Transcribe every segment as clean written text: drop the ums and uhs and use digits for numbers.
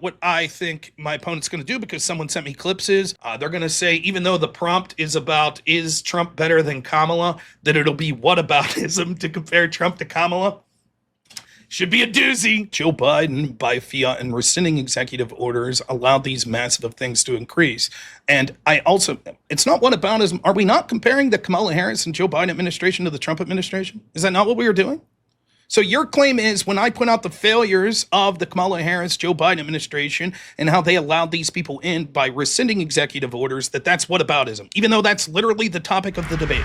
What I think my opponent's going to do, because someone sent me clips, is they're going to say, even though the prompt is about is Trump better than Kamala, that it'll be whataboutism to compare Trump to Kamala. Should be a doozy. Joe Biden, by fiat and rescinding executive orders, allowed these massive things to increase. And I also, it's not whataboutism. Are we not comparing the Kamala Harris and Joe Biden administration to the Trump administration? Is that not what we were doing? So your claim is, when I point out the failures of the Kamala Harris, Joe Biden administration and how they allowed these people in by rescinding executive orders, that's whataboutism, even though that's literally the topic of the debate.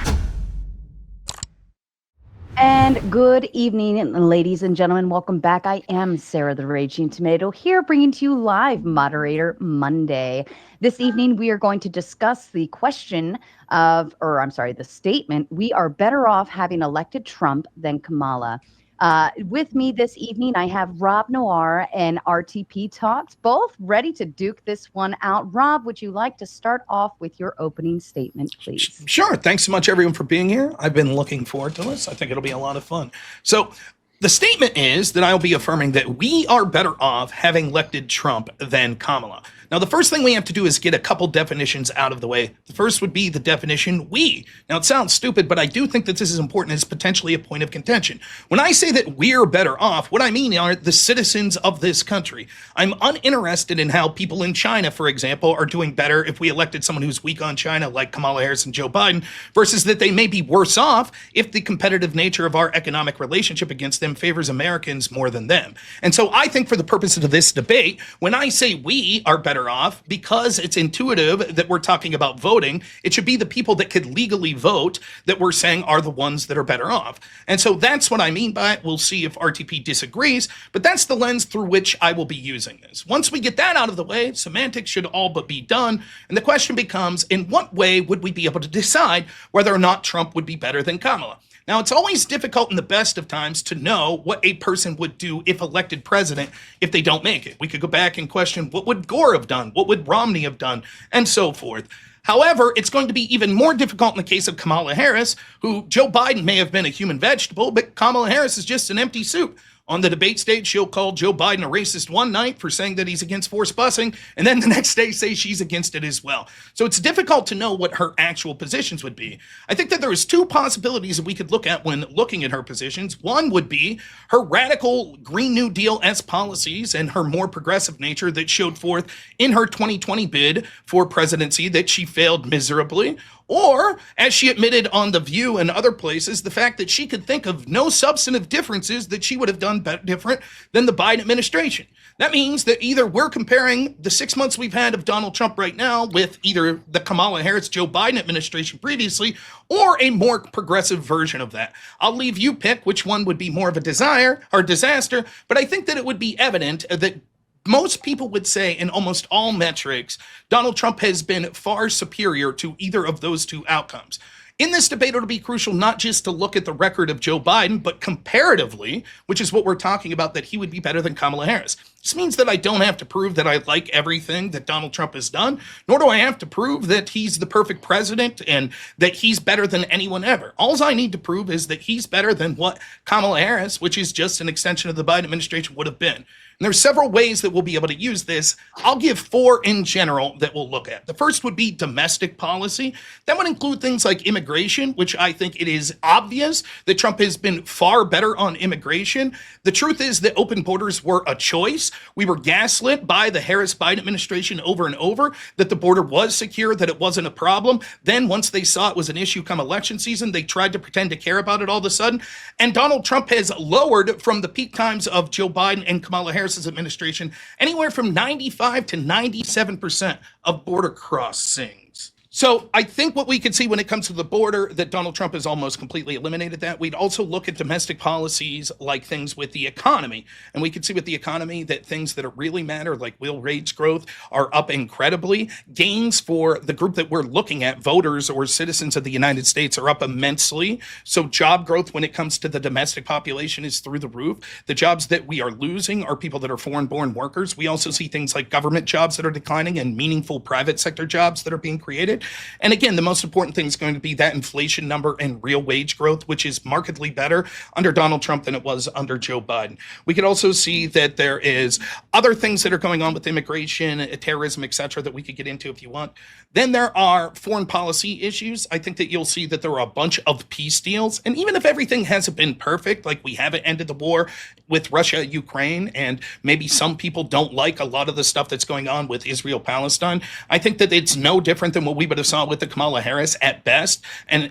And good evening, ladies and gentlemen. Welcome back. I am Sarah the Raging Tomato, here bringing to you live Moderator Monday. This evening, we are going to discuss the the statement, we are better off having elected Trump than Kamala. With me this evening, I have Rob Noir and RTP Talks, both ready to duke this one out. Rob, would you like to start off with your opening statement, please? Sure. Thanks so much, everyone, for being here. I've been looking forward to this. I think it'll be a lot of fun. So the statement is that I'll be affirming that we are better off having elected Trump than Kamala. Now, the first thing we have to do is get a couple definitions out of the way. The first would be the definition we. Now, it sounds stupid, but I do think that this is important. It's potentially a point of contention. When I say that we're better off, what I mean are the citizens of this country. I'm uninterested in how people in China, for example, are doing better if we elected someone who's weak on China, like Kamala Harris and Joe Biden, versus that they may be worse off if the competitive nature of our economic relationship against them favors Americans more than them. And so I think, for the purposes of this debate, when I say we are better off, because it's intuitive that we're talking about voting, it should be the people that could legally vote that we're saying are the ones that are better off. And so that's what I mean by it. We'll see if RTP disagrees, but that's the lens through which I will be using this. Once we get that out of the way, semantics should all but be done. And the question becomes, in what way would we be able to decide whether or not Trump would be better than Kamala? Now, it's always difficult in the best of times to know what a person would do if elected president if they don't make it. We could go back and question, what would Gore have done? What would Romney have done? And so forth. However, it's going to be even more difficult in the case of Kamala Harris, who Joe Biden may have been a human vegetable, but Kamala Harris is just an empty soup. On the debate stage, she'll call Joe Biden a racist one night for saying that he's against forced busing, and then the next day say she's against it as well. So it's difficult to know what her actual positions would be. I think that there is two possibilities that we could look at when looking at her positions. One would be her radical Green New Deal-esque policies and her more progressive nature that showed forth in her 2020 bid for presidency that she failed miserably. Or, as she admitted on The View and other places, the fact that she could think of no substantive differences that she would have done different than the Biden administration. That means that either we're comparing the 6 months we've had of Donald Trump right now with either the Kamala Harris, Joe Biden administration previously, or a more progressive version of that. I'll leave you pick which one would be more of a desire or disaster, but I think that it would be evident that most people would say, in almost all metrics, Donald Trump has been far superior to either of those two outcomes. In this debate, it'll be crucial not just to look at the record of Joe Biden, but comparatively, which is what we're talking about, that he would be better than Kamala Harris. This means that I don't have to prove that I like everything that Donald Trump has done, nor do I have to prove that he's the perfect president and that he's better than anyone ever. All I need to prove is that he's better than what Kamala Harris, which is just an extension of the Biden administration, would have been. And there's several ways that we'll be able to use this. I'll give four in general that we'll look at. The first would be domestic policy. That would include things like immigration, which I think it is obvious that Trump has been far better on immigration. The truth is that open borders were a choice. We were gaslit by the Harris-Biden administration over and over that the border was secure, that it wasn't a problem. Then once they saw it was an issue come election season, they tried to pretend to care about it all of a sudden. And Donald Trump has lowered from the peak times of Joe Biden and Kamala Harris's administration anywhere from 95 to 97% of border crossings. So I think what we can see when it comes to the border, that Donald Trump has almost completely eliminated that. We'd also look at domestic policies like things with the economy. And we can see with the economy that things that really matter, like real wage growth, are up incredibly. Gains for the group that we're looking at, voters or citizens of the United States, are up immensely. So job growth when it comes to the domestic population is through the roof. The jobs that we are losing are people that are foreign-born workers. We also see things like government jobs that are declining and meaningful private sector jobs that are being created. point. And again, the most important thing is going to be that inflation number and real wage growth, which is markedly better under Donald Trump than it was under Joe Biden. We could also see that there is other things that are going on with immigration, terrorism, etc., that we could get into if you want. Then there are foreign policy issues. I think that you'll see that there are a bunch of peace deals. And even if everything hasn't been perfect, like we haven't ended the war with Russia, Ukraine, and maybe some people don't like a lot of the stuff that's going on with Israel, Palestine, I think that it's no different than what we would have saw with the Kamala Harris at best,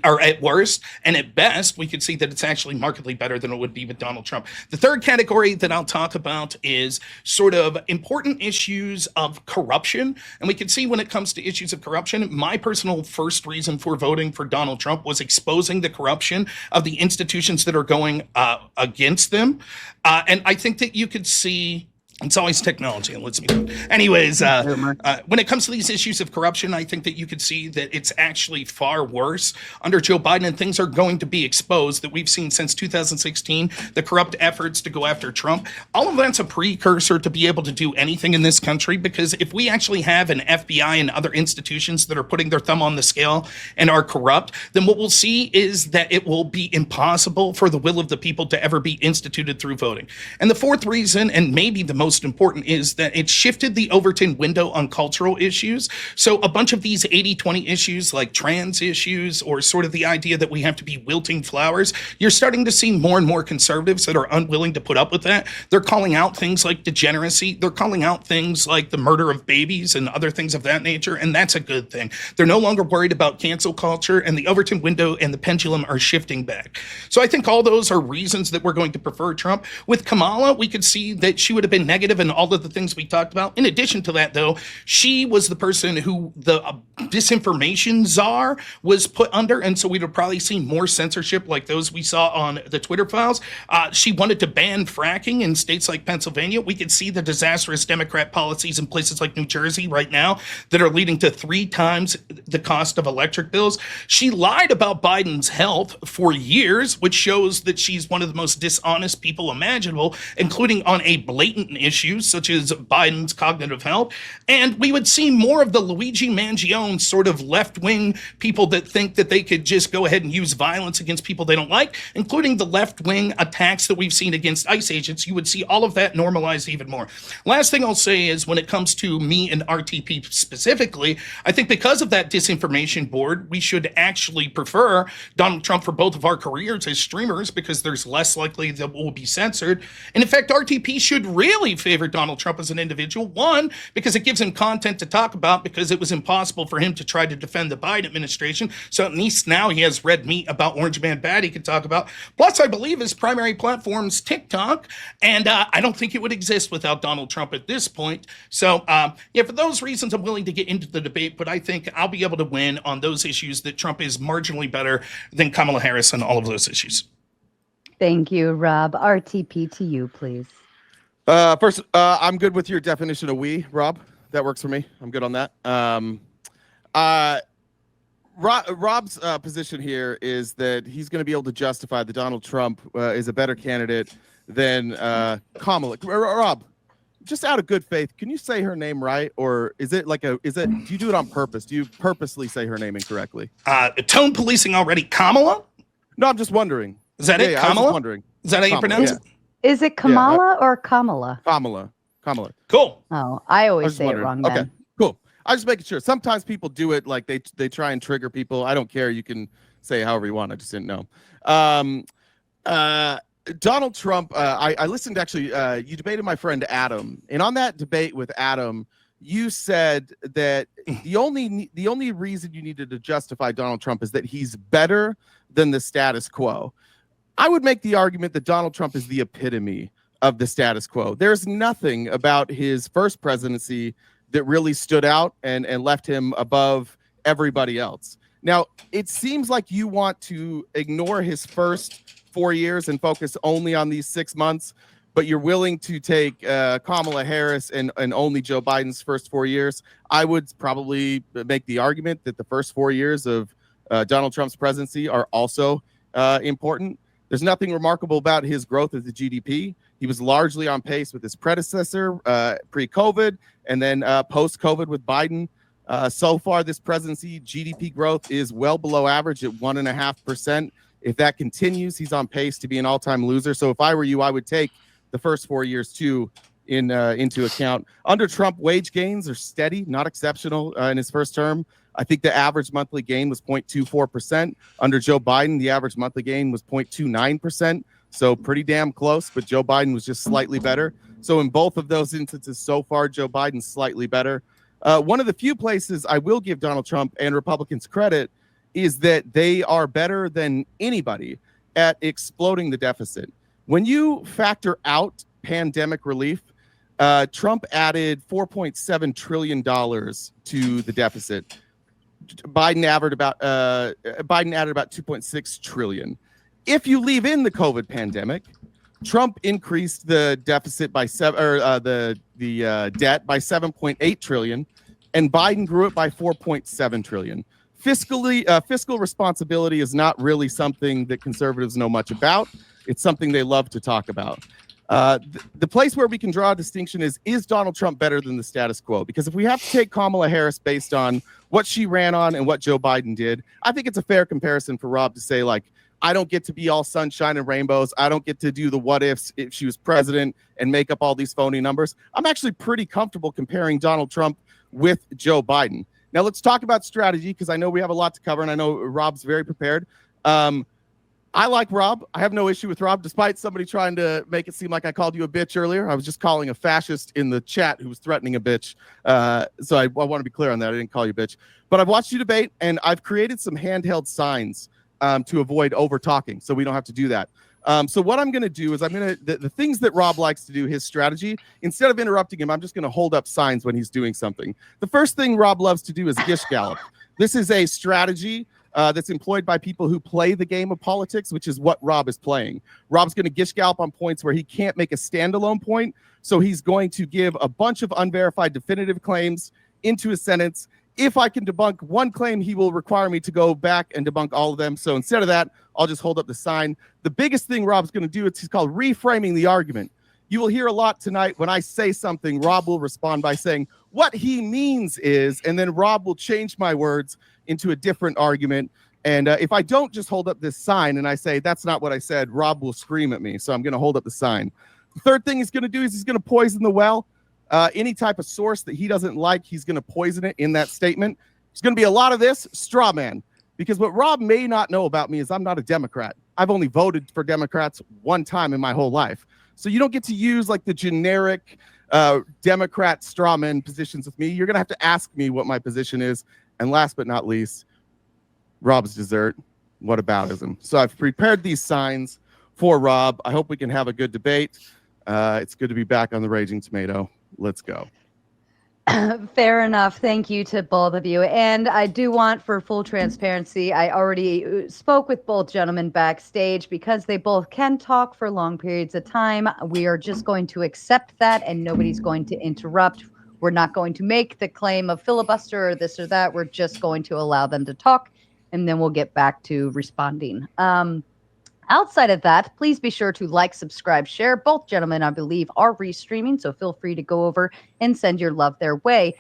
or at worst. And at best, we could see that it's actually markedly better than it would be with Donald Trump. The third category that I'll talk about is sort of important issues of corruption. And we can see when it comes to issues of corruption, my personal first reason for voting for Donald Trump was exposing the corruption of the institutions that are going against them. And I think that you could see it's always technology, and let's be anyways, when it comes to these issues of corruption, I think that you could see that it's actually far worse under Joe Biden, and things are going to be exposed that we've seen since 2016, the corrupt efforts to go after Trump. All of that's a precursor to be able to do anything in this country, because if we actually have an FBI and other institutions that are putting their thumb on the scale and are corrupt, then what we'll see is that it will be impossible for the will of the people to ever be instituted through voting. And the fourth reason, and maybe the most important, is that it shifted the Overton window on cultural issues. So a bunch of these 80-20 issues like trans issues, or sort of the idea that we have to be wilting flowers, you're starting to see more and more conservatives that are unwilling to put up with that. They're calling out things like degeneracy. They're calling out things like the murder of babies and other things of that nature. And that's a good thing. They're no longer worried about cancel culture, and the Overton window and the pendulum are shifting back. So I think all those are reasons that we're going to prefer Trump. With Kamala, we could see that she would have been negative and all of the things we talked about. In addition to that, though, she was the person who the disinformation czar was put under, and so we'd have probably seen more censorship like those we saw on the Twitter files. She wanted to ban fracking in states like Pennsylvania. We could see the disastrous Democrat policies in places like New Jersey right now that are leading to 3 times the cost of electric bills. She lied about Biden's health for years, which shows that she's one of the most dishonest people imaginable, including on a blatant issues such as Biden's cognitive health. And we would see more of the Luigi Mangione sort of left-wing people that think that they could just go ahead and use violence against people they don't like, including the left-wing attacks that we've seen against ICE agents. You would see all of that normalized even more. Last thing I'll say is, when it comes to me and RTP specifically, I think because of that disinformation board, we should actually prefer Donald Trump for both of our careers as streamers, because there's less likely that we'll be censored. And in fact, RTP should really favor Donald Trump as an individual. One, because it gives him content to talk about, because it was impossible for him to try to defend the Biden administration. So at least now he has red meat about Orange Man Bad he can talk about. Plus, I believe his primary platform's TikTok, and I don't think it would exist without Donald Trump at this point. So yeah, for those reasons, I'm willing to get into the debate, but I think I'll be able to win on those issues that Trump is marginally better than Kamala Harris on all of those issues. Thank you, Rob. RTP to you, please. First, I'm good with your definition of we, Rob. That works for me. I'm good on that. Rob's position here is that he's going to be able to justify that Donald Trump is a better candidate than Kamala. Rob, just out of good faith, can you say her name right, or is it do you do it on purpose? Do you purposely say her name incorrectly? Tone policing already. Kamala? No, I'm just wondering. Is that it? Yeah, Kamala? I was just wondering. Is that how you pronounce it? Is it Kamala or Kamala? Kamala. Cool. Oh, I always say it wrong then. Okay, cool. I'm just making sure. Sometimes people do it like they try and trigger people. I don't care. You can say however you want. I just didn't know. Donald Trump, I listened actually, you debated my friend Adam. And on that debate with Adam, you said that the only reason you needed to justify Donald Trump is that he's better than the status quo. I would make the argument that Donald Trump is the epitome of the status quo. There's nothing about his first presidency that really stood out and left him above everybody else. Now, it seems like you want to ignore his first 4 years and focus only on these 6 months, but you're willing to take Kamala Harris and only Joe Biden's first 4 years. I would probably make the argument that the first 4 years of Donald Trump's presidency are also important. There's nothing remarkable about his growth of the GDP. He was largely on pace with his predecessor pre-COVID, and then post-COVID with Biden. So far this presidency, GDP growth is well below average at 1.5%. If that continues, he's on pace to be an all-time loser. So if I were you, I would take the first 4 years too into account. Under Trump, wage gains are steady, not exceptional in his first term. I think the average monthly gain was 0.24%. Under Joe Biden, the average monthly gain was 0.29%. So pretty damn close, but Joe Biden was just slightly better. So in both of those instances so far, Joe Biden's slightly better. One of the few places I will give Donald Trump and Republicans credit is that they are better than anybody at exploding the deficit. When you factor out pandemic relief, Trump added $4.7 trillion to the deficit. Biden added about 2.6 trillion. If you leave in the COVID pandemic, Trump increased the deficit by the debt by 7.8 trillion, and Biden grew it by 4.7 trillion. Fiscal responsibility is not really something that conservatives know much about. It's something they love to talk about. The place where we can draw a distinction is Donald Trump better than the status quo? Because if we have to take Kamala Harris based on what she ran on and what Joe Biden did, I think it's a fair comparison for Rob to say, like, I don't get to be all sunshine and rainbows. I don't get to do the what ifs if she was president and make up all these phony numbers. I'm actually pretty comfortable comparing Donald Trump with Joe Biden. Now let's talk about strategy, because I know we have a lot to cover and I know Rob's very prepared. I like Rob. I have no issue with Rob, despite somebody trying to make it seem like I called you a bitch earlier. I was just calling a fascist in the chat who was threatening a bitch. So I want to be clear on that. I didn't call you a bitch. But I've watched you debate, and I've created some handheld signs to avoid over talking, so we don't have to do that. So what I'm going to do is the things that Rob likes to do, his strategy, instead of interrupting him, I'm just going to hold up signs when he's doing something. The first thing Rob loves to do is gish gallop. This is a strategy that's employed by people who play the game of politics, which is what Rob is playing. Rob's going to gish gallop on points where he can't make a standalone point, so he's going to give a bunch of unverified definitive claims into a sentence. If I can debunk one claim, he will require me to go back and debunk all of them. So instead of that, I'll just hold up the sign. The biggest thing Rob's going to do, it's called reframing the argument. You will hear a lot tonight when I say something, Rob will respond by saying, what he means is, and then Rob will change my words into a different argument. And if I don't just hold up this sign and I say, that's not what I said, Rob will scream at me. So I'm going to hold up the sign. The third thing he's going to do is he's going to poison the well. Any type of source that he doesn't like, he's going to poison it in that statement. There's going to be a lot of this straw man, because what Rob may not know about me is I'm not a Democrat. I've only voted for Democrats one time in my whole life. So you don't get to use like the generic Democrat straw man positions with me. You're going to have to ask me what my position is. And last but not least, Rob's dessert, whataboutism. So I've prepared these signs for Rob. I hope we can have a good debate. It's good to be back on the Raging Tomato. Let's go. Fair enough. Thank you to both of you. And I do want, for full transparency, I already spoke with both gentlemen backstage because they both can talk for long periods of time. We are just going to accept that, and nobody's going to interrupt. We're not going to make the claim of filibuster or this or that. We're just going to allow them to talk, and then we'll get back to responding. Outside of that, please be sure to like, subscribe, share. Both gentlemen, I believe, are restreaming, so feel free to go over and send your love their way.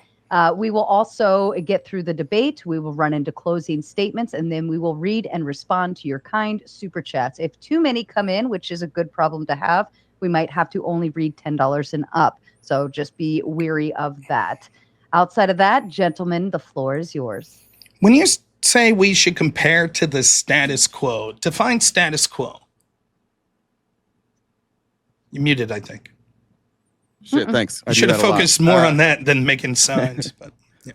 We will also get through the debate. We will run into closing statements, and then we will read and respond to your kind super chats. If too many come in, which is a good problem to have, we might have to only read $10 and up. So just be wary of that. Outside of that, gentlemen, the floor is yours. When you say we should compare to the status quo, define status quo. You muted, I think. Shit, thanks. You should have focused more on that than making signs. But yeah.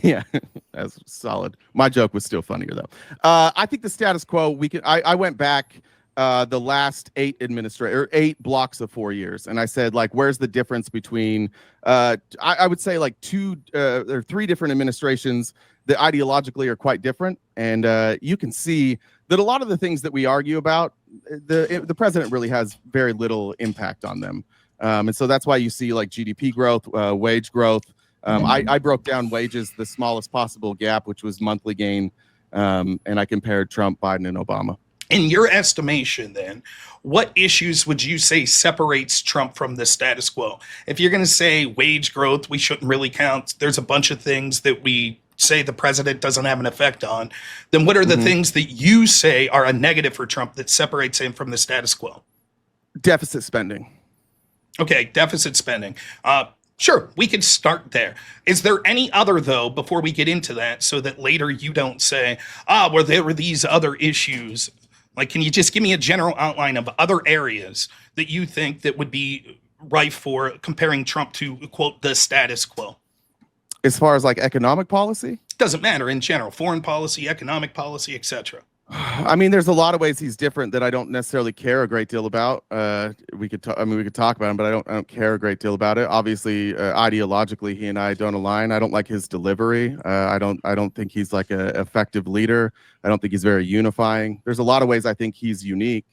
Yeah, that's solid. My joke was still funnier though. I think the status quo. I went back the last 8 blocks of 4 years, and I said, like, where's the difference between? I would say like 2 or 3 different administrations that ideologically are quite different, and you can see that a lot of the things that we argue about, the president really has very little impact on them. And so that's why you see like GDP growth, wage growth. I broke down wages, the smallest possible gap, which was monthly gain. And I compared Trump, Biden, and Obama. In your estimation, then, what issues would you say separates Trump from the status quo? If you're going to say wage growth, we shouldn't really count. There's a bunch of things that we say the president doesn't have an effect on. Then what are the things that you say are a negative for Trump that separates him from the status quo? Deficit spending. Okay, deficit spending. Sure, we could start there. Is there any other, though, before we get into that, so that later you don't say, well, there were these other issues? Like, can you just give me a general outline of other areas that you think that would be rife for comparing Trump to, quote, the status quo? As far as like economic policy? Doesn't matter in general. Foreign policy, economic policy, etc. I mean, there's a lot of ways he's different that I don't necessarily care a great deal about. We could talk about him, but I don't care a great deal about it. Obviously, ideologically, he and I don't align. I don't like his delivery. I don't think he's like an effective leader. I don't think he's very unifying. There's a lot of ways I think he's unique,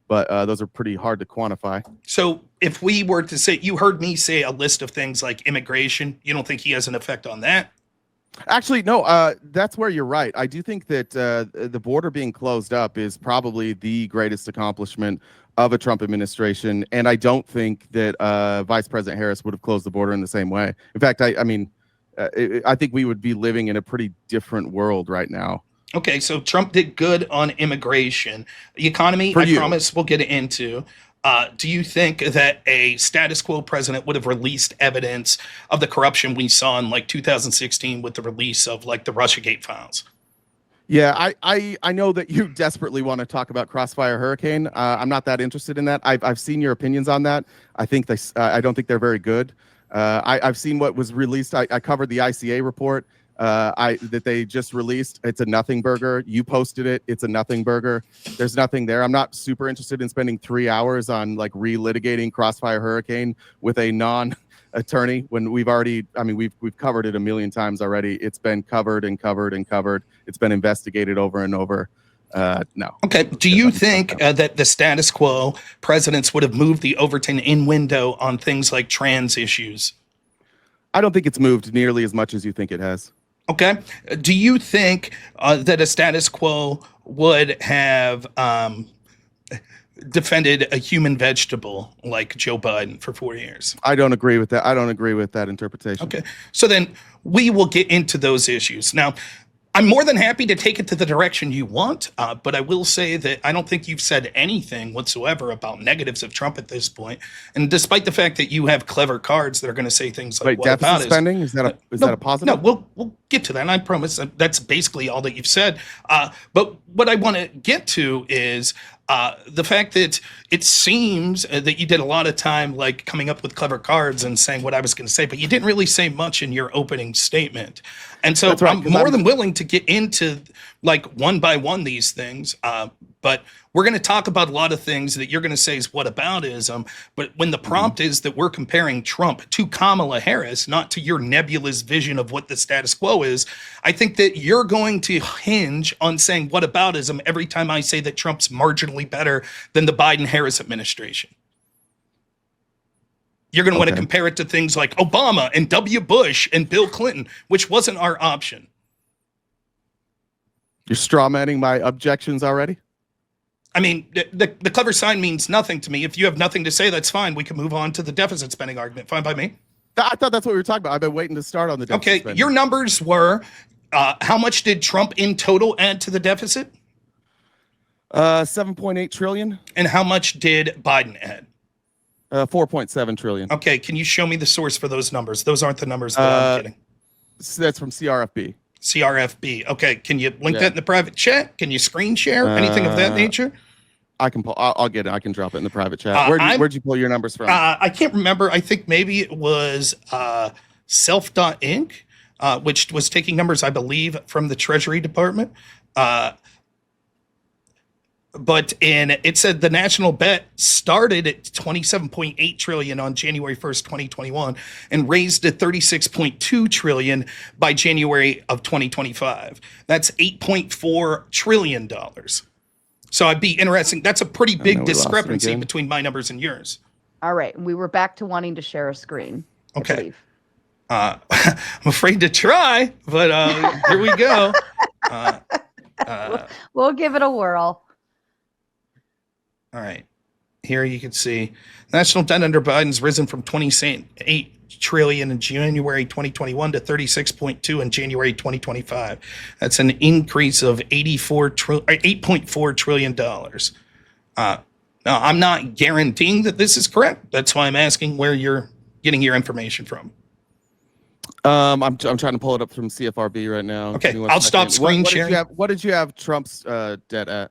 but those are pretty hard to quantify. So if we were to say, you heard me say a list of things like immigration, you don't think he has an effect on that? Actually, no, that's where you're right. I do think that the border being closed up is probably the greatest accomplishment of a Trump administration. And I don't think that Vice President Harris would have closed the border in the same way. In fact, I think we would be living in a pretty different world right now. Okay, so Trump did good on immigration. The economy, I promise we'll get into. Do you think that a status quo president would have released evidence of the corruption we saw in like 2016 with the release of like the Russiagate files? Yeah, I know that you desperately want to talk about Crossfire Hurricane. I'm not that interested in that. I've seen your opinions on that. I don't think they're very good. I've seen what was released. I covered the ICA report that they just released. It's a nothing burger. You posted it. It's a nothing burger. There's nothing there. I'm not super interested in spending 3 hours on like relitigating Crossfire Hurricane with a non-attorney when we've covered it a million times already. It's been covered and covered and covered. It's been investigated over and over. No. Okay. Do you think that the status quo presidents would have moved the Overton in window on things like trans issues? I don't think it's moved nearly as much as you think it has. Okay. Do you think that a status quo would have defended a human vegetable like Joe Biden for 4 years? I don't agree with that. I don't agree with that interpretation. Okay. So then we will get into those issues. Now, I'm more than happy to take it to the direction you want, but I will say that I don't think you've said anything whatsoever about negatives of Trump at this point. And despite the fact that you have clever cards that are going to say things like, "What about spending? Is that a positive?" No, we'll get to that. And I promise that's basically all that you've said. But what I want to get to is the fact that it seems that you did a lot of time like coming up with clever cards and saying what I was going to say, but you didn't really say much in your opening statement. And so right, I'm more than willing to get into like one by one these things. But we're going to talk about a lot of things that you're going to say is whataboutism. But when the prompt is that we're comparing Trump to Kamala Harris, not to your nebulous vision of what the status quo is, I think that you're going to hinge on saying whataboutism every time I say that Trump's marginally better than the Biden-Harris administration. You're going to want to compare it to things like Obama and W. Bush and Bill Clinton, which wasn't our option. You're strawmanning my objections already? I mean, the clever sign means nothing to me. If you have nothing to say, that's fine. We can move on to the deficit spending argument. Fine by me. I thought that's what we were talking about. I've been waiting to start on the deficit spending. Your numbers were, how much did Trump in total add to the deficit? 7.8 trillion. And how much did Biden add? 4.7 trillion. Okay, can you show me the source for those numbers? Those aren't the numbers that I'm getting. That's from CRFB. CRFB. Okay, can you link that in the private chat? Can you screen share anything of that nature? I can pull. I'll get it. I can drop it in the private chat. Where'd you pull your numbers from? I can't remember. I think maybe it was Self.Inc., which was taking numbers, I believe, from the Treasury Department. But it said the national debt started at 27.8 trillion on January 1st, 2021, and raised to 36.2 trillion by January of 2025. That's $8.4 trillion. So I'd be interesting. That's a pretty big discrepancy between my numbers and yours. All right. We were back to wanting to share a screen. Okay. I'm afraid to try, but here we go. We'll give it a whirl. All right. Here you can see national debt under Biden's risen from 28 trillion in January 2021 to 36.2 in January 2025. That's an increase of 8.4 trillion dollars. Now, I'm not guaranteeing that this is correct. That's why I'm asking where you're getting your information from. I'm trying to pull it up from CFRB right now. Okay, I'll stop screen sharing. What did you have Trump's debt at?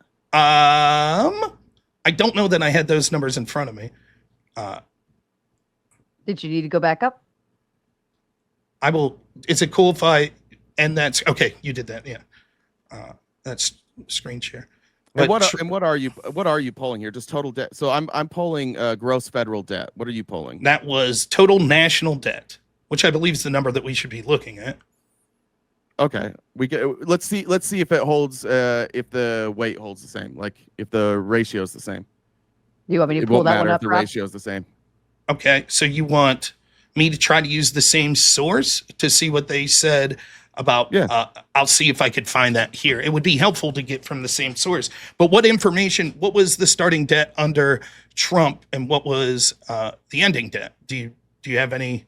I don't know that I had those numbers in front of me. Did you need to go back up? I will. Is it cool if I? And that's okay. You did that, yeah. That's screen share. And what are you polling here? Just total debt. So I'm polling gross federal debt. What are you polling? That was total national debt, which I believe is the number that we should be looking at. Okay, let's see if it holds. If the weight holds the same, like if the ratio is the same. Do you want me to pull that one up? If the ratio is the same. Okay, so you want me to try to use the same source to see what they said about? Yeah. I'll see if I could find that here. It would be helpful to get from the same source. But what information? What was the starting debt under Trump, and what was the ending debt? Do you have any?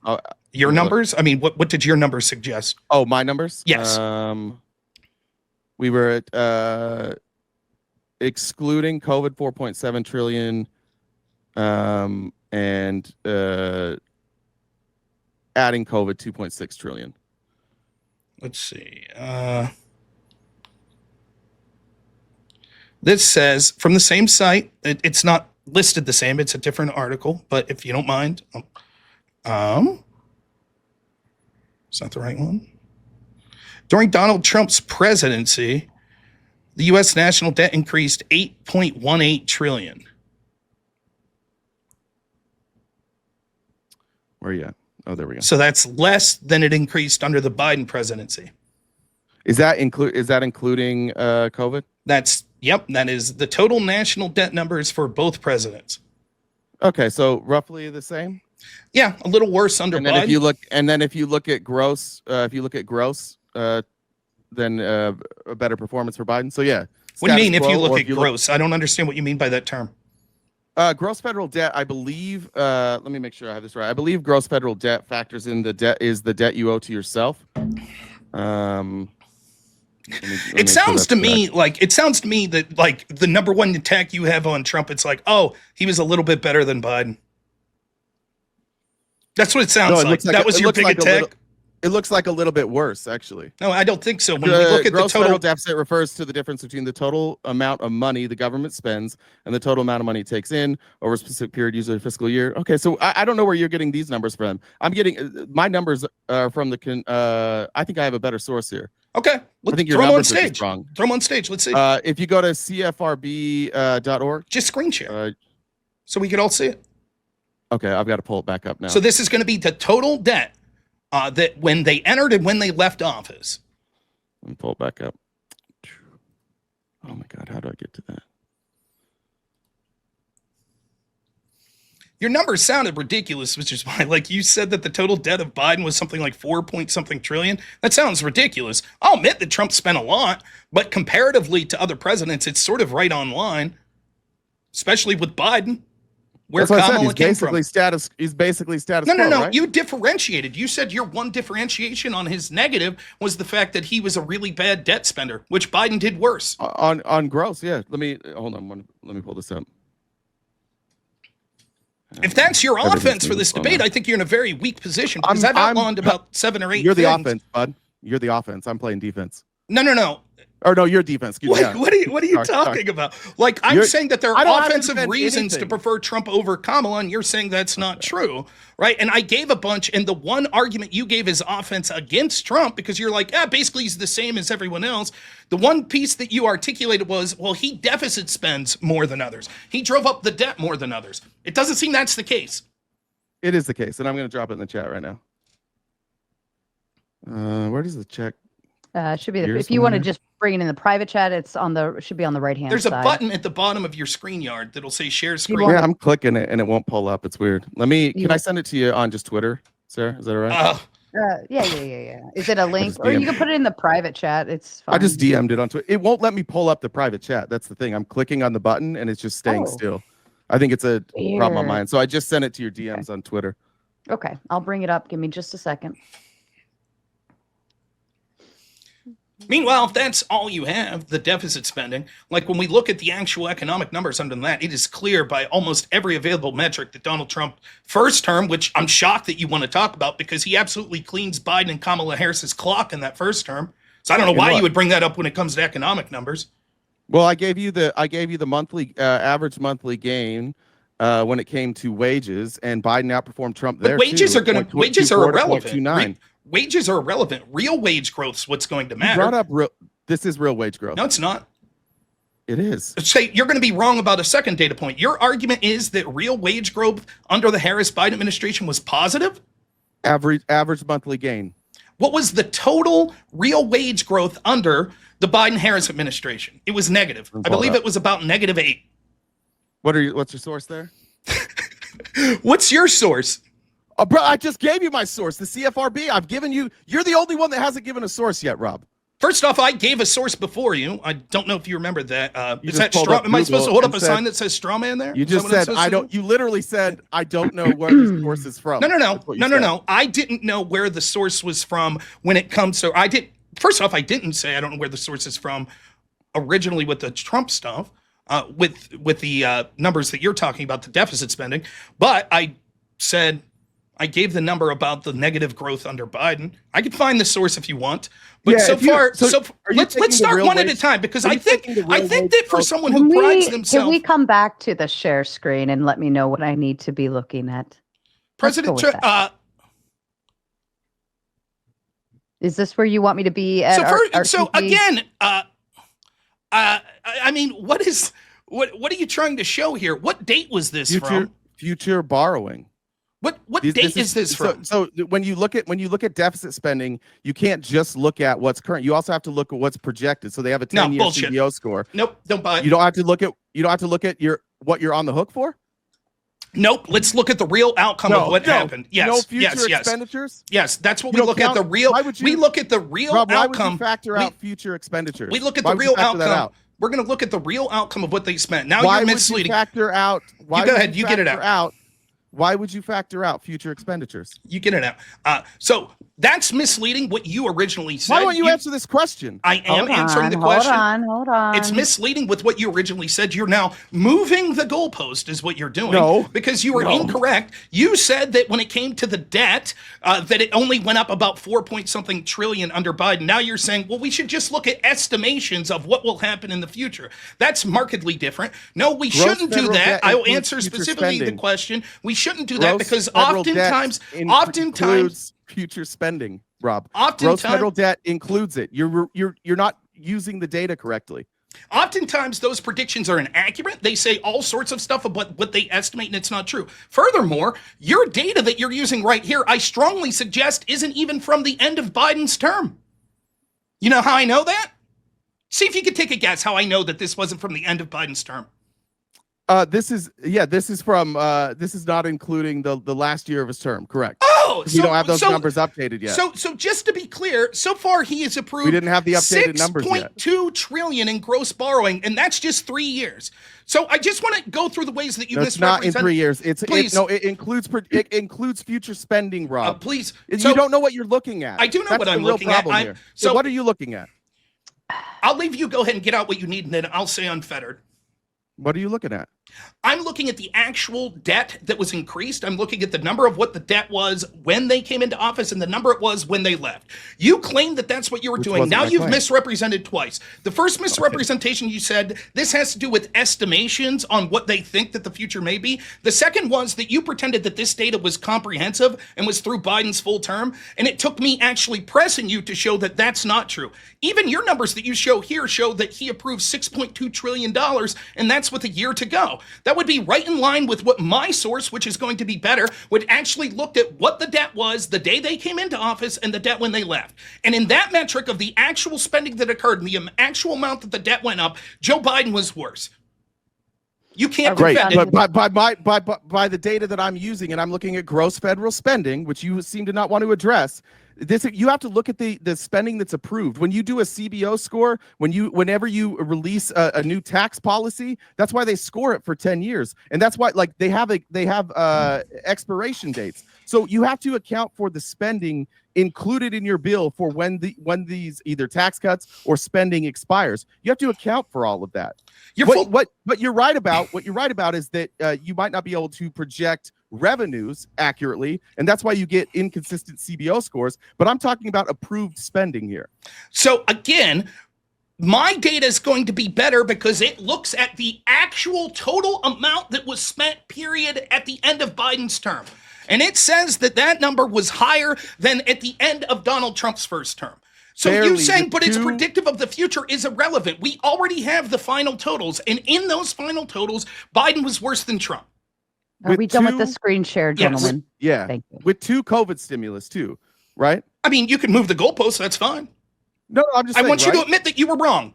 Your numbers? I mean, what did your numbers suggest? Oh, my numbers? Yes. We were at excluding COVID 4.7 trillion, and adding COVID 2.6 trillion. Let's see. This says from the same site. It's not listed the same. It's a different article. But if you don't mind, is that the right one? During Donald Trump's presidency, the U.S. national debt increased 8.18 trillion. Where are you at? Oh, there we go. So that's less than it increased under the Biden presidency. Is that including COVID? Yep. That is the total national debt numbers for both presidents. Okay, so roughly the same. Yeah, a little worse under Biden. If you look at gross, then a better performance for Biden. So yeah. What do you mean if you look at gross? I don't understand what you mean by that term. Gross federal debt, I believe. Let me make sure I have this right. I believe gross federal debt factors in the debt you owe to yourself. It sounds to me that like the number one attack you have on Trump, it's like, oh, he was a little bit better than Biden. That's what it sounds like. That was your big attack. It looks like a little bit worse, actually. No, I don't think so. When we look at the total federal deficit refers to the difference between the total amount of money the government spends and the total amount of money it takes in over a specific period, usually a fiscal year. Okay, so I don't know where you're getting these numbers from. I'm getting my numbers are from the. I think I have a better source here. Okay, I think your numbers are just wrong. Throw them on stage. Let's see. If you go to cfrb.org, just screen share so we can all see it. Okay, I've got to pull it back up now. So this is going to be the total debt that when they entered and when they left office. Let me pull it back up. Oh my God, how do I get to that? Your numbers sounded ridiculous, which is why, like you said that the total debt of Biden was something like 4 point something trillion. That sounds ridiculous. I'll admit that Trump spent a lot, but comparatively to other presidents, it's sort of right on line, especially with Biden. Where Kamala came from. He's basically status quo. No. Right? You differentiated. You said your one differentiation on his negative was the fact that he was a really bad debt spender, which Biden did worse. On gross, yeah. Let me hold on. Let me pull this up. If that's your offense for this debate, I think you're in a very weak position because I've outlawed about 7 or 8 You're the things. offense, bud. You're the offense. I'm playing defense. No. Or no, you're defense. What are you talking about? Like, I'm saying that there are offensive reasons to prefer Trump over Kamala, and you're saying that's not true, right? And I gave a bunch, and the one argument you gave is offense against Trump because you're like, basically he's the same as everyone else. The one piece that you articulated was, well, he deficit spends more than others. He drove up the debt more than others. It doesn't seem that's the case. It is the case, and I'm going to drop it in the chat right now. Where does the check? Should be if you want to just bring it in the private chat, it's on the should be on the right hand. There's a button at the bottom of your screen yard that'll say share screen. Yeah, I'm clicking it and it won't pull up. It's weird. Can I send it to you on just Twitter, Sarah? Is that all right? Yeah. Is it a link, just or you DM'd. can put it in the private chat? It's fine. I just DM'd it on Twitter. It won't let me pull up the private chat. That's the thing. I'm clicking on the button and it's just staying still. I think it's a problem on Weird. mine. So I just sent it to your DMs on Twitter. Okay, I'll bring it up. Give me just a second. Meanwhile, if that's all you have, the deficit spending, like when we look at the actual economic numbers under that, it is clear by almost every available metric that Donald Trump, first term, which I'm shocked that you want to talk about because he absolutely cleans Biden and Kamala Harris's clock in that first term. So I don't know why you would bring that up when it comes to economic numbers. Well, I gave you the monthly average monthly gain when it came to wages, and Biden outperformed Trump there. But wages too, wages are irrelevant. 0.29. Wages are irrelevant. Real wage growth is what's going to matter. You brought up this is real wage growth. No, it's not. It is. Say you're going to be wrong about a second data point. Your argument is that real wage growth under the Harris-Biden administration was positive? Average monthly gain. What was the total real wage growth under the Biden-Harris administration? It was negative. I believe it was about -8. What's your source there? What's your source? Bro, I just gave you my source, the CFRB. I've given you. You're the only one that hasn't given a source yet, Rob. First off, I gave a source before you. I don't know if you remember that. You Is that straw? Am I supposed to hold up a sign that says straw man there? You just said I don't. You literally said I don't know where the source is from. No. I didn't know where the source was from when it comes to. First off, I didn't say I don't know where the source is from originally with the Trump stuff, with the numbers that you're talking about, the deficit spending. But I said. I gave the number about the negative growth under Biden. I could find the source if you want, but let's start one at a time because I think that for someone who prides themselves, can we come back to the share screen and let me know what I need to be looking at? President Trump. Is this where you want me to be? At I mean, what are you trying to show here? What date was this from? Future borrowing. What date is this from? So when you look at deficit spending, you can't just look at what's current. You also have to look at what's projected. So they have a 10-year CBO score. Nope, don't buy it. You don't have to look at what you're on the hook for. Nope. Let's look at the real outcome of what happened. Yes. No future expenditures. Yes, that's what we look at. The real. We look at the real outcome. Why would you factor out future expenditures? We look at the real outcome. We're going to look at the real outcome of what they spent. Now you're misleading. Why would you factor out? You go ahead. You get it out. Why would you factor out future expenditures? You get it out. So that's misleading what you originally said. Why won't you answer this question? I am answering the question. Hold on. It's misleading with what you originally said. You're now moving the goalpost is what you're doing. No. Because you were incorrect. You said that when it came to the debt, that it only went up about 4-point-something trillion under Biden. Now you're saying, well, we should just look at estimations of what will happen in the future. That's markedly different. No, we shouldn't do that. I will answer specifically the question. We shouldn't do that because oftentimes future spending, Rob. Oftentimes, gross federal debt includes it. You're not using the data correctly. Oftentimes, those predictions are inaccurate. They say all sorts of stuff about what they estimate, and it's not true. Furthermore, your data that you're using right here, I strongly suggest, isn't even from the end of Biden's term. You know how I know that? See if you could take a guess how I know that this wasn't from the end of Biden's term. This is not including the last year of his term, correct? Oh, we don't have those numbers updated yet. So just to be clear, so far he has approved. We didn't have the updated numbers yet. $6.2 trillion in gross borrowing, and that's just 3 years. So I just want to go through the ways that you misrepresent. It's not in 3 years. It includes future spending, Rob. Please, you don't know what you're looking at. I do know what I'm looking at. So what are you looking at? I'll leave you go ahead and get out what you need, and then I'll say unfettered. What are you looking at? I'm looking at the actual debt that was increased. I'm looking at the number of what the debt was when they came into office and the number it was when they left. You claimed that that's what you were doing. Now you've misrepresented twice. The first misrepresentation, you said this has to do with estimations on what they think that the future may be. The second was that you pretended that this data was comprehensive and was through Biden's full term. And it took me actually pressing you to show that that's not true. Even your numbers that you show here show that he approved $6.2 trillion, and that's with a year to go. That would be right in line with what my source, which is going to be better, would actually looked at what the debt was the day they came into office and the debt when they left. And in that metric of the actual spending that occurred and the actual amount that the debt went up, Joe Biden was worse. You can't defend it. But by the data that I'm using, and I'm looking at gross federal spending, which you seem to not want to address, you have to look at the spending that's approved. When you do a CBO score, whenever you release a new tax policy, that's why they score it for 10 years. And that's why like they have expiration dates. So you have to account for the spending included in your bill for when these either tax cuts or spending expires. You have to account for all of that. What you're right about is that you might not be able to project revenues accurately, and that's why you get inconsistent CBO scores. But I'm talking about approved spending here. So again, my data is going to be better because it looks at the actual total amount that was spent, period, at the end of Biden's term. And it says that number was higher than at the end of Donald Trump's first term. So you saying, but it's predictive of the future is irrelevant. We already have the final totals. And in those final totals, Biden was worse than Trump. Are we done with the screen share, gentlemen? Yeah. Thank you. With 2 COVID stimulus too, right? I mean, you can move the goalposts. That's fine. No, I'm just saying, I want you to admit that you were wrong.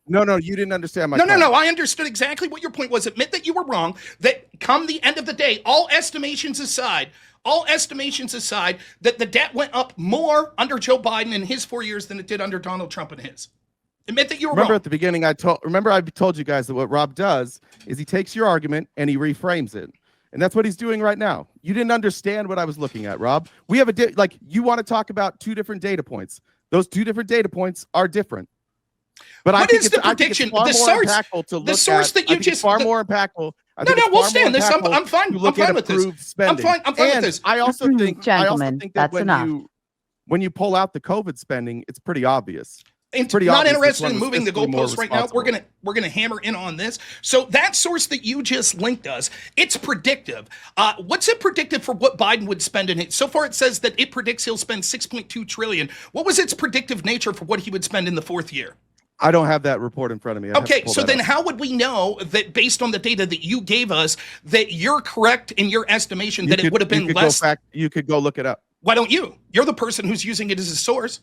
No, you didn't understand my point. No. I understood exactly what your point was. Admit that you were wrong, that come the end of the day, all estimations aside, that the debt went up more under Joe Biden in his 4 years than it did under Donald Trump in his. Admit that you were wrong. At the beginning, I told you guys that what Rob does is he takes your argument and he reframes it. And that's what he's doing right now. You didn't understand what I was looking at, Rob. We have you want to talk about 2 different data points. Those 2 different data points are different. But what is the prediction? The source that you just far more impactful. No, we'll stay on this. I'm fine. I'm fine with this. I'm fine with this. I also think that enough. when you pull out the COVID spending, it's pretty obvious. Not interested in moving the goalposts right now. We're gonna hammer in on this. So that source that you just linked us, it's predictive. What's it predictive for what Biden would spend in it? So far, it says that it predicts he'll spend $6.2 trillion. What was its predictive nature for what he would spend in the 4th year? I don't have that report in front of me. Okay, so then how would we know that based on the data that you gave us that you're correct in your estimation that it would have been less? You could go look it up. Why don't you? You're the person who's using it as a source.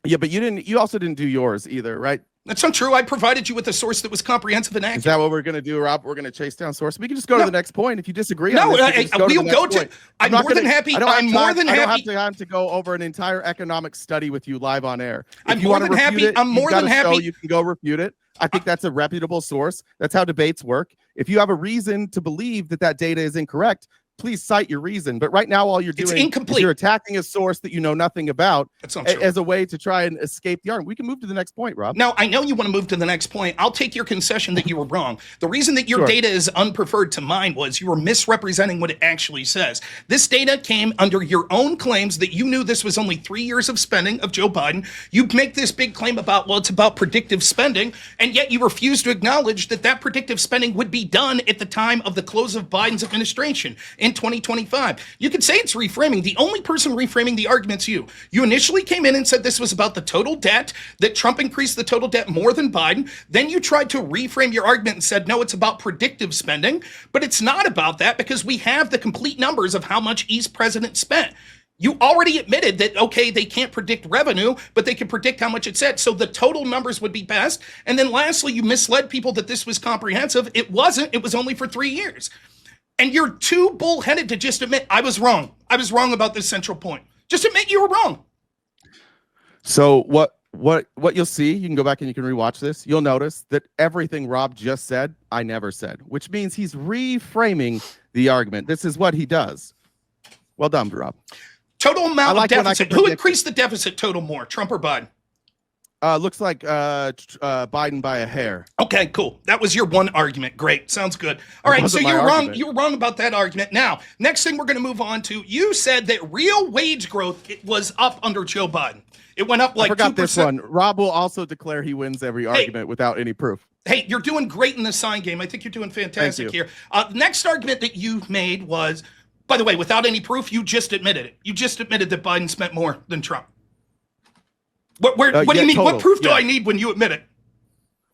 Yeah, but you also didn't do yours either, right? That's not true. I provided you with a source that was comprehensive and accurate. Is that what we're going to do, Rob? We're going to chase down source. We can just go to the next point. If you disagree on this, we'll go to. I'm more than happy. I don't have time to go over an entire economic study with you live on air. I'm more than happy. You can go refute it. I think that's a reputable source. That's how debates work. If you have a reason to believe that data is incorrect, please cite your reason. But right now, all you're doing is you're attacking a source that you know nothing about as a way to try and escape the argument. We can move to the next point, Rob. No, I know you want to move to the next point. I'll take your concession that you were wrong. The reason that your data is unpreferred to mine was you were misrepresenting what it actually says. This data came under your own claims that you knew this was only 3 years of spending of Joe Biden. You make this big claim about, well, it's about predictive spending, and yet you refuse to acknowledge that predictive spending would be done at the time of the close of Biden's administration in 2025. You could say it's reframing. The only person reframing the argument's you. You initially came in and said this was about the total debt, that Trump increased the total debt more than Biden. Then you tried to reframe your argument and said, no, it's about predictive spending. But it's not about that because we have the complete numbers of how much each president spent. You already admitted that, okay, they can't predict revenue, but they can predict how much it said. So the total numbers would be best. And then lastly, you misled people that this was comprehensive. It wasn't. It was only for 3 years. And you're too bullheaded to just admit, I was wrong. I was wrong about this central point. Just admit you were wrong. So what you'll see, you can go back and you can rewatch this. You'll notice that everything Rob just said, I never said, which means he's reframing the argument. This is what he does. Well done, Rob. Total amount of deficit. Who increased the deficit total more, Trump or Biden? Looks like Biden by a hair. Okay, cool. That was your one argument. Great. Sounds good. All right, so you were wrong. You were wrong about that argument. Now, next thing we're going to move on to, you said that real wage growth was up under Joe Biden. It went up like 2%. I forgot this one. Rob will also declare he wins every argument without any proof. Hey, you're doing great in the sign game. I think you're doing fantastic here. Next argument that you made was, by the way, without any proof, you just admitted it. You just admitted that Biden spent more than Trump. What do you mean? Total. What proof do I need when you admit it?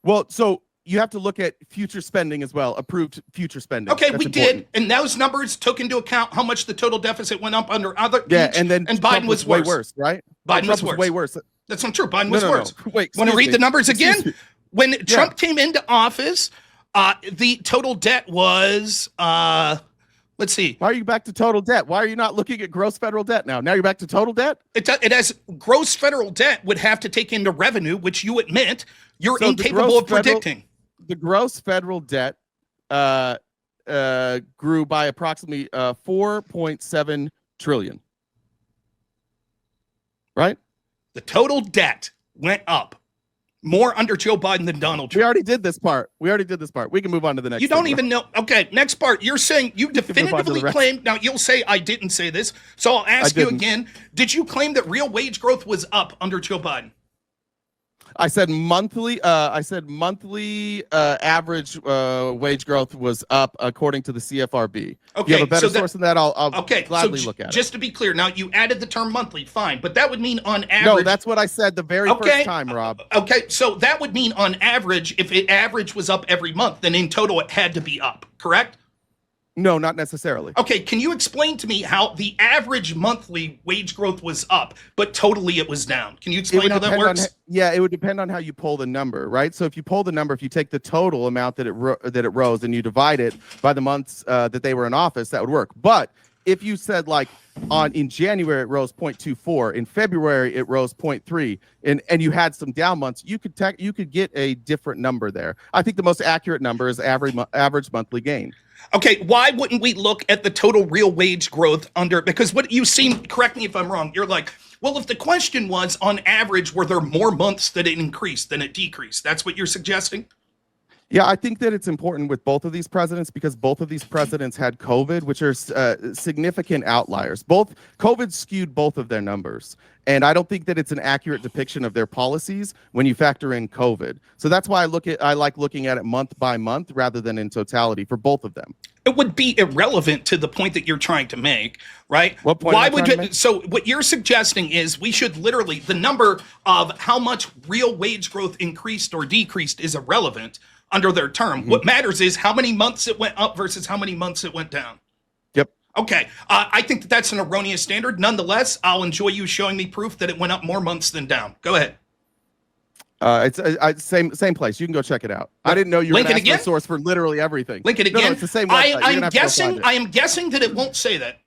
Well, so you have to look at future spending as well, approved future spending. Okay, we did, and those numbers took into account how much the total deficit went up under other. And Biden was way worse, right? Biden was worse. Way worse. That's not true. Biden was worse. No. Wait, want to read the numbers again? When Trump came into office, the total debt was. Let's see. Why are you back to total debt? Why are you not looking at gross federal debt now? Now you're back to total debt? It has gross federal debt would have to take into revenue, which you admit you're incapable of predicting. The gross federal debt grew by approximately 4.7 trillion. Right? The total debt went up more under Joe Biden than Donald Trump. We already did this part. We can move on to the next. You don't even know. Okay, next part. You're saying you definitively claimed. Now you'll say I didn't say this, so I'll ask you again. Did you claim that real wage growth was up under Joe Biden? I said monthly. Average wage growth was up according to the CFRB. Okay, you have a better source than that. I'll gladly look at it. Just to be clear, now you added the term monthly, fine, but that would mean on average. No, that's what I said the very first time, Rob. Okay, so that would mean on average, if it average was up every month, then in total it had to be up, correct? No, not necessarily. Okay, can you explain to me how the average monthly wage growth was up, but totally it was down? Can you explain how that works? It would depend on how you pull the number, right? So if you pull the number, if you take the total amount that it rose and you divide it by the months that they were in office, that would work. But if you said like in January it rose 0.24, in February it rose 0.3, and you had some down months, you could get a different number there. I think the most accurate number is average monthly gain. Okay, why wouldn't we look at the total real wage growth because what you seem, correct me if I'm wrong, you're like, well, if the question was on average, were there more months that it increased than it decreased? That's what you're suggesting? Yeah, I think that it's important with both of these presidents because both of these presidents had COVID, which are significant outliers. COVID skewed both of their numbers. And I don't think that it's an accurate depiction of their policies when you factor in COVID. So that's why I like looking at it month by month rather than in totality for both of them. It would be irrelevant to the point that you're trying to make, right? What point? Why would you? So what you're suggesting is we should literally, the number of how much real wage growth increased or decreased is irrelevant under their term. Mm-hmm. What matters is how many months it went up versus how many months it went down. Yep. Okay. I think that's an erroneous standard. Nonetheless, I'll enjoy you showing me proof that it went up more months than down. Go ahead. It's same place. You can go check it out. I didn't know you were an expert source for literally everything. Link it again. No, it's the same website. I am guessing that it won't say that.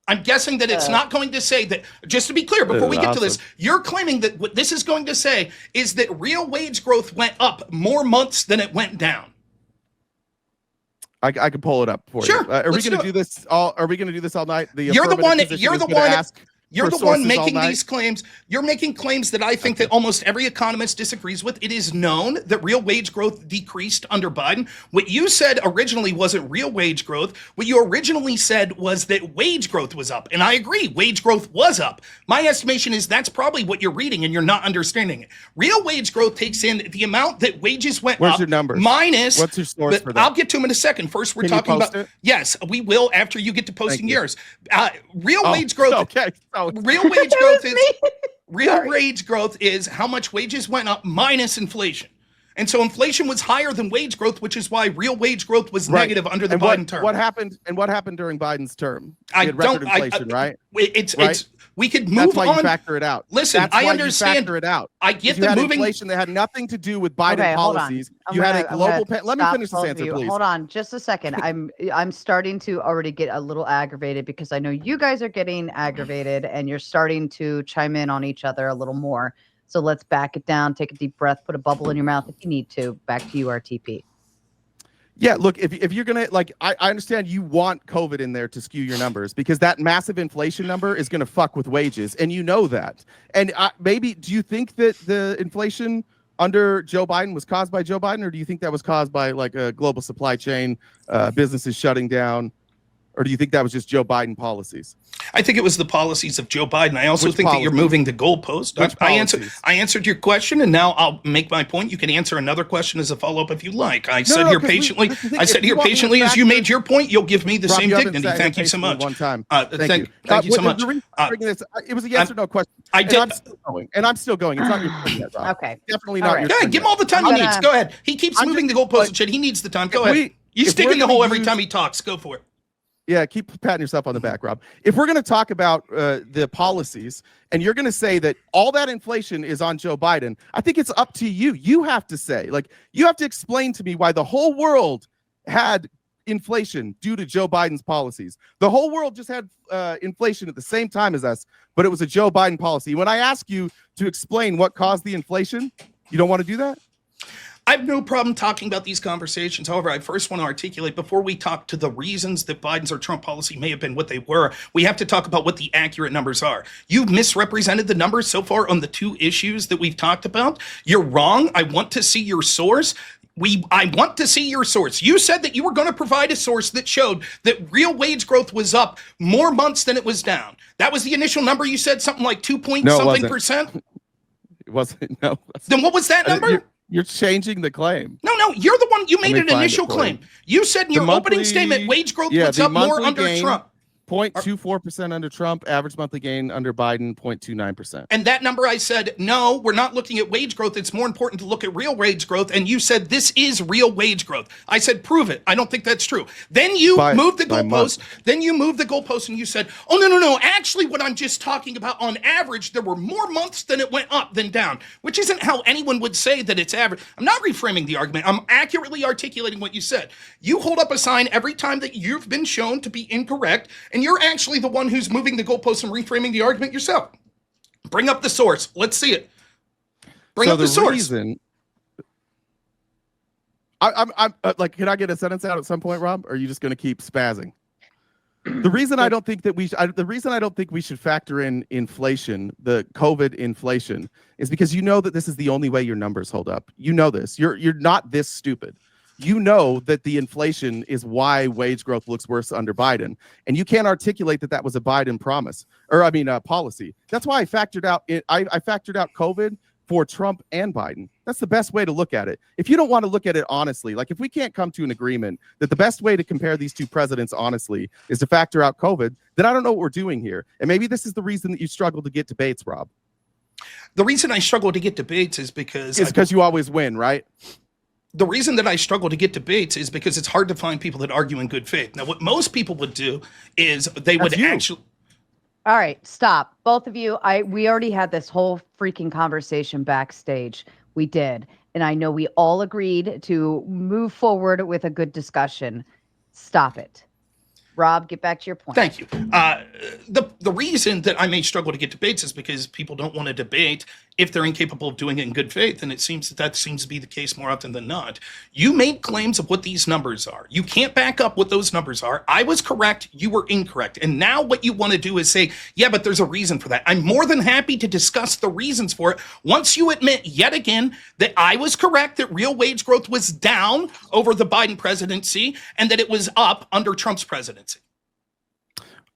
I'm guessing that it's not going to say that. Just to be clear, before we get to this, you're claiming that what this is going to say is that real wage growth went up more months than it went down. I can pull it up for you. Are we going to do this all? Are we going to do this all night? You're the one making these claims. You're making claims that I think that almost every economist disagrees with. It is known that real wage growth decreased under Biden. What you said originally wasn't real wage growth. What you originally said was that wage growth was up. And I agree, wage growth was up. My estimation is that's probably what you're reading and you're not understanding it. Real wage growth takes in the amount that wages went up. Where's your numbers? Minus. What's your source for that? I'll get to them in a second. First, we're talking about. Yes, we will after you get to posting yours. Real wage growth. Okay. Real wage growth is wage growth is how much wages went up minus inflation. And so inflation was higher than wage growth, which is why real wage growth was negative under the Biden term. What happened during Biden's term? We had record inflation, right? It's we could move That's why on. You factor it out. Listen, That's I why understand. You factor it out. I get the moving inflation that had nothing to do with Biden policies. You had a global. Let me finish this answer, please. Hold on, just a second. I'm starting to already get a little aggravated because I know you guys are getting aggravated and you're starting to chime in on each other a little more. So let's back it down. Take a deep breath. Put a bubble in your mouth if you need to. Back to you, RTP. Yeah, look, if you're going to, I understand you want COVID in there to skew your numbers because that massive inflation number is going to fuck with wages, and you know that. And maybe, do you think that the inflation under Joe Biden was caused by Joe Biden, or do you think that was caused by a global supply chain, businesses shutting down, or do you think that was just Joe Biden policies? I think it was the policies of Joe Biden. I also think that you're moving the goalpost. I answered your question, and now I'll make my point. You can answer another question as a follow-up if you like. I sat here patiently as you made your point. You'll give me the same dignity. Thank you so much. One time. Thank you so much. It was a yes or no question. I did. I'm still going. It's not your turn yet, Rob. Okay. Definitely not your turn. turn. Give him all the time he needs. Go ahead. He keeps moving the goalpost and shit. He needs the time. Go ahead. You stick in the hole every time he talks. Go for it. Yeah, keep patting yourself on the back, Rob. If we're going to talk about the policies and you're going to say that all that inflation is on Joe Biden, I think it's up to you. You have to say, you have to explain to me why the whole world had inflation due to Joe Biden's policies. The whole world just had inflation at the same time as us, but it was a Joe Biden policy. When I ask you to explain what caused the inflation, you don't want to do that? I have no problem talking about these conversations. However, I first want to articulate, before we talk to the reasons that Biden's or Trump policy may have been what they were, we have to talk about what the accurate numbers are. You've misrepresented the numbers so far on the two issues that we've talked about. You're wrong. I want to see your source. I want to see your source. You said that you were going to provide a source that showed that real wage growth was up more months than it was down. That was the initial number. You said something like 2 point something percent. It wasn't. No. Then what was that number? You're changing the claim. No, you're the one. You made an initial claim. You said in your opening statement, wage growth was up more under Trump. 0.24% under Trump, average monthly gain under Biden, 0.29%. And that number, I said, no, we're not looking at wage growth. It's more important to look at real wage growth. And you said this is real wage growth. I said, prove it. I don't think that's true. Then you moved the goalpost. Then you moved the goalpost and you said, oh, no. Actually, what I'm just talking about, on average, there were more months than it went up than down, which isn't how anyone would say that it's average. I'm not reframing the argument. I'm accurately articulating what you said. You hold up a sign every time that you've been shown to be incorrect, and you're actually the one who's moving the goalposts and reframing the argument yourself. Bring up the source. Let's see it. Bring up the source. Reason, I'm like, can I get a sentence out at some point, Rob? Or are you just going to keep spazzing? The reason I don't think that we should factor in inflation, the COVID inflation, is because you know that this is the only way your numbers hold up. You know this. You're not this stupid. You know that the inflation is why wage growth looks worse under Biden, and you can't articulate that that was a Biden promise, or policy. That's why I factored out COVID for Trump and Biden. That's the best way to look at it. If you don't want to look at it honestly, like if we can't come to an agreement that the best way to compare these two presidents honestly is to factor out COVID, then I don't know what we're doing here. And maybe this is the reason that you struggle to get debates, Rob. The reason I struggle to get debates is because you always win, right? The reason that I struggle to get debates is because it's hard to find people that argue in good faith. Now, what most people would do is they would actually... All right, stop. Both of you, we already had this whole freaking conversation backstage. We did. And I know we all agreed to move forward with a good discussion. Stop it. Rob, get back to your point. Thank you. The reason that I may struggle to get debates is because people don't want to debate if they're incapable of doing it in good faith, and it seems that seems to be the case more often than not. You made claims of what these numbers are. You can't back up what those numbers are. I was correct. You were incorrect. And now what you want to do is say, yeah, but there's a reason for that. I'm more than happy to discuss the reasons for it once you admit yet again that I was correct, that real wage growth was down over the Biden presidency and that it was up under Trump's presidency.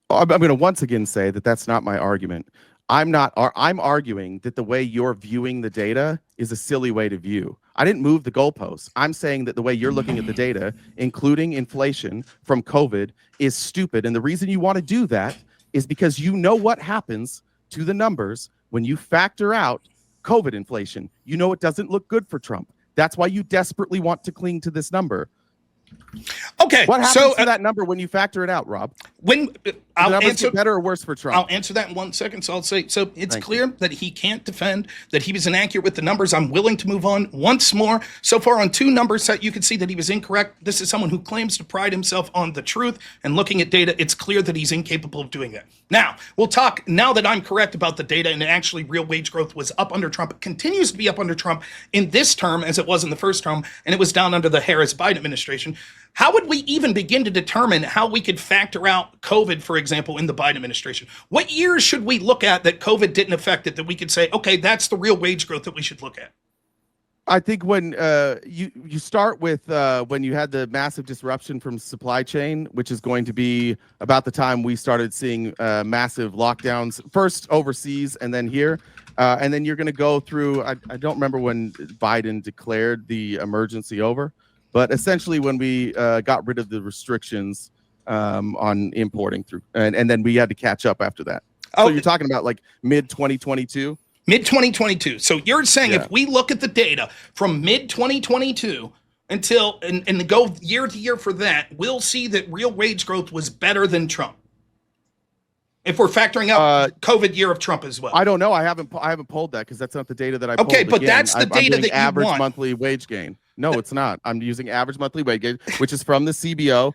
I'm going to once again say that that's not my argument. I'm arguing that the way you're viewing the data is a silly way to view. I didn't move the goalposts. I'm saying that the way you're looking at the data, including inflation from COVID, is stupid. And the reason you want to do that is because you know what happens to the numbers when you factor out COVID inflation. You know it doesn't look good for Trump. That's why you desperately want to cling to this number. Okay, what happens to that number when you factor it out, Rob? When I'll answer better or worse for Trump. I'll answer that in 1 second. So I'll say, so it's clear that he can't defend that he was inaccurate with the numbers. I'm willing to move on once more. So far on two numbers that you can see that he was incorrect. This is someone who claims to pride himself on the truth, and looking at data, it's clear that he's incapable of doing that. Now we'll talk. Now that I'm correct about the data, and actually real wage growth was up under Trump, it continues to be up under Trump in this term as it was in the first term, and it was down under the Harris-Biden administration. How would we even begin to determine how we could factor out COVID, for example, in the Biden administration? What years should we look at that COVID didn't affect it, that we could say, okay, that's the real wage growth that we should look at? I think when you start with when you had the massive disruption from supply chain, which is going to be about the time we started seeing massive lockdowns, first overseas and then here. And then you're going to go through, I don't remember when Biden declared the emergency over, but essentially when we got rid of the restrictions on importing through, and then we had to catch up after that. So you're talking about like mid-2022? Mid-2022. So you're saying if we look at the data from mid-2022 until, and go year to year for that, we'll see that real wage growth was better than Trump. If we're factoring out COVID year of Trump as well. I don't know. I haven't pulled that because that's not the data that I pulled. Okay, but again, that's the data that you average want. Monthly wage gain. No, it's not. I'm using average monthly wage, which is from the CBO.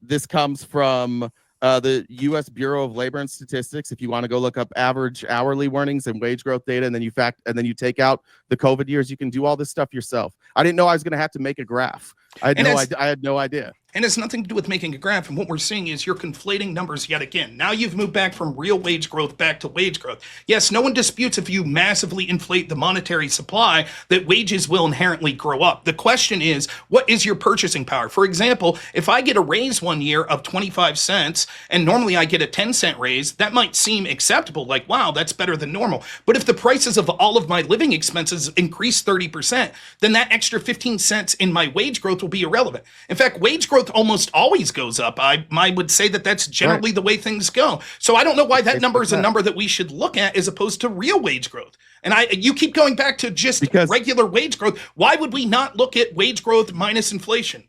This comes from the U.S. Bureau of Labor and Statistics. If you want to go look up average hourly earnings and wage growth data, and then you take out the COVID years, you can do all this stuff yourself. I didn't know I was going to have to make a graph. I had no idea. And it's nothing to do with making a graph. And what we're seeing is you're conflating numbers yet again. Now you've moved back from real wage growth back to wage growth. Yes, no one disputes if you massively inflate the monetary supply that wages will inherently grow up. The question is, what is your purchasing power? For example, if I get a raise one year of 25 cents and normally I get a 10-cent raise, that might seem acceptable. Like, wow, that's better than normal. But if the prices of all of my living expenses increase 30%, then that extra 15 cents in my wage growth will be irrelevant. In fact, wage growth almost always goes up. I would say that that's generally the way things go. So I don't know why that number is a number that we should look at as opposed to real wage growth. And you keep going back to just regular wage growth. Why would we not look at wage growth minus inflation?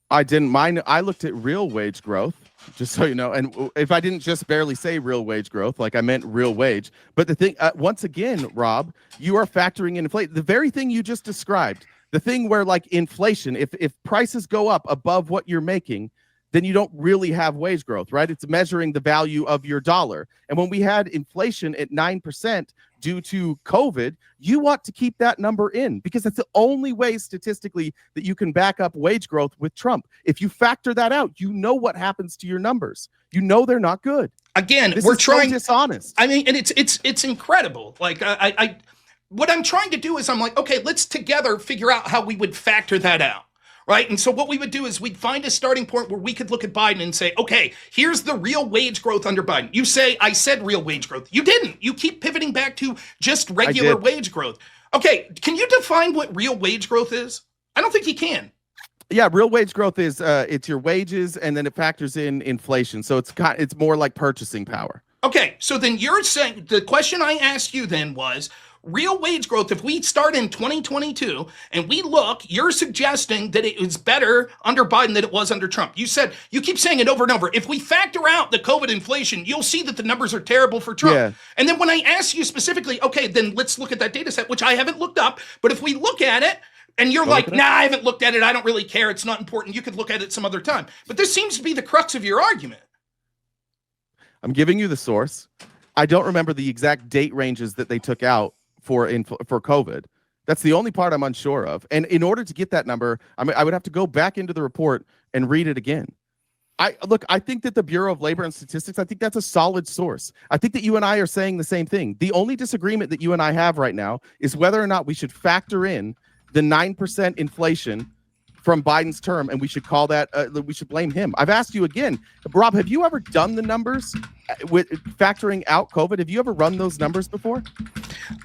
I didn't mind. I looked at real wage growth, just so you know. And if I didn't just barely say real wage growth, like I meant real wage. But the thing, once again, Rob, you are factoring in inflation. The very thing you just described. The thing where like inflation, if prices go up above what you're making, then you don't really have wage growth, right? It's measuring the value of your dollar. And when we had inflation at 9% due to COVID, you want to keep that number in because that's the only way statistically that you can back up wage growth with Trump. If you factor that out, you know what happens to your numbers. You know they're not good. Again, this we're is trying so dishonest. I mean, and it's incredible. Like what I'm trying to do is I'm like, okay, let's together figure out how we would factor that out, right? And so what we would do is we'd find a starting point where we could look at Biden and say, okay, here's the real wage growth under Biden. You say, I said real wage growth. You didn't. You keep pivoting back to just regular wage growth. Okay, can you define what real wage growth is? I don't think you can. Yeah, real wage growth is it's your wages and then it factors in inflation. So it's more like purchasing power. Okay, so then you're saying the question I asked you then was real wage growth. If we start in 2022 and we look, you're suggesting that it was better under Biden than it was under Trump. You keep saying it over and over. If we factor out the COVID inflation, you'll see that the numbers are terrible for Trump. Yeah. And then when I ask you specifically, okay, then let's look at that data set, which I haven't looked up. But if we look at it, and you're like, nah, I haven't looked at it. I don't really care. It's not important. You could look at it some other time. But this seems to be the crux of your argument. I'm giving you the source. I don't remember the exact date ranges that they took out for COVID. That's the only part I'm unsure of. And in order to get that number, I would have to go back into the report and read it again. I think that the Bureau of Labor and Statistics, I think that's a solid source. I think that you and I are saying the same thing. The only disagreement that you and I have right now is whether or not we should factor in the 9% inflation from Biden's term, and we should call that, we should blame him. I've asked you again, Rob, have you ever done the numbers with factoring out COVID? Have you ever run those numbers before?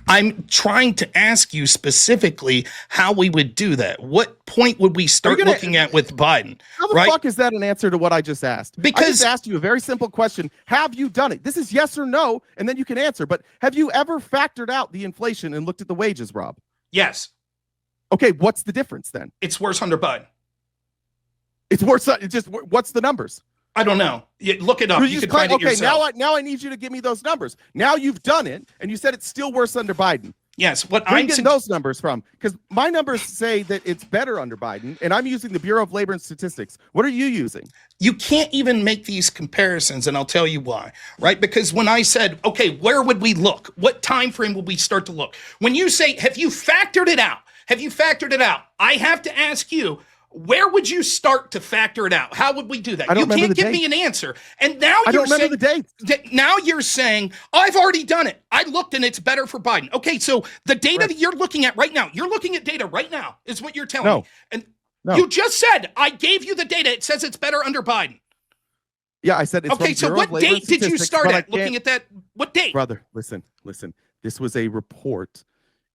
I'm trying to ask you specifically how we would do that. What point would we start looking at with Biden? How the fuck is that an answer to what I just asked? Because I just asked you a very simple question. Have you done it? This is yes or no, and then you can answer. But have you ever factored out the inflation and looked at the wages, Rob? Yes. Okay, what's the difference then? It's worse under Biden. It's worse. It's just, what's the numbers? I don't know. Look it up. You can find it yourself. Okay, now I need you to give me those numbers. Now you've done it, and you said it's still worse under Biden. Yes. Where are you getting those numbers from? Because my numbers say that it's better under Biden, and I'm using the Bureau of Labor and Statistics. What are you using? You can't even make these comparisons, and I'll tell you why, right? Because when I said, okay, where would we look? What time frame would we start to look? When you say, have you factored it out? Have you factored it out? I have to ask you, where would you start to factor it out? How would we do that? You can't give me an answer. And now you're saying, now you're saying, I've already done it. I looked and it's better for Biden. Okay, so the data that you're looking at right now, you're looking at data right now, is what you're telling me. And you just said, I gave you the data. It says it's better under Biden. Yeah, I said it's okay, so what date did you start at looking at that? What date? Brother, listen. This was a report.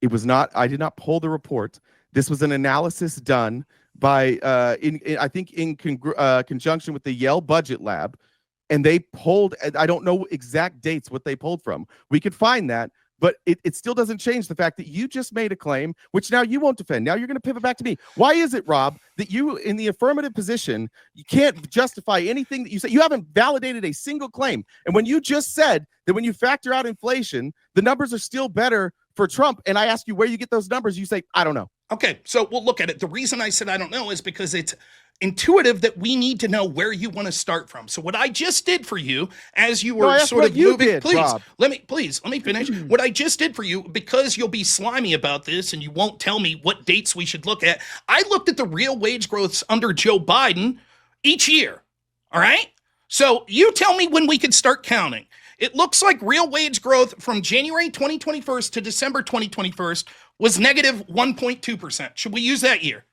It was not, I did not pull the report. This was an analysis done by, I think in conjunction with the Yale Budget Lab. And they pulled, I don't know exact dates, what they pulled from. We could find that, but it still doesn't change the fact that you just made a claim, which now you won't defend. Now you're going to pivot back to me. Why is it, Rob, that you, in the affirmative position, you can't justify anything that you say? You haven't validated a single claim. And when you just said that when you factor out inflation, the numbers are still better for Trump, and I ask you where you get those numbers, you say, I don't know. Okay, so we'll look at it. The reason I said I don't know is because it's intuitive that we need to know where you want to start from. So what I just did for you, as you were sort of moving, please let me finish. What I just did for you, because you'll be slimy about this and you won't tell me what dates we should look at. I looked at the real wage growths under Joe Biden each year. All right. So you tell me when we could start counting. It looks like real wage growth from January 2021 to December 2021 was negative 1.2%. Should we use that year?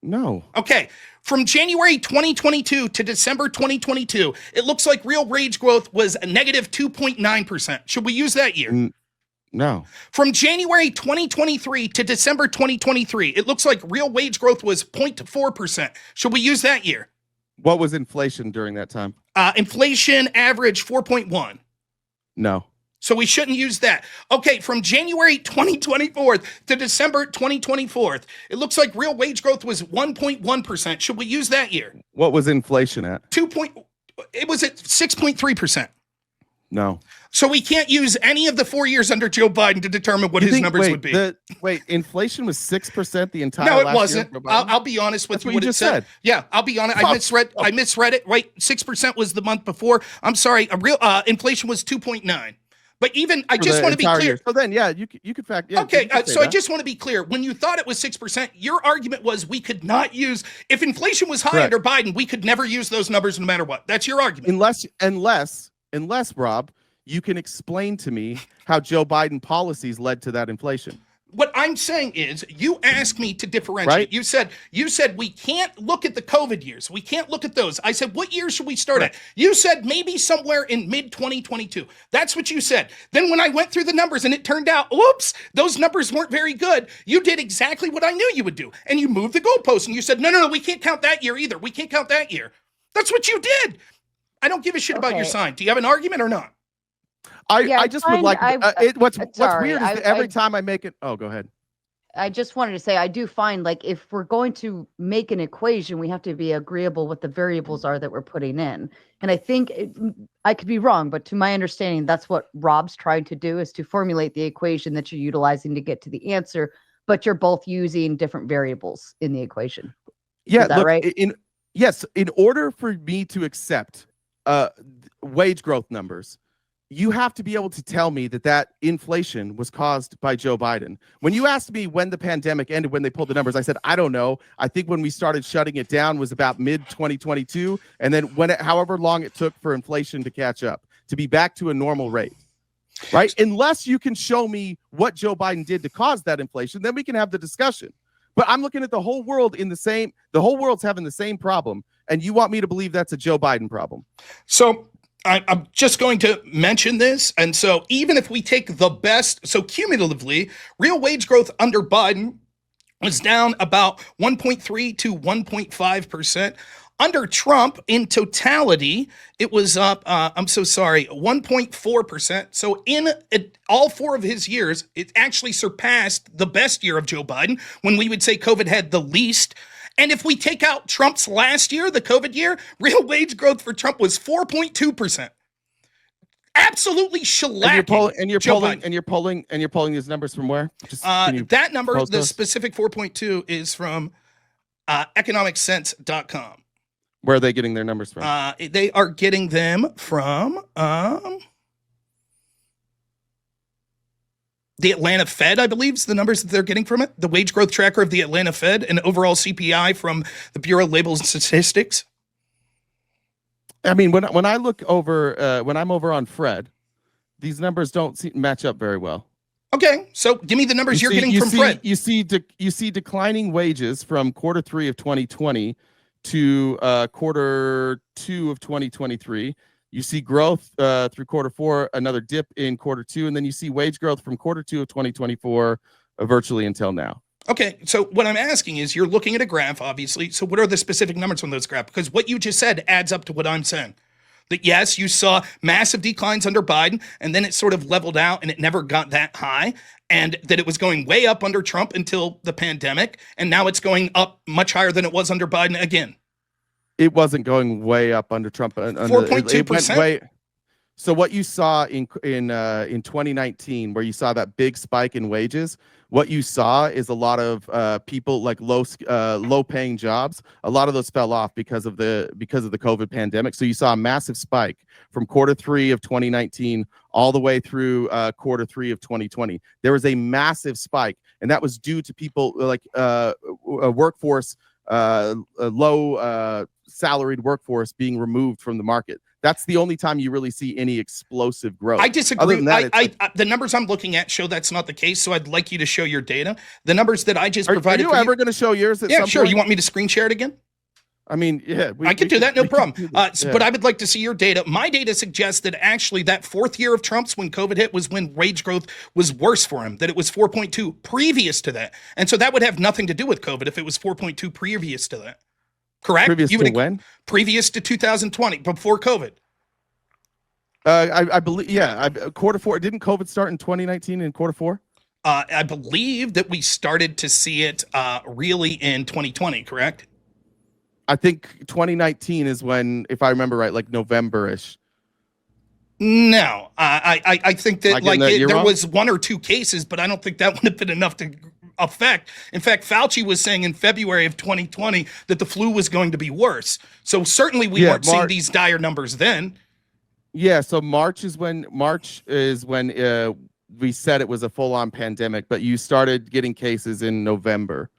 No. Okay. From January 2022 to December 2022, it looks like real wage growth was a negative 2.9%. Should we use that year? No. From January 2023 to December 2023, it looks like real wage growth was 0.4%. Should we use that year? What was inflation during that time? Inflation average 4.1. No. So we shouldn't use that. Okay, from January 2024 to December 2024, it looks like real wage growth was 1.1%. Should we use that year? What was inflation at? It was at 6.3%. No. So we can't use any of the 4 years under Joe Biden to determine what his numbers would be. Inflation was 6% the entire No, it last wasn't. year? I'll be honest with That's you. what you just said. Yeah, I'll be honest. I misread it. Wait, 6% was the month before. I'm sorry. Inflation was 2.9. But even I just want to be clear. Year. So then, yeah, you could fact. Yeah, okay, so I just want to be clear. When you thought it was 6%, your argument was we could not use if inflation was high under Biden, we could never use those numbers no matter what. That's your argument. Unless Rob, you can explain to me how Joe Biden policies led to that inflation. What I'm saying is you asked me to differentiate. Right? You said we can't look at the COVID years. We can't look at those. I said, what year should we start at? You said maybe somewhere in mid 2022. That's what you said. Then when I went through the numbers and it turned out, oops, those numbers weren't very good. You did exactly what I knew you would do. And you moved the goalpost and you said, no, we can't count that year either. We can't count that year. That's what you did. I don't give a shit about your sign. Do you have an argument or not? I just would like what's weird is that every time I make it. Oh, go ahead. I just wanted to say I do find like if we're going to make an equation, we have to be agreeable what the variables are that we're putting in. And I think I could be wrong, but to my understanding, that's what Rob's trying to do is to formulate the equation that you're utilizing to get to the answer, but you're both using different variables in the equation. Yeah, is that right? In order for me to accept wage growth numbers, you have to be able to tell me that inflation was caused by Joe Biden. When you asked me when the pandemic ended, when they pulled the numbers, I said, I don't know. I think when we started shutting it down was about mid 2022. And then however long it took for inflation to catch up, to be back to a normal rate, right? Unless you can show me what Joe Biden did to cause that inflation, then we can have the discussion. But I'm looking at the whole world the whole world's having the same problem. And you want me to believe that's a Joe Biden problem. So I'm just going to mention this. And so even if we take the best, so cumulatively, real wage growth under Biden was down about 1.3 to 1.5%. Under Trump, in totality, it was up, 1.4%. So in all 4 of his years, it actually surpassed the best year of Joe Biden when we would say COVID had the least. And if we take out Trump's last year, the COVID year, real wage growth for Trump was 4.2%. Absolutely shellacking. And you're pulling these numbers from where? That number, the specific 4.2, is from economicsense.com. Where are they getting their numbers from? They are getting them from the Atlanta Fed, I believe, is the numbers that they're getting from it. The wage growth tracker of the Atlanta Fed and overall CPI from the Bureau of Labels and Statistics. I mean, when I look over, when I'm over on Fred, these numbers don't match up very well. Okay, so give me the numbers you're getting from Fred. You see declining wages from quarter 3 of 2020 to quarter 2 of 2023. You see growth through quarter 4, another dip in quarter 2, and then you see wage growth from quarter 2 of 2024 virtually until now. Okay, so what I'm asking is you're looking at a graph, obviously. So what are the specific numbers on those graphs? Because what you just said adds up to what I'm saying. That yes, you saw massive declines under Biden, and then it sort of leveled out and it never got that high, and that it was going way up under Trump until the pandemic, and now it's going up much higher than it was under Biden again. It wasn't going way up under Trump. 4.2%. So what you saw in 2019, where you saw that big spike in wages, what you saw is a lot of people like low paying jobs. A lot of those fell off because of the COVID pandemic. So you saw a massive spike from Q3 of 2019 all the way through Q3 of 2020. There was a massive spike, and that was due to people like a workforce, a low salaried workforce being removed from the market. That's the only time you really see any explosive growth. I disagree. The numbers I'm looking at show that's not the case, so I'd like you to show your data. The numbers that I just provided. Are you ever going to show yours? Yeah, sure. Point? You want me to screen share it again? I mean, yeah. I could do that, no problem. But I would like to see your data. My data suggests that actually that fourth year of Trump's, when COVID hit, was when wage growth was worse for him, that it was 4.2 previous to that. And so that would have nothing to do with COVID if it was 4.2 previous to that. Correct? Previous to when? Previous to 2020, before COVID. I believe, yeah. Q4, didn't COVID start in 2019 in Q4? I believe that we started to see it really in 2020, correct? I think 2019 is when, if I remember right, like November-ish. No, I think that there wrong? was one or two cases, but I don't think that would have been enough to affect. In fact, Fauci was saying in February of 2020 that the flu was going to be worse. So certainly we weren't seeing these dire numbers then. Yeah, so March is when we said it was a full-on pandemic, but you started getting cases in November.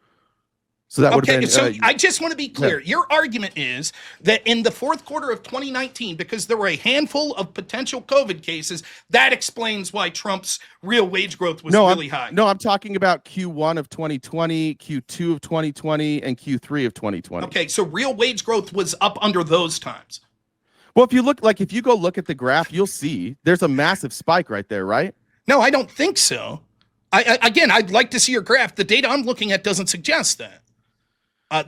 So that would have been. So I just want to be clear. Yeah. Your argument is that in the fourth quarter of 2019, because there were a handful of potential COVID cases, that explains why Trump's real wage growth was really high. No, I'm talking about Q1 of 2020, Q2 of 2020, and Q3 of 2020. Okay, so real wage growth was up under those times. Well, if you go look at the graph, you'll see there's a massive spike right there, right? No, I don't think so. I'd like to see your graph. The data I'm looking at doesn't suggest that.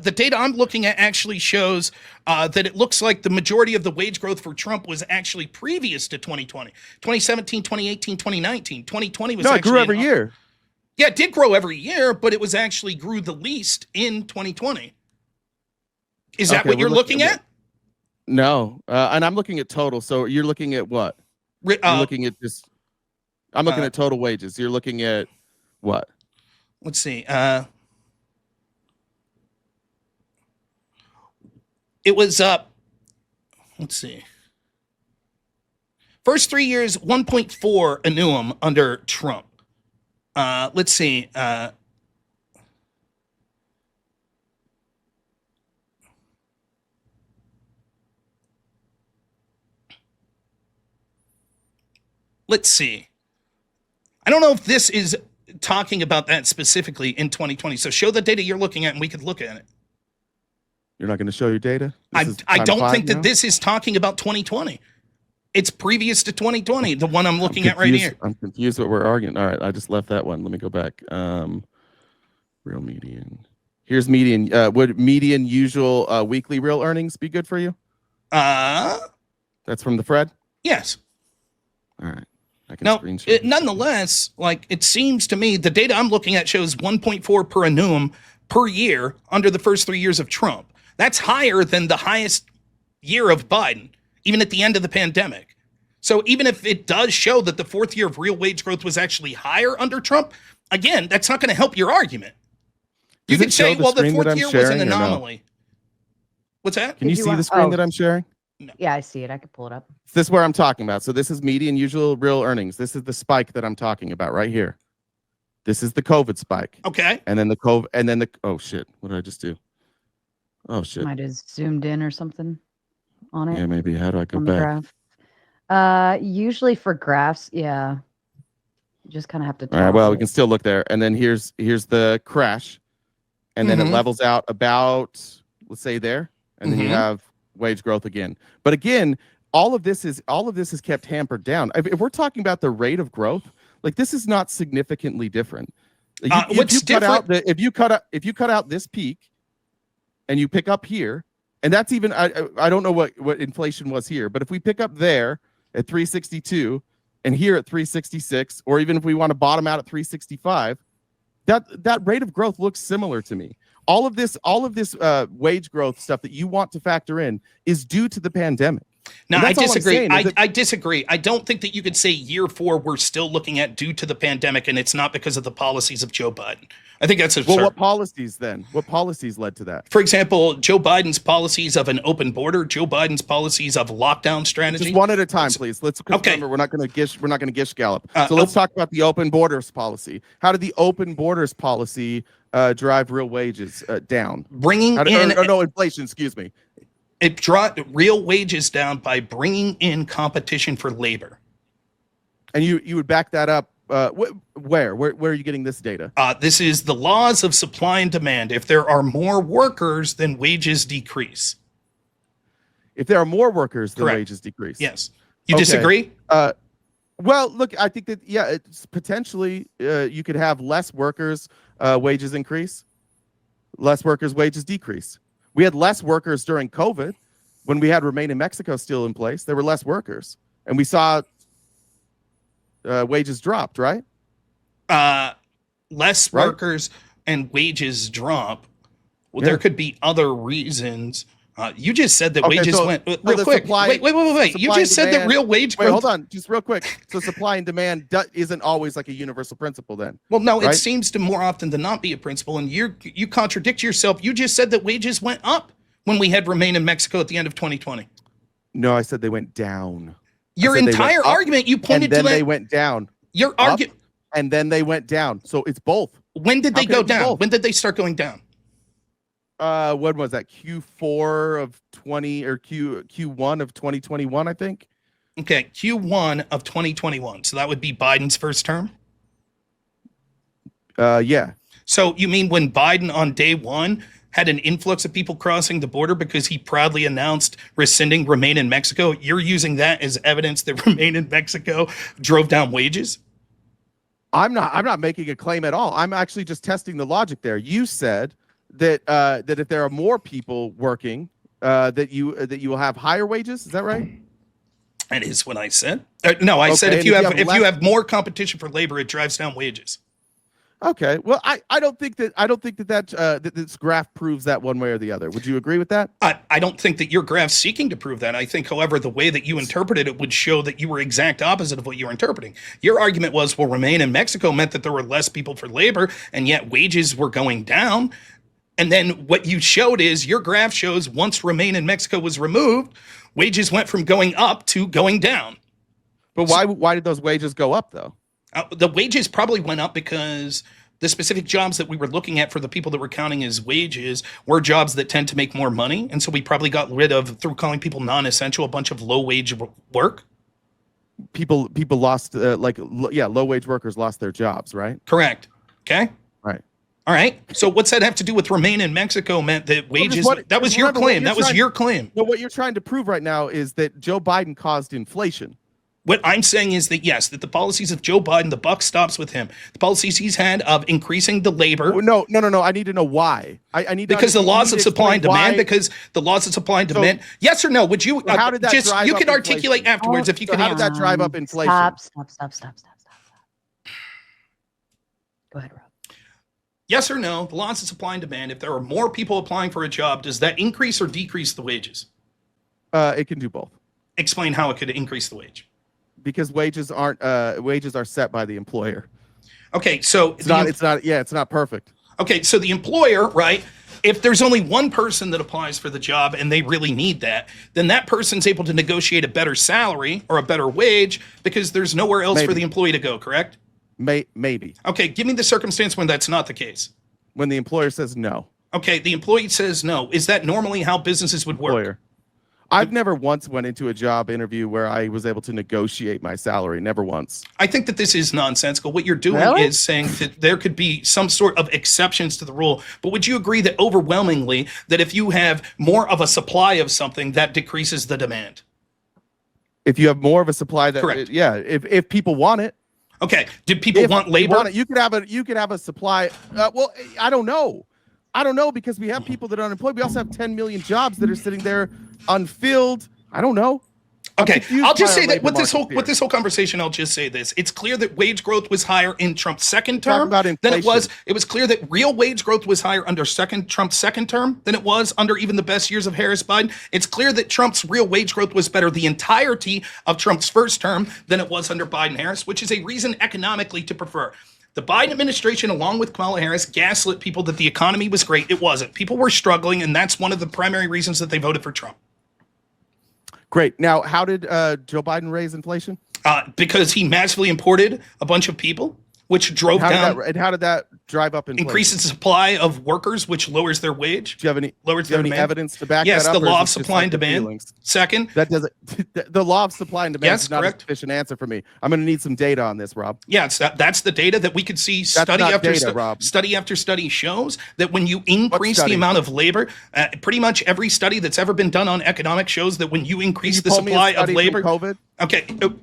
The data I'm looking at actually shows that it looks like the majority of the wage growth for Trump was actually previous to 2020. 2017, 2018, 2019. 2020 was it grew every year. Yeah, it did grow every year, but it was actually grew the least in 2020. Is that what you're looking at? No, and I'm looking at total. So you're looking at what? You're looking at this. I'm looking at total wages. You're looking at what? Let's see. It was up. Let's see. First 3 years, 1.4 annum under Trump. Let's see. Let's see. I don't know if this is talking about that specifically in 2020. So show the data you're looking at and we could look at it. You're not going to show your data? I don't think that this is talking about 2020. It's previous to 2020, the one I'm looking at right here. I'm confused what we're arguing. All right, I just left that one. Let me go back. Real median. Here's median. Would median usual weekly real earnings be good for you? That's from the Fred? Yes. All right. Now, nonetheless, like it seems to me, the data I'm looking at shows 1.4 per annum per year under the first 3 years of Trump. That's higher than the highest year of Biden, even at the end of the pandemic. So even if it does show that the fourth year of real wage growth was actually higher under Trump, again, that's not going to help your argument. You could say, well, the fourth year was an anomaly. No? What's that? Can you see the screen that I'm sharing? No. Yeah, I see it. I could pull it up. This is where I'm talking about. So this is median usual real earnings. This is the spike that I'm talking about right here. This is the COVID spike. Okay. And then the COVID, and then the, oh shit, what did I just do? Oh shit. Might have zoomed in or something on it. Yeah, maybe. How do I go back? Graph. Usually for graphs, yeah. You just kind of have to. All right. Well, we can still look there. And then here's the crash, and then it levels out about, let's say there, and then you have wage growth again. But again, all of this is kept hampered down. If we're talking about the rate of growth, like this is not significantly different. If you cut out this peak, and you pick up here, and that's even I don't know what inflation was here, but if we pick up there at 362 and here at 366, or even if we want to bottom out at 365, that rate of growth looks similar to me. All of this wage growth stuff that you want to factor in is due to the pandemic. No, And I that's all I'm disagree. saying is that- I disagree. I don't think that you could say year 4 we're still looking at due to the pandemic, and it's not because of the policies of Joe Biden. I think that's absurd. Well, what policies then? What policies led to that? For example, Joe Biden's policies of an open border, Joe Biden's policies of lockdown strategy. Just one at a time, please. Let's Okay. we're not going to gish gallop. So let's talk about the open borders policy. How did the open borders policy drive real wages down? Bringing no, inflation. Excuse me. It brought real wages down by bringing in competition for labor. And you would back that up. Where are you getting this data? This is the laws of supply and demand. If there are more workers, then wages decrease. If there are more workers, then Correct. wages decrease. Yes. You disagree? Well, look, I think that, yeah, it's potentially you could have less workers, wages increase, less workers, wages decrease. We had less workers during COVID when we had Remain in Mexico still in place. There were less workers, and we saw wages dropped, right? Less workers and wages drop. Well, there could be other reasons. You just said that wages went real quick. Wait. You just said that real wage growth. Wait, hold on, just real quick. So supply and demand isn't always like a universal principle then. Well, no, right? It seems to more often than not be a principle, and you contradict yourself. You just said that wages went up when we had Remain in Mexico at the end of 2020. No, I said they went down. Your entire argument, you pointed to that. And then they went down. Your argument. And then they went down. So it's both. When did they go down? When did they start going down? When was that? Q4 of 20 or Q1 of 2021, I think. Okay, Q1 of 2021. So that would be Biden's first term? Yeah. So you mean when Biden on day 1 had an influx of people crossing the border because he proudly announced rescinding Remain in Mexico, you're using that as evidence that Remain in Mexico drove down wages? I'm not making a claim at all. I'm actually just testing the logic there. You said that that if there are more people working, that you will have higher wages. Is that right? That is what I said. No, I said if you have more competition for labor, it drives down wages. Okay. Well, I don't think that this graph proves that one way or the other. Would you agree with that? I don't think that your graph's seeking to prove that. I think, however, the way that you interpreted it would show that you were exact opposite of what you were interpreting. Your argument was, well, Remain in Mexico meant that there were less people for labor, and yet wages were going down. And then what you showed is your graph shows once Remain in Mexico was removed, wages went from going up to going down. But why did those wages go up, though? The wages probably went up because the specific jobs that we were looking at for the people that we're counting as wages were jobs that tend to make more money. And so we probably got rid of, through calling people non-essential, a bunch of low-wage work. People lost, low-wage workers lost their jobs, right? Correct. Okay. Right. All right. So what's that have to do with Remain in Mexico meant that wages, that was your claim. That was your claim. Well, what you're trying to prove right now is that Joe Biden caused inflation. What I'm saying is that, yes, that the policies of Joe Biden, the buck stops with him. The policies he's had of increasing the labor. No. I need to know why. I need because the laws of supply and demand. Because the laws of supply and demand. Yes or no? Would you? How did that just drive you up could articulate inflation? afterwards if you could. How did that drive up inflation? Stop. Go ahead, Rob. Yes or no? The laws of supply and demand. If there are more people applying for a job, does that increase or decrease the wages? It can do both. Explain how it could increase the wage. Because wages are set by the employer. Okay, so it's not perfect. Okay, so the employer, right? If there's only one person that applies for the job and they really need that, then that person's able to negotiate a better salary or a better wage because there's nowhere else for the employee to go, correct? Maybe. Okay, give me the circumstance when that's not the case. When the employer says no. Okay, the employee says no. Is that normally how businesses would work? I've never once went into a job interview where I was able to negotiate my salary. Never once. I think that this is nonsensical. What you're doing is saying that there could be some sort of exceptions to the rule. But would you agree that overwhelmingly that if you have more of a supply of something, that decreases the demand? If you have more of a supply, that correct. Yeah. If people want it. Okay. Did people want labor? You could have a supply. Well, I don't know. Because we have people that are unemployed. We also have 10 million jobs that are sitting there unfilled. I don't know. Okay, confused I'll just by say our that with labor this market whole conversation, I'll just say this: it's clear that wage growth was higher in Trump's second Talk term about than it inflation. was. It was clear that real wage growth was higher under Trump's second term than it was under even the best years of Harris Biden. It's clear that Trump's real wage growth was better the entirety of Trump's first term than it was under Biden Harris, which is a reason economically to prefer. The Biden administration, along with Kamala Harris, gaslit people that the economy was great. It wasn't. People were struggling, and that's one of the primary reasons that they voted for Trump. Great. Now, how did Joe Biden raise inflation? Because he massively imported a bunch of people, which drove down. And how did that drive up inflation? Increases the supply of workers, which lowers their wage. Do you have any? Lowers Do you have their any demand. evidence to back Yes, that up? the or is law it of just supply like and the demand. feelings? Second, That doesn't. The law of supply and demand Yes, is not correct. a sufficient answer for me. I'm going to need some data on this, Rob. yeah, that's the data that we could see. Study not after data, Rob. study after study shows that when you increase the study? amount of labor, pretty much every study that's ever been done on economics shows that when you increase Can the you pull me a supply of study from labor. COVID? Okay,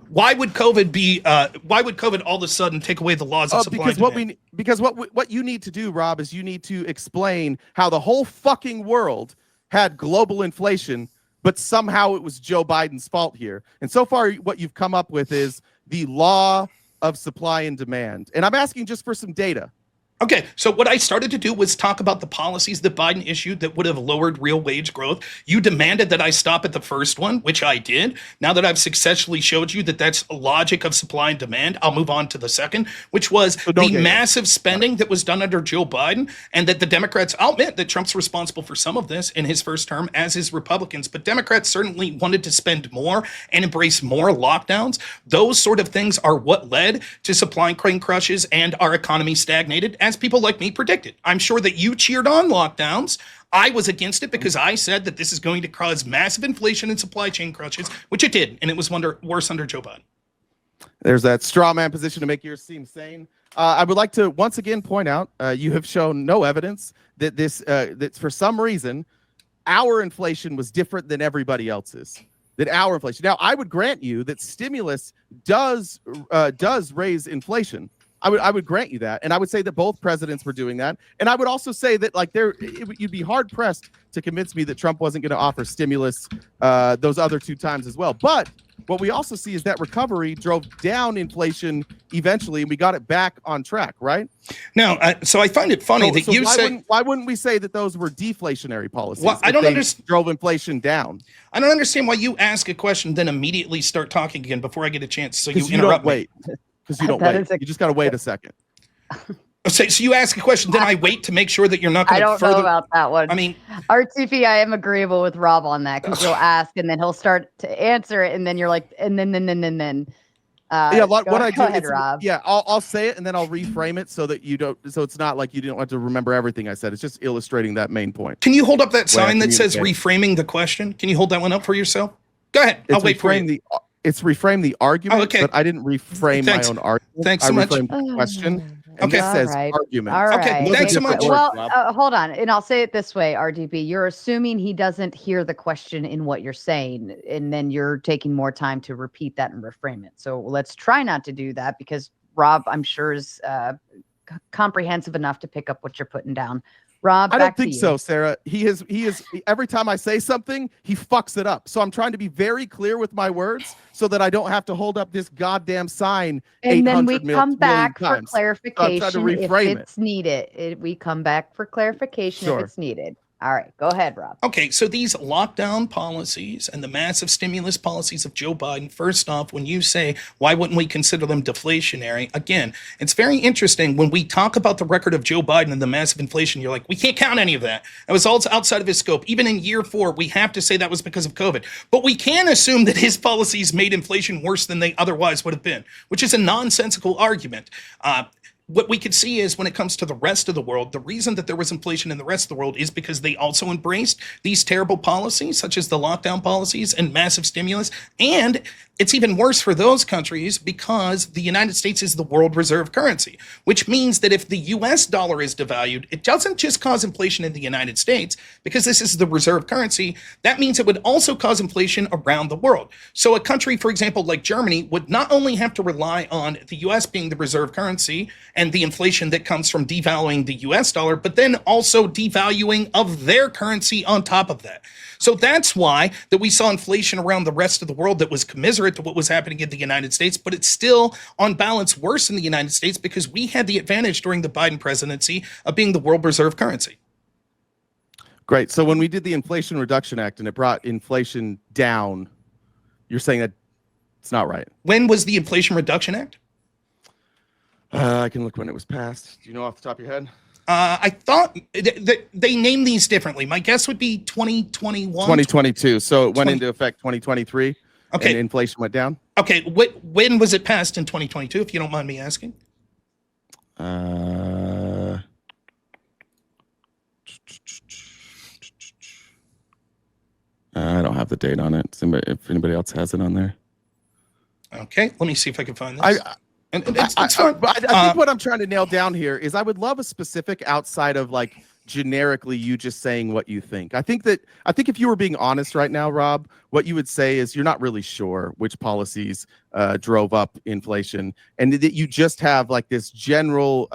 why would COVID be? Why would COVID all of a sudden take away the laws of supply? Because and demand? what you need to do, Rob, is you need to explain how the whole fucking world had global inflation, but somehow it was Joe Biden's fault here. And so far, what you've come up with is the law of supply and demand. And I'm asking just for some data. Okay, so what I started to do was talk about the policies that Biden issued that would have lowered real wage growth. You demanded that I stop at the first one, which I did. Now that I've successfully showed you that that's a logic of supply and demand, I'll move on to the second, which was the massive spending that was done under Joe Biden, and that the Democrats, I'll admit that Trump's responsible for some of this in his first term, as is Republicans, but Democrats certainly wanted to spend more and embrace more lockdowns. Those sort of things are what led to supply chain crushes and our economy stagnated, as people like me predicted. I'm sure that you cheered on lockdowns. I was against it because I said that this is going to cause massive inflation and supply chain crushes, which it did, and it was worse under Joe Biden. There's that straw man position to make yours seem sane. I would like to once again point out you have shown no evidence that that for some reason our inflation was different than everybody else's. That our inflation. Now, I would grant you that stimulus does raise inflation. I would grant you that, and I would say that both presidents were doing that, and I would also say that you'd be hard pressed to convince me that Trump wasn't going to offer stimulus those other two times as well. But what we also see is that recovery drove down inflation eventually, and we got it back on track, right? Now, so I find it funny that you say. Why wouldn't we say that those were deflationary policies? Well, I don't understand. Drove inflation down. I don't understand why you ask a question, then immediately start talking again before I get a chance. So you interrupt me. Because you don't wait. You just got to wait a second. So you ask a question, then I wait to make sure that you're not going to further. I don't know about that one. I mean, RTP, I am agreeable with Rob on that because you'll ask and then he'll start to answer it, and then you're like, and then. Rob. Yeah, I'll say it and then I'll reframe it so that you don't. So it's not like you don't have to remember everything I said. It's just illustrating that main point. Can you hold up that sign that says reframing the question? Can you hold that one up for yourself? Go ahead. I'll wait for you. It's reframe the argument, okay. But I didn't reframe my own argument. Thanks so much. I reframed the question. And Okay. this says right. argument. All right. Okay, thanks so much. Well, hold on. And I'll say it this way, RDP. You're assuming he doesn't hear the question in what you're saying, and then you're taking more time to repeat that and reframe it. So let's try not to do that because Rob, I'm sure, is comprehensive enough to pick up what you're putting down. Rob, I don't think so, Sarah. He is every time I say something, he fucks it up. So I'm trying to be very clear with my words so that I don't have to hold up this goddamn sign. And then we come back for times. clarification So if it's needed. We come back for clarification if it's needed. All right, go ahead, Rob. Okay, so these lockdown policies and the massive stimulus policies of Joe Biden, first off, when you say, why wouldn't we consider them deflationary? Again, it's very interesting when we talk about the record of Joe Biden and the massive inflation, you're like, we can't count any of that. It was all outside of his scope. Even in year 4, we have to say that was because of COVID. But we can assume that his policies made inflation worse than they otherwise would have been, which is a nonsensical argument. What we could see is when it comes to the rest of the world, the reason that there was inflation in the rest of the world is because they also embraced these terrible policies, such as the lockdown policies and massive stimulus. And it's even worse for those countries because the United States is the world reserve currency, which means that if the US dollar is devalued, it doesn't just cause inflation in the United States because this is the reserve currency. That means it would also cause inflation around the world. So a country, for example, like Germany would not only have to rely on the US being the reserve currency and the inflation that comes from devaluing the US dollar, but then also devaluing of their currency on top of that. So that's why that we saw inflation around the rest of the world that was commensurate to what was happening in the United States, but it's still on balance worse in the United States because we had the advantage during the Biden presidency of being the world reserve currency. Great. So when we did the Inflation Reduction Act and it brought inflation down, you're saying that it's not right. When was the Inflation Reduction Act? I can look when it was passed. Do you know off the top of your head? I thought they name these differently. My guess would be 2021. 2022. So it went into effect 2023. Okay. And inflation went down. Okay. When was it passed in 2022, if you don't mind me asking? I don't have the date on it. If anybody else has it on there. Okay. Let me see if I can find this. I think what I'm trying to nail down here is I would love a specific outside of like generically you just saying what you think. I think if you were being honest right now, Rob, what you would say is you're not really sure which policies drove up inflation, and that you just have like this general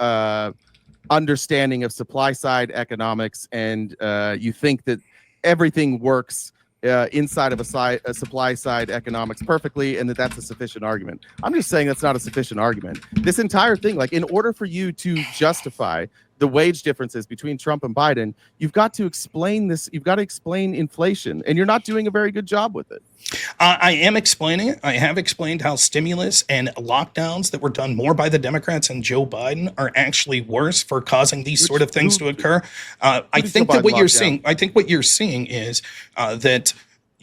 understanding of supply side economics, and you think that everything works inside of a supply side economics perfectly, and that's a sufficient argument. I'm just saying that's not a sufficient argument. This entire thing, like in order for you to justify the wage differences between Trump and Biden, you've got to explain this. You've got to explain inflation, and you're not doing a very good job with it. I am explaining it. I have explained how stimulus and lockdowns that were done more by the Democrats and Joe Biden are actually worse for causing these sort of things to occur. I think that what you're seeing is that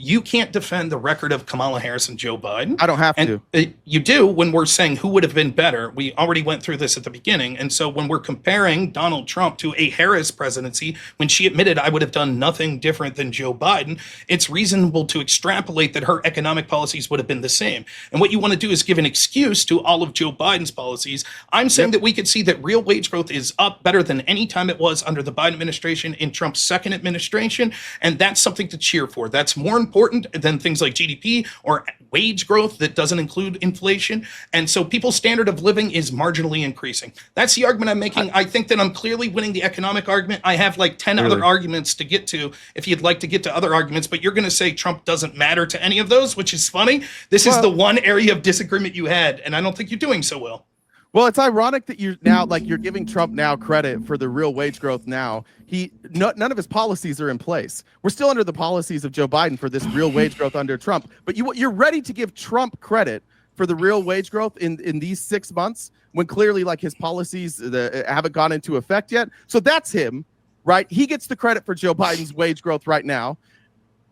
you can't defend the record of Kamala Harris and Joe Biden. I don't have to. You do when we're saying who would have been better. We already went through this at the beginning. And so when we're comparing Donald Trump to a Harris presidency, when she admitted I would have done nothing different than Joe Biden, it's reasonable to extrapolate that her economic policies would have been the same. And what you want to do is give an excuse to all of Joe Biden's policies. I'm saying that we could see that real wage growth is up better than any time it was under the Biden administration in Trump's second administration. And that's something to cheer for. That's more important than things like GDP or wage growth that doesn't include inflation. And so people's standard of living is marginally increasing. That's the argument I'm making. I think that I'm clearly winning the economic argument. I have like 10 other arguments to get to if you'd like to get to other arguments, but you're going to say Trump doesn't matter to any of those, which is funny. This is the one area of disagreement you had, and I don't think you're doing so well. Well, it's ironic that you're now you're giving Trump now credit for the real wage growth now. None of his policies are in place. We're still under the policies of Joe Biden for this real wage growth under Trump. But you're ready to give Trump credit for the real wage growth in these 6 months when clearly like his policies haven't gone into effect yet. So that's him, right? He gets the credit for Joe Biden's wage growth right now.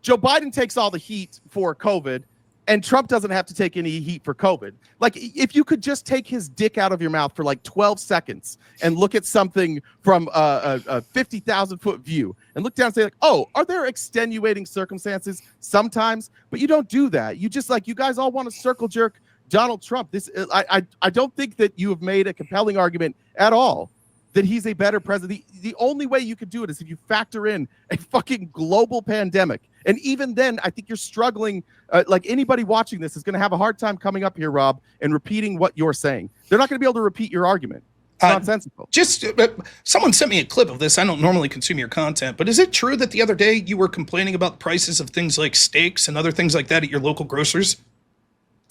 Joe Biden takes all the heat for COVID. And Trump doesn't have to take any heat for COVID. Like, if you could just take his dick out of your mouth for like 12 seconds and look at something from a 50,000-foot view and look down and say, like, oh, are there extenuating circumstances? Sometimes. But you don't do that. You just you guys all want to circle jerk Donald Trump. I don't think that you have made a compelling argument at all that he's a better president. The only way you could do it is if you factor in a fucking global pandemic. And even then, I think you're struggling. Like anybody watching this is going to have a hard time coming up here, Rob, and repeating what you're saying. They're not going to be able to repeat your argument. It's nonsensical. Someone sent me a clip of this. I don't normally consume your content, but is it true that the other day you were complaining about the prices of things like steaks and other things like that at your local grocers?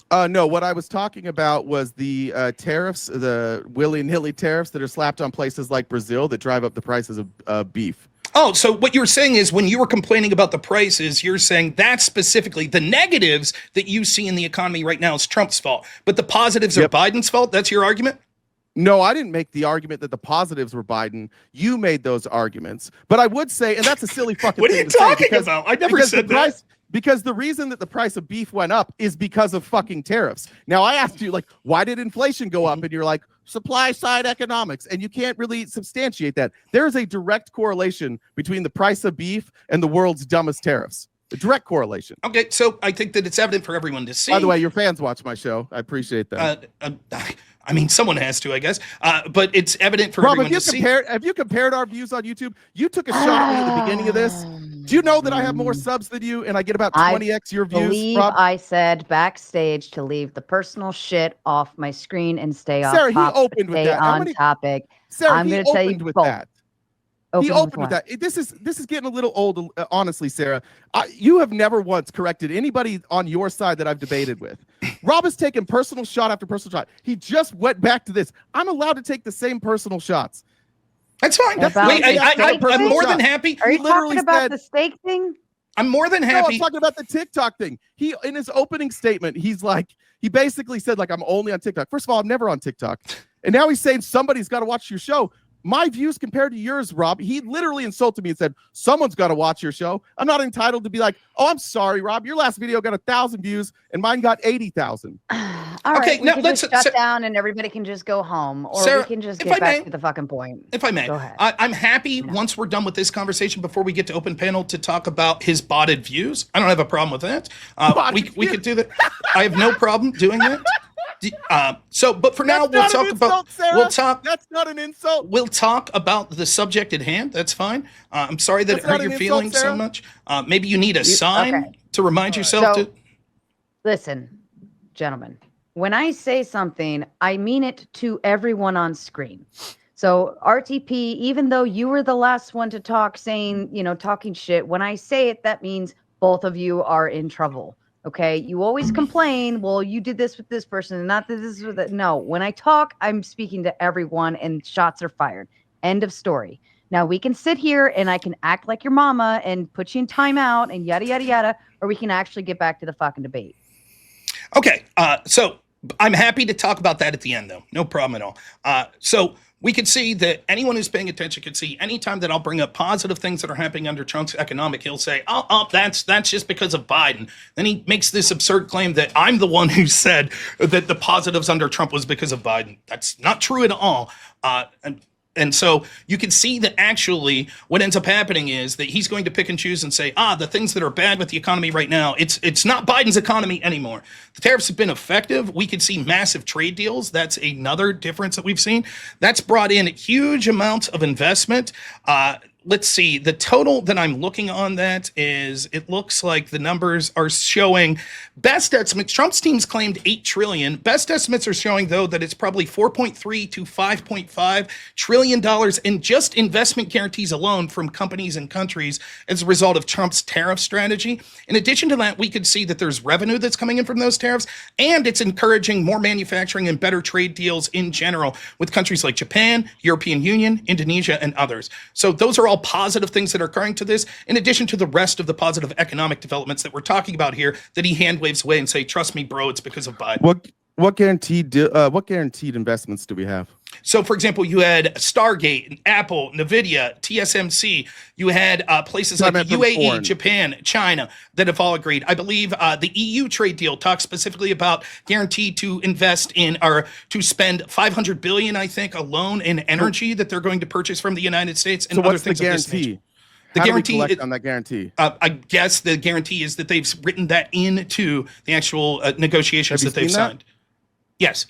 No, what I was talking about was the tariffs, the willy-nilly tariffs that are slapped on places like Brazil that drive up the prices of beef. Oh, so what you're saying is when you were complaining about the prices, you're saying that specifically the negatives that you see in the economy right now is Trump's fault, but the positives are Biden's fault? That's your argument? No, I didn't make the argument that the positives were Biden. You made those arguments. But I would say, and that's a silly fucking what thing to say. What are you talking about? I never said that. Because the reason that the price of beef went up is because of fucking tariffs. Now, I asked you, like, why did inflation go up? And you're like, supply side economics. And you can't really substantiate that. There is a direct correlation between the price of beef and the world's dumbest tariffs. A direct correlation. Okay, so I think that it's evident for everyone to see. By the way, your fans watch my show. I appreciate that. I mean, someone has to, I guess. But it's evident for everyone to see. Have you compared our views on YouTube? You took a shot at me at the beginning of this. Do you know that I have more subs than you and I get about 20x your views? I believe I said backstage to leave the personal shit off my screen and stay Sarah, off he opened with that. on topic. Sarah, I'm going to tell you with both. that. He opened with that. This is getting a little old, honestly, Sarah. You have never once corrected anybody on your side that I've debated with. Rob has taken personal shot after personal shot. He just went back to this. I'm allowed to take the same personal shots. That's fine. I'm more than happy. Are you talking about the steak thing? I'm more than happy. No, I'm talking about the TikTok thing. He, in his opening statement, he basically said, like, I'm only on TikTok. First of all, I'm never on TikTok. And now he's saying somebody's got to watch your show. My views compared to yours, Rob, he literally insulted me and said, someone's got to watch your show. I'm not entitled to be like, oh, I'm sorry, Rob. Your last video got 1,000 views and mine got 80,000. All right, now let's shut down and everybody can just go home, or Sarah, we can just get back to the fucking point. If I may, go ahead. I'm happy once we're done with this conversation before we get to open panel to talk about his botted views. I don't have a problem with that. We could do that. I have no problem doing that. But for now, we'll talk about. That's not an insult. We'll talk about the subject at hand. That's fine. I'm sorry that it hurt your feelings so much. Maybe you need a sign to remind yourself to. Listen, gentlemen, when I say something, I mean it to everyone on screen. So RTP, even though you were the last one to talk, talking shit, when I say it, that means both of you are in trouble. Okay, you always complain, well, you did this with this person and not this with that. No, when I talk, I'm speaking to everyone and shots are fired. End of story. Now we can sit here and I can act like your mama and put you in timeout and yada, yada, yada, or we can actually get back to the fucking debate. Okay, so I'm happy to talk about that at the end, though. No problem at all. So we can see that anyone who's paying attention can see anytime that I'll bring up positive things that are happening under Trump's economic, he'll say, oh, that's just because of Biden. Then he makes this absurd claim that I'm the one who said that the positives under Trump was because of Biden. That's not true at all. And so you can see that actually what ends up happening is that he's going to pick and choose and say, the things that are bad with the economy right now, it's not Biden's economy anymore. The tariffs have been effective. We could see massive trade deals. That's another difference that we've seen. That's brought in huge amounts of investment. Let's see, the total that I'm looking on that is, it looks like the numbers are showing best estimates. Trump's team's claimed 8 trillion. Best estimates are showing, though, that it's probably 4.3 to 5.5 trillion dollars in just investment guarantees alone from companies and countries as a result of Trump's tariff strategy. In addition to that, we could see that there's revenue that's coming in from those tariffs, and it's encouraging more manufacturing and better trade deals in general with countries like Japan, European Union, Indonesia, and others. So those are all positive things that are occurring to this, in addition to the rest of the positive economic developments that we're talking about here, that he hand waves away and say, trust me, bro, it's because of Biden. What guaranteed investments do we have? So, for example, you had Stargate, Apple, NVIDIA, TSMC. You had places like UAE, Japan, China that have all agreed. I believe the EU trade deal talks specifically about guaranteed to invest in, or to spend $500 billion, I think, alone in energy that they're going to purchase from the United States and other things of this nature. The guarantee on that guarantee. I guess the guarantee is that they've written that into the actual negotiations that they've signed. Yes.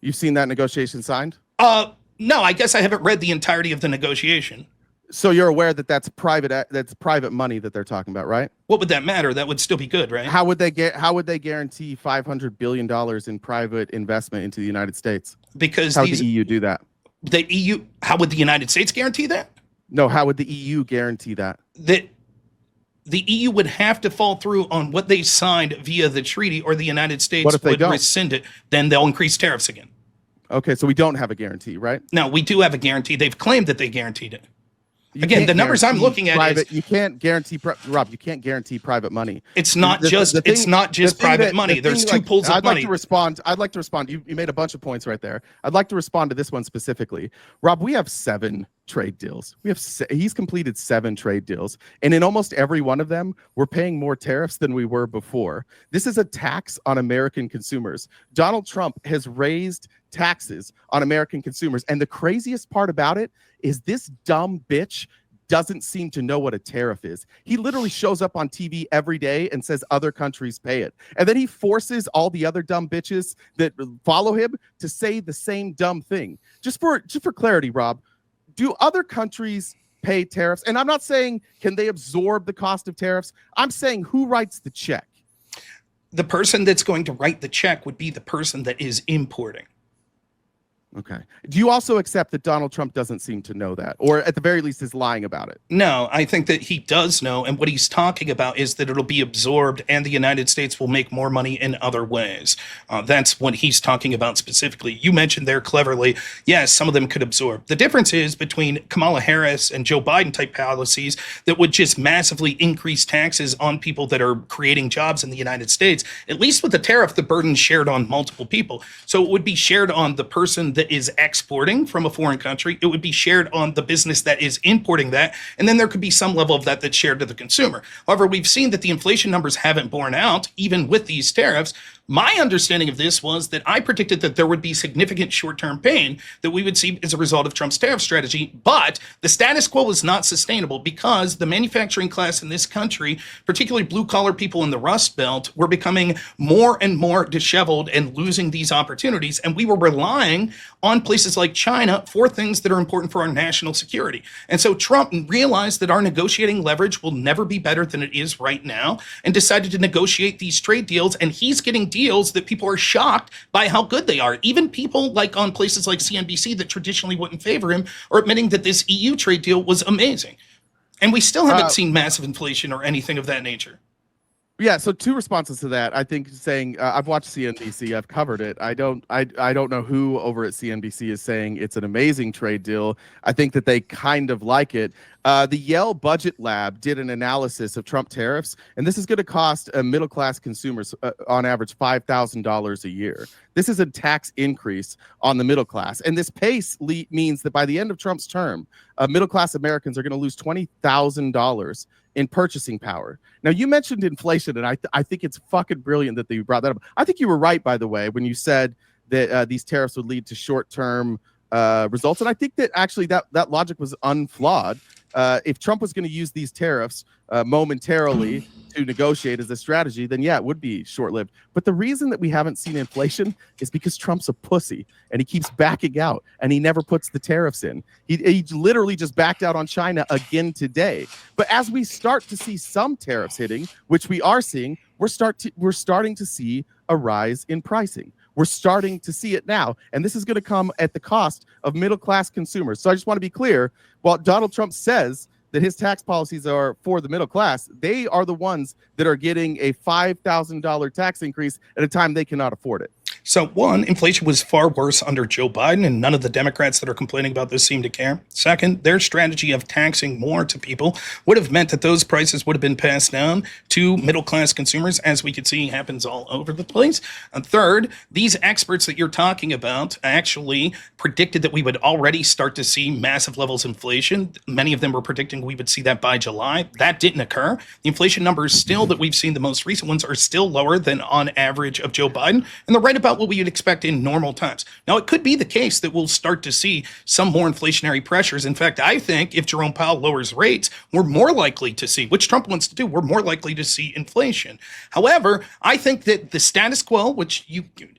You've seen that negotiation signed? No, I guess I haven't read the entirety of the negotiation. So you're aware that that's private money that they're talking about, right? What would that matter? That would still be good, right? How would they guarantee $500 billion in private investment into the United States? Because how would the EU do that? The EU, how would the United States guarantee that? No, how would the EU guarantee that? The EU would have to fall through on what they signed via the treaty, or the United States would rescind it. Then they'll increase tariffs again. Okay, so we don't have a guarantee, right? No, we do have a guarantee. They've claimed that they guaranteed it. Again, the numbers I'm looking at you can't guarantee, Rob. You can't guarantee private money. It's not just private money. There's two pools of money. I'd like to respond. You made a bunch of points right there. I'd like to respond to this one specifically. Rob, we have 7 trade deals. He's completed 7 trade deals, and in almost every one of them, we're paying more tariffs than we were before. This is a tax on American consumers. Donald Trump has raised taxes on American consumers, and the craziest part about it is this dumb bitch doesn't seem to know what a tariff is. He literally shows up on TV every day and says other countries pay it. And then he forces all the other dumb bitches that follow him to say the same dumb thing. Just for clarity, Rob, do other countries pay tariffs? And I'm not saying can they absorb the cost of tariffs. I'm saying who writes the check? The person that's going to write the check would be the person that is importing. Okay. Do you also accept that Donald Trump doesn't seem to know that, or at the very least is lying about it? No, I think that he does know, and what he's talking about is that it'll be absorbed and the United States will make more money in other ways. That's what he's talking about specifically. You mentioned there cleverly, yes, some of them could absorb. The difference is between Kamala Harris and Joe Biden type policies that would just massively increase taxes on people that are creating jobs in the United States. At least with the tariff, the burden's shared on multiple people. So it would be shared on the person that is exporting from a foreign country. It would be shared on the business that is importing that. And then there could be some level of that that's shared to the consumer. However, we've seen that the inflation numbers haven't borne out, even with these tariffs. My understanding of this was that I predicted that there would be significant short-term pain that we would see as a result of Trump's tariff strategy, but the status quo is not sustainable because the manufacturing class in this country, particularly blue-collar people in the Rust Belt, were becoming more and more disheveled and losing these opportunities, and we were relying on places like China for things that are important for our national security. And so Trump realized that our negotiating leverage will never be better than it is right now and decided to negotiate these trade deals, and he's getting deals that people are shocked by how good they are. Even people like on places like CNBC that traditionally wouldn't favor him are admitting that this EU trade deal was amazing. And we still haven't seen massive inflation or anything of that nature. Yeah, so two responses to that. I think saying I've watched CNBC, I've covered it. I don't know who over at CNBC is saying it's an amazing trade deal. I think that they kind of like it. The Yale Budget Lab did an analysis of Trump tariffs, and this is going to cost middle-class consumers on average $5,000 a year. This is a tax increase on the middle class, and this pace means that by the end of Trump's term, middle-class Americans are going to lose $20,000 in purchasing power. Now, you mentioned inflation, and I think it's fucking brilliant that you brought that up. I think you were right, by the way, when you said that these tariffs would lead to short-term results, and I think that actually that logic was unflawed. If Trump was going to use these tariffs momentarily to negotiate as a strategy, then yeah, it would be short-lived. But the reason that we haven't seen inflation is because Trump's a pussy and he keeps backing out and he never puts the tariffs in. He literally just backed out on China again today. But as we start to see some tariffs hitting, which we are seeing, we're starting to see a rise in pricing. We're starting to see it now, and this is going to come at the cost of middle-class consumers. So I just want to be clear, while Donald Trump says that his tax policies are for the middle class, they are the ones that are getting a $5,000 tax increase at a time they cannot afford it. So one, inflation was far worse under Joe Biden, and none of the Democrats that are complaining about this seem to care. Second, their strategy of taxing more to people would have meant that those prices would have been passed down to middle-class consumers, as we could see happens all over the place. And third, these experts that you're talking about actually predicted that we would already start to see massive levels of inflation. Many of them were predicting we would see that by July. That didn't occur. The inflation numbers still that we've seen, the most recent ones, are still lower than on average of Joe Biden, and they're right about what we would expect in normal times. Now, it could be the case that we'll start to see some more inflationary pressures. In fact, I think if Jerome Powell lowers rates, we're more likely to see, which Trump wants to do, we're more likely to see inflation. However, I think that the status quo, which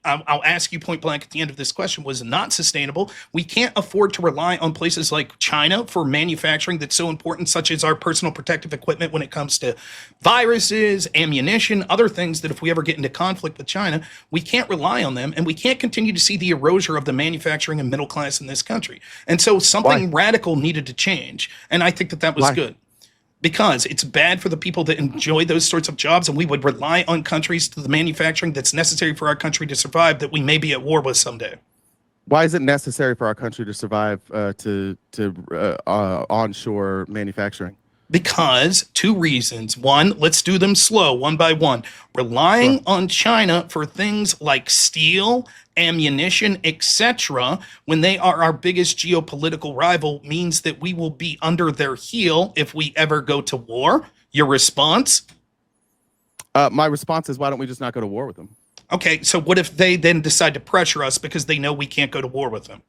I'll ask you point blank at the end of this question, was not sustainable. We can't afford to rely on places like China for manufacturing that's so important, such as our personal protective equipment when it comes to viruses, ammunition, other things that if we ever get into conflict with China, we can't rely on them, and we can't continue to see the erosion of the manufacturing and middle class in this country. And so something radical needed to change, and I think that was good. Because it's bad for the people that enjoy those sorts of jobs, and we would rely on countries to the manufacturing that's necessary for our country to survive that we may be at war with someday. Why is it necessary for our country to survive to onshore manufacturing? Because two reasons. One, let's do them slow, one by one. Relying on China for things like steel, ammunition, etc., when they are our biggest geopolitical rival, means that we will be under their heel if we ever go to war. Your response? My response is, why don't we just not go to war with them? Okay, so what if they then decide to pressure us because they know we can't go to war with them?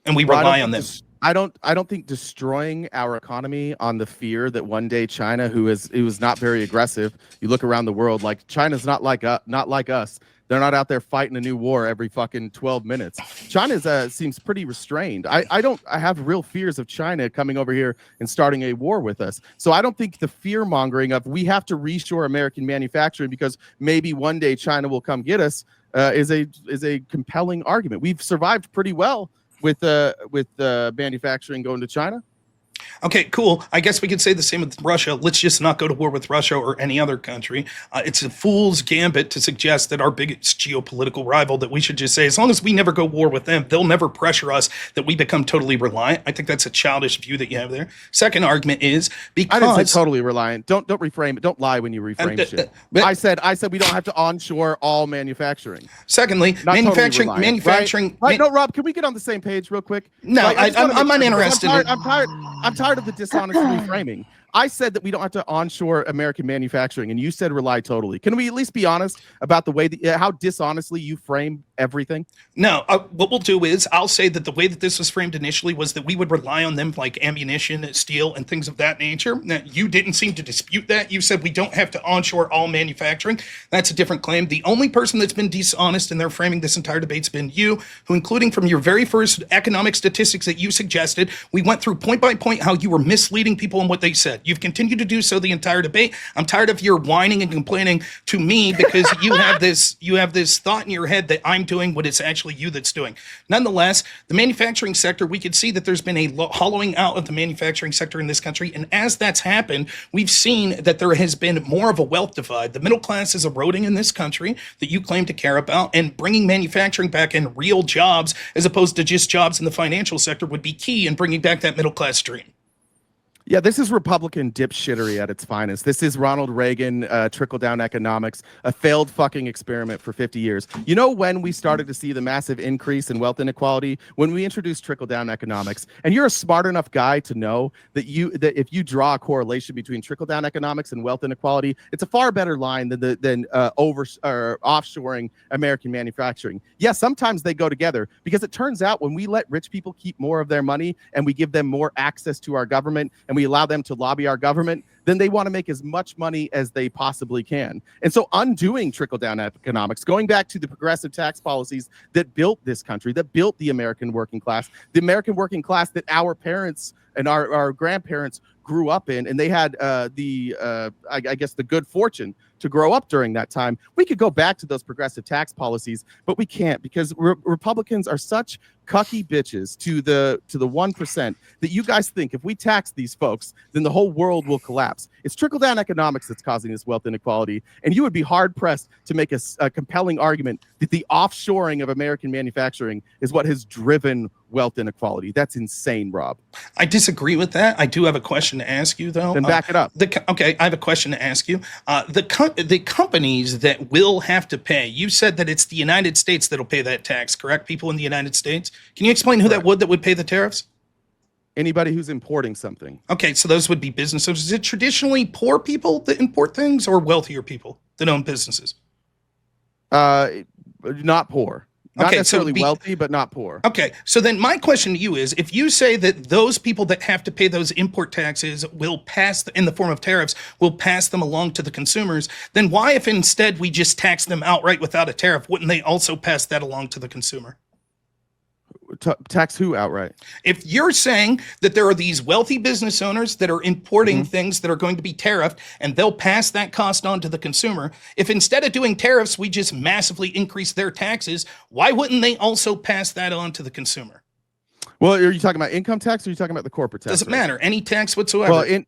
And we rely on them. I don't think destroying our economy on the fear that one day China, who was not very aggressive, you look around the world, like China's not like us. They're not out there fighting a new war every fucking 12 minutes. China seems pretty restrained. I have real fears of China coming over here and starting a war with us. So I don't think the fear mongering of we have to reshore American manufacturing because maybe one day China will come get us is a compelling argument. We've survived pretty well with manufacturing going to China. Okay, cool. I guess we could say the same with Russia. Let's just not go to war with Russia or any other country. It's a fool's gambit to suggest that our biggest geopolitical rival, that we should just say, as long as we never go war with them, they'll never pressure us, that we become totally reliant. I think that's a childish view that you have there. Second argument is because... I didn't say totally reliant. Don't reframe it. Don't lie when you reframe shit. I said we don't have to onshore all manufacturing. Secondly, not manufacturing... Totally manufacturing... Right? No, Rob, can we get on the same page real quick? No, I'm uninterested. I'm tired of the dishonest reframing. I said that we don't have to onshore American manufacturing, and you said rely totally. Can we at least be honest about the way that how dishonestly you frame everything? No, what we'll do is I'll say that the way that this was framed initially was that we would rely on them like ammunition, steel, and things of that nature. Now, you didn't seem to dispute that. You said we don't have to onshore all manufacturing. That's a different claim. The only person that's been dishonest in their framing this entire debate's been you, who, including from your very first economic statistics that you suggested, we went through point by point how you were misleading people and what they said. You've continued to do so the entire debate. I'm tired of your whining and complaining to me because you have this thought in your head that I'm doing what it's actually you that's doing. Nonetheless, the manufacturing sector, we could see that there's been a hollowing out of the manufacturing sector in this country. And as that's happened, we've seen that there has been more of a wealth divide. The middle class is eroding in this country that you claim to care about, and bringing manufacturing back in real jobs as opposed to just jobs in the financial sector would be key in bringing back that middle class dream. Yeah, this is Republican dipshittery at its finest. This is Ronald Reagan trickle-down economics, a failed fucking experiment for 50 years. You know when we started to see the massive increase in wealth inequality? When we introduced trickle-down economics. And you're a smart enough guy to know that if you draw a correlation between trickle-down economics and wealth inequality, it's a far better line than offshoring American manufacturing. Yeah, sometimes they go together because it turns out when we let rich people keep more of their money and we give them more access to our government and we allow them to lobby our government, then they want to make as much money as they possibly can. And so undoing trickle-down economics, going back to the progressive tax policies that built this country, that built the American working class that our parents and our grandparents grew up in, and they had I guess the good fortune to grow up during that time. We could go back to those progressive tax policies, but we can't because Republicans are such cucky bitches to the 1% that you guys think if we tax these folks, then the whole world will collapse. It's trickle-down economics that's causing this wealth inequality, and you would be hard-pressed to make a compelling argument that the offshoring of American manufacturing is what has driven wealth inequality. That's insane, Rob. I disagree with that. I do have a question to ask you, though. Then back it up. Okay, I have a question to ask you. The companies that will have to pay, you said that it's the United States that'll pay that tax, correct? People in the United States. Can you explain who that would pay the tariffs? Anybody who's importing something. Okay, so those would be businesses. Is it traditionally poor people that import things or wealthier people that own businesses? Not poor. Not necessarily wealthy, but not poor. Okay, so then my question to you is, if you say that those people that have to pay those import taxes will pass, in the form of tariffs, will pass them along to the consumers, then why, if instead we just tax them outright without a tariff, wouldn't they also pass that along to the consumer? Tax who outright? If you're saying that there are these wealthy business owners that are importing things that are going to be tariffed and they'll pass that cost on to the consumer, if instead of doing tariffs, we just massively increase their taxes, why wouldn't they also pass that on to the consumer? Well, are you talking about income tax or are you talking about the corporate tax? Doesn't matter. Any tax whatsoever.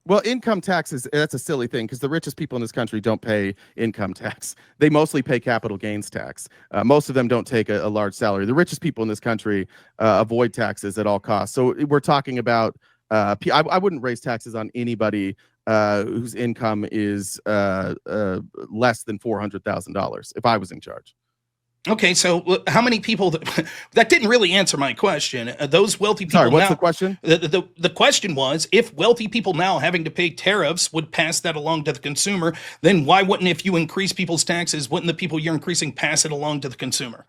Well, income tax that's a silly thing because the richest people in this country don't pay income tax. They mostly pay capital gains tax. Most of them don't take a large salary. The richest people in this country avoid taxes at all costs. So we're talking about, I wouldn't raise taxes on anybody whose income is less than $400,000 if I was in charge. Okay, so how many people that didn't really answer my question? Those wealthy people. Sorry, what's the question? The question was, if wealthy people now having to pay tariffs would pass that along to the consumer, then why wouldn't, if you increase people's taxes, wouldn't the people you're increasing pass it along to the consumer?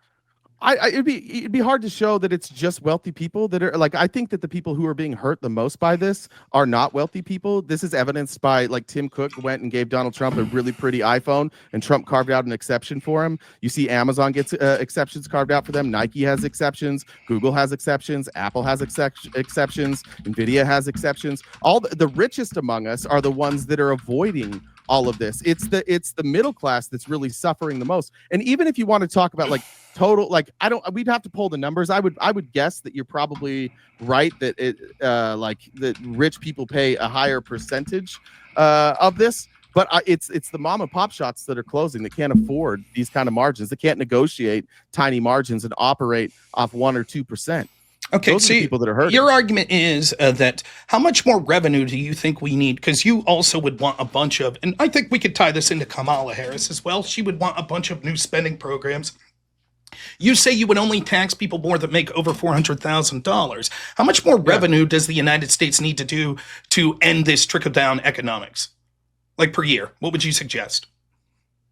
It'd be hard to show that it's just wealthy people that are like, I think that the people who are being hurt the most by this are not wealthy people. This is evidenced by, like, Tim Cook went and gave Donald Trump a really pretty iPhone, and Trump carved out an exception for him. You see Amazon gets exceptions carved out for them. Nike has exceptions. Google has exceptions. Apple has exceptions. Nvidia has exceptions. All the richest among us are the ones that are avoiding all of this. It's the middle class that's really suffering the most. And even if you want to talk about, like, total, like, we'd have to pull the numbers. I would guess that you're probably right that that rich people pay a higher percentage of this, but it's the mom and pop shops that are closing, that can't afford these kind of margins, that can't negotiate tiny margins and operate off 1 or 2%. Okay, those are the people that are hurting. Your argument is that how much more revenue do you think we need? Because you also would want a bunch of, and I think we could tie this into Kamala Harris as well. She would want a bunch of new spending programs. You say you would only tax people more that make over $400,000. How much more revenue does the United States need to do to end this trickle-down economics? Like, per year, what would you suggest?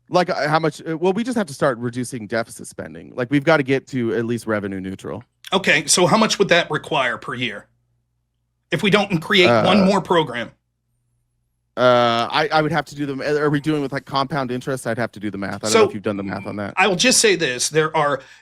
Like, how much? Well, we just have to start reducing deficit spending. Like, we've got to get to at least revenue neutral. Okay, so how much would that require per year if we don't create one more program? I would have to do them. Are we doing with, like, compound interest? I'd have to do the math. I don't know if you've done the math on that. I will just say this: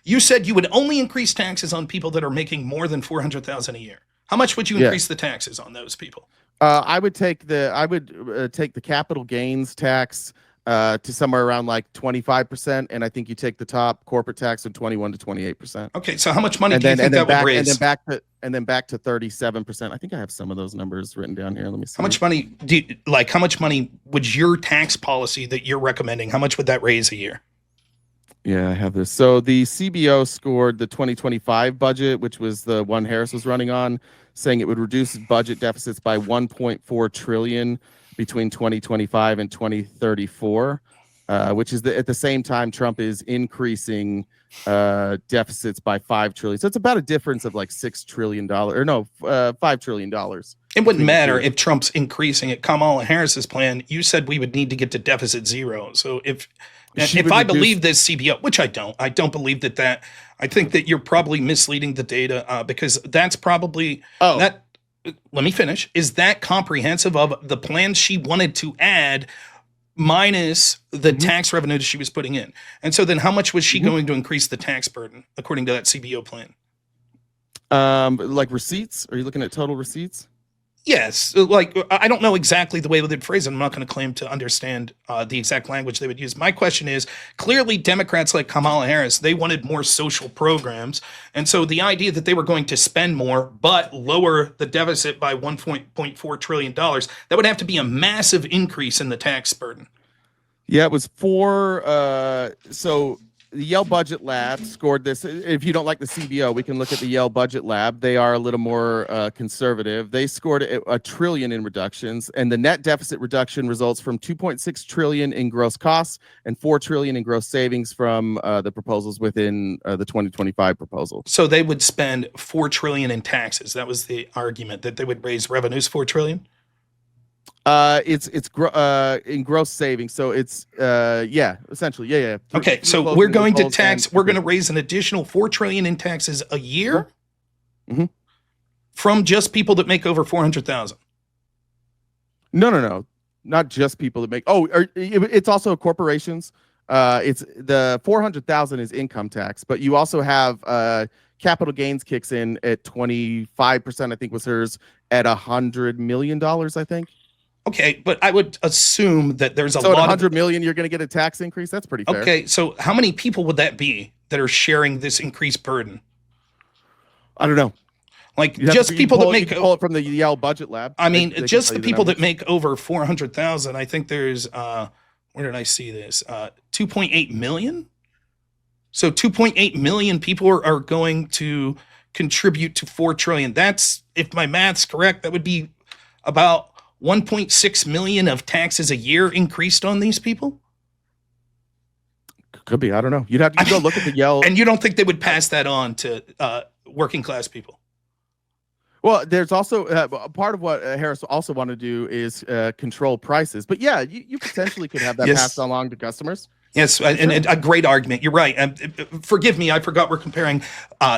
you said you would only increase taxes on people that are making more than $400,000 a year. How much would you increase the taxes on those people? I would take the capital gains tax to somewhere around, like, 25%, and I think you take the top corporate tax at 21 to 28%. Okay, so how much money do you think that would raise? And then back to 37%. I think I have some of those numbers written down here. Let me see. How much money how much money would your tax policy that you're recommending, how much would that raise a year? Yeah, I have this. So the CBO scored the 2025 budget, which was the one Harris was running on, saying it would reduce budget deficits by 1.4 trillion between 2025 and 2034, which is at the same time Trump is increasing deficits by $5 trillion. So it's about a difference of like $6 trillion, or no, $5 trillion. It wouldn't matter if Trump's increasing it. Kamala Harris's plan, you said we would need to get to deficit zero. So if I believe this CBO, which I don't believe that. I think that you're probably misleading the data because that's probably that. Let me finish. Is that comprehensive of the plan she wanted to add minus the tax revenue that she was putting in? And so then how much was she going to increase the tax burden according to that CBO plan? Like receipts? Are you looking at total receipts? Yes. Like, I don't know exactly the way they'd phrase it. I'm not going to claim to understand the exact language they would use. My question is, clearly Democrats like Kamala Harris, they wanted more social programs. And so the idea that they were going to spend more but lower the deficit by $1.4 trillion, that would have to be a massive increase in the tax burden. Yeah, it was so the Yale Budget Lab scored this. If you don't like the CBO, we can look at the Yale Budget Lab. They are a little more conservative. They scored $1 trillion in reductions, and the net deficit reduction results from $2.6 trillion in gross costs and $4 trillion in gross savings from the proposals within the 2025 proposal. So they would spend $4 trillion in taxes. That was the argument, that they would raise revenues $4 trillion. It's in gross savings, so it's essentially yeah. Okay, so we're going to tax. We're going to raise an additional $4 trillion in taxes a year from just people that make over 400,000. No, not just people that make. It's also corporations. It's the 400,000 is income tax, but you also have capital gains kicks in at 25%. I think was hers at $100 million. I think. Okay, but I would assume that there's a lot. So at 100 million, you're going to get a tax increase. That's pretty fair. Okay, so how many people would that be that are sharing this increased burden? I don't know. Like just people that make. Pull it from the Yale Budget Lab. I mean, just the people that make over 400,000. I think there's. Where did I see this? 2.8 million. So 2.8 million people are going to contribute to 4 trillion. That's, if my math's correct, that would be about 1.6 million of taxes a year increased on these people? Could be. I don't know. You'd have to go look at the Yale. And you don't think they would pass that on to working class people? Well, there's also part of what Harris also wanted to do is control prices. But yeah, you potentially could have that passed along to customers. Yes, and a great argument. You're right. Forgive me, I forgot we're comparing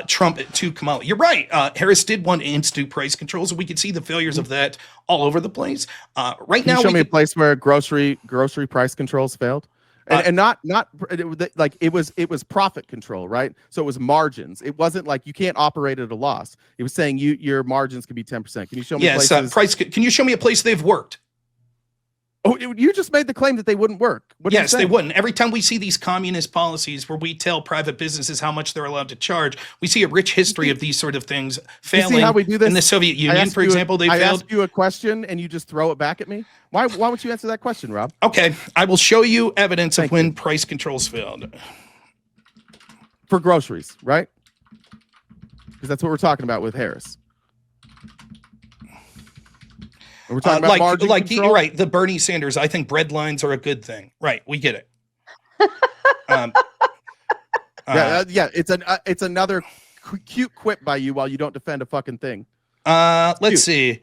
Trump to Kamala. You're right. Harris did want to institute price controls, and we could see the failures of that all over the place. Right Can now, you show me a place where grocery price controls failed? And not like it was profit control, right? So it was margins. It wasn't like you can't operate at a loss. It was saying your margins could be 10%. Can you show me places? Price. Can you show me a place they've worked? Oh, you just made the claim that they wouldn't work. Yes, they wouldn't. Every time we see these communist policies where we tell private businesses how much they're allowed to charge, we see a rich history of these sort of things failing. You see how we do this? In the Soviet Union, for example, they failed. I ask you a question and you just throw it back at me. Why won't you answer that question, Rob? Okay, I will show you evidence of when price controls failed. For groceries, right? Because that's what we're talking about with Harris. We're talking about margin control? You're right. The Bernie Sanders, I think bread lines are a good thing. Right. We get it. Yeah. It's another cute quip by you while you don't defend a fucking thing. Let's see.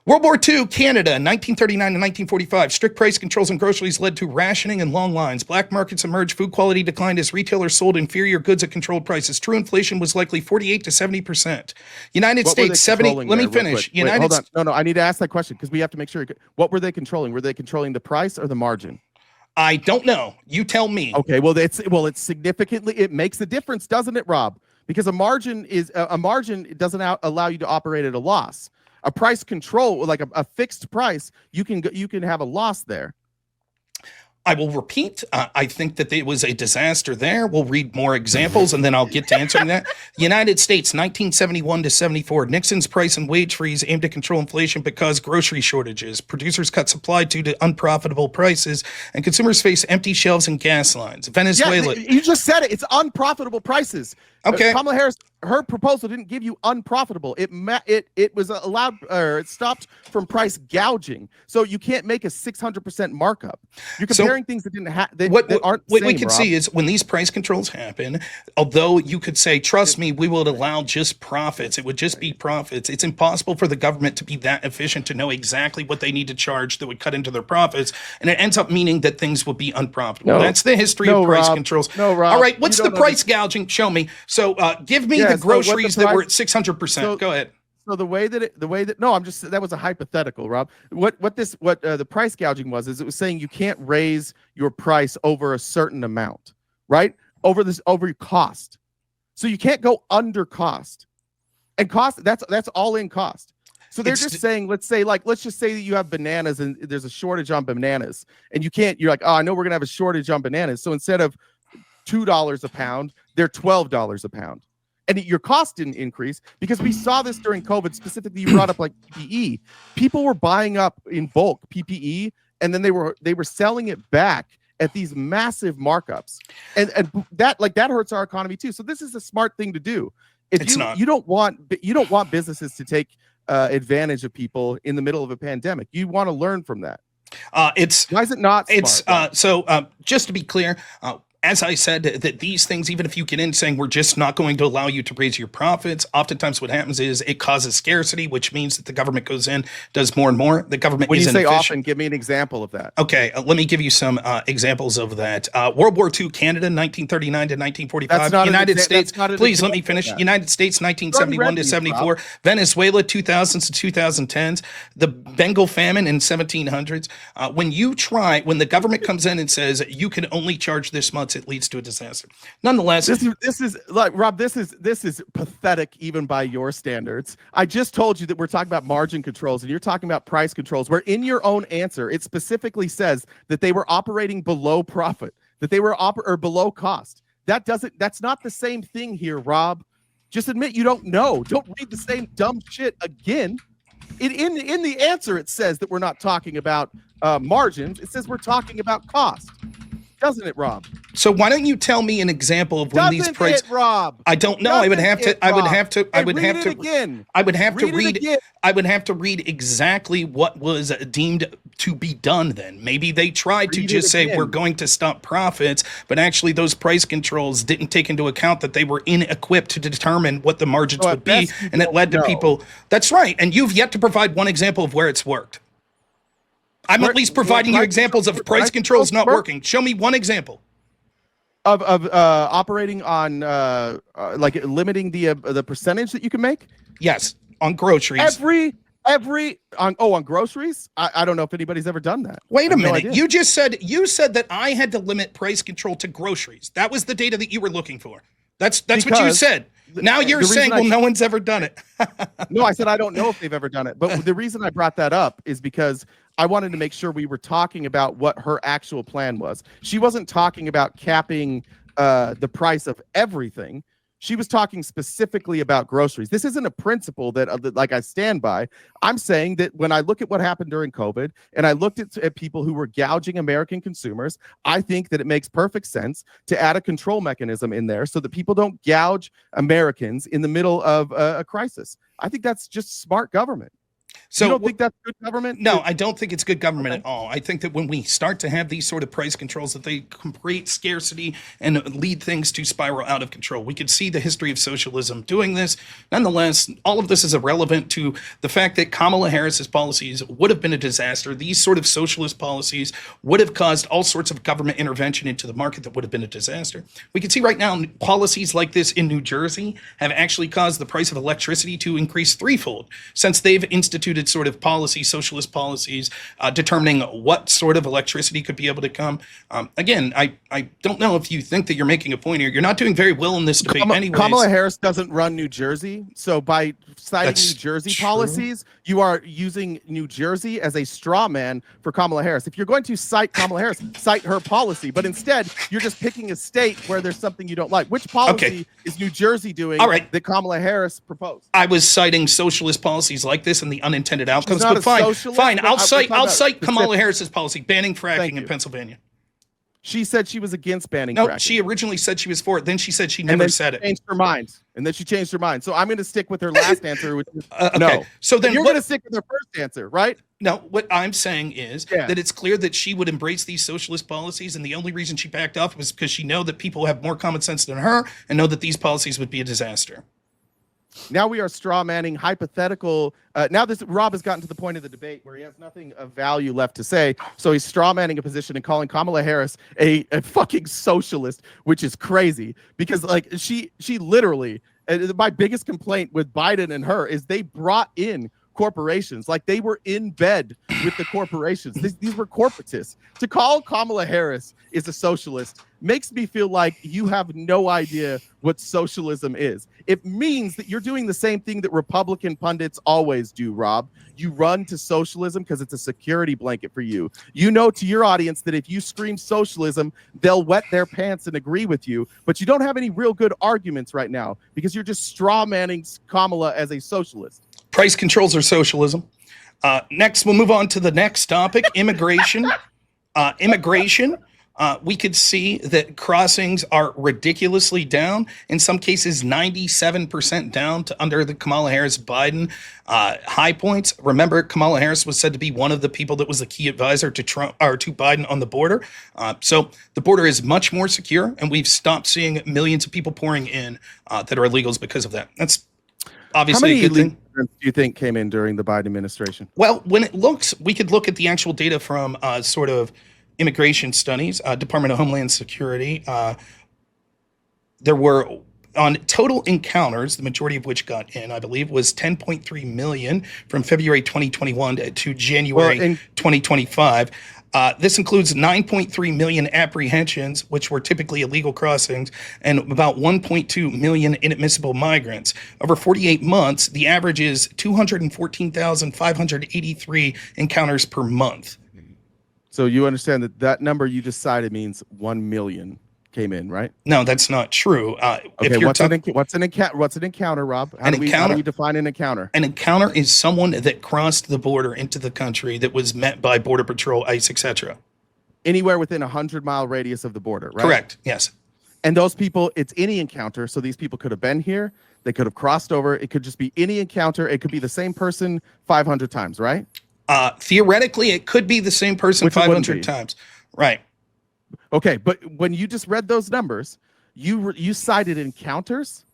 World War II, Canada, 1939 to 1945. Strict price controls on groceries led to rationing and long lines. Black markets emerged. Food quality declined as retailers sold inferior goods at controlled prices. True inflation was likely 48 to 70%. United States, 70. Let me finish. Wait, hold on. No, I need to ask that question because we have to make sure. What were they controlling? Were they controlling the price or the margin? I don't know. You tell me. Okay, it's significantly. It makes a difference, doesn't it, Rob? Because a margin doesn't allow you to operate at a loss. A price control, like a fixed price, you can have a loss there. I will repeat. I think that it was a disaster there. We'll read more examples, and then I'll get to answering that. United States, 1971 to 74. Nixon's price and wage freeze aimed to control inflation because grocery shortages. Producers cut supply due to unprofitable prices, and consumers face empty shelves and gas lines. Venezuela. Yeah, you just said it. It's unprofitable prices. Okay. Kamala Harris, her proposal didn't give you unprofitable. It was allowed, or it stopped from price gouging. So you can't make a 600% markup. You're comparing things that didn't that aren't the same, we can Rob. see is when these price controls happen, although you could say, trust me, we will allow just profits. It would just be profits. It's impossible for the government to be that efficient to know exactly what they need to charge that would cut into their profits. And it ends up meaning that things will be unprofitable. That's the history of price controls. No, Rob. All right. What's the price gouging? Show me. So give me the groceries that were at 600%. Go ahead. So that was a hypothetical, Rob. What the price gouging was is it was saying you can't raise your price over a certain amount, right? Over your cost. So you can't go under cost. And cost, that's all in cost. So they're just saying, let's just say that you have bananas and there's a shortage on bananas, and you're like, oh, I know we're gonna have a shortage on bananas. So instead of $2 a pound, they're $12 a pound. And your cost didn't increase because we saw this during COVID. Specifically, you brought up like PPE. People were buying up in bulk PPE, and then they were selling it back at these massive markups, and that hurts our economy too. So this is a smart thing to do. You don't want businesses to take advantage of people in the middle of a pandemic. You want to learn from that. Why is it not smart? So just to be clear, as I said, that these things, even if you get in saying we're just not going to allow you to raise your profits, oftentimes what happens is it causes scarcity, which means that the government goes in, does more and more. The government when isn't you say efficient. Often, give me an example of that. Okay, let me give you some examples of that. World War II, Canada, 1939 to 1945. United States, please let me finish. United States, 1971 to 74. Venezuela, 2000s to 2010s. The Bengal famine in 1700s. When the government comes in and says you can only charge this much, it leads to a disaster. Nonetheless, this is like Rob. This is pathetic even by your standards. I just told you that we're talking about margin controls, and you're talking about price controls. Where in your own answer, it specifically says that they were operating below profit, that they were or below cost. That's not the same thing here, Rob. Just admit you don't know. Don't read the same dumb shit again. In the answer, it says that we're not talking about margins. It says we're talking about cost. Doesn't it, Rob? So why don't you tell me an example of when these prices? Rob? I don't know. I would have to read exactly what was deemed to be done then. Maybe they tried to just say we're going to stop profits, but actually those price controls didn't take into account that they were inequipped to determine what the margins would be, and it led to people. That's right. And you've yet to provide one example of where it's worked. I'm at least providing you examples of price controls not working. Show me one example of operating on like limiting the percentage that you can make. Yes, on groceries. Every on groceries. I don't know if anybody's ever done that. Wait a minute. You said that I had to limit price control to groceries. That was the data that you were looking for. That's what you said. Now you're saying, well, no one's ever done it. No, I said I don't know if they've ever done it. But the reason I brought that up is because I wanted to make sure we were talking about what her actual plan was. She wasn't talking about capping the price of everything. She was talking specifically about groceries. This isn't a principle that like I stand by. I'm saying that when I look at what happened during COVID and I looked at people who were gouging American consumers, I think that it makes perfect sense to add a control mechanism in there so that people don't gouge Americans in the middle of a crisis. I think that's just smart government. So you don't think that's good government? No, I don't think it's good government at all. I think that when we start to have these sort of price controls, that they create scarcity and lead things to spiral out of control. We could see the history of socialism doing this. Nonetheless, all of this is irrelevant to the fact that Kamala Harris's policies would have been a disaster. These sort of socialist policies would have caused all sorts of government intervention into the market that would have been a disaster. We can see right now policies like this in New Jersey have actually caused the price of electricity to increase threefold since they've instituted sort of socialist policies, determining what sort of electricity could be able to come. Again, I don't know if you think that you're making a point here. You're not doing very well in this debate anyways. Kamala Harris doesn't run New Jersey. So by citing New Jersey policies, you are using New Jersey as a straw man for Kamala Harris. If you're going to cite Kamala Harris, cite her policy. But instead, you're just picking a state where there's something you don't like. Which policy is New Jersey doing that Kamala Harris proposed? I was citing socialist policies like this and the unintended outcomes, but fine. I'll cite Kamala Harris's policy banning fracking in Pennsylvania. She said she was against banning fracking. No, she originally said she was for it. Then she said she never said it. Changed her mind. And then she changed her mind. So I'm going to stick with her last answer, which is no. So then you're going to stick with her first answer, right? No, what I'm saying is that it's clear that she would embrace these socialist policies, and the only reason she backed off was because she know that people have more common sense than her and know that these policies would be a disaster. Now we are straw manning hypothetical. Now Rob has gotten to the point of the debate where he has nothing of value left to say. So he's straw manning a position and calling Kamala Harris a fucking socialist, which is crazy because like she literally, my biggest complaint with Biden and her is they brought in corporations, like they were in bed with the corporations. These were corporatists. To call Kamala Harris is a socialist makes me feel like you have no idea what socialism is. It means that you're doing the same thing that Republican pundits always do, Rob. You run to socialism because it's a security blanket for you. You know to your audience that if you scream socialism, they'll wet their pants and agree with you, but you don't have any real good arguments right now because you're just straw manning Kamala as a socialist. Price controls are socialism. Next, we'll move on to the next topic, immigration. We could see that crossings are ridiculously down. In some cases, 97% down to under the Kamala Harris-Biden high points. Remember, Kamala Harris was said to be one of the people that was the key advisor to Trump or to Biden on the border. So the border is much more secure, and we've stopped seeing millions of people pouring in that are illegals because of that. That's obviously a good thing. How many do you think came in during the Biden administration? Well, we could look at the actual data from sort of immigration studies, Department of Homeland Security. There were on total encounters, the majority of which got in, I believe, was 10.3 million from February 2021 to January 2025. This includes 9.3 million apprehensions, which were typically illegal crossings, and about 1.2 million inadmissible migrants. Over 48 months, the average is 214,583 encounters per month. So you understand that number you just cited means 1 million came in, right? No, that's not true. Okay, what's an encounter, Rob? How do we define an encounter? An encounter is someone that crossed the border into the country that was met by Border Patrol, ICE, etc. Anywhere within a 100-mile radius of the border, right? Correct, yes. And those people, it's any encounter. So these people could have been here. They could have crossed over. It could just be any encounter. It could be the same person 500 times, right? Theoretically, it could be the same person 500 times. Right. Okay, but when you just read those numbers, you cited encounters,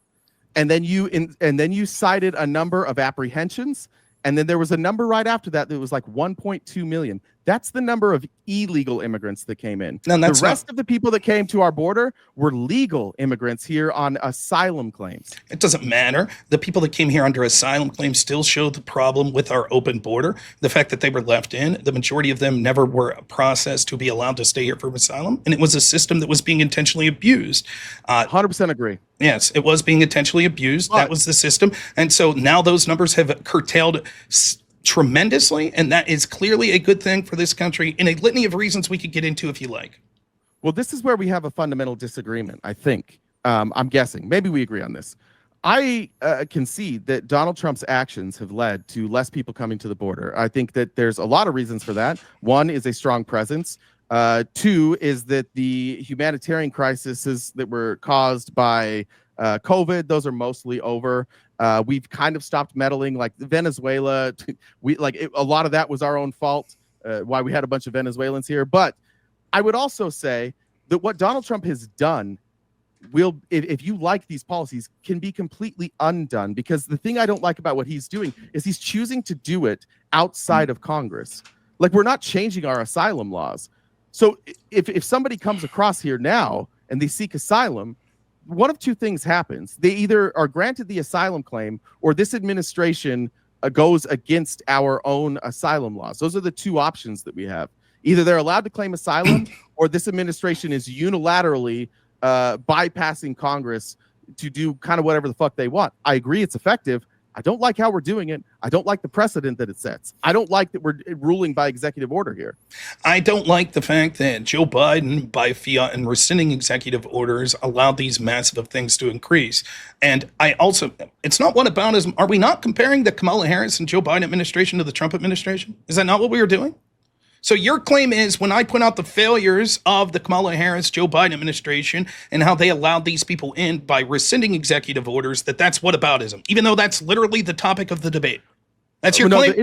and then you cited a number of apprehensions, and then there was a number right after that that was like 1.2 million. That's the number of illegal immigrants that came in. No, the rest of the people that came to our border were legal immigrants here on asylum claims. It doesn't matter. The people that came here under asylum claims still show the problem with our open border. The fact that they were left in, the majority of them never were processed to be allowed to stay here for asylum. And it was a system that was being intentionally abused. 100% agree. Yes, it was being intentionally abused. That was the system. And so now those numbers have curtailed tremendously, and that is clearly a good thing for this country in a litany of reasons we could get into if you like. Well, this is where we have a fundamental disagreement, I think. I'm guessing. Maybe we agree on this. I concede that Donald Trump's actions have led to less people coming to the border. I think that there's a lot of reasons for that. One is a strong presence. Two is that the humanitarian crises that were caused by COVID, those are mostly over. We've kind of stopped meddling, like Venezuela. A lot of that was our own fault, why we had a bunch of Venezuelans here. But I would also say that what Donald Trump has done will, if you like these policies, can be completely undone, because the thing I don't like about what he's doing is he's choosing to do it outside of Congress. Like, we're not changing our asylum laws. So if somebody comes across here now and they seek asylum, one of two things happens. They either are granted the asylum claim, or this administration goes against our own asylum laws. Those are the two options that we have. Either they're allowed to claim asylum, or this administration is unilaterally bypassing Congress to do kind of whatever the fuck they want. I agree it's effective. I don't like how we're doing it. I don't like the precedent that it sets. I don't like that we're ruling by executive order here. I don't like the fact that Joe Biden, by fiat and rescinding executive orders, allowed these massive things to increase. And I also, it's not whataboutism. Are we not comparing the Kamala Harris and Joe Biden administration to the Trump administration? Is that not what we were doing? So your claim is, when I point out the failures of the Kamala Harris, Joe Biden administration and how they allowed these people in by rescinding executive orders, that's whataboutism, even though that's literally the topic of the debate. That's your claim? The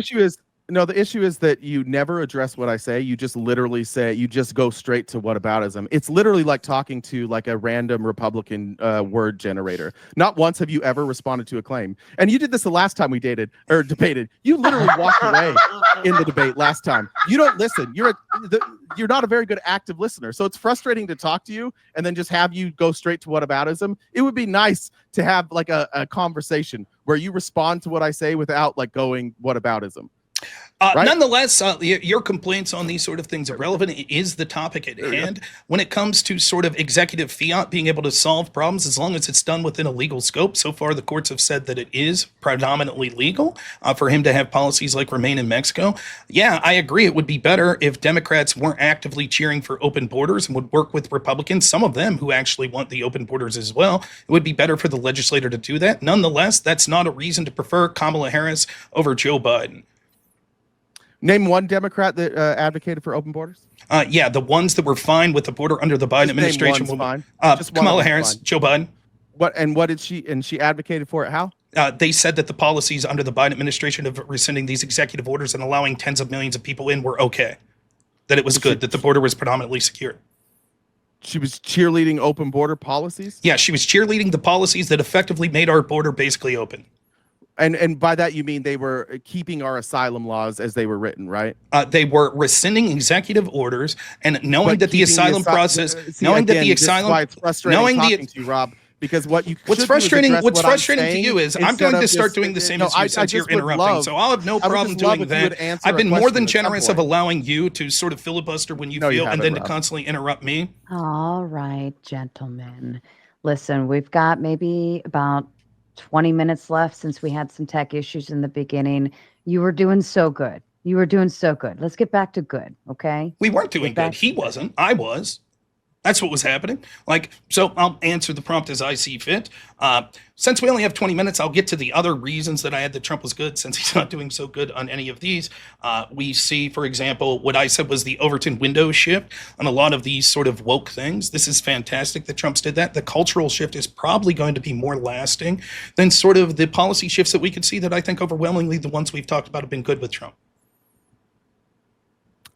issue is that you never address what I say. You just literally say, you just go straight to whataboutism. It's literally like talking to like a random Republican word generator. Not once have you ever responded to a claim. And you did this the last time we debated. You literally walked away in the debate last time. You don't listen. You're not a very good active listener. So it's frustrating to talk to you and then just have you go straight to whataboutism. It would be nice to have like a conversation where you respond to what I say without like going whataboutism. Right? Nonetheless, your complaints on these sort of things are relevant. It is the topic at hand. When it comes to sort of executive fiat being able to solve problems, as long as it's done within a legal scope, so far the courts have said that it is predominantly legal for him to have policies like Remain in Mexico. Yeah, I agree. It would be better if Democrats weren't actively cheering for open borders and would work with Republicans, some of them who actually want the open borders as well. It would be better for the legislator to do that. Nonetheless, that's not a reason to prefer Kamala Harris over Joe Biden. Name one Democrat that advocated for open borders. Yeah, the ones that were fine with the border under the Biden administration. Fine. Kamala Harris, Joe Biden. What did she? And she advocated for it. How? They said that the policies under the Biden administration of rescinding these executive orders and allowing tens of millions of people in were okay. That it was good. That the border was predominantly secure. She was cheerleading open border policies? Yeah, she was cheerleading the policies that effectively made our border basically open. And by that you mean they were keeping our asylum laws as they were written, right? They were rescinding executive orders and knowing that the asylum process, knowing that the asylum, why it's frustrating knowing talking to you, Rob. Because what's frustrating to you is I'm going to start doing the same as you since you're interrupting. So I'll have no problem doing that. I've been more than generous of allowing you to sort of filibuster when you feel, and then to constantly interrupt me. All right, gentlemen. Listen, we've got maybe about 20 minutes left since we had some tech issues in the beginning. You were doing so good. Let's get back to good, okay? We weren't doing good. He wasn't. I was. That's what was happening. So I'll answer the prompt as I see fit. Since we only have 20 minutes, I'll get to the other reasons that I had that Trump was good, since he's not doing so good on any of these. We see, for example, what I said was the Overton window shift on a lot of these sort of woke things. This is fantastic that Trump's did that. The cultural shift is probably going to be more lasting than sort of the policy shifts that we could see that I think overwhelmingly the ones we've talked about have been good with Trump.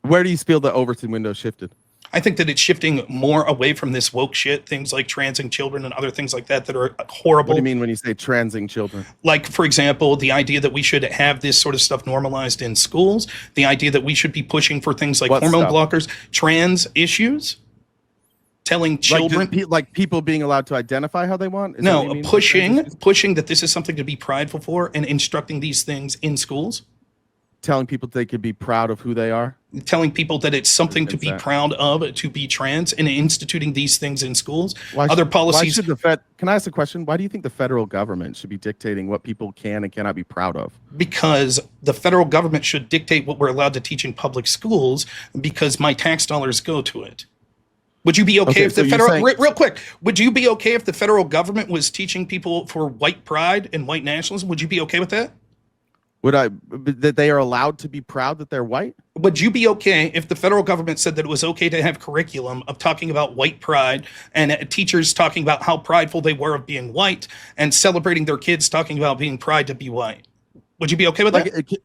Where do you feel the Overton window shifted? I think that it's shifting more away from this woke shit, things like transing children and other things like that that are horrible. What do you mean when you say transing children? Like, for example, the idea that we should have this sort of stuff normalized in schools, the idea that we should be pushing for things like hormone blockers, trans issues, telling children. Like people being allowed to identify how they want? Pushing that this is something to be prideful for and instructing these things in schools. Telling people they could be proud of who they are? Telling people that it's something to be proud of, to be trans, and instituting these things in schools. Other policies. Why should can I ask a question? Why do you think the federal government should be dictating what people can and cannot be proud of? Because the federal government should dictate what we're allowed to teach in public schools because my tax dollars go to it. Would you be okay if the federal, real quick, would you be okay if the federal government was teaching people for white pride and white nationalism? Would you be okay with that? That they are allowed to be proud that they're white? Would you be okay if the federal government said that it was okay to have curriculum of talking about white pride and teachers talking about how prideful they were of being white and celebrating their kids talking about being proud to be white? Would you be okay with that?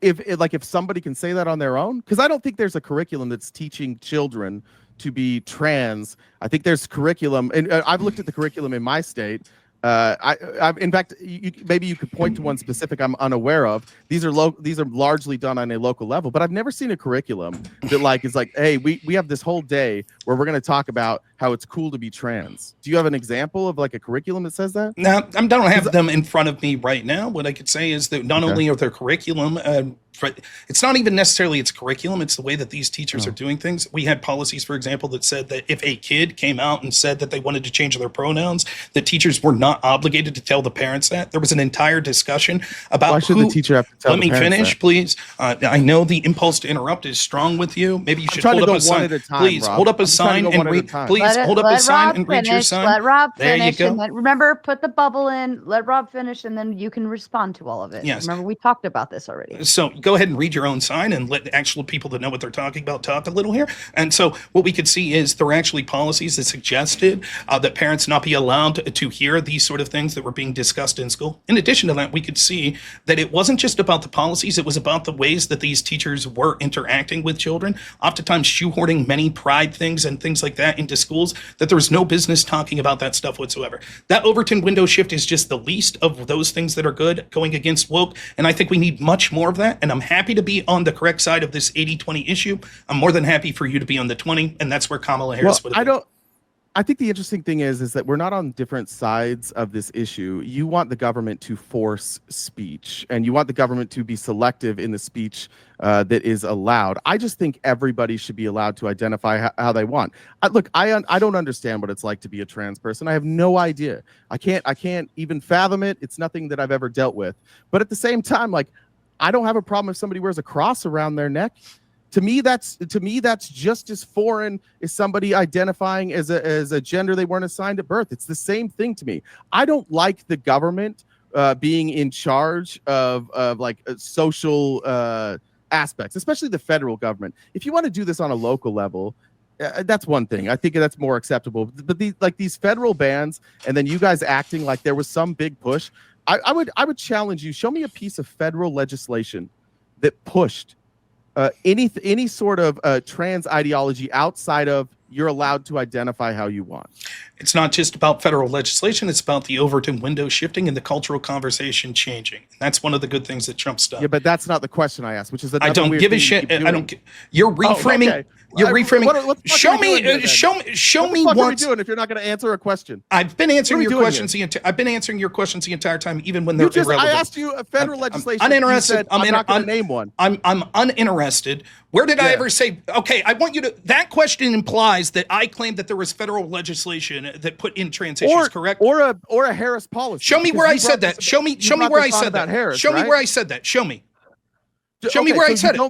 If somebody can say that on their own? Because I don't think there's a curriculum that's teaching children to be trans. I think there's curriculum, and I've looked at the curriculum in my state. In fact, maybe you could point to one specific I'm unaware of. These are largely done on a local level, but I've never seen a curriculum that is like, hey, we have this whole day where we're going to talk about how it's cool to be trans. Do you have an example of like a curriculum that says that? No, I don't have them in front of me right now. What I could say is that not only are their curriculum, it's not even necessarily its curriculum, it's the way that these teachers are doing things. We had policies, for example, that said that if a kid came out and said that they wanted to change their pronouns, the teachers were not obligated to tell the parents that. There was an entire discussion about why should the teacher have to tell Let me finish, please. I know the impulse to interrupt is strong with you. Maybe you should hold up a sign. Please hold up a sign and read. Please hold up a sign and read your sign. Let Rob finish. There you go. Remember, put the bubble in. Let Rob finish, and then you can respond to all of it. Yes. Remember, we talked about this already. So go ahead and read your own sign and let the actual people that know what they're talking about talk a little here. And so what we could see is there are actually policies that suggested that parents not be allowed to hear these sort of things that were being discussed in school. In addition to that, we could see that it wasn't just about the policies, it was about the ways that these teachers were interacting with children, oftentimes shoehorning many pride things and things like that into schools, that there was no business talking about that stuff whatsoever. That Overton window shift is just the least of those things that are good going against woke, and I think we need much more of that, and I'm happy to be on the correct side of this 80-20 issue. I'm more than happy for you to be on the 20, and that's where Kamala Harris would have been. I think the interesting thing is that we're not on different sides of this issue. You want the government to force speech, and you want the government to be selective in the speech that is allowed. I just think everybody should be allowed to identify how they want. I don't understand what it's like to be a trans person. I have no idea. I can't even fathom it. It's nothing that I've ever dealt with. But at the same time, like, I don't have a problem if somebody wears a cross around their neck. To me, that's just as foreign as somebody identifying as a gender they weren't assigned at birth. It's the same thing to me. I don't like the government being in charge of social aspects, especially the federal government. If you want to do this on a local level, that's one thing. I think that's more acceptable. But these federal bans, and then you guys acting like there was some big push. I would challenge you. Show me a piece of federal legislation that pushed any sort of trans ideology outside of you're allowed to identify how you want. It's not just about federal legislation. It's about the Overton window shifting and the cultural conversation changing. That's one of the good things that Trump's done. Yeah, but that's not the question I asked, which is I don't give a shit. I don't. You're reframing. Okay. You're reframing. Show me. Show me what are we doing if you're not going to answer a question? I've been answering your questions. I've been answering your questions the entire time, even when they're irrelevant. I asked you a federal legislation. I'm uninterested. I'm not going to name one. I'm uninterested. Where did I ever say? Okay, I want you to. That question implies that I claimed that there was federal legislation that put in trans issues, correct? Or a Harris policy. Where I said that. Show me where I said that. Show me where I said that. Show me. Show me where I said it.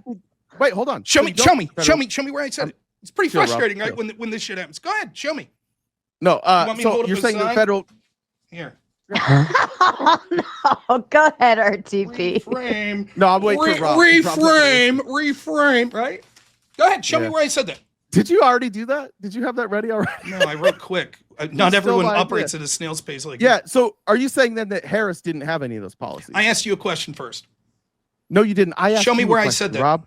Wait, hold on. Show me where I said it. It's pretty frustrating, right? When this shit happens. Go ahead, show me. No, so you're saying the federal here. Oh, no. Go ahead, RTP. Reframe. No, I'm waiting for Rob. Reframe, right? Go ahead, show me where I said that. Did you already do that? Did you have that ready already? No, I wrote quick. Not everyone operates at a snail's pace like that. So are you saying then that Harris didn't have any of those policies? I asked you a question first. No, you didn't. I asked Show me where I said that. Rob.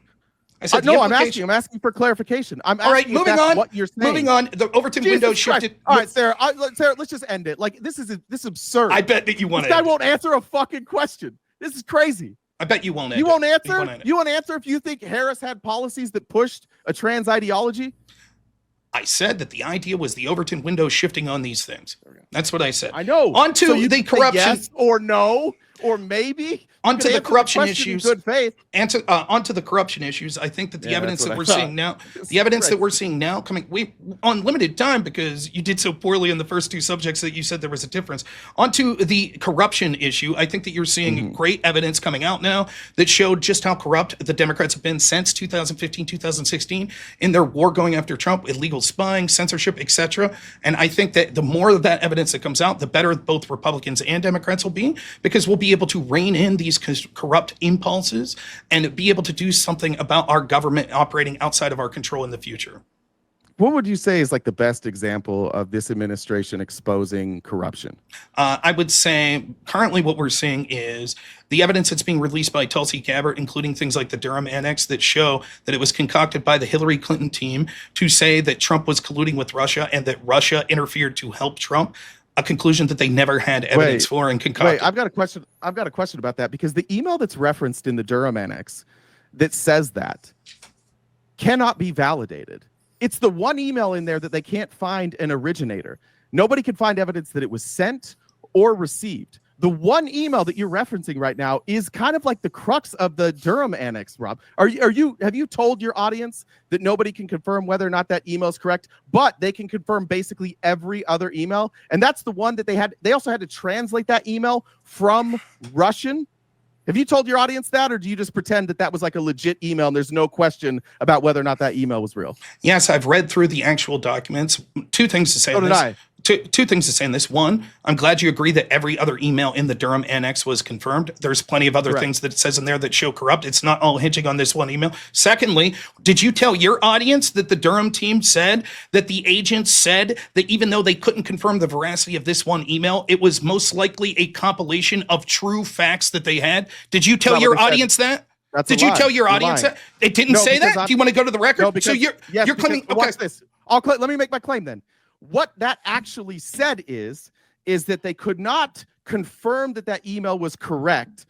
I said no, I'm asking for clarification. I'm all right. asking if Moving that's on. what you're saying. Moving on. The Overton window shifted. All right, Sarah. Sarah, let's just end it. Like this is absurd. I bet that you want to. This guy won't answer a fucking question. This is crazy. I bet you won't. You won't answer. You won't answer if you think Harris had policies that pushed a trans ideology. I said that the idea was the Overton window shifting on these things. That's what I said. I know. On to the corruption. Yes or no or maybe. Onto the corruption issues. Good faith. Onto the corruption issues. I think that the evidence that we're seeing now, coming on limited time because you did so poorly in the first two subjects that you said there was a difference. Onto the corruption issue, I think that you're seeing great evidence coming out now that showed just how corrupt the Democrats have been since 2015, 2016 in their war going after Trump, illegal spying, censorship, etc. And I think that the more of that evidence that comes out, the better both Republicans and Democrats will be because we'll be able to rein in these corrupt impulses and be able to do something about our government operating outside of our control in the future. What would you say is like the best example of this administration exposing corruption? I would say currently what we're seeing is the evidence that's being released by Tulsi Gabbard, including things like the Durham Annex that show that it was concocted by the Hillary Clinton team to say that Trump was colluding with Russia and that Russia interfered to help Trump. A conclusion that they never had evidence for and concocted. Wait, I've got a question about that because the email that's referenced in the Durham Annex that says that cannot be validated. It's the one email in there that they can't find an originator. Nobody can find evidence that it was sent or received. The one email that you're referencing right now is kind of like the crux of the Durham Annex, Rob. Have you told your audience that nobody can confirm whether or not that email is correct, but they can confirm basically every other email? And that's the one that they also had to translate that email from Russian. Have you told your audience that, or do you just pretend that that was like a legit email and there's no question about whether or not that email was real? Yes, I've read through the actual documents. Two things to say. So did I. Two things to say in this. One, I'm glad you agree that every other email in the Durham Annex was confirmed. There's plenty of other things that it says in there that show corrupt. It's not all hinging on this one email. Secondly, did you tell your audience that the Durham team said that the agents said that even though they couldn't confirm the veracity of this one email, it was most likely a compilation of true facts that they had? Did you tell your audience that? Did you tell your audience that? It didn't say that? Do you want to go to the record? No, because, so you're claiming, okay. Watch this. Let me make my claim then. What that actually said is that they could not confirm that email was correct,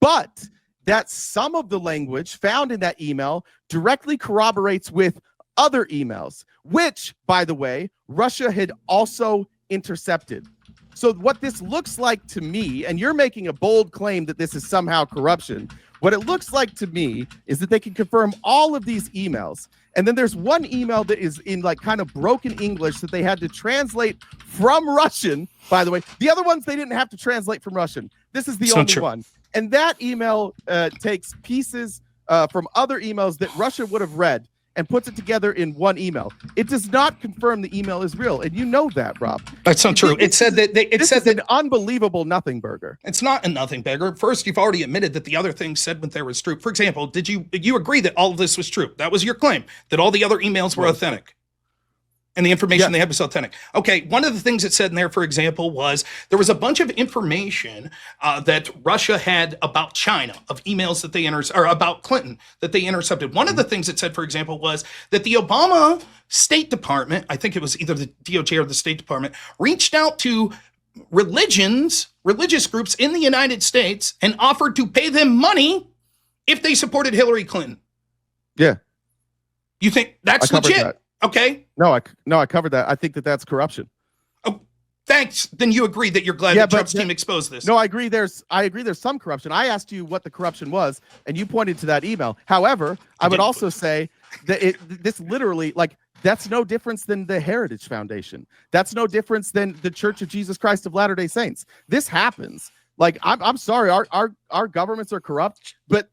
but that some of the language found in that email directly corroborates with other emails, which, by the way, Russia had also intercepted. So what this looks like to me, and you're making a bold claim that this is somehow corruption, what it looks like to me is that they can confirm all of these emails. And then there's one email that is in like kind of broken English that they had to translate from Russian, by the way. The other ones they didn't have to translate from Russian. This is the only one. And that email takes pieces from other emails that Russia would have read and puts it together in one email. It does not confirm the email is real, and you know that, Rob. That's not true. It said that this is an unbelievable nothing burger. It's not a nothing burger. First, you've already admitted that the other things said when they were true. For example, did you agree that all of this was true? That was your claim, that all the other emails were authentic. And the information they had was authentic. Okay, one of the things it said in there, for example, was there was a bunch of information that Russia had about China, of emails that they or about Clinton that they intercepted. One of the things it said, for example, was that the Obama State Department, I think it was either the DOJ or the State Department, reached out to religious groups in the United States and offered to pay them money if they supported Hillary Clinton. Yeah. You think that's legit? That. Okay. No, I covered that. I think that's corruption. Oh, thanks. Then you agree that you're glad that Trump's team exposed this. No, I agree there's some corruption. I asked you what the corruption was, and you pointed to that email. However, I would also say that this literally, like, that's no difference than the Heritage Foundation. That's no difference than the Church of Jesus Christ of Latter-day Saints. This happens. Like, I'm sorry, our governments are corrupt, but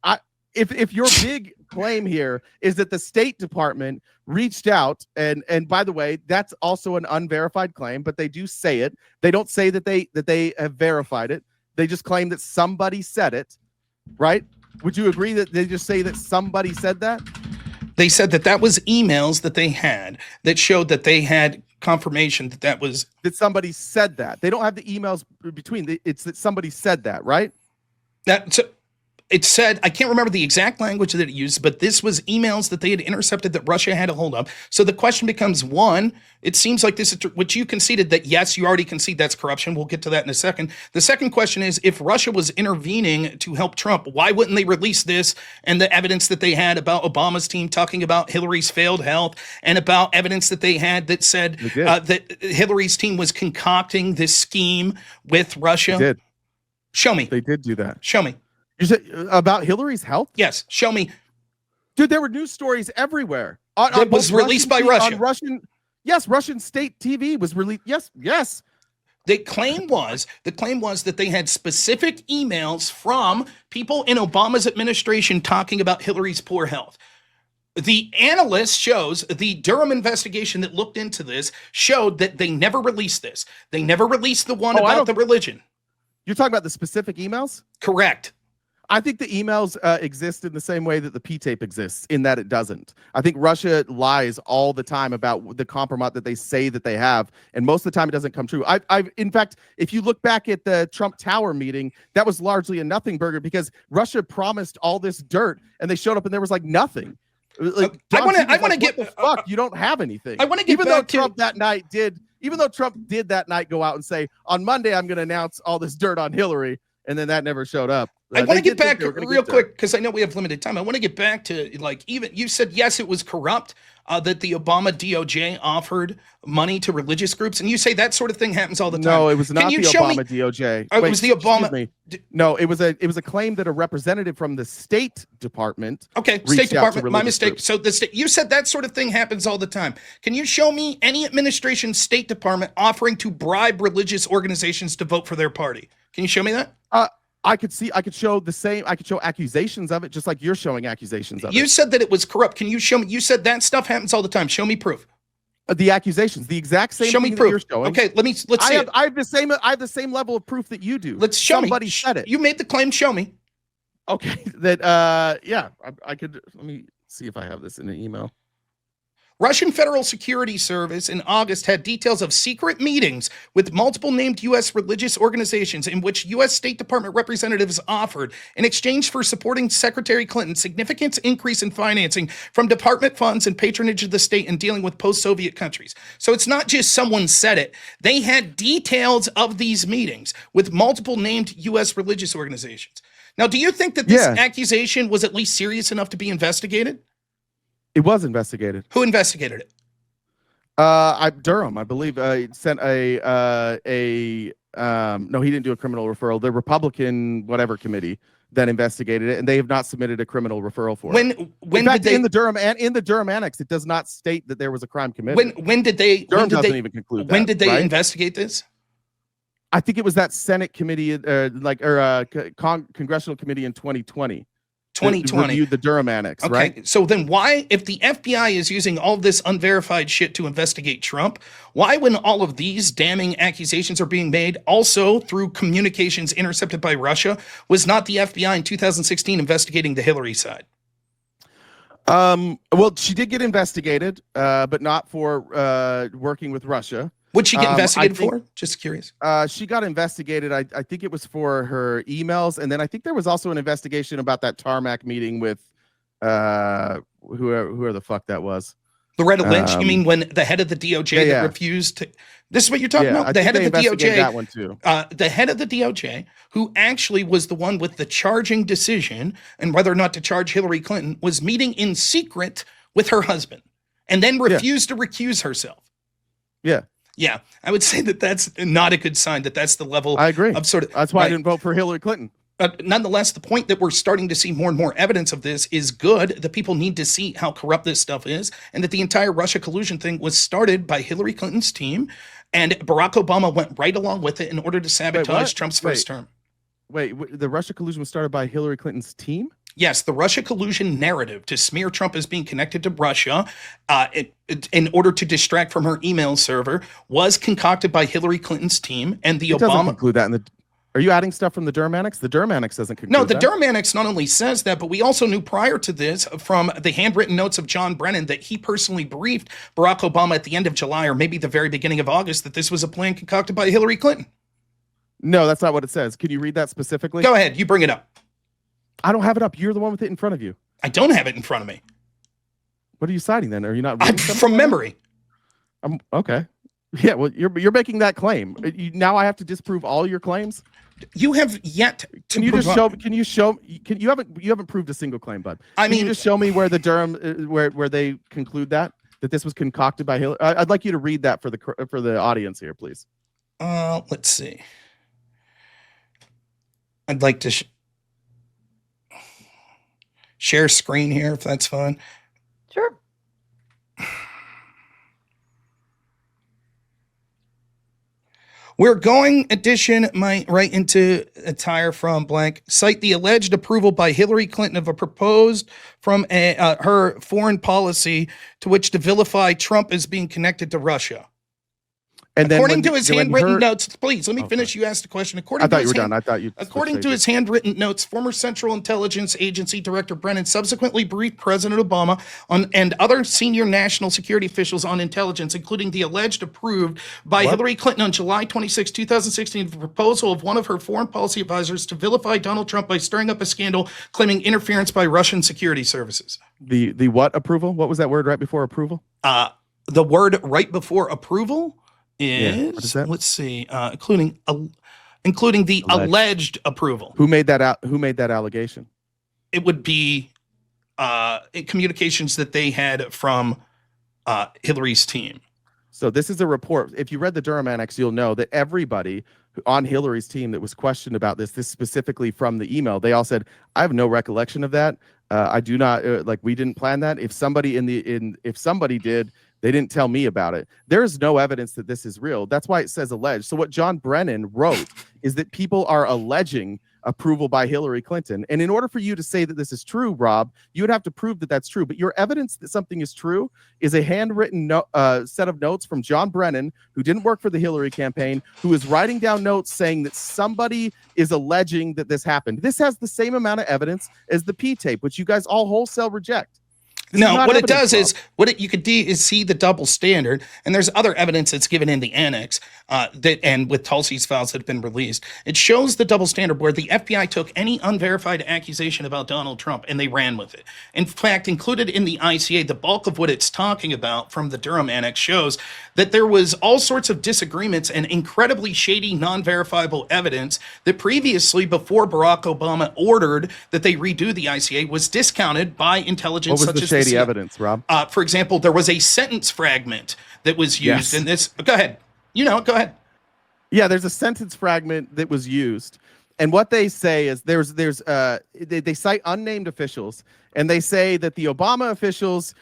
if your big claim here is that the State Department reached out, and by the way, that's also an unverified claim, but they do say it. They don't say that they have verified it. They just claim that somebody said it, right? Would you agree that they just say that somebody said that? They said that was emails that they had that showed that they had confirmation that somebody said that. They don't have the emails between. It's that somebody said that, right? it said, I can't remember the exact language that it used, but this was emails that they had intercepted that Russia had a hold of. So the question becomes, one, it seems like this is which you conceded that, yes, you already concede that's corruption. We'll get to that in a second. The second question is, if Russia was intervening to help Trump, why wouldn't they release this and the evidence that they had about Obama's team talking about Hillary's failed health and about evidence that they had that said that Hillary's team was concocting this scheme with Russia? They did. Show me. They did do that. Show me. You said about Hillary's health? Yes. Show me. Dude, there were news stories everywhere. That was released by Russia. Russian state TV was released. Yes. The claim was that they had specific emails from people in Obama's administration talking about Hillary's poor health. The analyst shows the Durham investigation that looked into this showed that they never released this. They never released the one about the religion. You're talking about the specific emails? Correct. I think the emails exist in the same way that the P-tape exists, in that it doesn't. I think Russia lies all the time about the compromise that they say that they have, and most of the time it doesn't come true. In fact, if you look back at the Trump Tower meeting, that was largely a nothing burger because Russia promised all this dirt, and they showed up and there was like nothing. Like, I want to get what the fuck. You don't have anything. I want to get back to Trump that night did. Even though Trump did that night go out and say on Monday I'm going to announce all this dirt on Hillary, and then that never showed up. I want to get back real quick because I know we have limited time. I want to get back to, like, even you said, yes, it was corrupt that the Obama DOJ offered money to religious groups. And you say that sort of thing happens all the time. No, it was not the Obama DOJ. It was the Obama. No, it was a claim that a representative from the State Department. Okay, State Department, my mistake. Groups. So you said that sort of thing happens all the time. Can you show me any administration State Department offering to bribe religious organizations to vote for their party? Can you show me that? I could show the same. I could show accusations of it, just like you're showing accusations of it. You said that it was corrupt. Can you show me? You said that stuff happens all the time. Show me proof. The accusations, the exact same. Show me proof. You're showing. Okay, let's see. I have the same level of proof that you do. Let's show Somebody me. said it. You made the claim. Show me. Okay. That I could. Let me see if I have this in an email. Russian Federal Security Service in August had details of secret meetings with multiple named U.S. religious organizations in which U.S. State Department representatives offered, in exchange for supporting Secretary Clinton, significant increase in financing from department funds and patronage of the state in dealing with post-Soviet countries. So it's not just someone said it. They had details of these meetings with multiple named U.S. religious organizations. Now, do you think that this accusation was at least serious enough to be investigated? It was investigated. Who investigated it? Durham, I believe, sent no, he didn't do a criminal referral. The Republican whatever committee then investigated it, and they have not submitted a criminal referral for it. When did they, in the Durham annex, it does not state that there was a crime committed. When did they? Durham doesn't even conclude that. When did they investigate this? I think it was that Senate committee, congressional committee in 2020. 2020. Reviewed the Durham annex, okay, right? So then why, if the FBI is using all this unverified shit to investigate Trump, why, when all of these damning accusations are being made also through communications intercepted by Russia, was not the FBI in 2016 investigating the Hillary side? Well, she did get investigated, but not for working with Russia. What'd she get investigated for? Just curious. She got investigated. I think it was for her emails, and then I think there was also an investigation about that tarmac meeting with whoever the fuck that was. Loretta Lynch. You mean when the head of the DOJ that refused to? This is what you're talking about. The head of the DOJ. That one too. The head of the DOJ, who actually was the one with the charging decision and whether or not to charge Hillary Clinton, was meeting in secret with her husband, and then refused to recuse herself. Yeah. Yeah, I would say that that's not a good sign. That's the level. I agree. Of sort of. That's why I didn't vote for Hillary Clinton. Nonetheless, the point that we're starting to see more and more evidence of this is good. The people need to see how corrupt this stuff is, and that the entire Russia collusion thing was started by Hillary Clinton's team, and Barack Obama went right along with it in order to sabotage Trump's first term. Wait, the Russia collusion was started by Hillary Clinton's team? Yes, the Russia collusion narrative to smear Trump as being connected to Russia in order to distract from her email server was concocted by Hillary Clinton's team, and the It doesn't conclude that in the. Are you adding stuff from the Durham annex? The Durham annex doesn't conclude No, the that. Durham annex not only says that, but we also knew prior to this from the handwritten notes of John Brennan that he personally briefed Barack Obama at the end of July or maybe the very beginning of August that this was a plan concocted by Hillary Clinton. No, that's not what it says. Can you read that specifically? Go ahead. You bring it up. I don't have it up. You're the one with it in front of you. I don't have it in front of me. What are you citing then? Are you not From memory? Okay. Yeah, well, you're making that claim. Now I have to disprove all your claims. You have yet to. You haven't proved a single claim, bud. Can you just show me where the Durham where they conclude that this was concocted by Hillary? I'd like you to read that for the audience here, please. Let's see. I'd like to share screen here if that's fine. Sure. We're going right into attire from blank. Cite the alleged approval by Hillary Clinton of a proposed from her foreign policy to which to vilify Trump as being connected to Russia. And according to his handwritten notes, please let me finish. You asked a question. According to his handwritten notes, former Central Intelligence Agency Director Brennan subsequently briefed President Obama and other senior national security officials on intelligence, including the alleged approved by Hillary Clinton on July 26, 2016, the proposal of one of her foreign policy advisors to vilify Donald Trump by stirring up a scandal claiming interference by Russian security services. The what approval? What was that word right before approval? The word right before approval is let's see, including the alleged approval. Who made that out? Who made that allegation? It would be communications that they had from Hillary's team. So this is a report. If you read the Durham Annex, you'll know that everybody on Hillary's team that was questioned about this specifically from the email, they all said, "I have no recollection of that. I do not we didn't plan that. If somebody if somebody did." They didn't tell me about it. There's no evidence that this is real. That's why it says alleged. So what John Brennan wrote is that people are alleging approval by Hillary Clinton. And in order for you to say that this is true, Rob, you would have to prove that that's true. But your evidence that something is true is a handwritten set of notes from John Brennan, who didn't work for the Hillary campaign, who is writing down notes saying that somebody is alleging that this happened. This has the same amount of evidence as the P tape, which you guys all wholesale reject. No, what it does is you could see the double standard, and there's other evidence that's given in the annex and with Tulsi's files that have been released. It shows the double standard where the FBI took any unverified accusation about Donald Trump and they ran with it. In fact, included in the ICA, the bulk of what it's talking about from the Durham annex shows that there was all sorts of disagreements and incredibly shady, non-verifiable evidence that previously, before Barack Obama ordered that they redo the ICA, was discounted by intelligence such as shady evidence, Rob? For example, there was a sentence fragment that was used in this. Go ahead. Go ahead. Yeah, there's a sentence fragment that was used. And what they say is they cite unnamed officials, and they say that the Obama officials,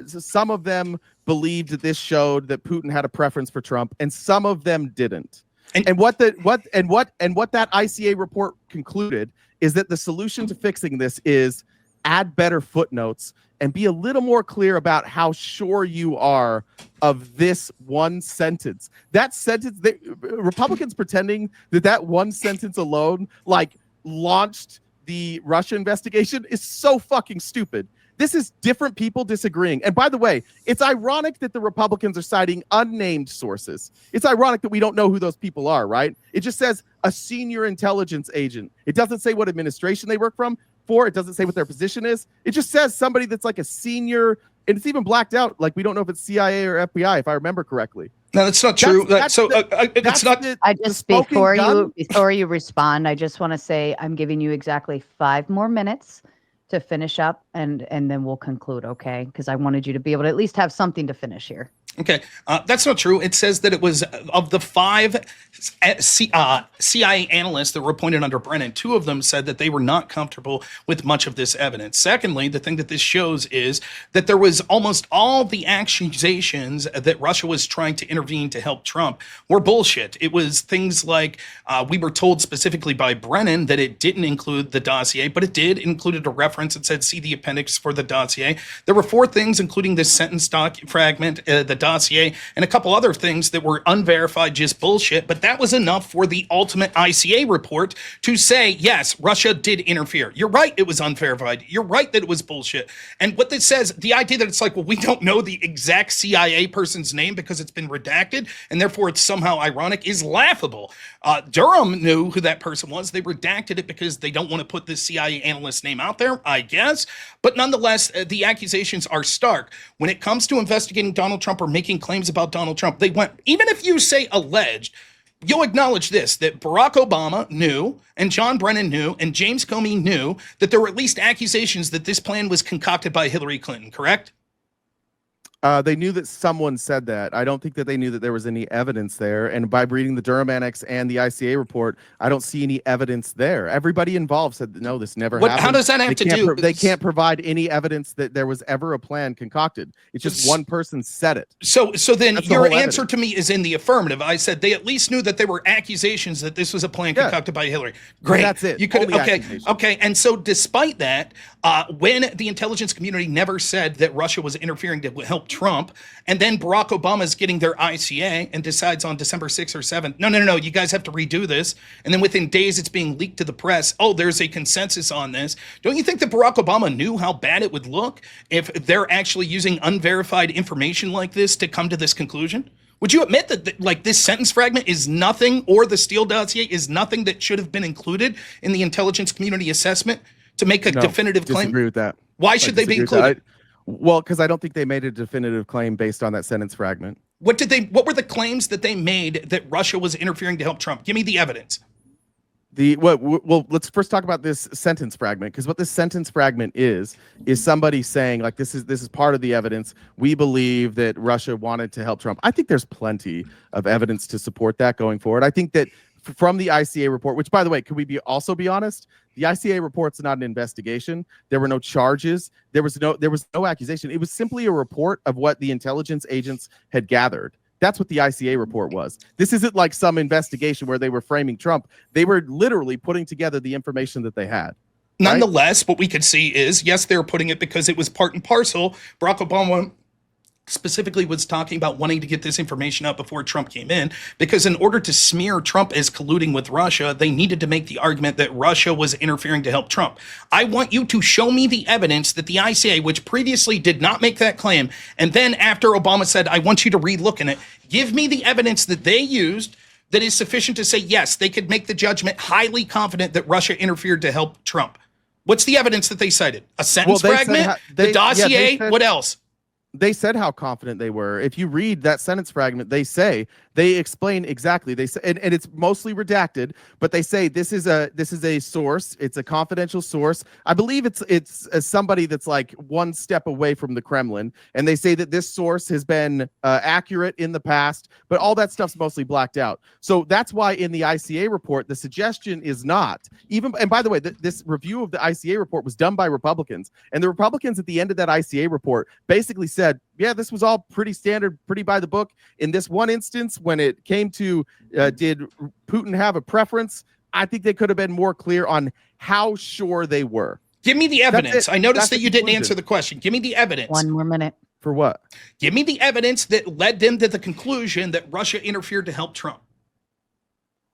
some of them believed that this showed that Putin had a preference for Trump, and some of them didn't. And what that ICA report concluded is that the solution to fixing this is add better footnotes and be a little more clear about how sure you are of this one sentence. That sentence, Republicans pretending that one sentence alone launched the Russia investigation is so fucking stupid. This is different people disagreeing. And by the way, it's ironic that the Republicans are citing unnamed sources. It's ironic that we don't know who those people are, right? It just says a senior intelligence agent. It doesn't say what administration they work for. It doesn't say what their position is. It just says somebody that's like a senior, and it's even blacked out. We don't know if it's CIA or FBI, if I remember correctly. No, that's not true. It's not. I just before you respond, I just want to say I'm giving you exactly 5 more minutes to finish up, and then we'll conclude, okay? Because I wanted you to be able to at least have something to finish here. Okay, that's not true. It says that it was of the 5 CIA analysts that were appointed under Brennan, 2 of them said that they were not comfortable with much of this evidence. Secondly, the thing that this shows is that there was almost all the accusations that Russia was trying to intervene to help Trump were bullshit. It was things like we were told specifically by Brennan that it didn't include the dossier, but it did. It included a reference that said, see the appendix for the dossier. There were 4 things, including this sentence fragment, the dossier and a couple other things that were unverified, just bullshit. But that was enough for the ultimate ICA report to say, yes, Russia did interfere. You're right, it was unverified. You're right that it was bullshit. And what this says, the idea that it's like, well, we don't know the exact CIA person's name because it's been redacted, and therefore it's somehow ironic, is laughable. Durham knew who that person was. They redacted it because they don't want to put this CIA analyst's name out there, I guess. But nonetheless, the accusations are stark. When it comes to investigating Donald Trump or making claims about Donald Trump, they went, even if you say alleged, you'll acknowledge this, that Barack Obama knew, and John Brennan knew, and James Comey knew that there were at least accusations that this plan was concocted by Hillary Clinton, correct? They knew that someone said that. I don't think that they knew that there was any evidence there. And by reading the Durham Annex and the ICA report, I don't see any evidence there. Everybody involved said, no, this never happened. How does that have to do? They can't provide any evidence that there was ever a plan concocted. It's just one person said it. So then That's your the whole answer evidence. to me is in the affirmative. I said they at least knew that there were accusations that this was a plan concocted by Hillary. Great. That's it. You could Only accusations. okay. And so despite that, when the intelligence community never said that Russia was interfering to help Trump, and then Barack Obama's getting their ICA and decides on December 6th or 7th, no, you guys have to redo this. And then within days, it's being leaked to the press. Oh, there's a consensus on this. Don't you think that Barack Obama knew how bad it would look if they're actually using unverified information like this to come to this conclusion? Would you admit that like this sentence fragment is nothing, or the Steele dossier is nothing that should have been included in the intelligence community assessment to make a definitive claim? Disagree with that. Why should they be included? Well, because I don't think they made a definitive claim based on that sentence fragment. What were the claims that they made that Russia was interfering to help Trump? Give me the evidence. Well, let's first talk about this sentence fragment, because what this sentence fragment is somebody saying, like, this is part of the evidence. We believe that Russia wanted to help Trump. I think there's plenty of evidence to support that going forward. I think that from the ICA report, which, by the way, could we also be honest? The ICA report's not an investigation. There were no charges. There was no accusation. It was simply a report of what the intelligence agents had gathered. That's what the ICA report was. This isn't like some investigation where they were framing Trump. They were literally putting together the information that they had. Nonetheless, what we could see is, yes, they're putting it because it was part and parcel. Barack Obama specifically was talking about wanting to get this information out before Trump came in, because in order to smear Trump as colluding with Russia, they needed to make the argument that Russia was interfering to help Trump. I want you to show me the evidence that the ICA, which previously did not make that claim, and then after Obama said, I want you to relook in it, give me the evidence that they used that is sufficient to say, yes, they could make the judgment highly confident that Russia interfered to help Trump. What's the evidence that they cited? A sentence fragment? The dossier? What else? They said how confident they were. If you read that sentence fragment, they explain exactly. They say, and it's mostly redacted, but they say this is a source. It's a confidential source. I believe it's somebody that's like one step away from the Kremlin, and they say that this source has been accurate in the past, but all that stuff's mostly blacked out. So that's why in the ICA report, the suggestion is not even. And by the way, this review of the ICA report was done by Republicans, and the Republicans at the end of that ICA report basically said, yeah, this was all pretty standard, pretty by the book. In this one instance, when it came to did Putin have a preference, I think they could have been more clear on how sure they were. Give me the evidence. I noticed that you didn't answer the question. Give me the evidence. 1 more minute. For what? Give me the evidence that led them to the conclusion that Russia interfered to help Trump.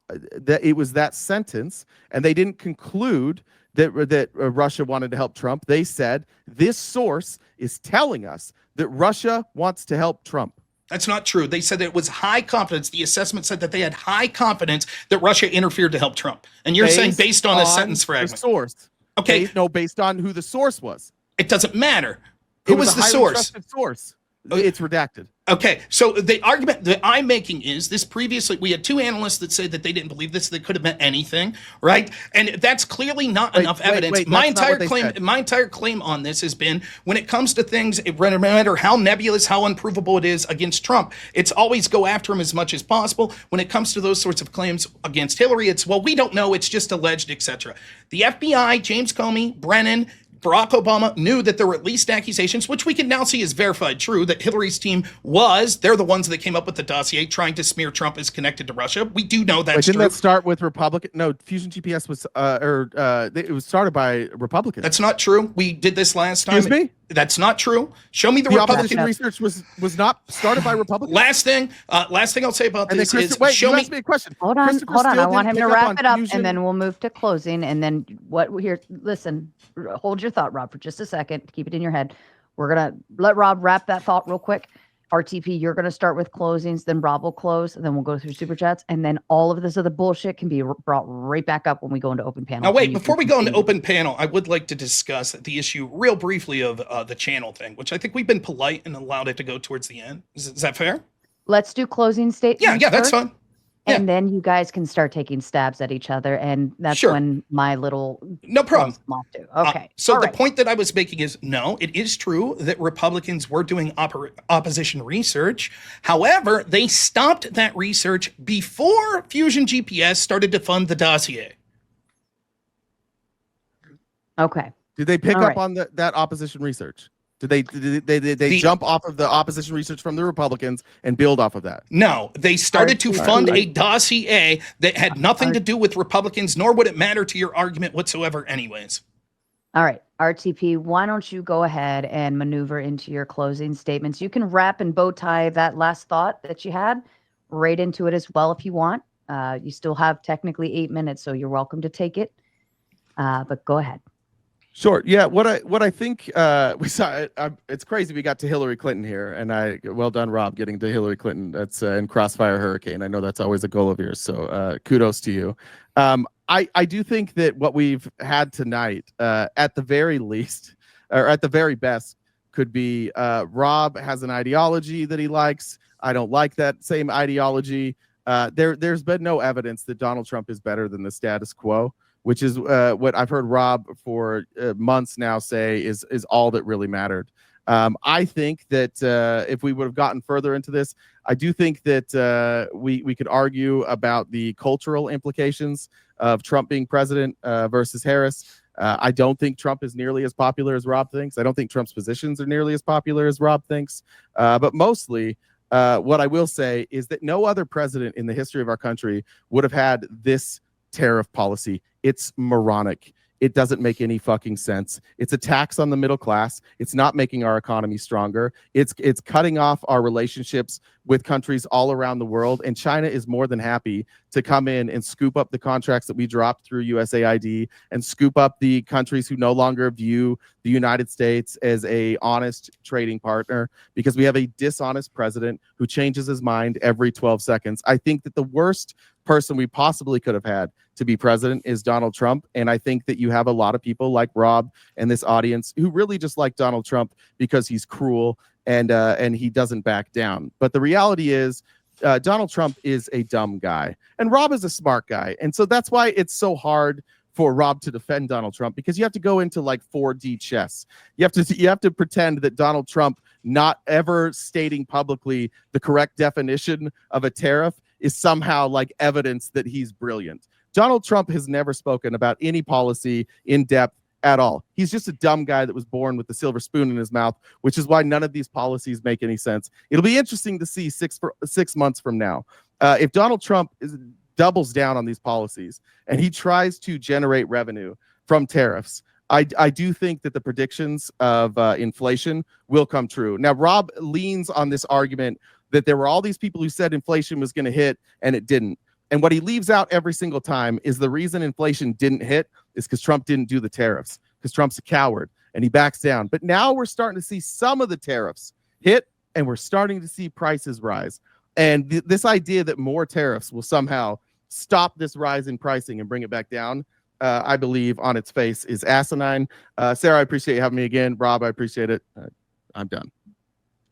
That it was that sentence, and they didn't conclude that Russia wanted to help Trump. They said this source is telling us that Russia wants to help Trump. That's not true. They said that it was high confidence. The assessment said that they had high confidence that Russia interfered to help Trump. And you're saying based on a sentence fragment. The source. Okay. Based on who the source was. It doesn't matter. Who was the source? Trusted source. It's redacted. Okay, so the argument that I'm making is this: previously we had two analysts that said that they didn't believe this, that could have meant anything, right? And that's clearly not enough evidence. My entire claim on this has been, when it comes to things, no matter how nebulous, how unprovable it is against Trump, it's always go after him as much as possible. When it comes to those sorts of claims against Hillary, it's, well, we don't know, it's just alleged, etc. The FBI, James Comey, Brennan, Barack Obama knew that there were at least accusations, which we can now see is verified true, that Hillary's team they're the ones that came up with the dossier trying to smear Trump as connected to Russia. We do know that's true. Didn't that start with Republican? No, Fusion GPS was, it was started by Republicans. That's not true. We did this last time. Excuse me? That's not true. Show me the opposition Republican research was not started by Republicans. Last thing I'll say about And this then is wait, show you me. asked me a question. Hold on. Still I want didn't him to pick wrap on it up, fusion. and then we'll move to closing. And then listen, hold your thought, Rob, for just a second. Keep it in your head. We're going to let Rob wrap that thought real quick. RTP, you're going to start with closings, then Rob will close, and then we'll go through super chats, and then all of this other bullshit can be brought right back up when we go into open panel. Now, wait, before we go into open panel, I would like to discuss the issue real briefly of the channel thing, which I think we've been polite and allowed it to go towards the end. Is that fair? Let's do closing statements. Yeah, that's fine. And then you guys can start taking stabs at each other, and that's when my little no problem. Come off to. Okay. So the point that I was making is, no, it is true that Republicans were doing opposition research. However, they stopped that research before Fusion GPS started to fund the dossier. Okay. Did they pick up on that opposition research? Did they jump off of the opposition research from the Republicans and build off of that? No, they started to fund a dossier that had nothing to do with Republicans, nor would it matter to your argument whatsoever anyways. All right, RTP, why don't you go ahead and maneuver into your closing statements? You can wrap and bow tie that last thought that you had right into it as well if you want. You still have technically 8 minutes, so you're welcome to take it. But go ahead. Sure. Yeah. What I think we saw. It's crazy. We got to Hillary Clinton here, and well done, Rob, getting to Hillary Clinton. That's in Crossfire Hurricane. I know that's always a goal of yours. So kudos to you. I do think that what we've had tonight, at the very least, or at the very best, could be Rob has an ideology that he likes. I don't like that same ideology. There's been no evidence that Donald Trump is better than the status quo, which is what I've heard Rob for months now say is all that really mattered. I think that if we would have gotten further into this, I do think that we could argue about the cultural implications of Trump being president versus Harris. I don't think Trump is nearly as popular as Rob thinks. I don't think Trump's positions are nearly as popular as Rob thinks. But mostly, what I will say is that no other president in the history of our country would have had this tariff policy. It's moronic. It doesn't make any fucking sense. It's a tax on the middle class. It's not making our economy stronger. It's cutting off our relationships with countries all around the world. And China is more than happy to come in and scoop up the contracts that we dropped through USAID and scoop up the countries who no longer view the United States as a honest trading partner, because we have a dishonest president who changes his mind every 12 seconds. I think that the worst person we possibly could have had to be president is Donald Trump. And I think that you have a lot of people like Rob and this audience who really just like Donald Trump because he's cruel and he doesn't back down. But the reality is Donald Trump is a dumb guy and Rob is a smart guy. And so that's why it's so hard for Rob to defend Donald Trump, because you have to go into like 4D chess. You have to pretend that Donald Trump not ever stating publicly the correct definition of a tariff is somehow like evidence that he's brilliant. Donald Trump has never spoken about any policy in depth at all. He's just a dumb guy that was born with the silver spoon in his mouth, which is why none of these policies make any sense. It'll be interesting to see 6 months from now if Donald Trump doubles down on these policies and he tries to generate revenue from tariffs. I do think that the predictions of inflation will come true. Now, Rob leans on this argument that there were all these people who said inflation was going to hit and it didn't. And what he leaves out every single time is the reason inflation didn't hit is because Trump didn't do the tariffs, because Trump's a coward and he backs down. But now we're starting to see some of the tariffs hit and we're starting to see prices rise. And this idea that more tariffs will somehow stop this rise in pricing and bring it back down, I believe on its face is asinine. Sarah, I appreciate you having me again. Rob, I appreciate it. I'm done.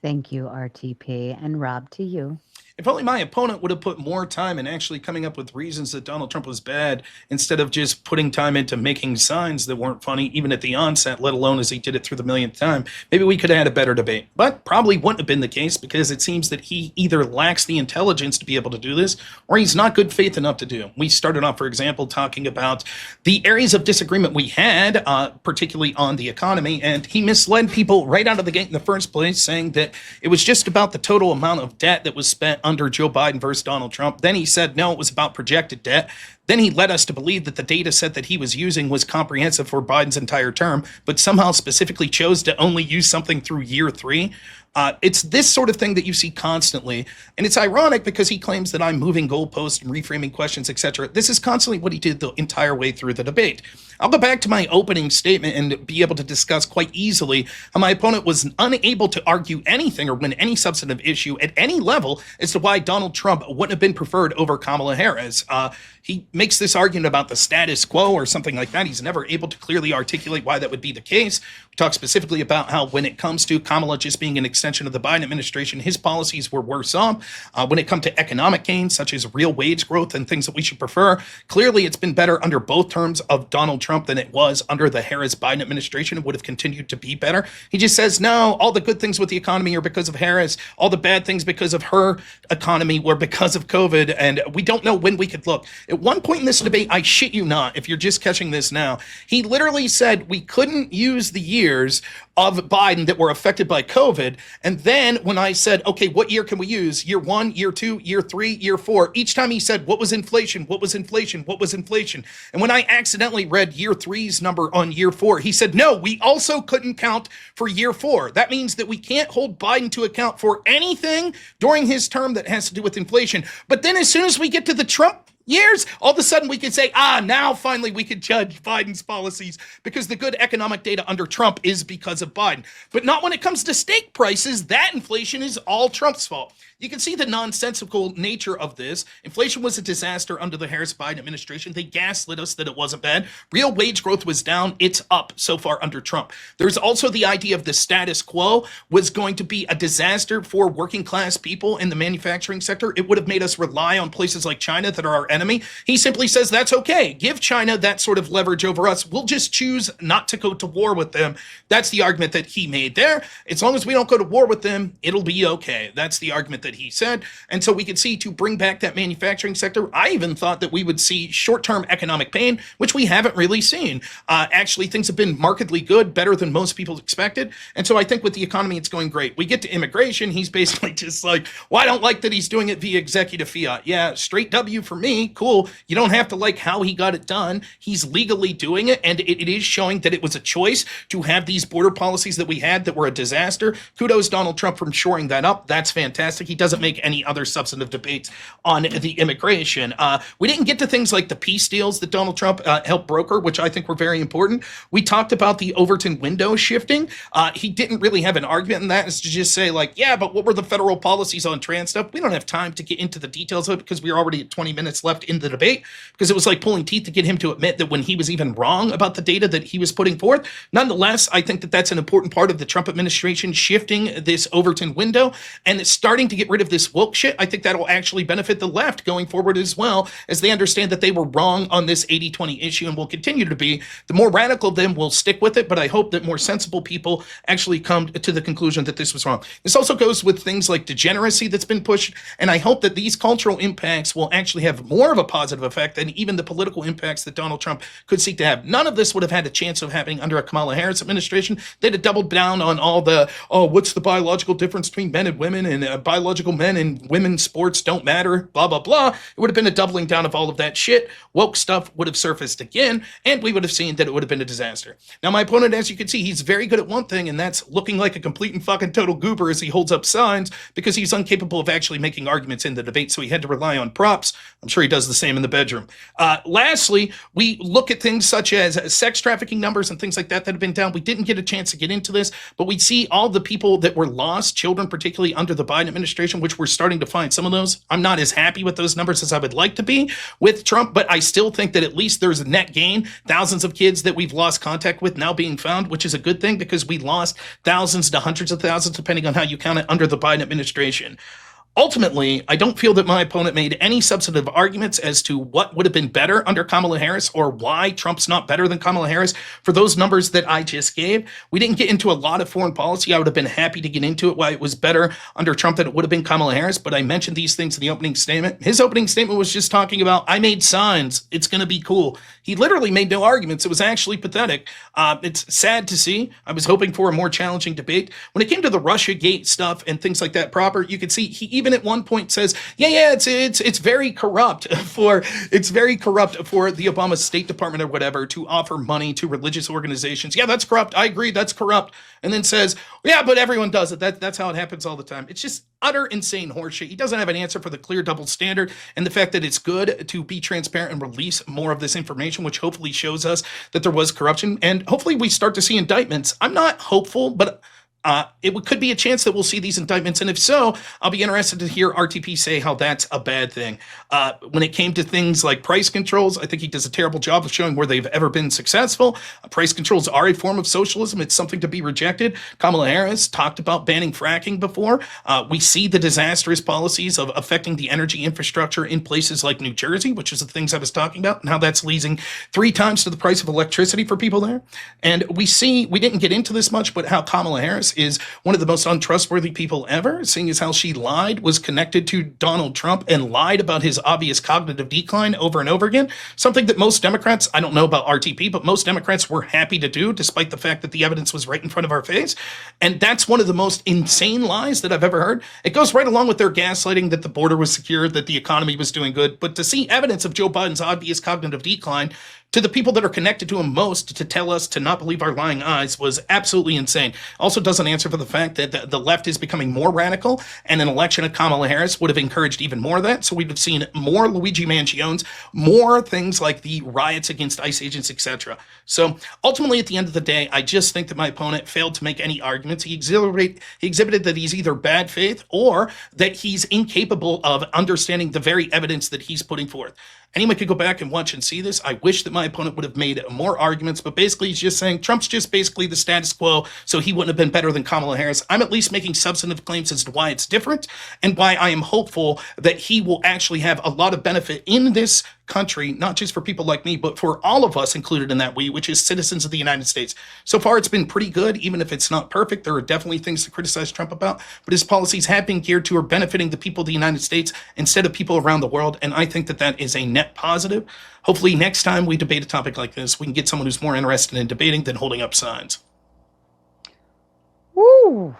Thank you, RTP. And Rob, to you. If only my opponent would have put more time in actually coming up with reasons that Donald Trump was bad, instead of just putting time into making signs that weren't funny, even at the onset, let alone as he did it through the millionth time, maybe we could have had a better debate. But probably wouldn't have been the case, because it seems that he either lacks the intelligence to be able to do this, or he's not good faith enough to do. We started off, for example, talking about the areas of disagreement we had, particularly on the economy, and he misled people right out of the gate in the first place, saying that it was just about the total amount of debt that was spent under Joe Biden versus Donald Trump. Then he said, no, it was about projected debt. Then he led us to believe that the data set that he was using was comprehensive for Biden's entire term, but somehow specifically chose to only use something through year 3. It's this sort of thing that you see constantly. And it's ironic because he claims that I'm moving goalposts and reframing questions, etc. This is constantly what he did the entire way through the debate. I'll go back to my opening statement and be able to discuss quite easily how my opponent was unable to argue anything or win any substantive issue at any level as to why Donald Trump wouldn't have been preferred over Kamala Harris. He makes this argument about the status quo or something like that. He's never able to clearly articulate why that would be the case. We talk specifically about how when it comes to Kamala just being an extension of the Biden administration, his policies were worse off. When it comes to economic gains, such as real wage growth and things that we should prefer, clearly it's been better under both terms of Donald Trump than it was under the Harris-Biden administration. It would have continued to be better. He just says, no, all the good things with the economy are because of Harris. All the bad things because of her economy were because of COVID. And we don't know when we could look. At one point in this debate, I shit you not, if you're just catching this now, he literally said we couldn't use the years of Biden that were affected by COVID. And then when I said, okay, what year can we use? Year 1, year 2, year 3, year 4. Each time he said, what was inflation? What was inflation? What was inflation? And when I accidentally read year 3's number on year 4, he said, no, we also couldn't count for year 4. That means that we can't hold Biden to account for anything during his term that has to do with inflation. But then as soon as we get to the Trump years, all of a sudden we could say, now finally we could judge Biden's policies because the good economic data under Trump is because of Biden. But not when it comes to steak prices. That inflation is all Trump's fault. You can see the nonsensical nature of this. Inflation was a disaster under the Harris-Biden administration. They gaslit us that it wasn't bad. Real wage growth was down. It's up so far under Trump. There's also the idea of the status quo was going to be a disaster for working class people in the manufacturing sector. It would have made us rely on places like China that are our enemy. He simply says that's okay. Give China that sort of leverage over us. We'll just choose not to go to war with them. That's the argument that he made there. As long as we don't go to war with them, it'll be okay. That's the argument that he said. And so we could see to bring back that manufacturing sector. I even thought that we would see short-term economic pain, which we haven't really seen. Actually, things have been markedly good, better than most people expected. And so I think with the economy, it's going great. We get to immigration. He's basically just like, well, I don't like that he's doing it via executive fiat. Yeah, straight W for me. Cool. You don't have to like how he got it done. He's legally doing it. And it is showing that it was a choice to have these border policies that we had that were a disaster. Kudos Donald Trump from shoring that up. That's fantastic. He doesn't make any other substantive debates on the immigration. We didn't get to things like the peace deals that Donald Trump helped broker, which I think were very important. We talked about the Overton window shifting. He didn't really have an argument in that. It's to just say like, yeah, but what were the federal policies on trans stuff? We don't have time to get into the details of it because we're already at 20 minutes left in the debate, because it was like pulling teeth to get him to admit that when he was even wrong about the data that he was putting forth. Nonetheless, I think that that's an important part of the Trump administration shifting this Overton window and starting to get rid of this woke shit. I think that'll actually benefit the left going forward as well, as they understand that they were wrong on this 80-20 issue and will continue to be. The more radical of them will stick with it, but I hope that more sensible people actually come to the conclusion that this was wrong. This also goes with things like degeneracy that's been pushed, and I hope that these cultural impacts will actually have more of a positive effect than even the political impacts that Donald Trump could seek to have. None of this would have had a chance of happening under a Kamala Harris administration. They'd have doubled down on all the, what's the biological difference between men and women, and biological men and women's sports don't matter, blah, blah, blah. It would have been a doubling down of all of that shit. Woke stuff would have surfaced again, and we would have seen that it would have been a disaster. Now, my opponent, as you can see, he's very good at one thing, and that's looking like a complete and fucking total goober as he holds up signs, because he's incapable of actually making arguments in the debate, so he had to rely on props. I'm sure he does the same in the bedroom. Lastly, we look at things such as sex trafficking numbers and things like that that have been down. We didn't get a chance to get into this, but we see all the people that were lost, children particularly under the Biden administration, which we're starting to find some of those. I'm not as happy with those numbers as I would like to be with Trump, but I still think that at least there's a net gain. Thousands of kids that we've lost contact with now being found, which is a good thing because we lost thousands to hundreds of thousands, depending on how you count it, under the Biden administration. Ultimately, I don't feel that my opponent made any substantive arguments as to what would have been better under Kamala Harris or why Trump's not better than Kamala Harris for those numbers that I just gave. We didn't get into a lot of foreign policy. I would have been happy to get into it, why it was better under Trump than it would have been Kamala Harris, but I mentioned these things in the opening statement. His opening statement was just talking about, I made signs, it's going to be cool. He literally made no arguments. It was actually pathetic. It's sad to see. I was hoping for a more challenging debate. When it came to the Russiagate stuff and things like that proper, you could see he even even at one point says, yeah, it's very corrupt for the Obama State Department or whatever to offer money to religious organizations. Yeah, that's corrupt. I agree, that's corrupt. And then says, yeah, but everyone does it. That's how it happens all the time. It's just utter insane horseshit. He doesn't have an answer for the clear double standard and the fact that it's good to be transparent and release more of this information, which hopefully shows us that there was corruption. And hopefully we start to see indictments. I'm not hopeful, but could be a chance that we'll see these indictments. And if so, I'll be interested to hear RTP say how that's a bad thing. When it came to things like price controls, I think he does a terrible job of showing where they've ever been successful. Price controls are a form of socialism. It's something to be rejected. Kamala Harris talked about banning fracking before. We see the disastrous policies of affecting the energy infrastructure in places like New Jersey, which is the things I was talking about, and how that's leading 3 times to the price of electricity for people there. And we didn't get into this much, but how Kamala Harris is one of the most untrustworthy people ever, seeing as how she was connected to Donald Trump and lied about his obvious cognitive decline over and over again, something that most Democrats, I don't know about RTP, but most Democrats were happy to do, despite the fact that the evidence was right in front of our face. And that's one of the most insane lies that I've ever heard. It goes right along with their gaslighting that the border was secure, that the economy was doing good, but to see evidence of Joe Biden's obvious cognitive decline to the people that are connected to him most to tell us to not believe our lying eyes was absolutely insane. Also doesn't answer for the fact that the left is becoming more radical, and an election of Kamala Harris would have encouraged even more of that. So we'd have seen more Luigi Manciones, more things like the riots against ICE agents, etc. So ultimately, at the end of the day, I just think that my opponent failed to make any arguments. He exhibited that he's either bad faith or that he's incapable of understanding the very evidence that he's putting forth. Anyone could go back and watch and see this. I wish that my opponent would have made more arguments, but basically he's just saying Trump's just basically the status quo, so he wouldn't have been better than Kamala Harris. I'm at least making substantive claims as to why it's different and why I am hopeful that he will actually have a lot of benefit in this country, not just for people like me, but for all of us included in that we, which is citizens of the United States. So far, it's been pretty good, even if it's not perfect. There are definitely things to criticize Trump about, but his policies have been geared to or benefiting the people of the United States instead of people around the world, and I think that that is a net positive. Hopefully, next time we debate a topic like this, we can get someone who's more interested in debating than holding up signs. Woo!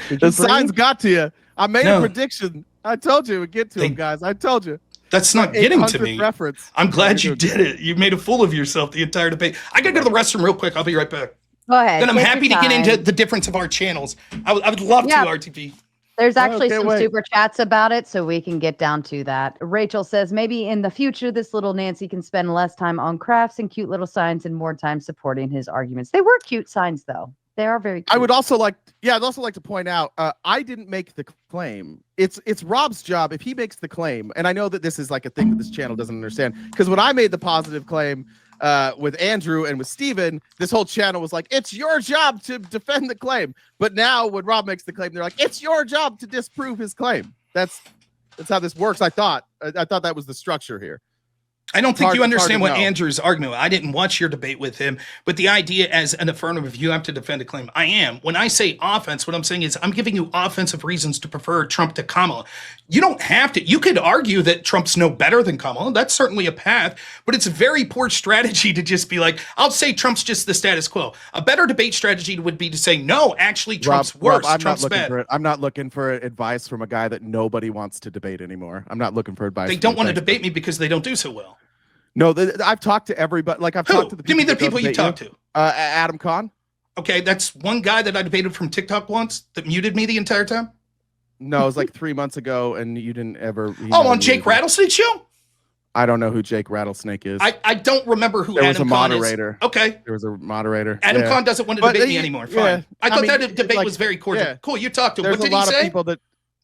The signs got to you. I made a prediction. I told you it would get to him, guys. I told you. That's not getting to me. Reference. I'm glad you did it. You made a fool of yourself the entire debate. I gotta go to the restroom real quick. I'll be right back. Go ahead. Then I'm happy to get into the difference of our channels. I would love to, RTP. There's actually some super chats about it, so we can get down to that. Rachel says, maybe in the future, this little Nancy can spend less time on crafts and cute little signs and more time supporting his arguments. They were cute signs, though. They are very cute. I'd also like to point out, I didn't make the claim. It's Rob's job if he makes the claim, and I know that this is like a thing that this channel doesn't understand, because when I made the positive claim with Andrew and with Steven, this whole channel was like, it's your job to defend the claim. But now when Rob makes the claim, they're like, it's your job to disprove his claim. That's how this works. I thought that was the structure here. I don't think you understand what Andrew's arguing. I didn't watch your debate with him, but the idea as an affirmative, you have to defend a claim. I am. When I say offense, what I'm saying is I'm giving you offensive reasons to prefer Trump to Kamala. You don't have to. You could argue that Trump's no better than Kamala. That's certainly a path, but it's a very poor strategy to just be like, I'll say Trump's just the status quo. A better debate strategy would be to say, no, actually, Trump's worse. Trump's bad. I'm not looking for advice from a guy that nobody wants to debate anymore. I'm not looking for advice. They don't want to debate me because they don't do so well. No, I've talked to everybody. Like I've talked to the people. Give me the people you talked to. Adam Kahn. Okay, that's one guy that I debated from TikTok once that muted me the entire time. No, it was like 3 months ago, and you didn't ever. On Jake Rattlesnake's show. I don't know who Jake Rattlesnake is. I don't remember who Adam Kahn is. Okay. There was a moderator. Adam Kahn doesn't want to debate me anymore. Fine. Yeah, I thought that debate was very cordial. Yeah. Cool, you talked to him. What did he say?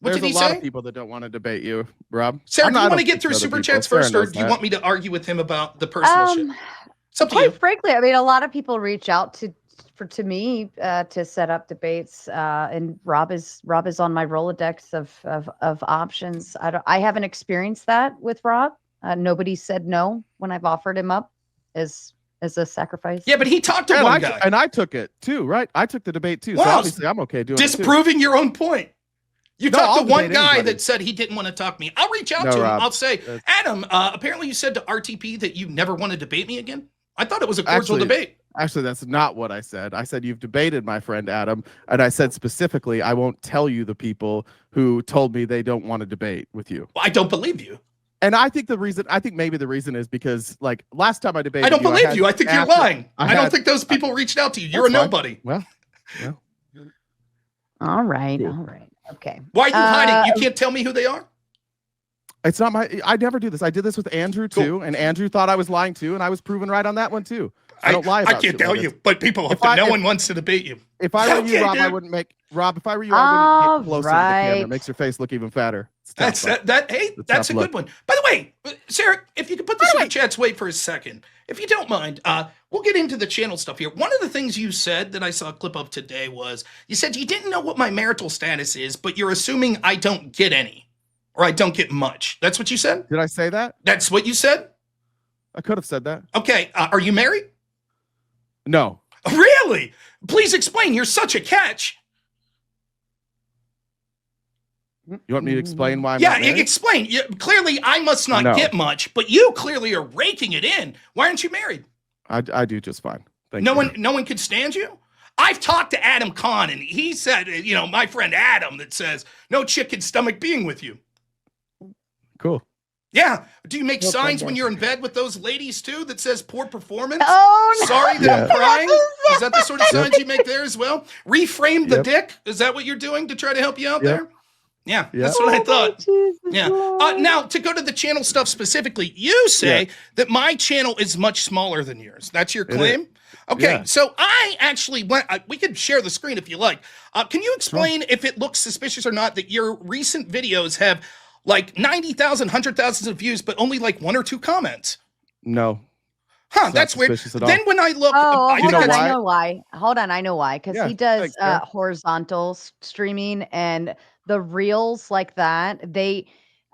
There's a lot of people that don't want to debate you, Rob. Sarah, do you want to get through super chats first, or do you want me to argue with him about the personal shit? It's up to you. Quite frankly, I mean, a lot of people reach out to me to set up debates, and Rob is on my Rolodex of options. I haven't experienced that with Rob. Nobody said no when I've offered him up as a sacrifice. Yeah, but he talked to one guy, and I took it too, right? I took the debate too, so obviously I'm okay doing disproving your own point. You talked to one guy that said he didn't want to talk to me. I'll reach out to him. Rob, I'll say, Adam, apparently you said to RTP that you never want to debate me again. I thought it was a cordial debate. Actually, that's not what I said. I said you've debated my friend Adam, and I said specifically I won't tell you the people who told me they don't want to debate with you. Well, I don't believe you. And I think maybe the reason is because like last time I debated, I don't believe you. I think you're lying. I don't think those people reached out to you. You're a nobody. Well. All right. Okay. Why are you hiding? You can't tell me who they are? It's not I never do this. I did this with Andrew too, and Andrew thought I was lying too, and I was proven right on that one too. I don't lie about I can't tell you, but people have to. No one wants to debate you. If I were you, Rob, I wouldn't make Rob. If I were you, I wouldn't get closer to the camera. It makes your face look even fatter. That's a good one. By the way, Sarah, if you could put the super chats away for a second, if you don't mind, we'll get into the channel stuff here. One of the things you said that I saw a clip of today was you said you didn't know what my marital status is, but you're assuming I don't get any or I don't get much. That's what you said? Did I say that? That's what you said? I could have said that. Okay. Are you married? No. Really? Please explain. You're such a catch. You want me to explain why I'm not married? Explain. Clearly, I must not get much, but you clearly are raking it in. Why aren't you married? I do just fine. No one could stand you? I've talked to Adam Kahn, and he said, my friend Adam, that says, no chick can stomach being with you. Cool. Yeah. Do you make signs when you're in bed with those ladies, too, that says poor performance? Oh, no. Sorry that I'm crying? Is that the sort of signs you make there as well? Reframe the dick? Is that what you're doing to try to help you out there? Yeah, that's what I thought. Yeah. Now, to go to the channel stuff specifically, you say that my channel is much smaller than yours. That's your claim? Okay, so I actually went, we could share the screen if you like. Can you explain if it looks suspicious or not that your recent videos have like 90,000, 100,000 of views, but only like 1 or 2 comments? No. Huh, that's weird. Then when I look... I know why. Hold on, I know why. Because he does horizontal streaming, and the reels like that, they...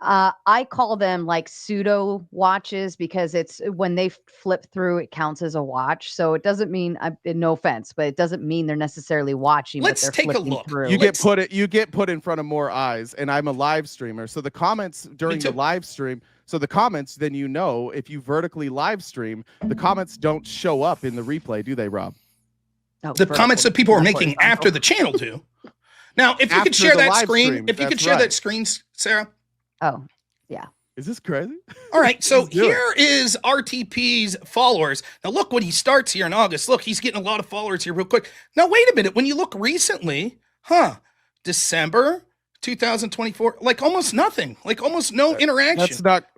I call them like pseudo watches because it's when they flip through, it counts as a watch. So it doesn't mean, no offense, but it doesn't mean they're necessarily watching. Let's take a look. Through. You get put in front of more eyes, and I'm a live streamer. So the comments during the live stream, then if you vertically live stream, the comments don't show up in the replay, do they, Rob? Oh, the comments that people are making after the channel do. Now, if you could share that screen, that screen, Sarah. Oh, yeah. Is this crazy? All right, so here is RTP's followers. Now, look, when he starts here in August, look, he's getting a lot of followers here real quick. Now, wait a minute. When you look recently, December 2024, like almost nothing, like almost no interaction.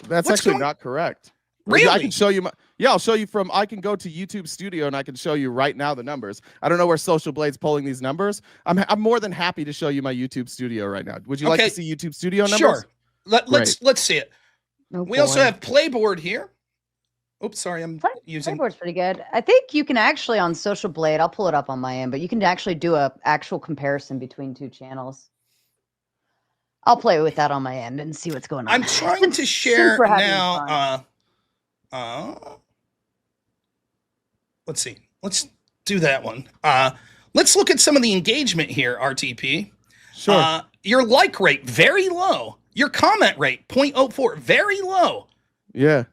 That's actually not correct. Really? I can show you I'll show you I can go to YouTube Studio and I can show you right now the numbers. I don't know where Social Blade's pulling these numbers. I'm more than happy to show you my YouTube Studio right now. Would you like to see YouTube Studio numbers? Sure. Let's see it. We also have Playboard here. Oops, sorry, using Playboard's pretty good. I think you can actually on Social Blade, I'll pull it up on my end, but you can actually do a actual comparison between 2 channels. I'll play with that on my end and see what's going on. I'm trying to share now. Let's see. Let's do that one. Let's look at some of the engagement here, RTP. Sure. Your like rate, very low. Your comment rate, 0.04, very low. Yeah.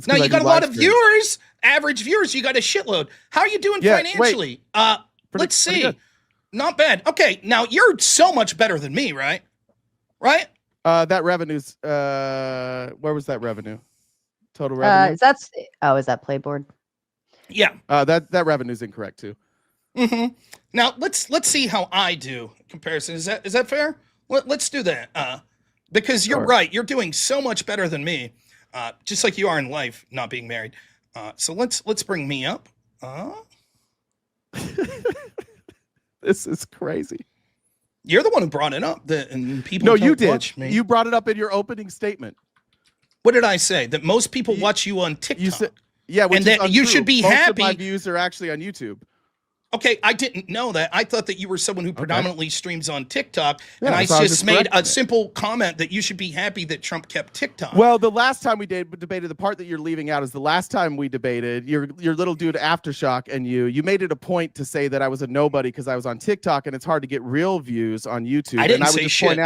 Now you got a lot of viewers, average viewers. You got a shitload. How are you doing financially? Let's see. Not bad. Okay, now you're so much better than me, right? Right? That revenue's where was that revenue? Total revenue. Is that Playboard? Yeah. That revenue's incorrect too. Mm-hmm. Now let's see how I do comparison. Is that fair? Let's do that. Because you're right. You're doing so much better than me. Just like you are in life, not being married. So let's bring me up. This is crazy. You're the one who brought it up. And people No, don't you did. Watch me. You brought it up in your opening statement. What did I say? That most people watch you on TikTok. You said, which and that you should be happy. Most of my views are actually on YouTube. Okay, I didn't know that. I thought that you were someone who predominantly streams on TikTok, and I just made a simple comment that you should be happy that Trump kept TikTok. Well, the last time we debated, the part that you're leaving out is the last time we debated, your little dude Aftershock and you made it a point to say that I was a nobody because I was on TikTok, and it's hard to get real views on YouTube. I didn't say shit.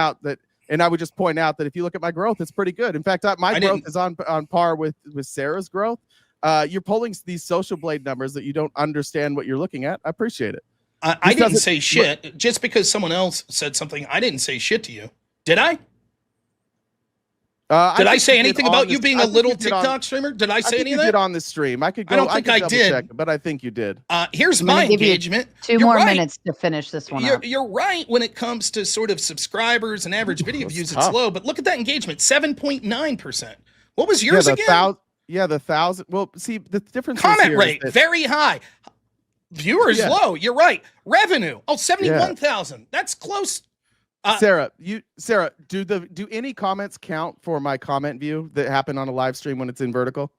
And I would just point out that if you look at my growth, it's pretty good. In fact, my growth is on par with Sarah's growth. You're pulling these Social Blade numbers that you don't understand what you're looking at. I appreciate it. I didn't say shit. Just because someone else said something, I didn't say shit to you. Did I? Did I say anything about you being a little TikTok streamer? Did I say any of that? You did on the stream. I could go. I don't think I did, check, but I think you did. Here's my engagement. Two more minutes to finish this one up. You're right when it comes to sort of subscribers and average video views. It's low, but look at that engagement, 7.9%. What was yours again? The 1,000. Well, see, the difference. Comment rate very high. Viewers low. You're right. Revenue 71,000. That's close. Sarah, do any comments count for my comment view that happen on a live stream when it's in vertical?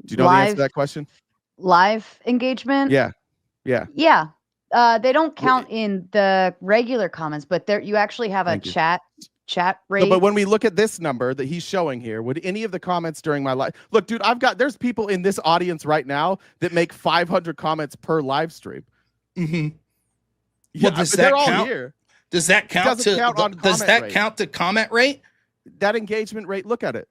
Do you know the answer to that question? Live engagement? Yeah. They don't count in the regular comments, but there you actually have a chat rate. No, but when we look at this number that he's showing here, would any of the comments during my live look, dude, there's people in this audience right now that make 500 comments per live stream. Mm-hmm. Yeah, well, does that they're all count? Here. Does that count to comment rate? That engagement rate, look at it.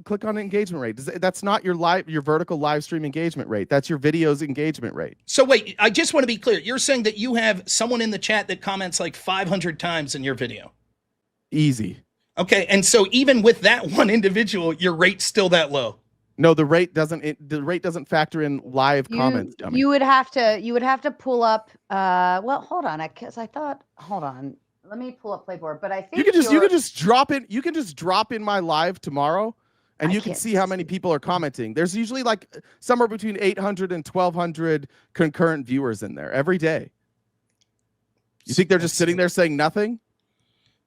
Click on engagement rate. That's not your vertical live stream engagement rate. That's your video's engagement rate. So wait, I just want to be clear. You're saying that you have someone in the chat that comments like 500 times in your video. Easy. Okay, and so even with that one individual, your rate's still that low. No, the rate doesn't factor in live comments. Dummy. You would have to pull up. Well, hold on, hold on. Let me pull up Playboard. But I think you can just drop in. You can just drop in my live tomorrow, and you can see how many people are commenting. There's usually like somewhere between 800 and 1,200 concurrent viewers in there every day. You think they're just sitting there saying nothing?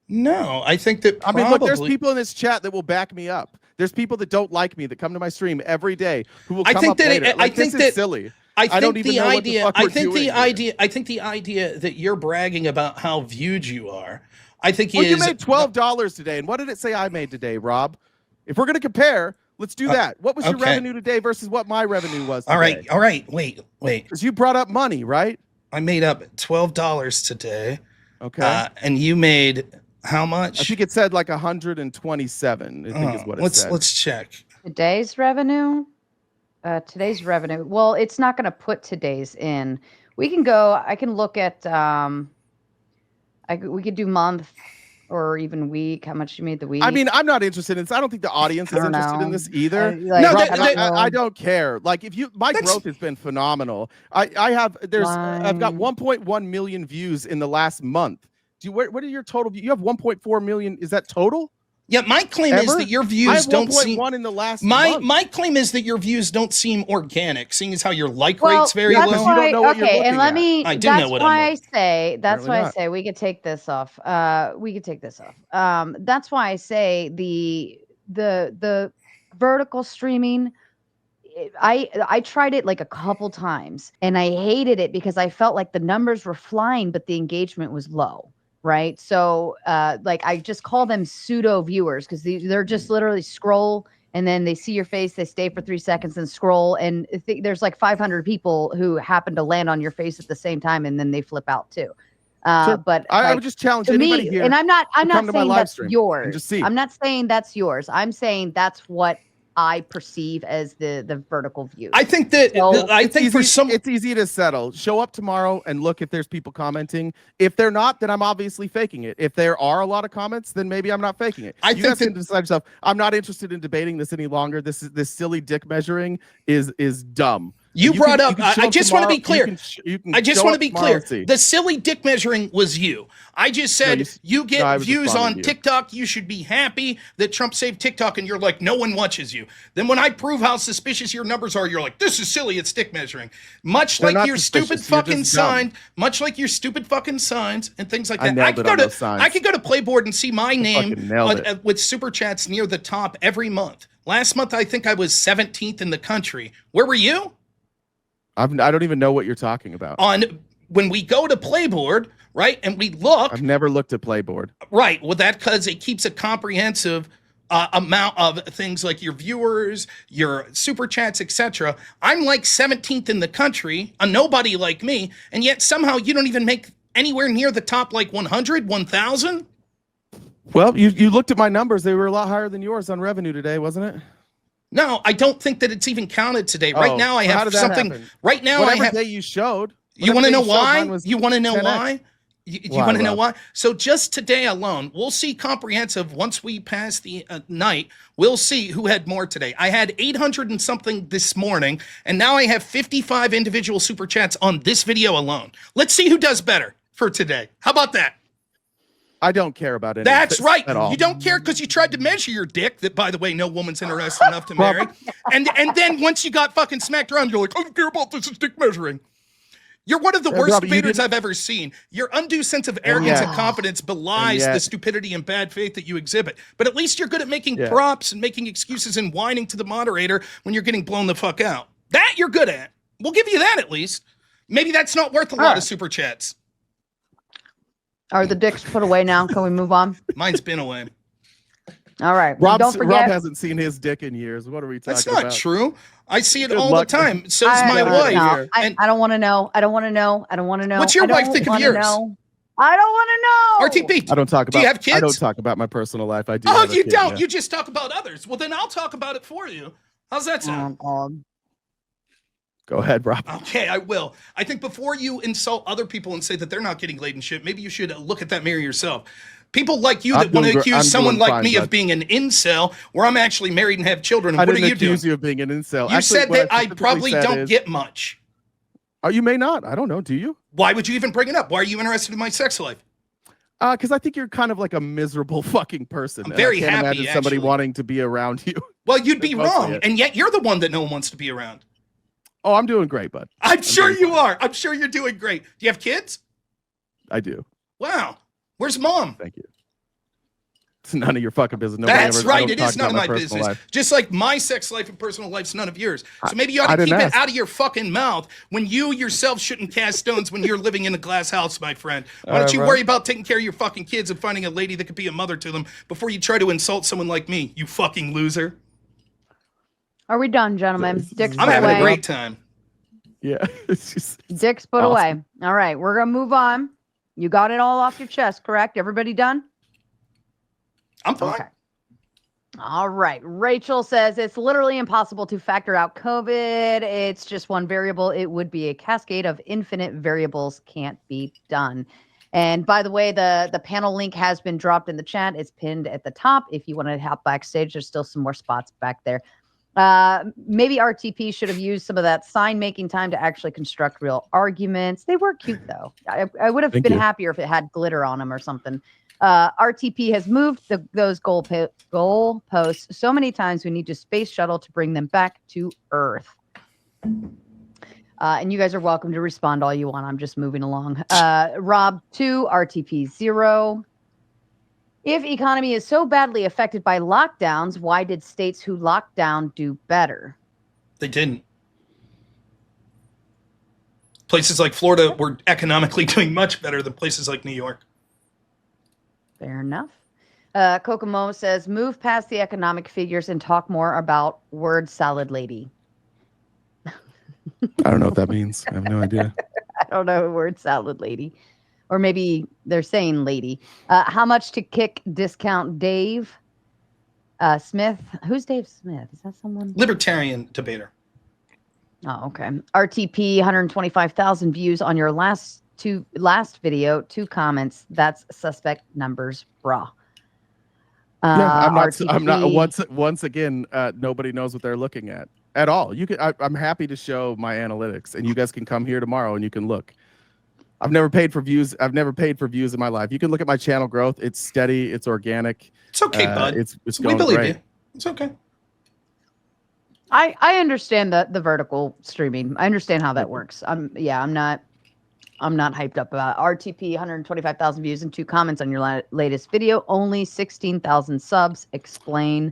No, I think that I mean, look, there's people in this chat that will back me up. There's people that don't like me that come to my stream every day who will come up later. I think this is silly. I think the idea that you're bragging about how viewed you are, I think you made $12 today, and what did it say I made today, Rob? If we're going to compare, let's do that. What was your revenue today versus what my revenue was today? All right. Wait. Because you brought up money, right? I made up $12 today. Okay. And you made how much? I think it said like 127. I think is what it said. Let's check. Today's revenue. Well, it's not going to put today's in. We can go. I can look at. We could do month or even week. How much you made the week? I mean, I'm not interested in this. I don't think the audience is interested in this either. I don't care. Like, my growth has been phenomenal. I've got 1.1 million views in the last month. What are your total? You have 1.4 million. Is that total? Yeah, my claim is that your views don't seem. In the last month. My claim is that your views don't seem organic, seeing as how your like rate's very low. You don't know what you're looking at. I do know what I'm looking. That's why I say we could take this off. That's why I say the vertical streaming. I tried it like a couple times and I hated it because I felt like the numbers were flying, but the engagement was low. Right. So like I just call them pseudo viewers because they're just literally scroll and then they see your face. They stay for 3 seconds and scroll. And there's like 500 people who happen to land on your face at the same time. And then they flip out, too. But I would just challenge anybody here. And I'm not saying that's yours. Just see. I'm not saying that's yours. I'm saying that's what I perceive as the vertical view. I think that it's easy to settle. Show up tomorrow and look if there's people commenting. If they're not, then I'm obviously faking it. If there are a lot of comments, then maybe I'm not faking it. You have to decide yourself. I'm not interested in debating this any longer. This silly dick measuring is dumb. You brought up. I just want to be clear. I just want to be clear. The silly dick measuring was you. I just said you get views on TikTok. You should be happy that Trump saved TikTok, and you're like, no one watches you. Then when I prove how suspicious your numbers are, you're like, this is silly. It's dick measuring. Much like your stupid fucking sign. Much like your stupid fucking signs and things like that. I could go to Playboard and see my name with super chats near the top every month. Last month, I think I was 17th in the country. Where were you? I don't even know what you're talking about. When we go to Playboard, right, and we look. I've never looked at Playboard. Right. Well, that's because it keeps a comprehensive amount of things like your viewers, your super chats, etc. I'm like 17th in the country, a nobody like me, and yet somehow you don't even make anywhere near the top like 100, 1,000. Well, you looked at my numbers. They were a lot higher than yours on revenue today, wasn't it? No, I don't think that it's even counted today. Right now, I how have did that something. happen? Right now, Whatever I have. day you showed. You want to know why? Was You want to know 10x. why? You Why, want to know Rob? why? So just today alone, we'll see comprehensive once we pass the night. We'll see who had more today. I had 800 and something this morning, and now I have 55 individual super chats on this video alone. Let's see who does better for today. How about that? I don't care about it. That's right. At all. You don't care because you tried to measure your dick. That, by the way, no woman's interested enough to marry. And then once you got fucking smacked around, you're like, I don't care about this. It's dick measuring. You're one of the worst Rob, you debaters didn't- I've ever seen. Your undue sense of arrogance and confidence belies the stupidity and bad faith that you exhibit. But at least you're good at making props and making excuses and whining to the moderator when you're getting blown the fuck out. That you're good at. We'll give you that at least. Maybe that's not worth a lot of super chats. Are the dicks put away now? Can we move on? Mine's been away. All right. Don't forget. Rob hasn't seen his dick in years. What are we talking about? That's not true. I see it Good all luck. the time. So's my wife. No, I don't want to know. I don't want to know. I don't want to know. What's your wife think of yours? I don't want to know. RTP. I don't talk about. Do you have kids? I don't talk about my personal life. I do. Oh, have a you kid, don't. yeah. You just talk about others. Well, then I'll talk about it for you. How's that sound? Go ahead, Rob. Okay, I will. I think before you insult other people and say that they're not getting laid and shit, maybe you should look at that mirror yourself. People like you that want to accuse someone like me of being an incel, where I'm actually married and have children. And I what didn't are you doing? accuse you of being an incel. You Actually, said what that I specifically probably said don't is- get much. Oh, you may not. I don't know. Do you? Why would you even bring it up? Why are you interested in my sex life? Because I think you're kind of like a miserable fucking person. I'm and very I can't happy, imagine somebody actually. wanting to be around you. Well, you'd be That's mostly wrong, it. and yet you're the one that no one wants to be around. Oh, I'm doing great, bud. I'm sure you are. I'm sure you're doing great. Do you have kids? I do. Wow. Where's mom? Thank you. It's none of your fucking business. Nobody That's ever- I right. don't It talk is none of about my personal business. life. Just like my sex life and personal life's none of yours. So maybe you ought I to keep didn't it ask. out of your fucking mouth when you yourself shouldn't cast stones when you're living in a glass house, my friend. Why don't you bro. worry about taking care of your fucking kids and finding a lady that could be a mother to them before you try to insult someone like me, you fucking loser. Are we done, gentlemen? Dicks I'm put having away. a great time. Yeah. It's just, Dicks put awesome. away. All right, we're gonna move on. You got it all off your chest, correct? Everybody done? I'm fine. Okay. All right. Rachel says it's literally impossible to factor out COVID. It's just one variable. It would be a cascade of infinite variables. Can't be done. And by the way, the panel link has been dropped in the chat. It's pinned at the top. If you want to hop backstage, there's still some more spots back there. Maybe RTP should have used some of that sign making time to actually construct real arguments. They were cute though. I would have been happier if it had glitter on them or something. RTP has moved those goal posts so many times. We need to space shuttle to bring them back to Earth. And you guys are welcome to respond all you want. I'm just moving along. Rob 2, RTP 0. If economy is so badly affected by lockdowns, why did states who locked down do better? They didn't. Places like Florida were economically doing much better than places like New York. Fair enough. Kokomo says, move past the economic figures and talk more about word salad lady. I don't know what that means. I have no idea. I don't know, word salad lady. Or maybe they're saying lady. How much to kick discount Dave Smith? Who's Dave Smith? Is that someone? Libertarian debater. Oh, okay. RTP, 125,000 views on your last video, 2 comments. That's suspect numbers, brah. Yeah, I'm not. RTP, I'm not. Once again, nobody knows what they're looking at all. You can. I'm happy to show my analytics, and you guys can come here tomorrow and you can look. I've never paid for views. I've never paid for views in my life. You can look at my channel growth. It's steady. It's organic. It's okay, bud. It's we going believe great. you. It's okay. I understand the vertical streaming. I understand how that works. I'm not hyped up about it. RTP, 125,000 views and 2 comments on your latest video. Only 16,000 subs. Explain.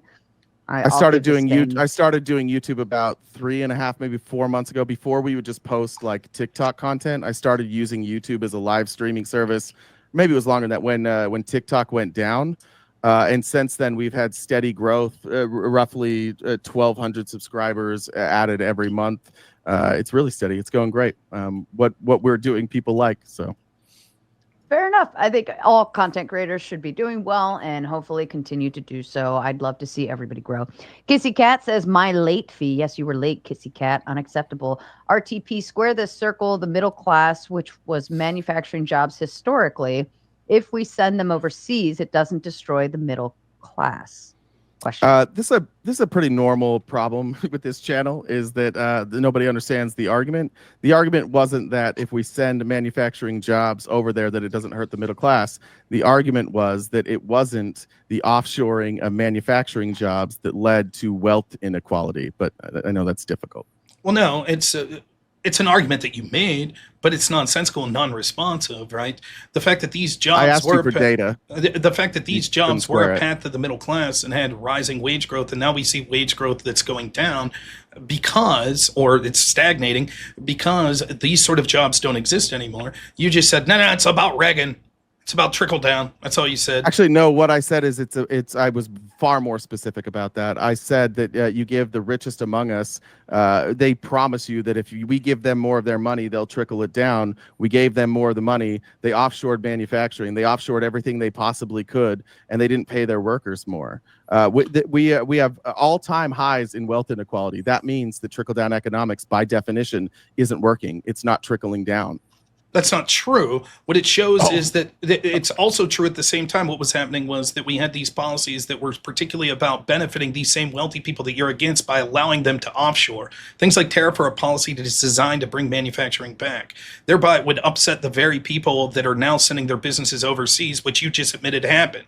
I started doing YouTube about 3.5, maybe 4 months ago. Before we would just post like TikTok content, I started using YouTube as a live streaming service. Maybe it was longer than that when TikTok went down. And since then, we've had steady growth, roughly 1,200 subscribers added every month. It's really steady. It's going great. What we're doing, people like. So Fair enough. I think all content creators should be doing well and hopefully continue to do so. I'd love to see everybody grow. Kissy Cat says, my late fee. Yes, you were late, Kissy Cat. Unacceptable. RTP, square the circle, the middle class, which was manufacturing jobs historically. If we send them overseas, it doesn't destroy the middle class. Question. This is a pretty normal problem with this channel, is that nobody understands the argument. The argument wasn't that if we send manufacturing jobs over there that it doesn't hurt the middle class. The argument was that it wasn't the offshoring of manufacturing jobs that led to wealth inequality. But I know that's difficult. Well, no, it's an argument that you made, but it's nonsensical and non-responsive, right? The fact that these jobs I asked you for data. The fact that these jobs were square a it. path to the middle class and had rising wage growth, and now we see wage growth that's going down because, or it's stagnating because these sort of jobs don't exist anymore. You just said, no, it's about Reagan. It's about trickle down. That's all you said. Actually, no. What I said is I was far more specific about that. I said that you give the richest among us. They promise you that if we give them more of their money, they'll trickle it down. We gave them more of the money. They offshored manufacturing. They offshored everything they possibly could, and they didn't pay their workers more. We have all-time highs in wealth inequality. That means the trickle-down economics, by definition, isn't working. It's not trickling down. That's not true. What it shows is that it's also true at the same time. What was happening was that we had these policies that were particularly about benefiting these same wealthy people that you're against by allowing them to offshore. Things like tariff are a policy that is designed to bring manufacturing back. Thereby, it would upset the very people that are now sending their businesses overseas, which you just admitted happened.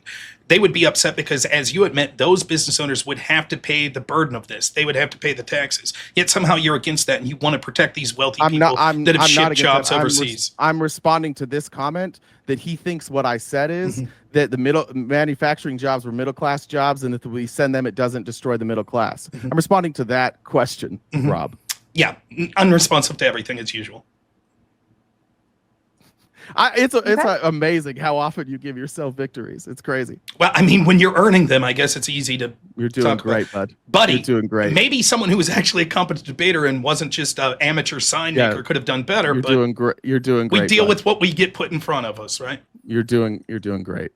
They would be upset because, as you admit, those business owners would have to pay the burden of this. They would have to pay the taxes. Yet somehow you're against that, and you want to protect these wealthy people that have shipped jobs overseas. I'm responding to this comment that he thinks what I said is that the middle manufacturing jobs were middle class jobs, and if we send them, it doesn't destroy the middle class. I'm responding to that question, Rob. Yeah, unresponsive to everything as usual. It's amazing how often you give yourself victories. It's crazy. Well, I mean, when you're earning them, I guess it's easy to. You're doing great, bud. Buddy, you're doing great. Maybe someone who was actually a competent debater and wasn't just an amateur sign maker could have done better. You're doing great. You're doing great. We deal with what we get put in front of us, right? You're doing great.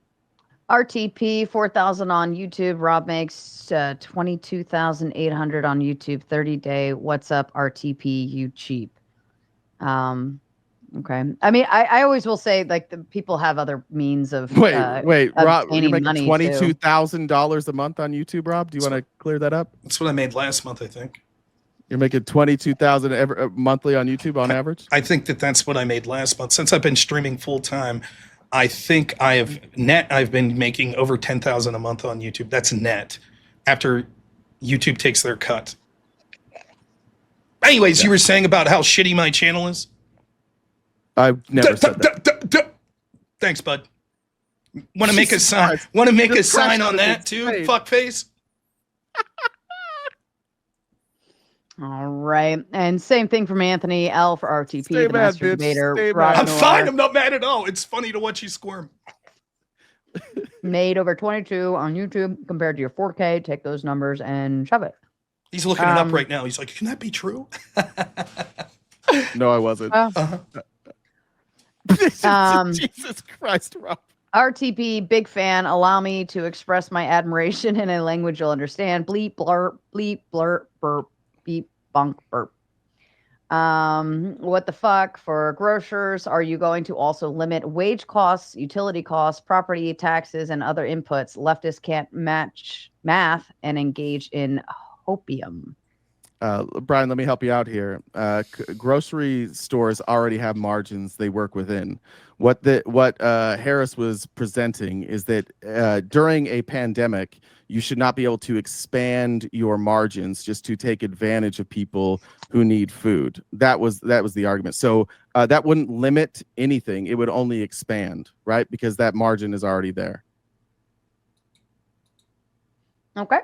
RTP 4,000 on YouTube. Rob makes 22,800 on YouTube 30-day. What's up, RTP? You cheap. Okay. I mean, I always will say, like, the people have other means of wait, of Rob, you're making money $22,000 a month on YouTube, Rob. Do you want to clear that up? That's what I made last month, I think. You're making $22,000 monthly on YouTube on average? I think that's what I made last month. Since I've been streaming full time, I think I've been making over $10,000 a month on YouTube. That's net after YouTube takes their cut. Anyways, you were saying about how shitty my channel is? I've never said that. Thanks, bud. Want to make a sign? Want to make a sign on that too? Fuckface. All right. And same thing from Anthony L for RTP, Stay the mad, master bitch. debater. Stay Rob mad. I'm Noir fine. I'm not mad at all. It's funny to watch you squirm. made over 22 on YouTube compared to your 4K. Take those numbers and shove it. He's looking it up right now. He's like, can that be true? No, I wasn't. Jesus Christ, Rob. RTP, big fan. Allow me to express my admiration in a language you'll understand. Bleep, blurp, bleep, blurp, burp, beep, bunk, burp. What the fuck for grocers? Are you going to also limit wage costs, utility costs, property taxes, and other inputs? Leftists can't match math and engage in hopium. Brian, let me help you out here. Grocery stores already have margins they work within. What Harris was presenting is that during a pandemic, you should not be able to expand your margins just to take advantage of people who need food. That was the argument. So that wouldn't limit anything. It would only expand, right? Because that margin is already there. Okay.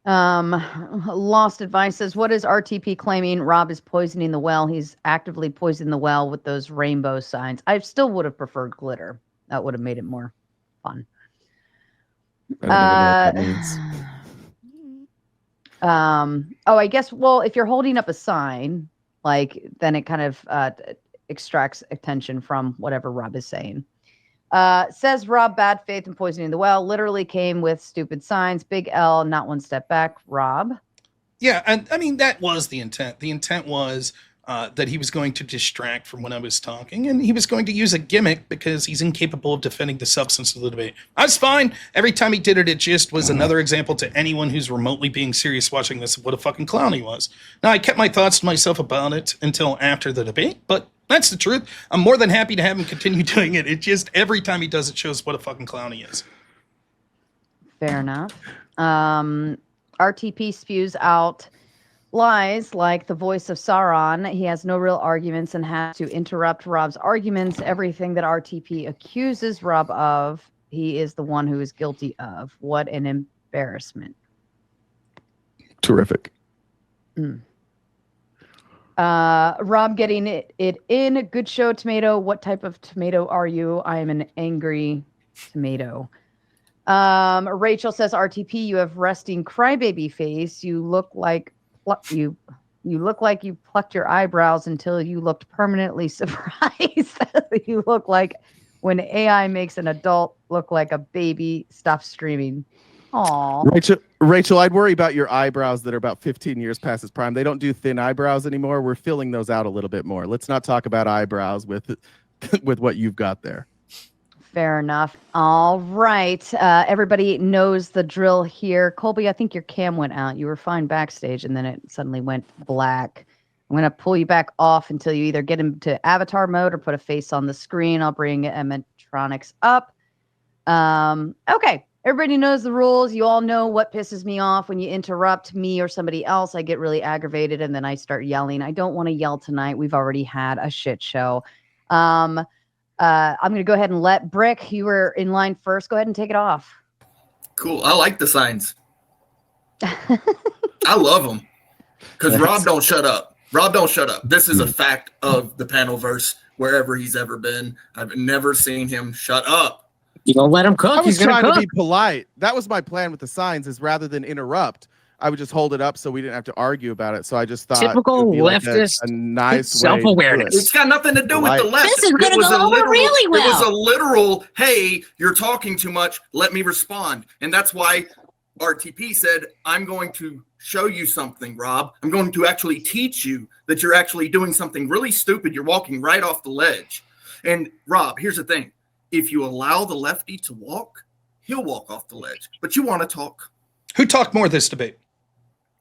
Lost Advice says, what is RTP claiming? Rob is poisoning the well. He's actively poisoning the well with those rainbow signs. I still would have preferred glitter. That would have made it more fun. I don't even know what that means. I guess, well, if you're holding up a sign, like, then it kind of extracts attention from whatever Rob is saying. Says Rob, bad faith and poisoning the well literally came with stupid signs. Big L, not one step back. Rob. Yeah, and I mean that was the intent. The intent was that he was going to distract from when I was talking, and he was going to use a gimmick because he's incapable of defending the substance of the debate. I was fine. Every time he did it, it just was another example to anyone who's remotely being serious watching this of what a fucking clown he was. Now, I kept my thoughts to myself about it until after the debate, but that's the truth. I'm more than happy to have him continue doing it. It just, every time he does it, shows what a fucking clown he is. Fair enough. RTP spews out lies like the voice of Sauron. He has no real arguments and has to interrupt Rob's arguments. Everything that RTP accuses Rob of, he is the one who is guilty of. What an embarrassment. Terrific. Rob getting it in. Good show, Tomato. What type of tomato are you? I am an angry tomato. Rachel says, RTP, you have resting crybaby face. You look like you look like you plucked your eyebrows until you looked permanently surprised. You look like when AI makes an adult look like a baby. Stop streaming. Aw. Rachel, I'd worry about your eyebrows that are about 15 years past its prime. They don't do thin eyebrows anymore. We're filling those out a little bit more. Let's not talk about eyebrows with what you've got there. Fair enough. All right. Everybody knows the drill here. Colby, I think your cam went out. You were fine backstage, and then it suddenly went black. I'm going to pull you back off until you either get into avatar mode or put a face on the screen. I'll bring animatronics up. Okay. Everybody knows the rules. You all know what pisses me off when you interrupt me or somebody else. I get really aggravated, and then I start yelling. I don't want to yell tonight. We've already had a shit show. I'm going to go ahead and let Brick, you were in line first. Go ahead and take it off. Cool. I like the signs. I love them because Rob don't shut up. Rob don't shut up. This is a fact of the Panelverse wherever he's ever been. I've never seen him shut up. You don't let him cook. I was He's gonna trying cook. to be polite. That was my plan with the signs, is rather than interrupt, I would just hold it up so we didn't have to argue about it. So I just thought Typical it would be like leftist a nice self-awareness. way. It's got nothing to do with the left. This is gonna It was go a over literal- really well. It was a literal, hey, you're talking too much. Let me respond. And that's why RTP said, I'm going to show you something, Rob. I'm going to actually teach you that you're actually doing something really stupid. You're walking right off the ledge. And Rob, here's the thing. If you allow the lefty to walk, he'll walk off the ledge. But you want to talk. Who talked more this debate?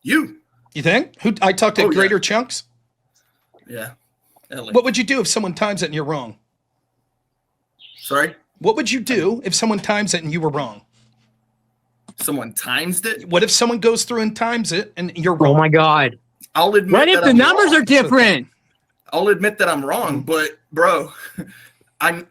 You think? Who I talked at greater chunks? Yeah. Ellie. What would you do if someone times it and you're wrong? Sorry? What would you do if someone times it and you were wrong? Someone times it? What if someone goes through and times it and you're wrong? Oh my God. I'll admit What if that the I'm numbers wrong. are different? I'll admit that I'm wrong, but bro,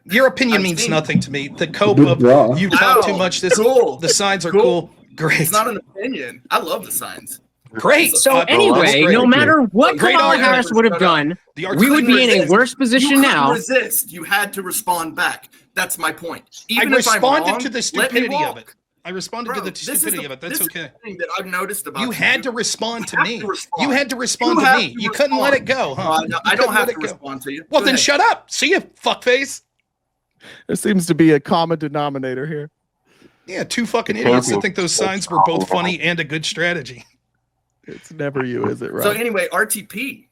Your opinion means nothing to me. The cope of you talk too much. Cool. The signs are cool. Great. It's not an opinion. I love the signs. Great. So That's anyway, great. no matter what Great Kamala argument. Harris would have done, The we would be in a resist. worse You position couldn't now. resist. You had to respond back. That's my point. I Even if I'm responded wrong, to the let me stupidity walk. of it. I responded to Bro, the stupidity of it. That's this okay. is the thing that I've noticed about You had to respond to have me. to respond. You had to respond You to have me. to You couldn't let it respond. go, huh? No, You I don't couldn't have let to it go. respond to you. Well, Go then ahead. shut up. See you, fuckface. There seems to be a common denominator here. Yeah, two fucking idiots that think those signs were both funny and a good strategy. It's never you, is it, right? So anyway, RTP.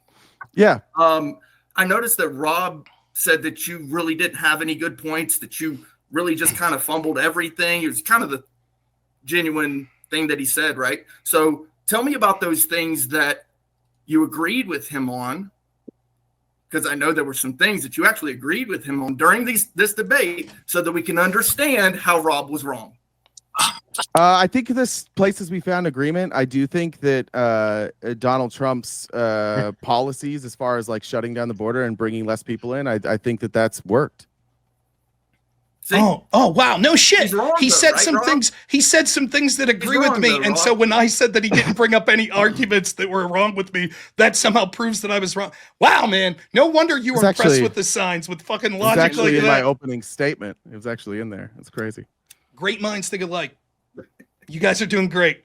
Yeah. I noticed that Rob said that you really didn't have any good points, that you really just kind of fumbled everything. It was kind of the genuine thing that he said, right? So tell me about those things that you agreed with him on, because I know there were some things that you actually agreed with him on during this debate so that we can understand how Rob was wrong. I think this places we found agreement. I do think that Donald Trump's policies, as far as like shutting down the border and bringing less people in, I think that that's worked. See? Oh, wow. No shit. He's wrong, He though, said right, some Rob? things. He said some things that agree with wrong, me. though, And Rob. so when I said that he didn't bring up any arguments that were wrong with me, that somehow proves that I was wrong. Wow, man. No wonder you were It's impressed actually- with the signs with fucking It's logic like actually in my that. opening statement. It was actually in there. It's crazy. Great minds think alike. You guys are doing great.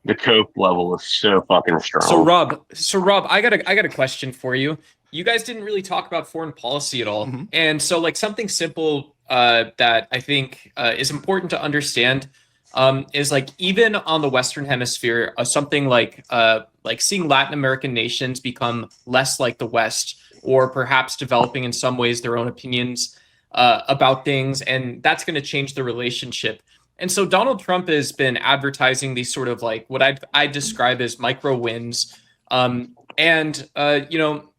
The cope level is so fucking strong. So Rob, I got a question for you. You guys didn't really talk about foreign policy at all, and so like something simple that I think is important to understand is like even on the Western Hemisphere, something like seeing Latin American nations become less like the West, or perhaps developing in some ways their own opinions about things, and that's going to change the relationship. And so Donald Trump has been advertising these sort of like what I describe as micro wins, and you know,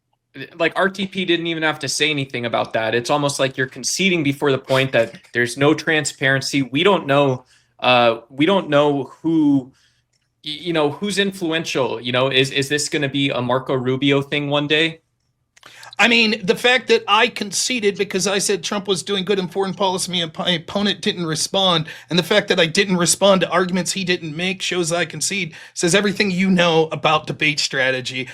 like RTP didn't even have to say anything about that. It's almost like you're conceding before the point that there's no transparency. We don't know who, you know, who's influential. You know, is this going to be a Marco Rubio thing one day? I mean, the fact that I conceded because I said Trump was doing good in foreign policy and my opponent didn't respond, and the fact that I didn't respond to arguments he didn't make shows I concede, says everything you know about debate strategy.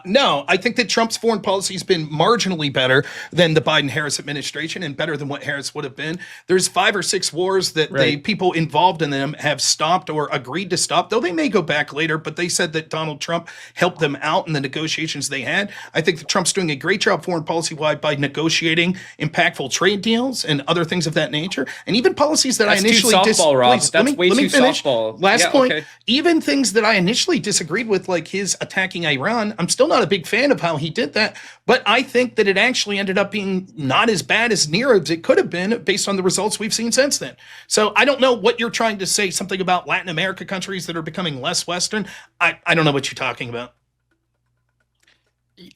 No, I think that Trump's foreign policy has been marginally better than the Biden-Harris administration and better than what Harris would have been. There's 5 or 6 wars that the people involved in them have stopped or agreed to stop, though they may go back later, but they said that Donald Trump helped them out in the negotiations they had. I think that Trump's doing a great job foreign policy-wide by negotiating impactful trade deals and other things of that nature, and even policies that That's I initially That's way too softball. Last point. Okay. Even things that I initially disagreed with, like his attacking Iran, I'm still not a big fan of how he did that, but I think that it actually ended up being not as bad as near as it could have been based on the results we've seen since then. So I don't know what you're trying to say, something about Latin America countries that are becoming less Western. I don't know what you're talking about.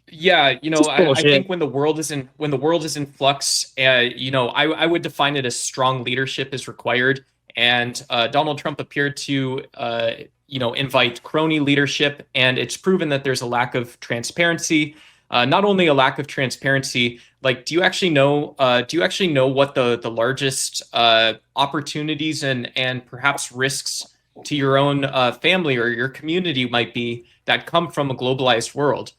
Yeah, you know, I think when the world is in flux, you know, I would define it as strong leadership is required, and Donald Trump appeared to you know, invite crony leadership, and it's proven that there's a lack of transparency. Not only a lack of transparency, like do you actually know what the largest opportunities and perhaps risks to your own family or your community might be that come from a globalized world?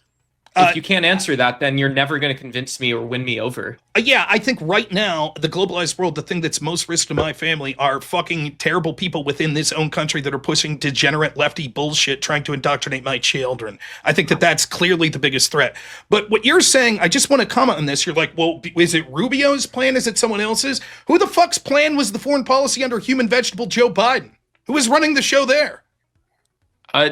If you can't answer that, then you're never going to convince me or win me over. Yeah, I think right now, the globalized world, the thing that's most risk to my family are fucking terrible people within this own country that are pushing degenerate lefty bullshit trying to indoctrinate my children. I think that that's clearly the biggest threat. But what you're saying, I just want to comment on this. You're like, well, is it Rubio's plan? Is it someone else's? Who the fuck's plan was the foreign policy under human vegetable Joe Biden? Who was running the show there?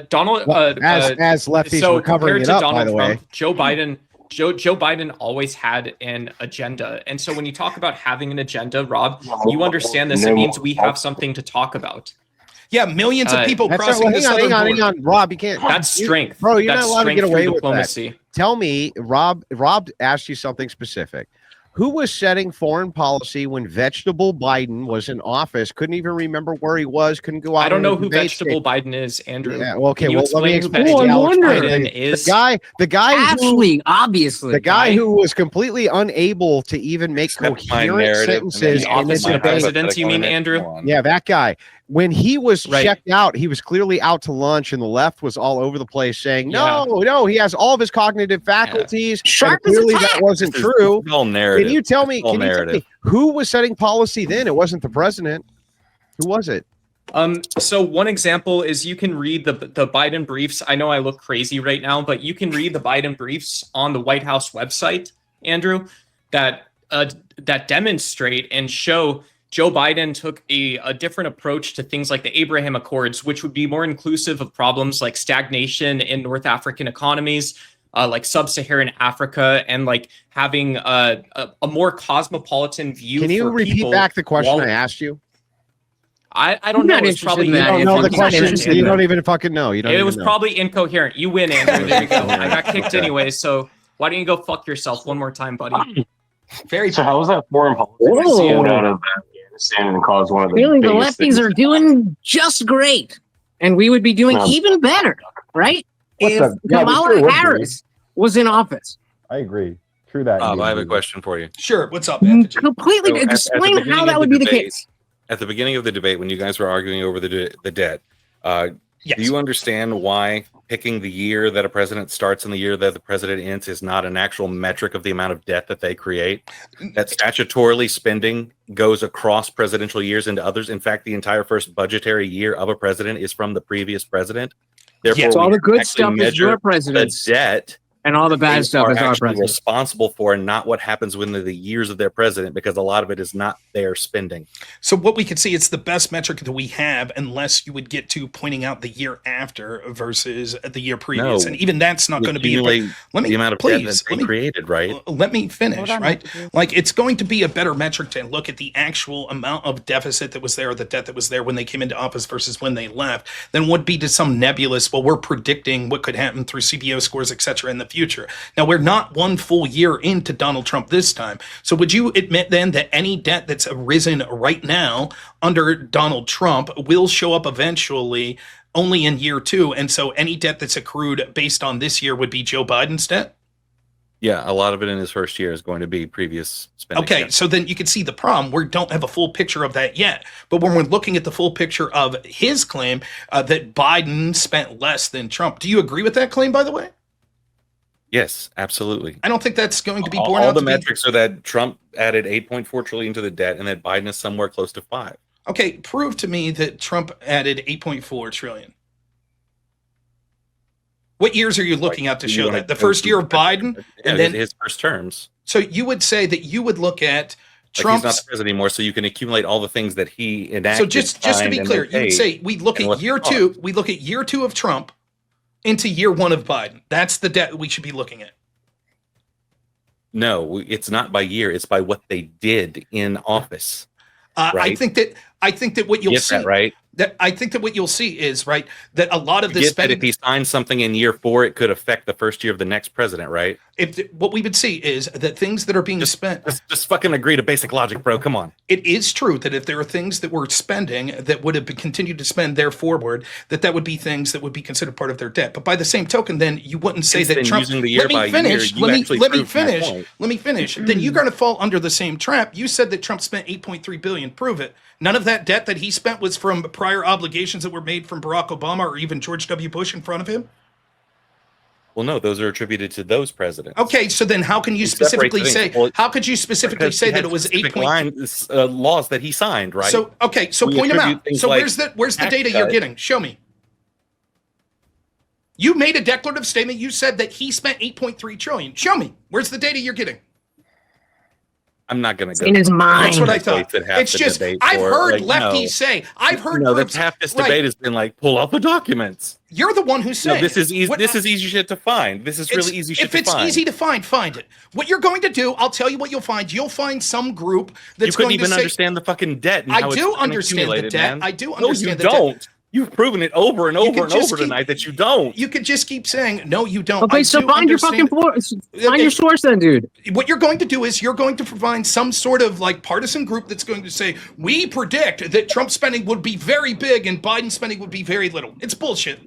Donald, as lefties so were covering it up, by the way. Joe Biden always had an agenda, and so when you talk about having an agenda, Rob, you understand this. It means we have something to talk about. Yeah, millions of people crossing the southern border. Hang on, Rob, you can't. That's strength, bro. You're that's not allowed to get away with diplomacy. that. Tell me, Rob asked you something specific. Who was setting foreign policy when Vegetable Biden was in office? Couldn't even remember where he was. Couldn't go out. I don't know who Vegetable Biden is, Andrew. Yeah, well, okay. Well, let me explain. Biden is the guy Ashley, obviously, the guy who was completely unable to even make coherent sentences in this debate. President, you mean Andrew? Yeah, that guy. When he was checked out, he was clearly out to lunch, and the left was all over the place saying, no, he has all of his cognitive faculties. Sharp as clearly that wasn't true. All narrative. Can you tell me who was setting policy then? It wasn't the president. Who was it? So one example is you can read the Biden briefs. I know I look crazy right now, but you can read the Biden briefs on the White House website, Andrew, that demonstrate and show Joe Biden took a different approach to things like the Abraham Accords, which would be more inclusive of problems like stagnation in North African economies, like sub-Saharan Africa, and like having a more cosmopolitan view. Can you repeat back the question I asked you? I don't know. It's probably you don't know the question. You don't even fucking know. It was probably incoherent. You win, Andrew. There you go. I got kicked anyway, so why don't you go fuck yourself one more time, buddy? So how was that foreign policy out of Afghanistan and caused one of the feeling the lefties are doing just great, and we would be doing even better, right? If Kamala Harris was in office. I agree. True that. I have a question for you. Sure. What's up? Completely explain how that would be the case. At the beginning of the debate, when you guys were arguing over the debt, Yes. Do you understand why picking the year that a president starts and the year that the president ends is not an actual metric of the amount of debt that they create? That statutorily spending goes across presidential years into others. In fact, the entire first budgetary year of a president is from the previous president. Therefore, Yes. all we the good actually stuff is measure your the president's, debt and all the bad they stuff are is our actually president. responsible for, and not what happens within the years of their president, because a lot of it is not their spending. So what we could see, it's the best metric that we have, unless you would get to pointing out the year after versus the year previous, No. and even that's not You going to be. accumulate Let me the amount of debt please that they created, right? let me finish. Hold on, Right, RTP. like it's going to be a better metric to look at the actual amount of deficit that was there, or the debt that was there when they came into office versus when they left, than would be to some nebulous. Well, we're predicting what could happen through CBO scores, etc., in the future. Now we're not one full year into Donald Trump this time. So would you admit then that any debt that's arisen right now under Donald Trump will show up eventually only in year 2? And so any debt that's accrued based on this year would be Joe Biden's debt? Yeah, a lot of it in his first year is going to be previous spending. Okay, Yeah. so then you can see the problem. We don't have a full picture of that yet. But when we're looking at the full picture of his claim that Biden spent less than Trump, do you agree with that claim, by the way? Yes, absolutely. I don't think that's going to be borne All out the to be- metrics are that Trump added 8.4 trillion to the debt, and that Biden is somewhere close to 5. Okay, prove to me that Trump added 8.4 trillion. What years are you looking at to show that? The first year of Biden, and then his first terms. So you would say that you would look at Like Trump's. he's not the president anymore, so you can accumulate all the things that he enacted. So just to signed, be and clear, then you would paid, say we look and at what year they 2. cost. We look at year 2 of Trump into year 1 of Biden. That's the debt we should be looking at. No, it's not by year. It's by what they did in office. I Right. think that what you'll Get see that right? that I think that what you'll see is right that a lot of You the get that spending. if he signed something in year 4, it could affect the first year of the next president, right? What we would see is that things that are being spent. Just fucking agree to basic logic, bro. Come on. It is true that if there are things that we're spending that would have been continued to spend there forward, that would be things that would be considered part of their debt. But by the same token, then you wouldn't say Since that then, Trump. using the year Let me by finish. year, you actually Let me proved my finish. point. Let me finish. Then you're going to fall under the same trap. You said that Trump spent 8.3 billion. Prove it. None of that debt that he spent was from prior obligations that were made from Barack Obama or even George W. Bush in front of him. Well, no, those are attributed to those presidents. Okay, so then how can you You separate specifically the say? things. Well, How could you specifically Because say he that had it was specific 8.3? laws that he signed, right? So okay, so We point them attribute out. things So like where's the tax data you're cut. getting? Show me. You made a declarative statement. You said that he spent 8.3 trillion. Show me. Where's the data you're getting? I'm not going to go. In his mind. That's what I thought. That half It's the just debate I've for, heard like, lefties say. I've heard No, groups. that's half this right. debate has been like, pull out the documents. You're the one who's No, saying this is easy. What This I- is easy shit to find. This is really easy shit If to it's find. easy to find it. What you're going to do, I'll tell you what you'll find. You'll find some group You that's couldn't going to even say. understand the fucking debt. And I how it's do fucking understand the accumulated, debt. man. I do No, understand you the debt. don't. You've proven it over and over can and just over keep- tonight that you don't. You could just keep saying no. You don't. Okay, I so do find your fucking understand- find your source then, dude. What you're going to do is you're going to provide some sort of like partisan group that's going to say we predict that Trump spending would be very big and Biden spending would be very little. It's bullshit.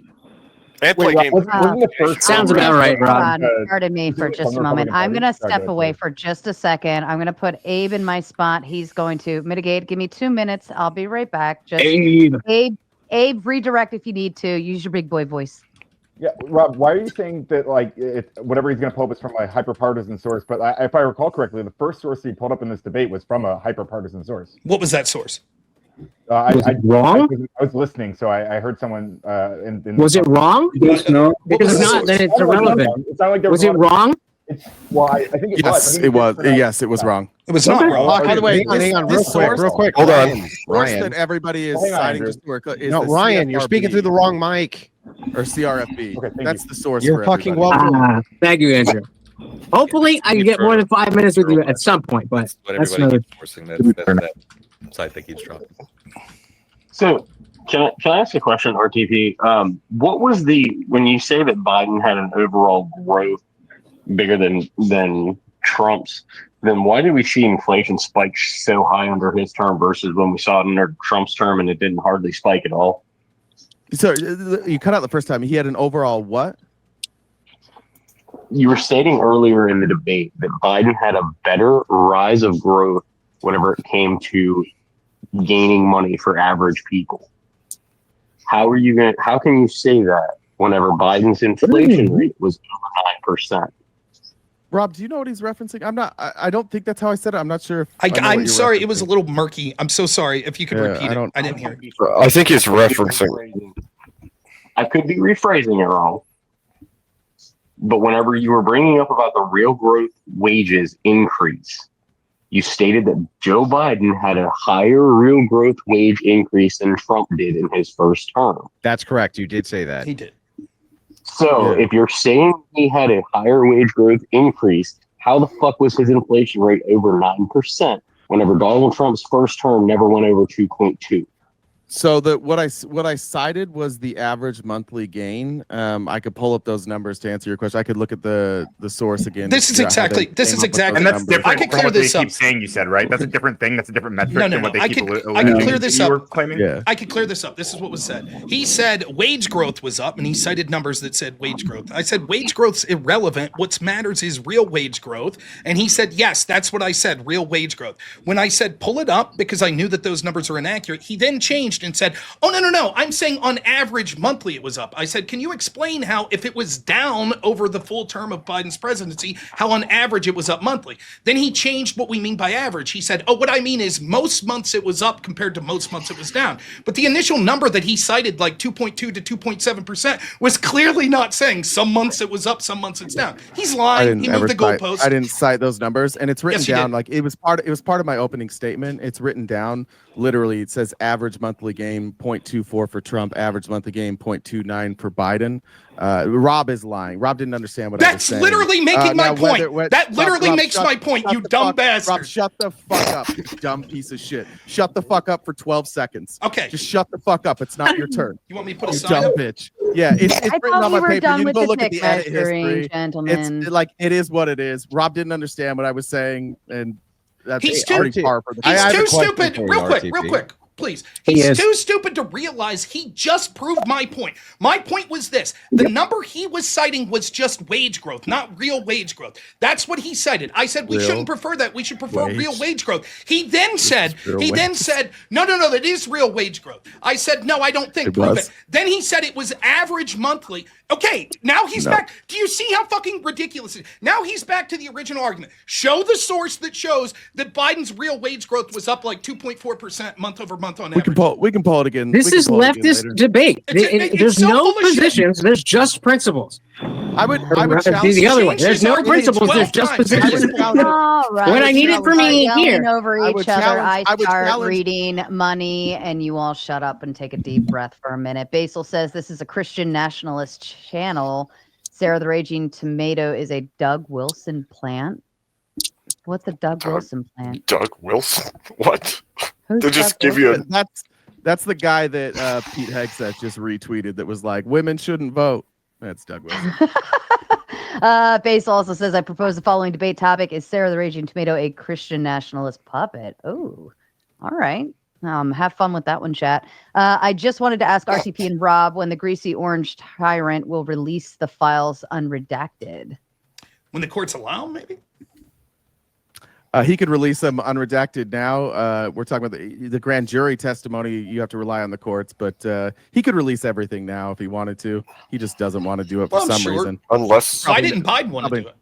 They play Wait, game. wasn't the first Sounds round about right, Hold Rob. on, pardon me for just a moment. I'm going to step away for just a second. I'm going to put Abe in my spot. He's going to mitigate. Give me 2 minutes. I'll be right back. Just Abe, redirect if you need to. Use your big boy voice. Yeah, Rob, why are you saying that, like, whatever he's going to pull up is from a hyper-partisan source? But if I recall correctly, the first source he pulled up in this debate was from a hyper-partisan source. What was that source? Was it wrong? I was listening, so I heard someone. Was it wrong? No. Because if not, then it's irrelevant. It's not like there Was it wrong? Well, I think it was. Yes, it was. Yes, it was wrong. It was not wrong. By the way, hang on, real quick. Hold on. Ryan, Source Ryan. that everybody is Hang on, citing Andrew. just to work. Is No, the Ryan, you're speaking through the wrong mic. or CRFB. Okay, thank That's you. the source. You're for fucking everybody. welcome. Thank you, Andrew. Hopefully, I can get more than 5 minutes with you at some point, but That's what that's everybody another. keeps forcing. That site that keeps dropping. So can I ask a question, RTP? What was when you say that Biden had an overall growth bigger than Trump's, then why did we see inflation spike so high under his term versus when we saw it under Trump's term and it didn't hardly spike at all? So you cut out the first time. He had an overall what? You were stating earlier in the debate that Biden had a better rise of growth whenever it came to gaining money for average people. How can you say that whenever Biden's inflation rate was over 9%? Rob, do you know what he's referencing? I don't think that's how I said it. I'm not sure. I'm sorry. It was a little murky. I'm so sorry. If you could repeat it. I didn't hear it. I think he's referencing. I could be rephrasing it wrong. But whenever you were bringing up about the real growth wages increase, you stated that Joe Biden had a higher real growth wage increase than Trump did in his first term. That's correct. You did say that. He did. So if you're saying he had a higher wage growth increase, how the fuck was his inflation rate over 9% whenever Donald Trump's first term never went over 2.2? So what I cited was the average monthly gain. I could pull up those numbers to answer your question. I could look at the source again. This is exactly. And that's different I could from clear what they this up. keep saying. You said right. That's a different thing. That's a different metric No. than what they I keep could alluding clear to. this You up. were claiming. Yeah. I could clear this up. This is what was said. He said wage growth was up, and he cited numbers that said wage growth. I said wage growth's irrelevant. What matters is real wage growth. And he said, yes, that's what I said, real wage growth. When I said pull it up because I knew that those numbers are inaccurate, he then changed and said, oh, no. I'm saying on average monthly it was up. I said, can you explain how if it was down over the full term of Biden's presidency, how on average it was up monthly? Then he changed what we mean by average. He said, oh, what I mean is most months it was up compared to most months it was down. But the initial number that he cited, like 2.2 to 2.7%, was clearly not saying some months it was up, some months it's down. He's lying. He moved the goalpost. I didn't cite those numbers, and it's written Yes, you down did. like it was part of my opening statement. It's written down literally. It says average monthly gain 0.24 for Trump, average monthly gain 0.29 for Biden. Rob is lying. Rob didn't understand what I was That's saying. literally making my point. That literally Rob, makes my point, you dumb bastard. Rob, shut the fuck up, you dumb piece of shit. Shut the fuck up for 12 seconds. Okay. Just shut the fuck up. It's not your turn. You want me to put a You sign dumb up? bitch. Yeah, it's I written thought on we my were paper. done You with can go the look at tick the edit measuring, history. gentlemen. It's like it is what it is. Rob didn't understand what I was saying, and that's He's pretty too- par for the He's I have too a question stupid. for you, Real RTP. quick, please. He He's is. too stupid to realize he just proved my point. My point was this. The number he was citing was just wage growth, not real wage growth. That's what he cited. I said we Real shouldn't prefer that. We should prefer wage. real wage growth. He then said, real no, that is real wage growth. I said, no, I don't think. It Prove was. it. Then he said it was average monthly. Okay, now he's No. back. Do you see how fucking ridiculous it is? Now he's back to the original argument. Show the source that shows that Biden's real wage growth was up like 2.4% month over month on average. We can pull it again. This We can is pull it again leftist later. debate. It's There's so no full of shit. positions. There's just principles. I would challenge the other way. Changed There's his no argument principles. 12 There's just times. positions. All right. When I need it for me Yelling here. over I each would other, challenge- I I would start challenge- reading money, and you all shut up and take a deep breath for a minute. Basil says this is a Christian nationalist channel. Sarah the Raging Tomato is a Doug Wilson plant. What's a Doug Wilson plant? Doug Wilson. What? Who's They just Doug give you a. That's the guy that Pete Hegseth just retweeted that was like, women shouldn't vote. That's Doug Wilson. Basil also says, I propose the following debate topic. Is Sarah the Raging Tomato a Christian nationalist puppet? Oh, all right. Have fun with that one, chat. I just wanted to ask RTP and Rob when the greasy orange tyrant will release the files unredacted. When the courts allow, maybe? He could release them unredacted now. We're talking about the grand jury testimony. You have to rely on the courts, but he could release everything now if he wanted to. He just doesn't want to do it for Well, I'm some sure. reason. Unless Biden and Biden want to do it.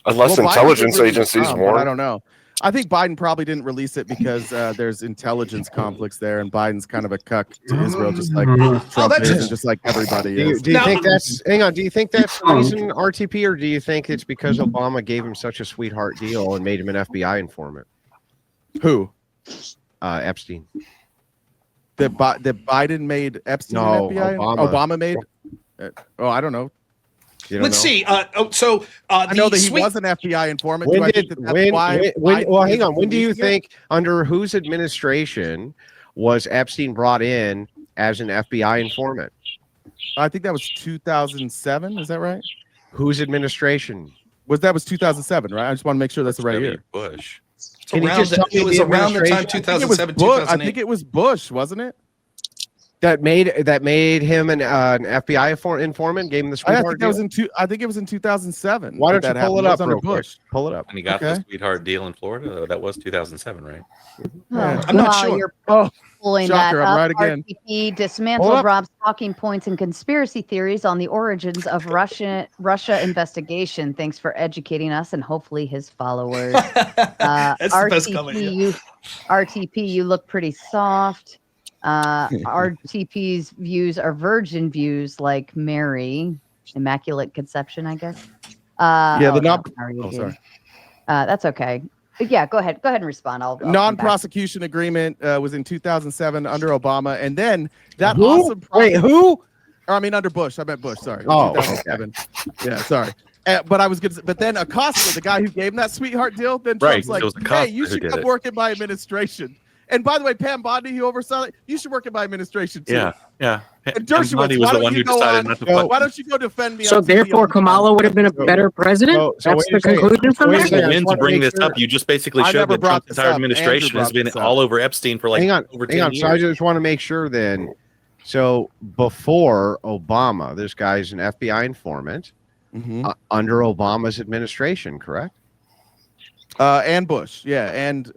unless Well, Biden intelligence did release agencies some, but warn. I don't know. I think Biden probably didn't release it because there's intelligence conflicts there, and Biden's kind of a cuck to Israel, just like Trump that's- is, and just like everybody is. Do you No. think that's hang on? Do you think that's the reason RTP, or do you think it's because Obama gave him such a sweetheart deal and made him an FBI informant? Who? Epstein. That Biden made Epstein No, an FBI? Obama. made? I don't know. You don't Let's know? see. I know that he was an FBI informant. When Do I did think that's why Biden well, hang is on. When do you releasing it? think, under whose administration was Epstein brought in as an FBI informant? I think that was 2007. Is that right? Whose administration? Was 2007, right? I just want to make sure that's the right year. Bush. Can you just tell me It was the around the time administration? I think it was 2007, Bush. I 2008. think it was Bush, wasn't it? That made him an FBI informant, gave him the I sweetheart think that was deal? I think it was in 200007. Why don't that you pull it happened. up under real quick? Bush. Pull it up. And he got Okay. the sweetheart deal in Florida. That was 2007, right? Yeah. I'm not while sure. You're Oh, pulling shocker, that I'm up, right again. RTP Hold dismantled up. Rob's talking points and conspiracy theories on the origins of Russia investigation. Thanks for educating us and hopefully his followers. That's the best color. Yeah. RTP, you look pretty soft. RTP's views are virgin views, like Mary, Immaculate Conception, I guess. Sorry. That's okay. Yeah, go ahead and respond. I'll come back. Non-prosecution agreement was in 2007 under Obama, and then that Who? awesome. Wait, who? Or, I mean, under Bush. I meant Bush. Sorry. Oh, 2007. Yeah, sorry. But I was good. But then Acosta, the guy who gave him that sweetheart deal, then Right, Trump's it was like, Acosta "Hey, you who should did come it. work in my administration." And by the way, Pam Bondi, who oversaw it, you should work in my administration too. Yeah. And Dershowitz, Bondi was why the don't one you who go decided on? not to put. Why don't you go defend me? So on TV therefore, all the time? Kamala would have been a better president. So That's wait the a second. conclusion from Wait a that. second. I When just to wanna bring make this up, you just basically I showed never that brought Trump's this entire up. Andrew administration has brought been this up. all over Epstein for like Hang on. over 10 years. So I just want to make sure then. So before Obama, this guy's an FBI informant Mhm. under Obama's administration, correct? And Bush, yeah, and So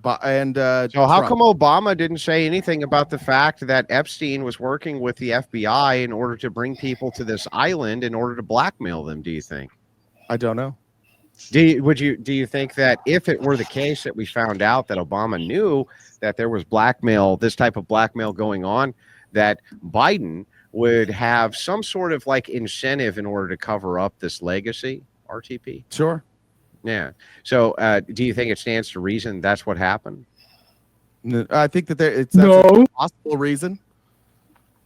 how Trump. come Obama didn't say anything about the fact that Epstein was working with the FBI in order to bring people to this island in order to blackmail them? Do you think? I don't know. Do you think that if it were the case that we found out that Obama knew that there was blackmail, this type of blackmail going on, that Biden would have some sort of like incentive in order to cover up this legacy? RTP. Sure. Yeah. So do you think it stands to reason that's what happened? I think that that's No. a possible reason.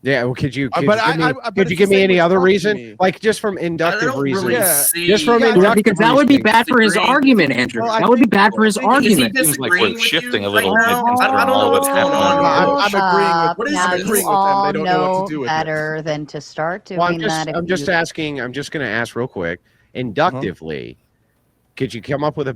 Yeah. Well, could you but give me, but could you it's give the me same any with other Trump to reason? me. Like just from I inductive don't reason. really Yeah. see. Just from Yeah, inductive Yeah, because that would be reasoning. bad for his Disagreeing. argument, Andrew. Well, I That would be think- bad for his Is he argument. Seems like we're disagreeing with shifting you a little right bit now? considering I don't all know what's what's going happening. on. I'm agreeing with. What is now this? you agreeing with them. all They don't know what know to do with it. better than to start doing Well, I'm that. just asking. I'm just going to ask real quick, inductively. Could you come up with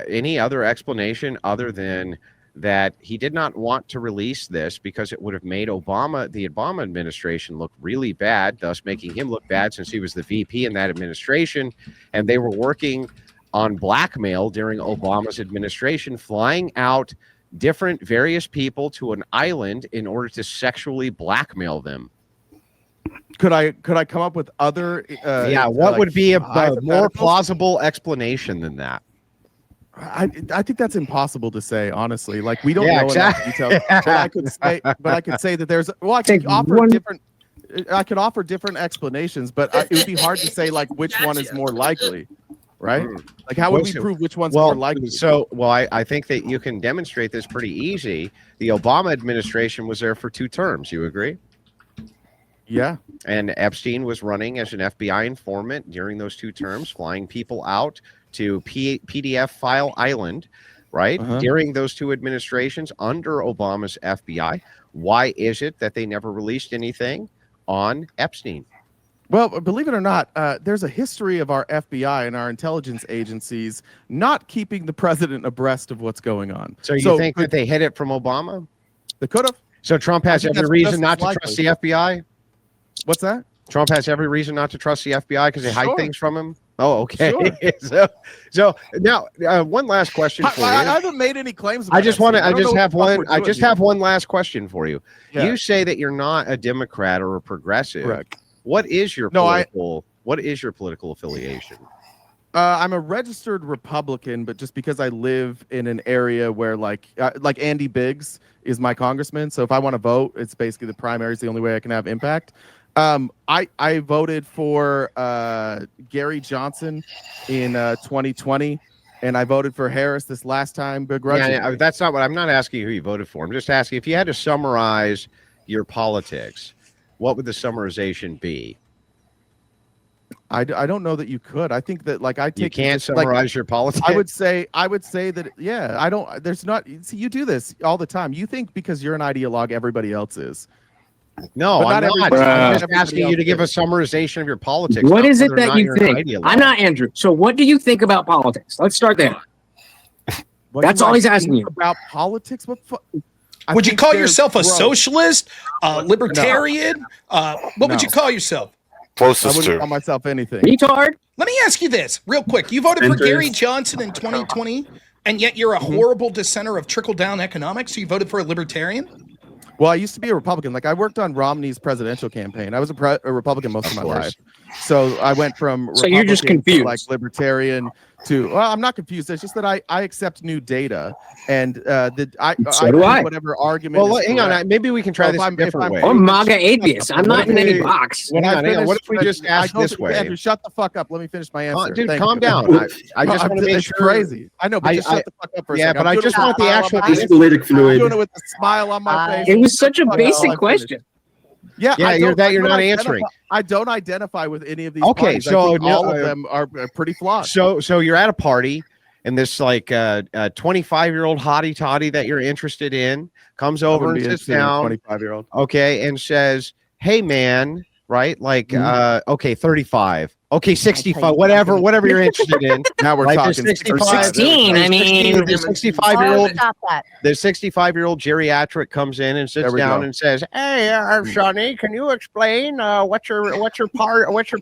any other explanation other than that he did not want to release this because it would have made the Obama administration look really bad, thus making him look bad since he was the VP in that administration, and they were working on blackmail during Obama's administration, flying out various people to an island in order to sexually blackmail them? Could I come up with other? What would be a more hypotheticals? plausible explanation than that? I think that's impossible to say, honestly. Like we don't Yeah, know exactly. enough details. But I could say that there's. Well, I could offer different. I could offer different explanations, but it would be hard to say like which one is more likely, right? Like how would we prove which one's more likely? I think that you can demonstrate this pretty easy. The Obama administration was there for 2 terms. You agree? Yeah. And Epstein was running as an FBI informant during those 2 terms, flying people out to PDF File Island, right? During those 2 administrations under Obama's FBI. Why is it that they never released anything on Epstein? Well, believe it or not, there's a history of our FBI and our intelligence agencies not keeping the president abreast of what's going on. So you think that they hid it from Obama? They could have. So Trump has I think every that's reason not to likely. trust the FBI? What's that? Trump has every reason not to trust the FBI because they hide Sure. things from him? Oh, okay. Sure. So now one last question for you. I haven't made any claims about I just Epstein. I don't just know have what the fuck one. we're I doing just here. have one last question for you. Yeah. You say that you're not a Democrat or a progressive. Correct. What is your what is your political affiliation? I'm a registered Republican, but just because I live in an area where like Andy Biggs is my congressman, so if I want to vote, it's basically the primary is the only way I can have impact. I voted for Gary Johnson in 2020, and I voted for Harris this last time begrudgingly. Yeah, that's not what I'm not asking who you voted for. I'm just asking if you had to summarize your politics, what would the summarization be? I don't know that you could. I think that like I take You can't just, like, summarize your politics. I would say that I don't. There's not. See, you do this all the time. You think because you're an ideologue, everybody else is. No, But I'm not not. everybody- I'm just everybody asking you else to give a is. summarization of your politics. What not is it whether or that not you you're an think? ideologue. I'm not Andrew. So what do you think about politics? Let's start there. What That's do all I he's asking think you. about politics. What? Would you think call they're yourself a gross. socialist, libertarian? What would you call yourself? I Closest wouldn't to. call myself anything. Retard. Let me ask you this real quick. You voted for Gary Johnson in 2020, and yet you're a horrible dissenter of trickle-down economics, so you voted for a libertarian? Well, I used to be a Republican. Like I worked on Romney's presidential campaign. I was a Republican most of my life. So I went from So you're just Republican to, confused. like libertarian to. Well, I'm not confused. It's just that I accept new data, and I So do I. whatever argument. Well, is hang on. correct. Maybe we can try So this if a I'm- different if way. I'm- I'm MAGA atheist. I'm not in any box. Hang on, hang on. What if we just ask I go this to- way? Andrew, shut the fuck up. Let me finish my answer. Dude, Thank calm you. down. I just want to make It's sure. crazy. I know, but just shut the fuck up for a Yeah, second. but I just want the actual. I'm doing it with a smile on my face. It was such a Fuck up. basic I'll question. Yeah, Yeah, you're not answering. I don't identify with any of these. Okay, parties. I so think all no, of them are pretty flawed. So you're at a party, and this like 25-year-old hottie toddy that you're interested in comes over and sits down. 25-year-old. Okay, and says, "Hey, man." Right, like, okay, 35, okay, 65, whatever you're interested in. Now we're Like talking 16. I mean, the 65-year-old, Stop that. the 65-year-old geriatric comes in and sits There we down go. and says, "Hey, Johnny, can you explain what your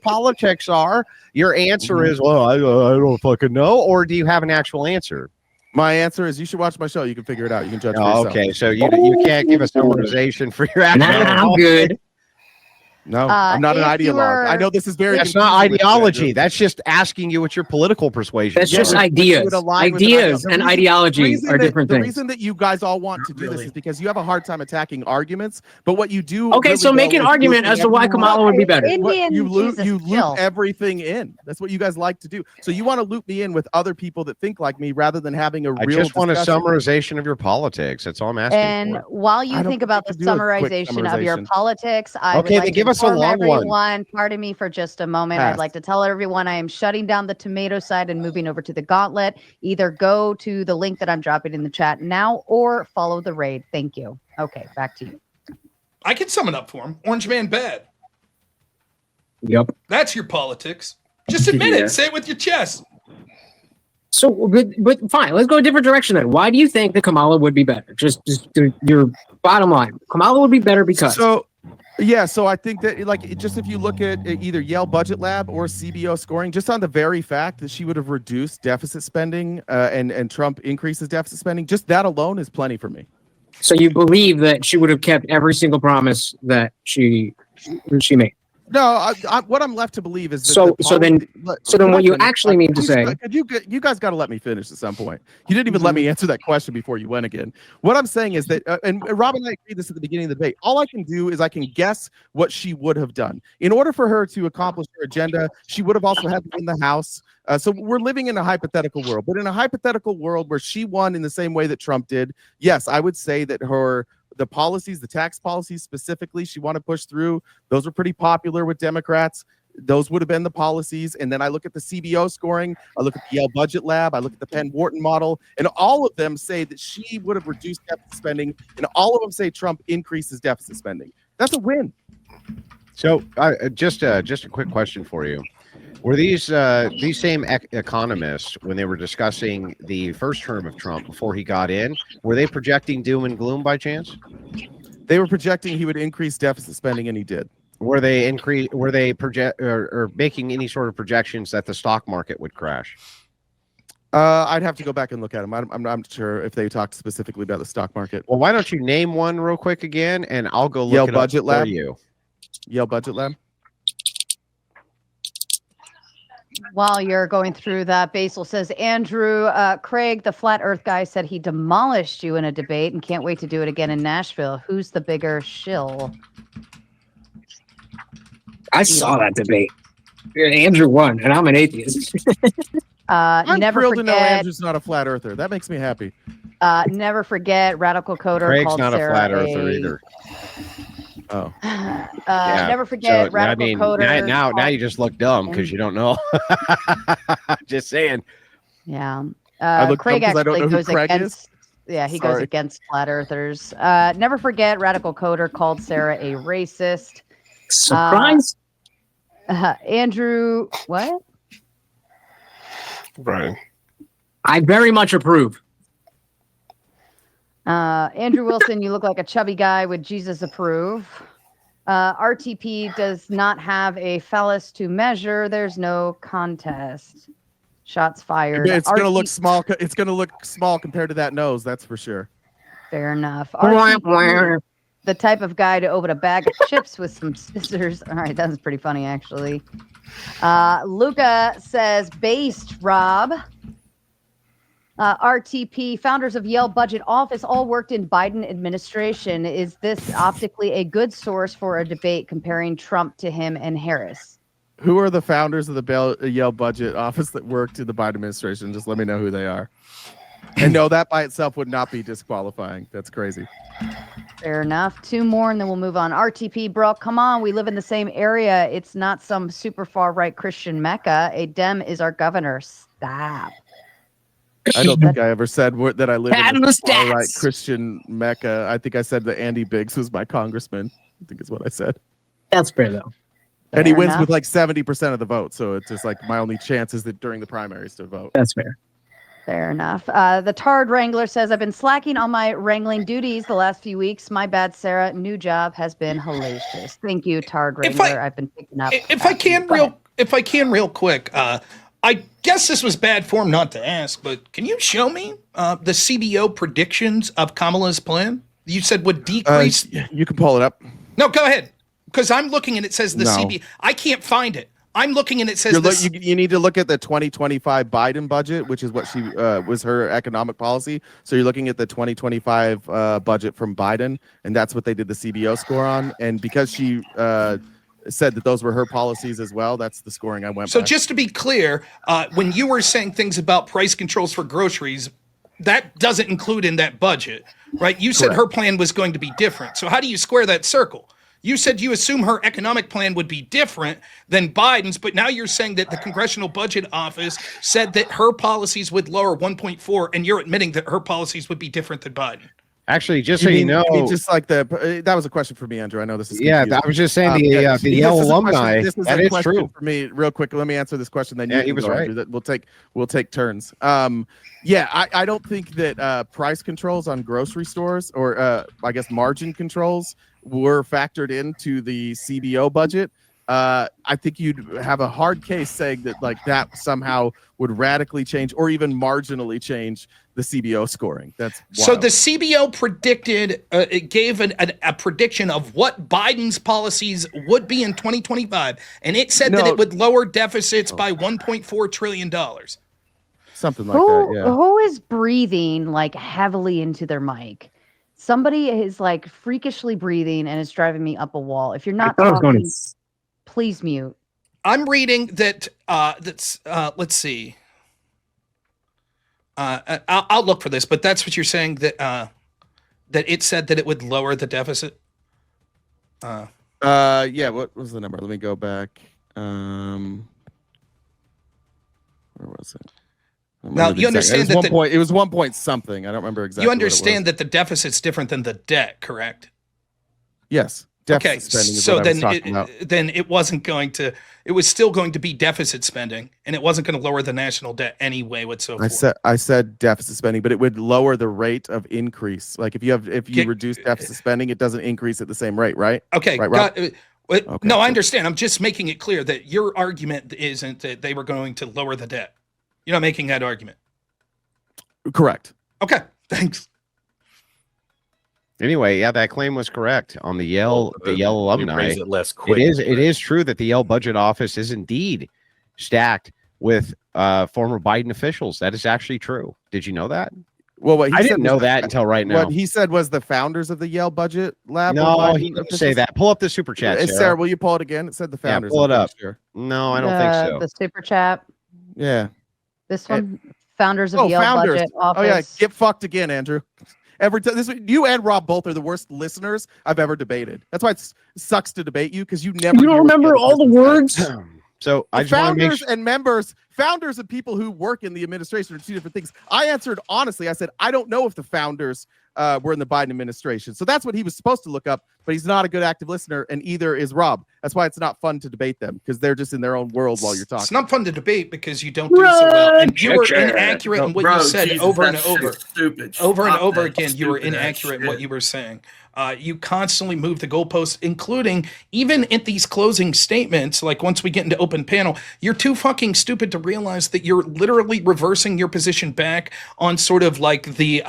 politics are?" Your answer is, "Well, I don't fucking know," or do you have an actual answer? My answer is you should watch my show. You can figure it out. You can judge for Oh, yourself. okay, so you can't give a summarization for your actual. Nah, I'm good. No, I'm not an if you ideologue. were- I know this is very. That's not confusing with you, ideology. Andrew. That's just asking you what your political persuasion. That's is. just but you ideas. would align with an Ideas idea. and The ideology reason are that- different the things. reason that you guys all want to do this is because you have a hard time attacking arguments. But what you do. Okay, really so make well an is argument loop as to why everyone- Kamala would be better. Indian You loop Jesus, chill. everything in. That's what you guys like to do. So you want to loop me in with other people that think like me rather than having a I real. just want a discussion. summarization of your politics. That's all I'm asking And for. while I you don't think about the think you can do a quick summarization of your summarization. politics, I would Okay, like then to give us a inform long one. everyone. Pardon me for just a moment. Pass. I'd like to tell everyone I am shutting down the tomato side and moving over to the gauntlet. Either go to the link that I'm dropping in the chat now or follow the raid. Thank you. Okay, back to you. I can sum it up for him. Orange man bad. Yep. That's your politics. Just admit it. Say it with your chest. So, but fine. Let's go a different direction then. Why do you think that Kamala would be better? Just your bottom line. Kamala would be better because. So, yeah, so I think that just if you look at either Yale Budget Lab or CBO scoring, just on the very fact that she would have reduced deficit spending and Trump increases deficit spending, just that alone is plenty for me. So you believe that she would have kept every single promise that she made. No, what I'm left to believe is that So then what you actually mean to say. you guys got to let me finish at some point. You didn't even let me answer that question before you went again. What I'm saying is that, and Rob and I agreed this at the beginning of the debate. All I can do is I can guess what she would have done. In order for her to accomplish her agenda, she would have also had to win the House. So we're living in a hypothetical world, but in a hypothetical world where she won in the same way that Trump did, yes, I would say that the policies, the tax policies specifically, she wanted to push through. Those were pretty popular with Democrats. Those would have been the policies. And then I look at the CBO scoring, I look at the Yale Budget Lab, I look at the Penn-Wharton model, and all of them say that she would have reduced deficit spending, and all of them say Trump increases deficit spending. That's a win. So, just a quick question for you: were these same economists, when they were discussing the first term of Trump before he got in, were they projecting doom and gloom by chance? They were projecting he would increase deficit spending, and he did. Were they making any sort of projections that the stock market would crash? I'd have to go back and look at them. I'm not sure if they talked specifically about the stock market. Well, why don't you name one real quick again, and I'll go look Yale it Budget up for Lab? you. Yale Budget Lab. While you're going through that, Basil says, Andrew, Craig, the flat earth guy, said he demolished you in a debate and can't wait to do it again in Nashville. Who's the bigger shill? I saw that debate. Andrew won, and I'm an atheist. I'm Never thrilled to know forget. Andrew's not a flat earther. That makes me happy. Never forget. Radical coder Craig's called not Sarah a flat earther either. Oh. Yeah, Never forget. So, Radical coder. now you just look dumb because you don't know. Just saying. Yeah. I look Craig dumb 'cause I don't actually know who goes Craig is? against. Yeah, he goes Sorry. against flat earthers. Never forget. Radical coder called Sarah a racist. Surprise. Andrew, what? Right. I very much approve. Andrew Wilson, you look like a chubby guy. Would Jesus approve? RTP does not have a phallus to measure. There's no contest. Shots fired. It's going to look small. It's going to look small compared to that nose. That's for sure. Fair enough. RTP, the type of guy to open a bag of chips with some scissors. All right, that was pretty funny, actually. Luca says, based, Rob. RTP, founders of Yale Budget Office, all worked in Biden administration. Is this optically a good source for a debate comparing Trump to him and Harris? Who are the founders of the Yale Budget Office that worked in the Biden administration? Just let me know who they are. And no, that by itself would not be disqualifying. That's crazy. Fair enough. 2 more and then we'll move on. RTP, bro, come on. We live in the same area. It's not some super far right Christian Mecca. A Dem is our governor. Stop. I don't think I ever said that I live in a far right Christian Mecca. I think I said that Andy Biggs was my congressman. I think is what I said. That's fair though. And he wins with like 70% of the vote. So it's just like my only chance is that during the primaries to vote. That's fair. Fair enough. The Tard Wrangler says, I've been slacking on my wrangling duties the last few weeks. My bad, Sarah. New job has been hellacious. Thank you, Tard Wrangler. I've been picking up. If I can real quick, I guess this was bad form not to ask, but can you show me the CBO predictions of Kamala's plan? You said would decrease. You can pull it up. No, go ahead. Because I'm looking and it says the CBO. I can't find it. I'm looking and it says you need to look at the 2025 Biden budget, which is what she was her economic policy. So you're looking at the 2025 budget from Biden, and that's what they did the CBO score on. And because she said that those were her policies as well, that's the scoring I went by. So just to be clear, when you were saying things about price controls for groceries, that doesn't include in that budget, right? You said her plan was going to be different. So how do you square that circle? You said you assume her economic plan would be different than Biden's, but now you're saying that the Congressional Budget Office said that her policies would lower 1.4, and you're admitting that her policies would be different than Biden. Actually, just so you know, just like that was a question for me, Andrew. I know this is confusing. I was just saying the Yale alumni. That is true for me. Real quick, let me answer this question. Then he was right. That we'll take turns. I don't think that price controls on grocery stores or I guess margin controls were factored into the CBO budget. I think you'd have a hard case saying that like that somehow would radically change or even marginally change the CBO scoring. That's wild. So the CBO predicted, it gave a prediction of what Biden's policies would be in 2025, and it said that it would lower deficits by $1.4 trillion. Something like that, yeah. Who is breathing like heavily into their mic? Somebody is like freakishly breathing and it's driving me up a wall. If you're not talking, please mute. I'm reading that. Let's see. I'll look for this, but that's what you're saying that that it said that it would lower the deficit. Yeah. What was the number? Let me go back. Where was it? Now you understand that it was 1 point something. I don't remember exactly. You understand that the deficit's different than the debt, correct? Yes. Okay, so then it wasn't going to. It was still going to be deficit spending, and it wasn't going to lower the national debt anyway whatsoever. I said deficit spending, but it would lower the rate of increase. Like if you reduce deficit spending, it doesn't increase at the same rate, right? Okay. Right, okay. No, I understand. I'm just making it clear that your argument isn't that they were going to lower the debt. You're not making that argument. Correct. Okay. Thanks. Anyway, yeah, that claim was correct on the Yale alumni. It is true that the Yale Budget Office is indeed stacked with former Biden officials. That is actually true. Did you know that? Well, I didn't know that until right now. What he said was the founders of the Yale Budget Lab. No, he didn't say that. Pull up the super chat. Sarah, will you pull it again? It said the founders. Yeah, pull it up. Sure. No, I don't think so. The super chat. Yeah. This one, founders of Yale Budget Office. Oh yeah, get fucked again, Andrew. Every time you and Rob both are the worst listeners I've ever debated. That's why it sucks to debate you because you never. You don't remember all the words. So I just want to make sure. And members, founders and people who work in the administration are two different things. I answered honestly. I said, I don't know if the founders were in the Biden administration. So that's what he was supposed to look up, but he's not a good active listener, and either is Rob. That's why it's not fun to debate them, because they're just in their own world while you're talking. It's not fun to debate because you don't do so well. And you were inaccurate in what you said over and over. Stupid. Over and over again, you were inaccurate in what you were saying. You constantly move the goalposts, including even at these closing statements. Like once we get into open panel, you're too fucking stupid to realize that you're literally reversing your position back on sort of like the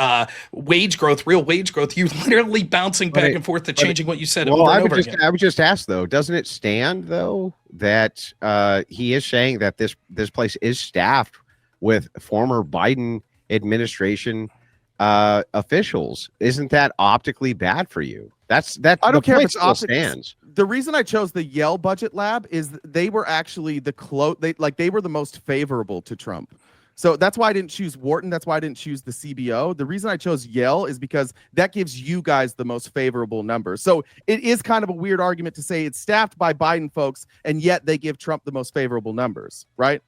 wage growth, real wage growth. You're literally bouncing back and forth to changing what you said over and over again. I would just ask though, doesn't it stand though that he is saying that this place is staffed with former Biden administration officials? Isn't that optically bad for you? That I don't care if it's optics. Stands. The reason I chose the Yale budget lab is they were actually they were the most favorable to Trump. So that's why I didn't choose Wharton. That's why I didn't choose the CBO. The reason I chose Yale is because that gives you guys the most favorable numbers. So it is kind of a weird argument to say it's staffed by Biden folks, and yet they give Trump the most favorable numbers, right?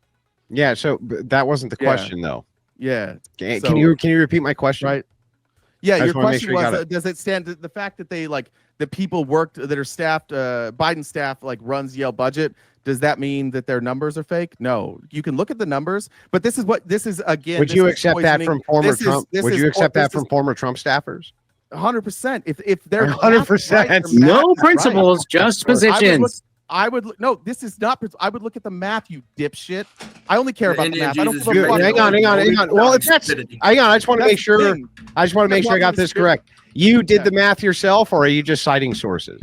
Yeah. So that wasn't the question, though. Yeah. Can you repeat my question? Right. Yeah. Your question was, does it stand the fact that they the people worked that are staffed, Biden staff runs Yale budget? Does that mean that their numbers are fake? No, you can look at the numbers, but this is again. Would you accept that from former Trump? Would you accept that from former Trump staffers? 100%. If they're 100%, no principles, just positions. I would no. This is not. I would look at the math, you dipshit. I only care about the math. I don't give a fuck. Hang on. Well, if that's hang on. I just want to make sure. I just want to make sure I got this correct. You did the math yourself, or are you just citing sources?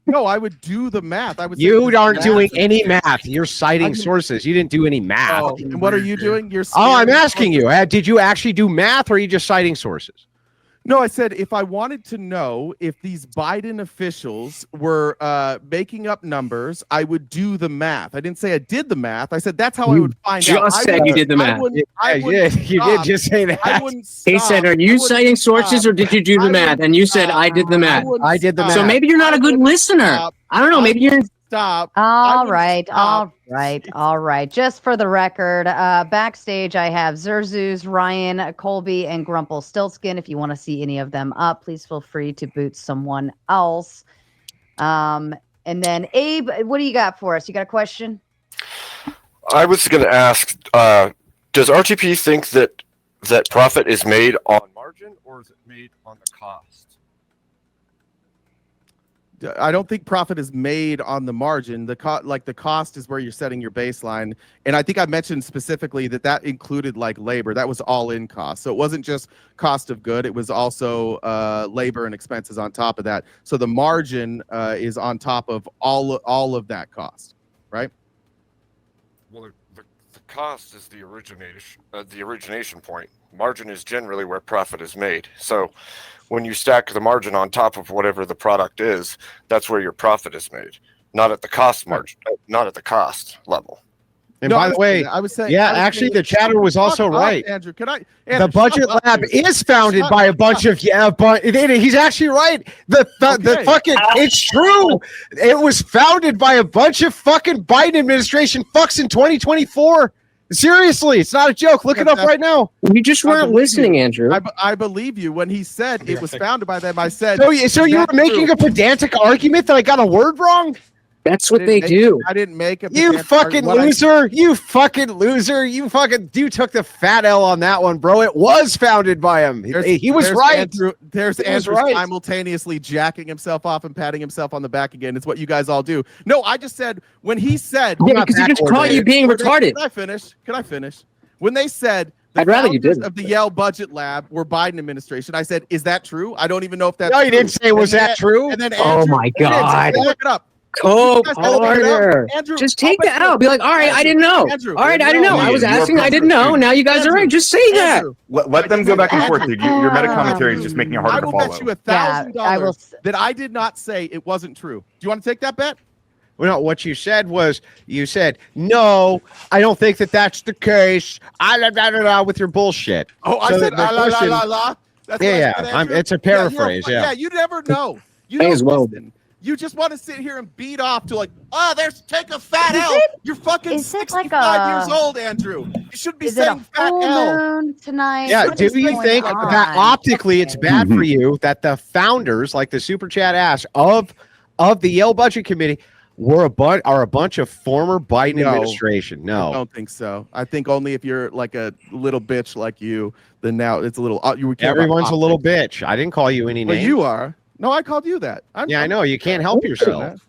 No, I would do the math. I would. You aren't doing any math. You're citing sources. You didn't do any math. Oh, and what are you doing? You're. I'm asking you. Did you actually do math, or are you just citing sources? No, I said if I wanted to know if these Biden officials were making up numbers, I would do the math. I didn't say I did the math. I said that's how I would find out. Just said you did the math. You did just say that. He said, "Are you citing sources, or did you do the math?" And you said, "I did the math." I did the math. So maybe you're not a good listener. I don't know. Maybe you're. Stop. All right. Just for the record, backstage I have Zerzus, Ryan, Colby, and Grumple Stiltskin. If you want to see any of them up, please feel free to boot someone else. And then Abe, what do you got for us? You got a question? I was going to ask, does RTP think that profit is made on margin, or is it made on the cost? I don't think profit is made on the margin. The cost is where you're setting your baseline. And I think I mentioned specifically that included labor. That was all in cost. So it wasn't just cost of good. It was also labor and expenses on top of that. So the margin is on top of all of that cost, right? Well, the cost is the origination point. Margin is generally where profit is made. So when you stack the margin on top of whatever the product is, that's where your profit is made, not at the cost margin, not at the cost level. And by the way, I was saying, actually, the chatter was also right. Andrew, the budget lab is founded by a bunch of but he's actually right. The fucking it's true. It was founded by a bunch of fucking Biden administration fucks in 2024. Seriously, it's not a joke. Look it up right now. You just weren't listening, Andrew. I believe you. When he said it was founded by them, I said. So you were making a pedantic argument that I got a word wrong? That's what they do. I didn't make a You fucking loser. You fucking loser. You took the fat L on that one, bro. It was founded by him. He was right. There's Andrew simultaneously jacking himself off and patting himself on the back again. It's what you guys all do. No, I just said when he said. Yeah, because he just caught you being retarded. Can I finish? When they said I'd rather you didn't. Of the Yale budget lab were Biden administration. I said, is that true? I don't even know if that's true. No, you didn't say was that true? And then oh my God. Look it up. Harder. Just take that out. Be like, all right, I didn't know. Andrew, all right, I didn't know. I was asking, I didn't know. Now you guys are right. Just say that. Let them go back and forth, dude. Your meta commentary is just making it harder to follow. I will bet you $1,000 that I did not say it wasn't true. Do you want to take that bet? Well, no, what you said was, no, I don't think that's the case. With your bullshit. Oh, I said, la. It's a paraphrase. Yeah, you never know. You may as well. You just want to sit here and beat off to like, oh, take a fat L. You're fucking is it 65 like years old, Andrew. You shouldn't be Is it saying a fat full L. moon tonight? Yeah, What do is you going think on? that optically it's bad for you that the founders, like the Super Chat asked, of the Yale Budget Committee are a bunch of former Biden administration? No, I don't think so. I think only if you're like a little bitch like you, then now it's a little. Everyone's a little bitch. I didn't call you any Well, names. you are. No, I called you that. I know. You can't help yourself.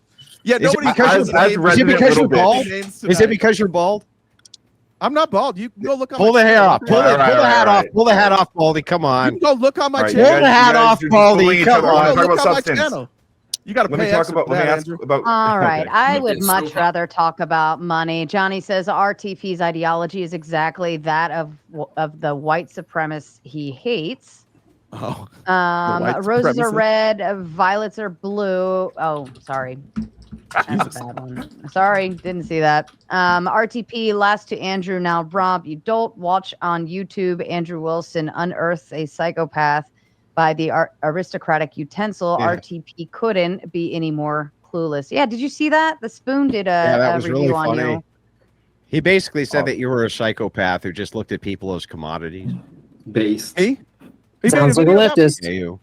Yeah, Is it because you're bald? Is it because you're bald? I'm not bald. You can go look on Pull my the hair channel. off. Pull the hat off. Pull the hat off, Baldy. Come on. You can go look on my Right, channel. pull the hat off, Baldy. Come on. Look on my channel. You got to pay extra for that, Andrew. All right. I would It's much so- rather talk about money. Johnny says RTP's ideology is exactly that of the white supremacists he hates. Oh. Roses are red, violets are blue. Oh, sorry. That's a bad one. Sorry, didn't see that. RTP, last to Andrew, now Rob. You don't watch on YouTube. Andrew Wilson unearths a psychopath by the aristocratic utensil. Yeah. RTP couldn't be any more clueless. Yeah, did you see that? The Spoon did that a was review really on funny. you. He basically said that you were a psychopath who just looked at people as commodities. Based. He Sounds like a leftist. Yeah, you.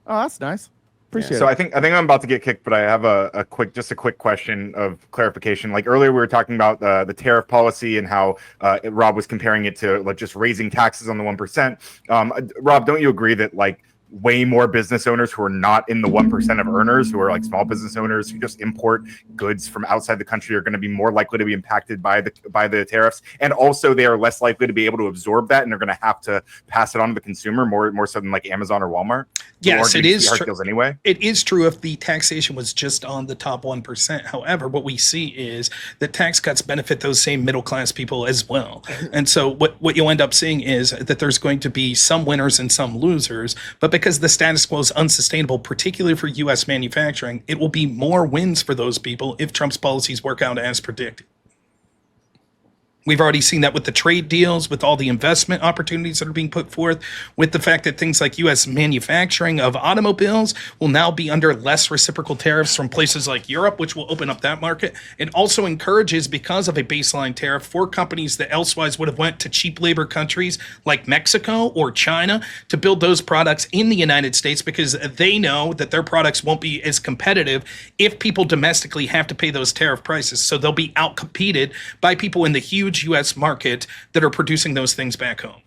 Oh, that's nice. Appreciate So it. I think I'm about to get kicked, but I have a quick question of clarification. Like earlier, we were talking about the tariff policy and how Rob was comparing it to like just raising taxes on the 1%. Rob, don't you agree that like way more business owners who are not in the 1% of earners, who are like small business owners who just import goods from outside the country, are going to be more likely to be impacted by the tariffs, and also they are less likely to be able to absorb that, and they're going to have to pass it on to the consumer more so than like Amazon or Walmart? Yes, it is true. Deals anyway. It is true if the taxation was just on the top 1%. However, what we see is that tax cuts benefit those same middle class people as well. And so what you'll end up seeing is that there's going to be some winners and some losers, but because the status quo is unsustainable, particularly for U.S. manufacturing, it will be more wins for those people if Trump's policies work out as predicted. We've already seen that with the trade deals, with all the investment opportunities that are being put forth, with the fact that things like U.S. manufacturing of automobiles will now be under less reciprocal tariffs from places like Europe, which will open up that market. It also encourages, because of a baseline tariff, for companies that elsewise would have went to cheap labor countries like Mexico or China to build those products in the United States, because they know that their products won't be as competitive if people domestically have to pay those tariff prices. So they'll be outcompeted by people in the huge U.S. market that are producing those things back home.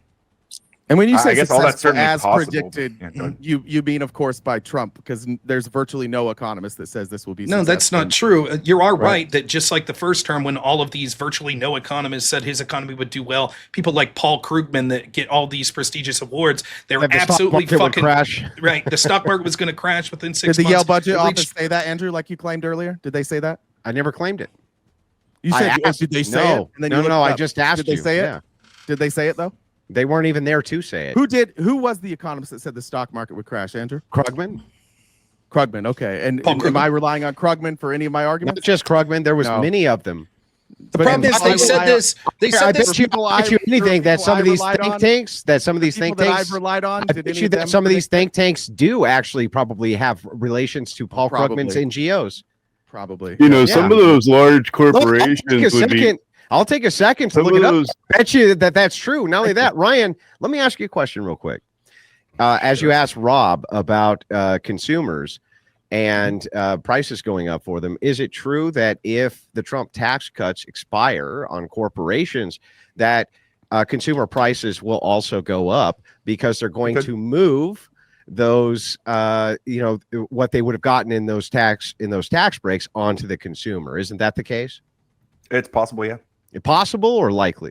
And when you say I guess all that's certainly as possible. predicted, you mean, of course, by Trump, because there's virtually no economist that says this will be No, successful. that's not true. You are right that just like the first term, when all of these virtually no economists said his economy would do well, people like Paul Krugman that get all these prestigious awards, they were That the stock absolutely market would fucking crash. right. The stock market was going to crash within 6 Did the months. Yale Budget It Office reached- say that, Andrew, like you claimed earlier? Did they say that? I never claimed it. You I said, asked. did they say No. it? And then No, you looked no, it I up. just asked Did they you. say it? Yeah. Did they say it, though? They weren't even there to say it. Who was the economist that said the stock market would crash, Andrew? Krugman? Krugman, okay. And Paul am Krugman. I relying on Krugman for any of my arguments? Not just Krugman. There was No. many of them. The problem is they said this. They I said this. bet you anything that some of these think tanks, that I've relied on. I bet you that some of these think tanks do actually probably have relations to Paul Krugman's Probably. NGOs. Probably. You know, some of those large corporations would be. I'll take a second to Some look of it up. those- I bet you that that's true. Not only that, Ryan, let me ask you a question real quick. As you asked Rob about consumers and prices going up for them, is it true that if the Trump tax cuts expire on corporations, that consumer prices will also go up because they're going to move those, what they would have gotten in those tax breaks onto the consumer? Isn't that the case? It's possible, yeah. Possible or likely?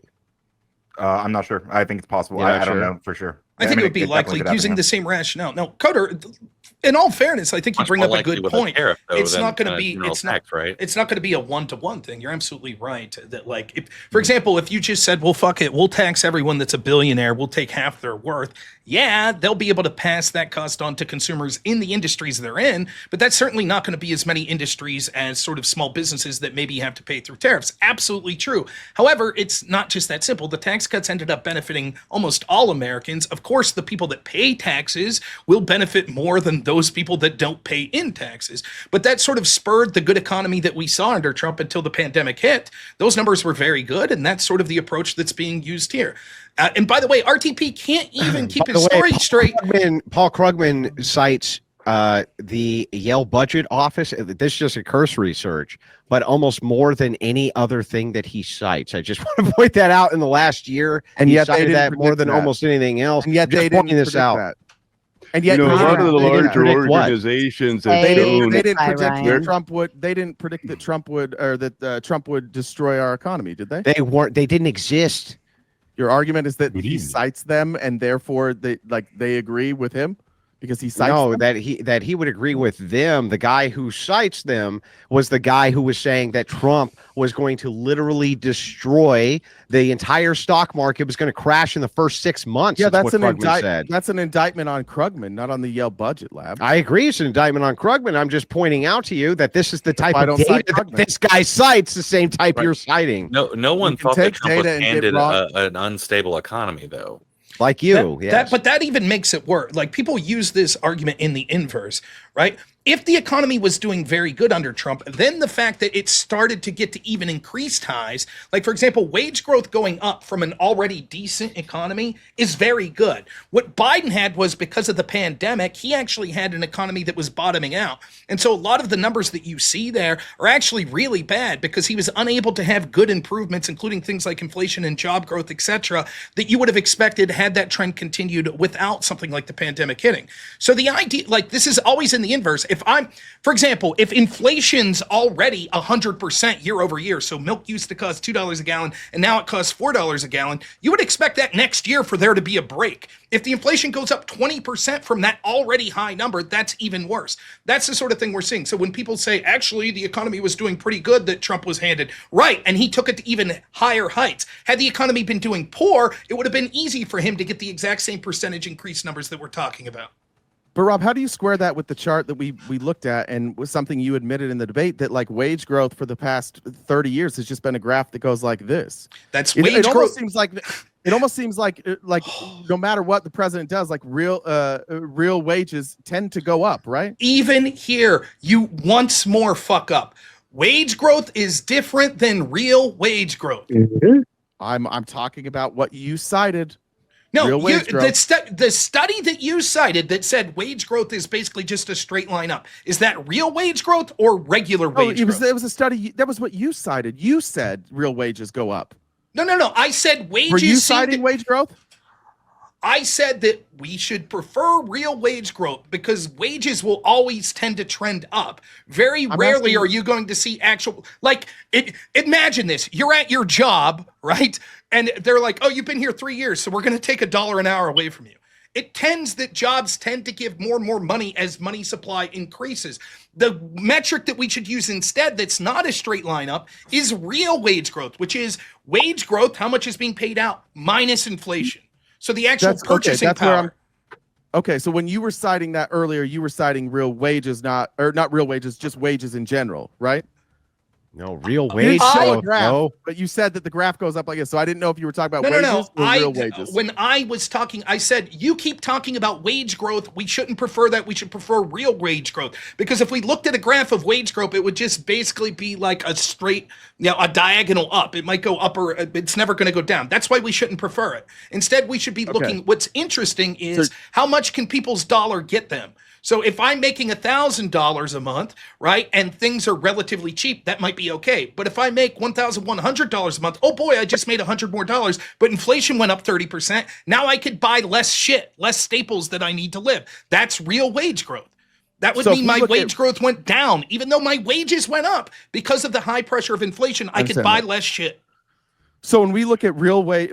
I'm not sure. I think it's possible. You're not I don't sure? know for sure. I think it would be definitely likely could happen, using yeah. the same rationale. No, Coder, in all fairness, I think you Much bring more up a likely good with a point. tariff, though, It's than, not going to be general it's not tax, right? It's not going to be a one-to-one thing. You're absolutely right that like if, for example, if you just said, "Well, fuck it, we'll tax everyone that's a billionaire. We'll take half their worth." Yeah, they'll be able to pass that cost on to consumers in the industries they're in, but that's certainly not going to be as many industries as sort of small businesses that maybe have to pay through tariffs. Absolutely true. However, it's not just that simple. The tax cuts ended up benefiting almost all Americans. Of course, the people that pay taxes will benefit more than those people that don't pay in taxes. But that sort of spurred the good economy that we saw under Trump until the pandemic hit. Those numbers were very good, and that's sort of the approach that's being used here. And by the way, RTP can't even keep his story straight. Paul Krugman cites the Yale Budget Office. This is just a cursory search, but almost more than any other thing that he cites. I just want to point that out in the last year. And he yet they cited didn't that more predict than that. almost anything else. And yet just they didn't pointing this predict out. that. And yet, a lot of the larger predict what? organizations have Hey, shown. they didn't Hi, predict Ryan. that Trump would. They didn't predict that Trump would, or that Trump would destroy our economy. Did they? They weren't. They didn't exist. Your argument is that Good he evening. cites them, and therefore they agree with him because he cites No, them? that he would agree with them. The guy who cites them was the guy who was saying that Trump was going to literally destroy the entire stock market. It was going to crash in the first 6 months. Yeah, that's what an Krugman indictment. said. That's an indictment on Krugman, not on the Yale Budget Lab. I agree. It's an indictment on Krugman. I'm just pointing out to you that this is the type why I of don't data cite that Krugman. this guy cites, the same type Right. you're citing. No one You can thought that take Trump was data and get handed wrong. an unstable economy, though. Like you, yes. But that even makes it work. Like, people use this argument in the inverse, right? If the economy was doing very good under Trump, then the fact that it started to get to even increased highs, like, for example, wage growth going up from an already decent economy is very good. What Biden had was, because of the pandemic, he actually had an economy that was bottoming out. And so a lot of the numbers that you see there are actually really bad because he was unable to have good improvements, including things like inflation and job growth, etc., that you would have expected had that trend continued without something like the pandemic hitting. So the idea, like, this is always in the inverse. If I'm, for example, if inflation's already 100% year over year, so milk used to cost $2 a gallon and now it costs $4 a gallon, you would expect that next year for there to be a break. If the inflation goes up 20% from that already high number, that's even worse. That's the sort of thing we're seeing. So when people say, actually, the economy was doing pretty good that Trump was handed, right, and he took it to even higher heights. Had the economy been doing poor, it would have been easy for him to get the exact same percentage increase numbers that we're talking about. But Rob, how do you square that with the chart that we looked at, and was something you admitted in the debate that, like, wage growth for the past 30 years has just been a graph that goes like this? That's It wage almost growth. seems like no matter what the president does, like real wages tend to go up, right? Even here, you once more fuck up. Wage growth is different than real wage growth. I'm talking about what you cited. No, Real wage growth. the study that you cited that said wage growth is basically just a straight line up. Is that real wage growth or regular wage growth? It was a study. That was what you cited. You said real wages go up. No. I said wages. Were you seem citing to- wage growth? I said that we should prefer real wage growth because wages will always tend to trend up. Very rarely are you going to see actual, like, imagine this. You're at your job, right? And they're like, oh, you've been here 3 years, so we're going to take $1 an hour away from you. It tends that jobs tend to give more and more money as money supply increases. The metric that we should use instead that's not a straight line up is real wage growth, which is wage growth, how much is being paid out, minus inflation. So the actual purchasing power. Okay, so when you were citing that earlier, you were citing real wages, not real wages, just wages in general, right? No, real wage growth, graph, but you said that the graph goes up like this. So I didn't know if you were talking about wages or real wages. When I was talking, I said, you keep talking about wage growth. We shouldn't prefer that. We should prefer real wage growth. Because if we looked at a graph of wage growth, it would just basically be like a straight, a diagonal up. It might go up or it's never going to go down. That's why we shouldn't prefer it. Instead, we should be looking, what's interesting is how much can people's dollar get them? So if I'm making $1,000 a month, right, and things are relatively cheap, that might be okay. But if I make $1,100 a month, oh boy, I just made $100 more, but inflation went up 30%. Now I could buy less shit, less staples that I need to live. That's real wage growth. That would mean my wage growth went down, even though my wages went up because of the high pressure of inflation. I could buy less shit. So when we look at real wage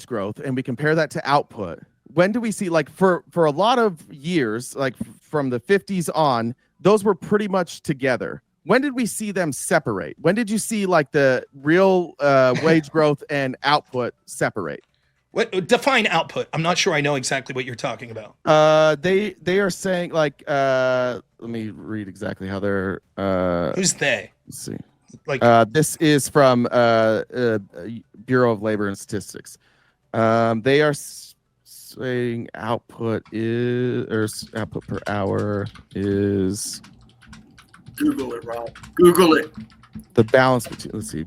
growth and we compare that to output, when do we see, like, for a lot of years, like from the 50s on, those were pretty much together. When did we see them separate? When did you see, like, the real wage growth and output separate? What define output? I'm not sure I know exactly what you're talking about. They are saying, like, let me read exactly how they're who's they? Let's see. Like, this is from Bureau of Labor and Statistics. They are saying output per hour is. Google it, Rob. Google it. The balance between. Let's see.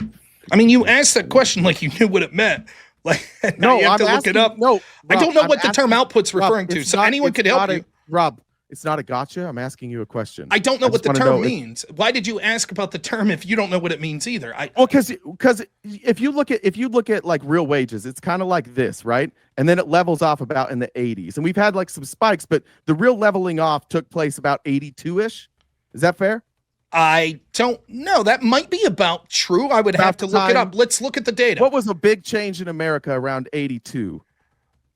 I mean, you asked that question like you knew what it meant. Like, now you have to look it up. No, Rob, I don't know what the term asking, output's referring to, so anyone could help you. Rob, it's not a gotcha. I'm asking you a question. I don't know what the term means. Why did you ask about the term if you don't know what it means either? Well, because if you look at like real wages, it's kind of like this, right? And then it levels off about in the 80s, and we've had like some spikes, but the real leveling off took place about 82-ish. Is that fair? I don't know. That might be about true. I would have to look it up. Let's look at the data. What was a big change in America around 82?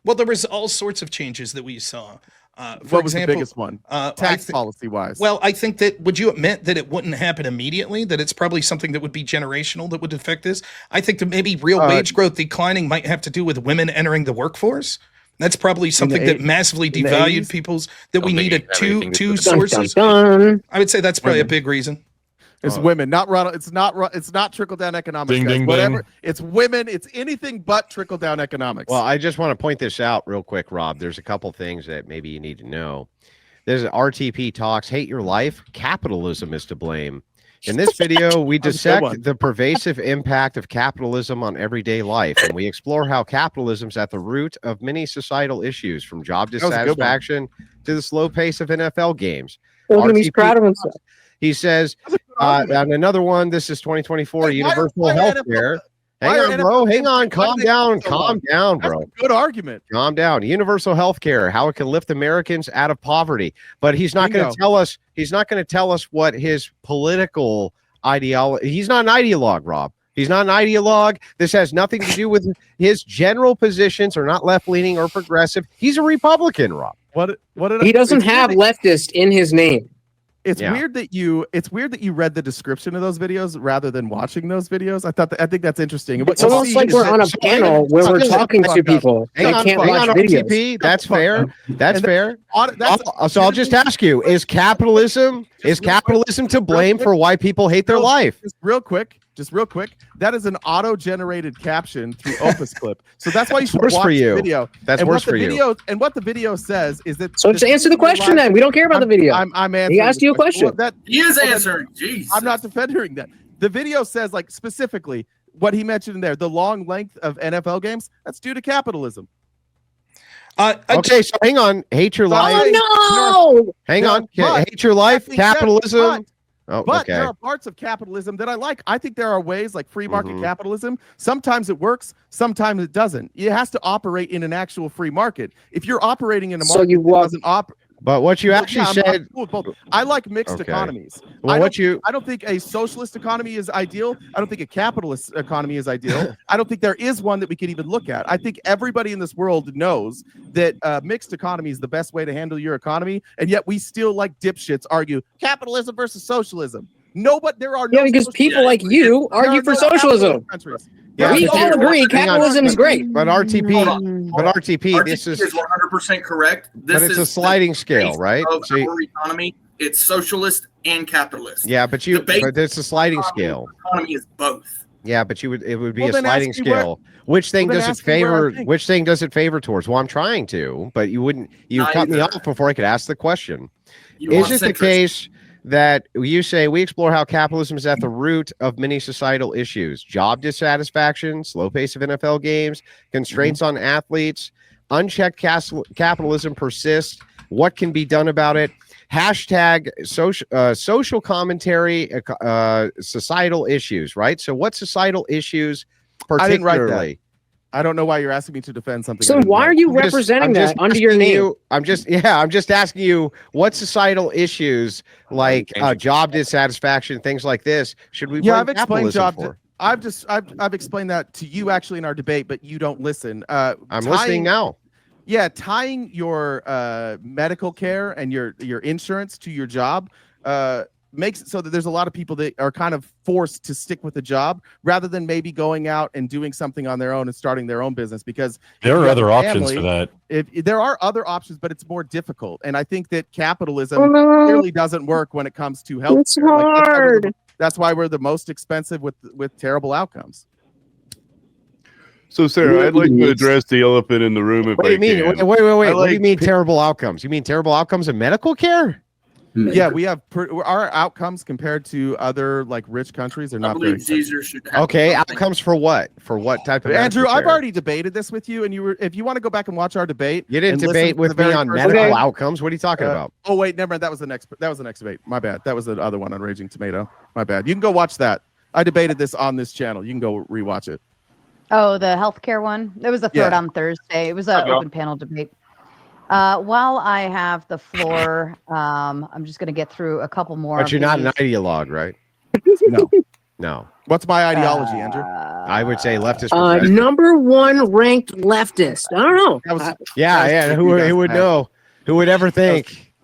Well, there was all sorts of changes that we saw. What was the biggest one? Tax policy wise. Well, I think that, would you admit that it wouldn't happen immediately, that it's probably something that would be generational that would affect this? I think that maybe real wage growth declining might have to do with women entering the workforce. That's probably something that massively devalued people's, that we needed two sources. I would say that's probably a big reason. It's women, not Ronald. It's not trickle down economics. Ding, ding, whatever. ding. It's women. It's anything but trickle down economics. Well, I just want to point this out real quick, Rob. There's a couple things that maybe you need to know. There's RTP talks, hate your life. Capitalism is to blame. In this video, we dissect the pervasive impact of capitalism on everyday life, and we explore how capitalism is at the root of many societal issues, from job dissatisfaction to the slow pace of NFL games. He's proud of himself. He says, and another one, this is 2024, universal health care. Hang on, bro. Hang on. Calm down. Calm down, bro. That's a good argument. Calm down. Universal health care, how it can lift Americans out of poverty. But he's not going to tell us, what his political ideology. He's not an ideologue, Rob. He's not an ideologue. This has nothing to do with his general positions, are not left-leaning or progressive. He's a Republican, Rob. He doesn't have leftist in his name. It's weird that you read the description of those videos rather than watching those videos. I think that's interesting. It's almost like we're on a panel where we're talking to people that can't watch videos. RTP, that's fair. That's fair. So I'll just ask you: Is capitalism to blame for why people hate their life? Just real quick, that is an auto-generated caption through Opus Clip. So that's why you should watch the video. That's worse for you. And what the video says is that. So just answer the question then. We don't care about the video. I'm answering. He asked you a question. He is answering. Jeez. I'm not defending that. The video says, like, specifically what he mentioned in there, the long length of NFL games, that's due to capitalism. Okay, so hang on. Hate your life. Oh, no! Hang on. Hate your life. Capitalism. But there are parts of capitalism that I like. I think there are ways like free market capitalism. Sometimes it works, sometimes it doesn't. It has to operate in an actual free market. If you're operating in a market that doesn't operate. But what you actually said, I like mixed economies. Well, I don't think a socialist economy is ideal. I don't think a capitalist economy is ideal. I don't think there is one that we could even look at. I think everybody in this world knows that mixed economy is the best way to handle your economy, and yet we still, like dipshits, argue capitalism versus socialism. There are no because people like you argue for socialism. We all agree capitalism is great. But RTP, this is 100% correct. But it's a sliding scale, right? So our economy, it's socialist and capitalist. Yeah, but it's a sliding scale. Economy is both. Yeah, but it would be a sliding scale. Which thing does it favor? Which thing does it favor towards? Well, I'm trying to, but you cut me off before I could ask the question. Is it the case that you say we explore how capitalism is at the root of many societal issues: job dissatisfaction, slow pace of NFL games, constraints on athletes, unchecked capitalism persists. What can be done about it? Hashtag social commentary, societal issues, right? So what societal issues particularly? I didn't write that. I don't know why you're asking me to defend something. So why are you representing that under your name? I'm just asking you what societal issues like job dissatisfaction, things like this, should we blame capitalism for? I've explained that to you actually in our debate, but you don't listen. I'm listening now. Yeah, tying your medical care and your insurance to your job makes it so that there's a lot of people that are kind of forced to stick with a job rather than maybe going out and doing something on their own and starting their own business, because there are other options for that. If there are other options, but it's more difficult. And I think that capitalism clearly doesn't work when it comes to health. It's hard. That's why we're the most expensive with terrible outcomes. So, Sarah, I'd like to address the elephant in the room if What do you mean? can. Wait. What do you mean terrible outcomes? You mean terrible outcomes in medical care? Yeah, we have our outcomes compared to other like rich countries are not very good. Caesar should have Okay, outcomes for what? For what type of Andrew, medical I've care? already debated this with you, and if you want to go back and watch our debate, You didn't and debate listen to with the me very on first medical one- outcomes. What are you talking about? Oh wait, never mind. That was the next debate. My bad. That was the other one on Raging Tomato. My bad. You can go watch that. I debated this on this channel. You can go rewatch it. Oh, the healthcare one. It was the third Yeah. on Thursday. It was an open panel debate. While I have the floor, I'm just going to get through a couple more. But of you're not an these. ideologue, right? No. No. What's my ideology, Andrew? I would say leftist. Number one ranked leftist. I don't know. Yeah. Who would know? Who would ever think?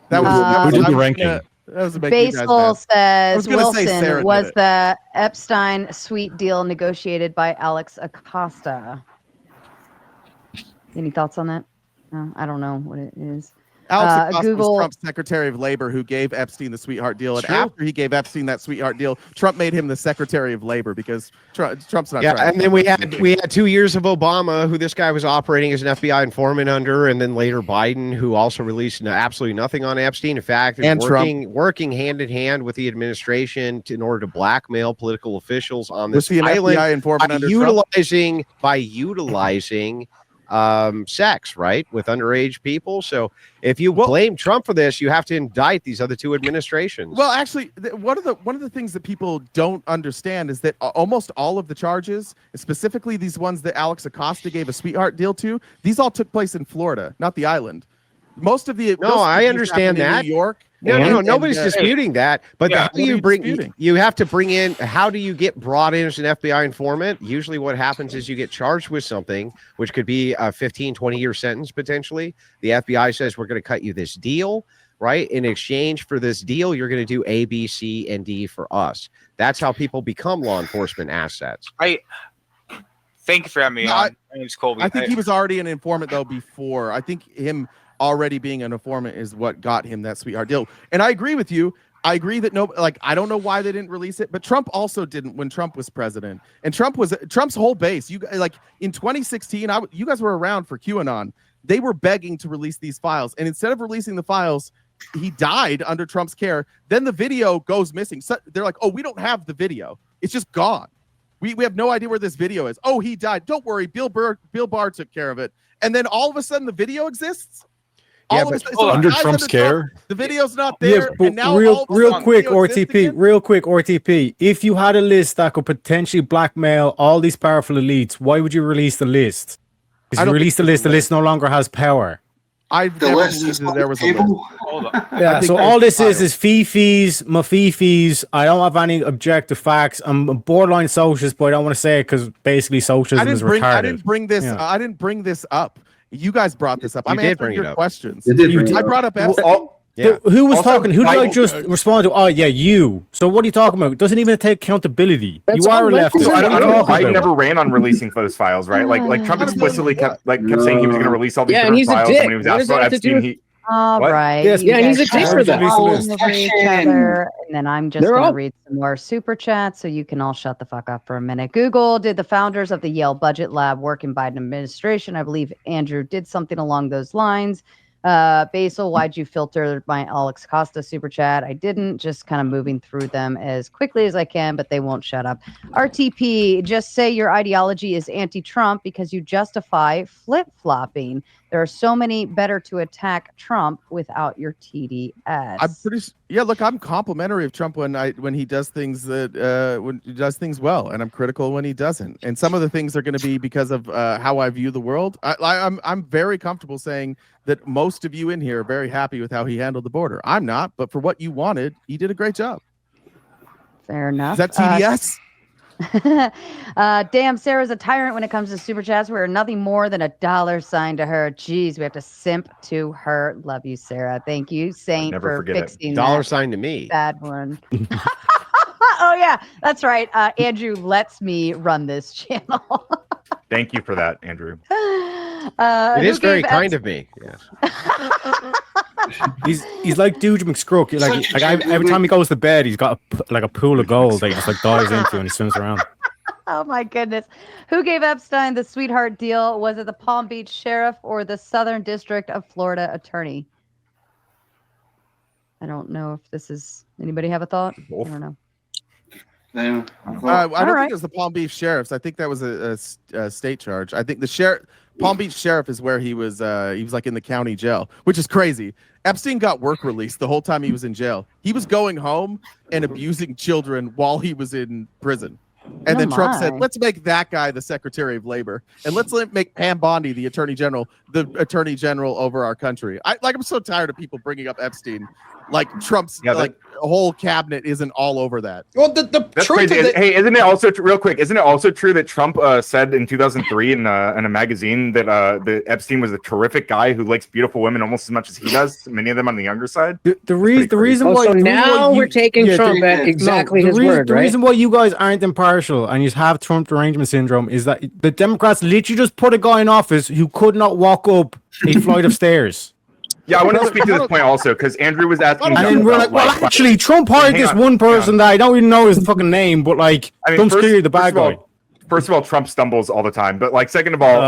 That was Who did the I was ranking? gonna- that was to make you guys Basil mad. I was says gonna say Sarah Wilson did was it. the Epstein suite deal negotiated by Alex Acosta. Any thoughts on that? No, I don't know what it is. Alex Acosta Google. was Trump's Secretary of Labor who gave Epstein the sweetheart deal. And True. after he gave Epstein that sweetheart deal, Trump made him the Secretary of Labor because Trump's not Yeah, trying. and then we had 2 years of Obama, who this guy was operating as an FBI informant under, and then later Biden, who also released absolutely nothing on Epstein. In fact, is And working hand in hand with the administration in order to blackmail political officials on Was this he an island FBI informant by under Trump? utilizing sex, right, with underage people. So if you blame Trump for this, you have to indict these other two administrations. Well, actually, one of the things that people don't understand is that almost all of the charges, specifically these ones that Alex Acosta gave a sweetheart deal to, these all took place in Florida, not the island. Most of the I understand happened in that. New York. No, nobody's disputing that. But Yeah, how do you nobody's bring? disputing. You have to bring in. How do you get brought in as an FBI informant? Usually, what happens is you get charged with something, which could be a 15, 20-year sentence potentially. The FBI says we're going to cut you this deal, right? In exchange for this deal, you're going to do A, B, C, and D for us. That's how people become law enforcement assets. Thank you for having me No, on. My name's Colby. I think he was already an informant though before. I think him already being an informant is what got him that sweetheart deal. And I agree with you. I agree that I don't know why they didn't release it, but Trump also didn't when Trump was president. And Trump's whole base. You like in 2016, you guys were around for QAnon. They were begging to release these files, and instead of releasing the files, he died under Trump's care. Then the video goes missing. So they're like, "Oh, we don't have the video. It's just gone. We have no idea where this video is. Oh, he died. Don't worry, Bill Barr took care of it." And then all of a sudden, the video exists. Yeah, All of a but sudden, so under guys Trump's care? the video's not Yeah, there. but and now real all of a sudden, quick, the video exists RTP, again. real quick, RTP. If you had a list that could potentially blackmail all these powerful elites, why would you release the list? I Because you don't release the list no longer has power. I've never believed that there was a list. Yeah, so all this is fee-fees, ma-fee-fees. I don't have any objective facts. I'm a borderline socialist, but I don't want to say it because basically socialism is retarded. I didn't bring this. Yeah. I didn't bring this up. You guys brought this up. You I'm did answering bring it your up. questions. You did bring it I up. brought up Well, Epstein. Yeah. Who was Also, talking? Who did I Biden- just respond to? Oh, yeah, you. So what are you talking about? It doesn't even take accountability. That's You are a all leftist. leftists So I don't What are know. you talking Biden about? never ran on releasing those files, right? Like Trump explicitly kept saying he was going to release all these Yeah, and different he's a files. dick. And when he was What asked does that about have to do Epstein, with- he All What? right. Yes, you yeah, guys he's a dick are for that. all over each other, and then I'm just They're going all- to read some more super chats so you can all shut the fuck up for a minute. Google, did the founders of the Yale Budget Lab work in Biden administration? I believe Andrew did something along those lines. Basil, why'd you filter my Alex Costa super chat? I didn't, just kind of moving through them as quickly as I can, but they won't shut up. RTP, just say your ideology is anti-Trump because you justify flip-flopping. There are so many better to attack Trump without your TDS. I'm pretty. Yeah, look, I'm complimentary of Trump when he does things when he does things well, and I'm critical when he doesn't. And some of the things are going to be because of how I view the world. I'm very comfortable saying that most of you in here are very happy with how he handled the border. I'm not, but for what you wanted, he did a great job. Fair enough. Is that TDS? Damn, Sarah's a tyrant when it comes to super chats. We're nothing more than $sign to her. Jeez, we have to simp to her. Love you, Sarah. Thank you, Saint, Never for forget it. fixing $sign to me. bad one. Oh yeah, that's right. Andrew lets me run this channel. Thank you for that, Andrew. It is very kind of me. Yes. He's like Dude McScrook. Every time he goes to bed, he's got a pool of gold that he just dives into and he swims around. Oh my goodness. Who gave Epstein the sweetheart deal? Was it the Palm Beach sheriff or the Southern District of Florida attorney? I don't know if this is anybody have a thought? I don't know. I don't think it was the Palm Beach sheriffs. I think that was a state charge. I think the Palm Beach sheriff is where he was like in the county jail, which is crazy. Epstein got work release the whole time he was in jail. He was going home and abusing children while he was in prison. And then Trump said, let's make that guy the Secretary of Labor. And let's make Pam Bondi the Attorney General over our country. I'm so tired of people bringing up Epstein. Like Trump's whole cabinet isn't all over that. Well, the truth crazy. Hey, isn't it also real quick? Isn't it also true that Trump said in 2003 in a magazine that Epstein was a terrific guy who likes beautiful women almost as much as he does? Many of them on the younger side. The reason why we're taking Trump at exactly his word, the reason why you guys aren't impartial and you have Trump derangement syndrome is that the Democrats literally just put a guy in office who could not walk up a flight of stairs. Yeah, I want to speak to this point also because Andrew was asking. And then we're like, well, actually, Trump hired this one person that I don't even know his fucking name, but like, Trump's clearly the bad guy. First of all, Trump stumbles all the time, but like, second of all,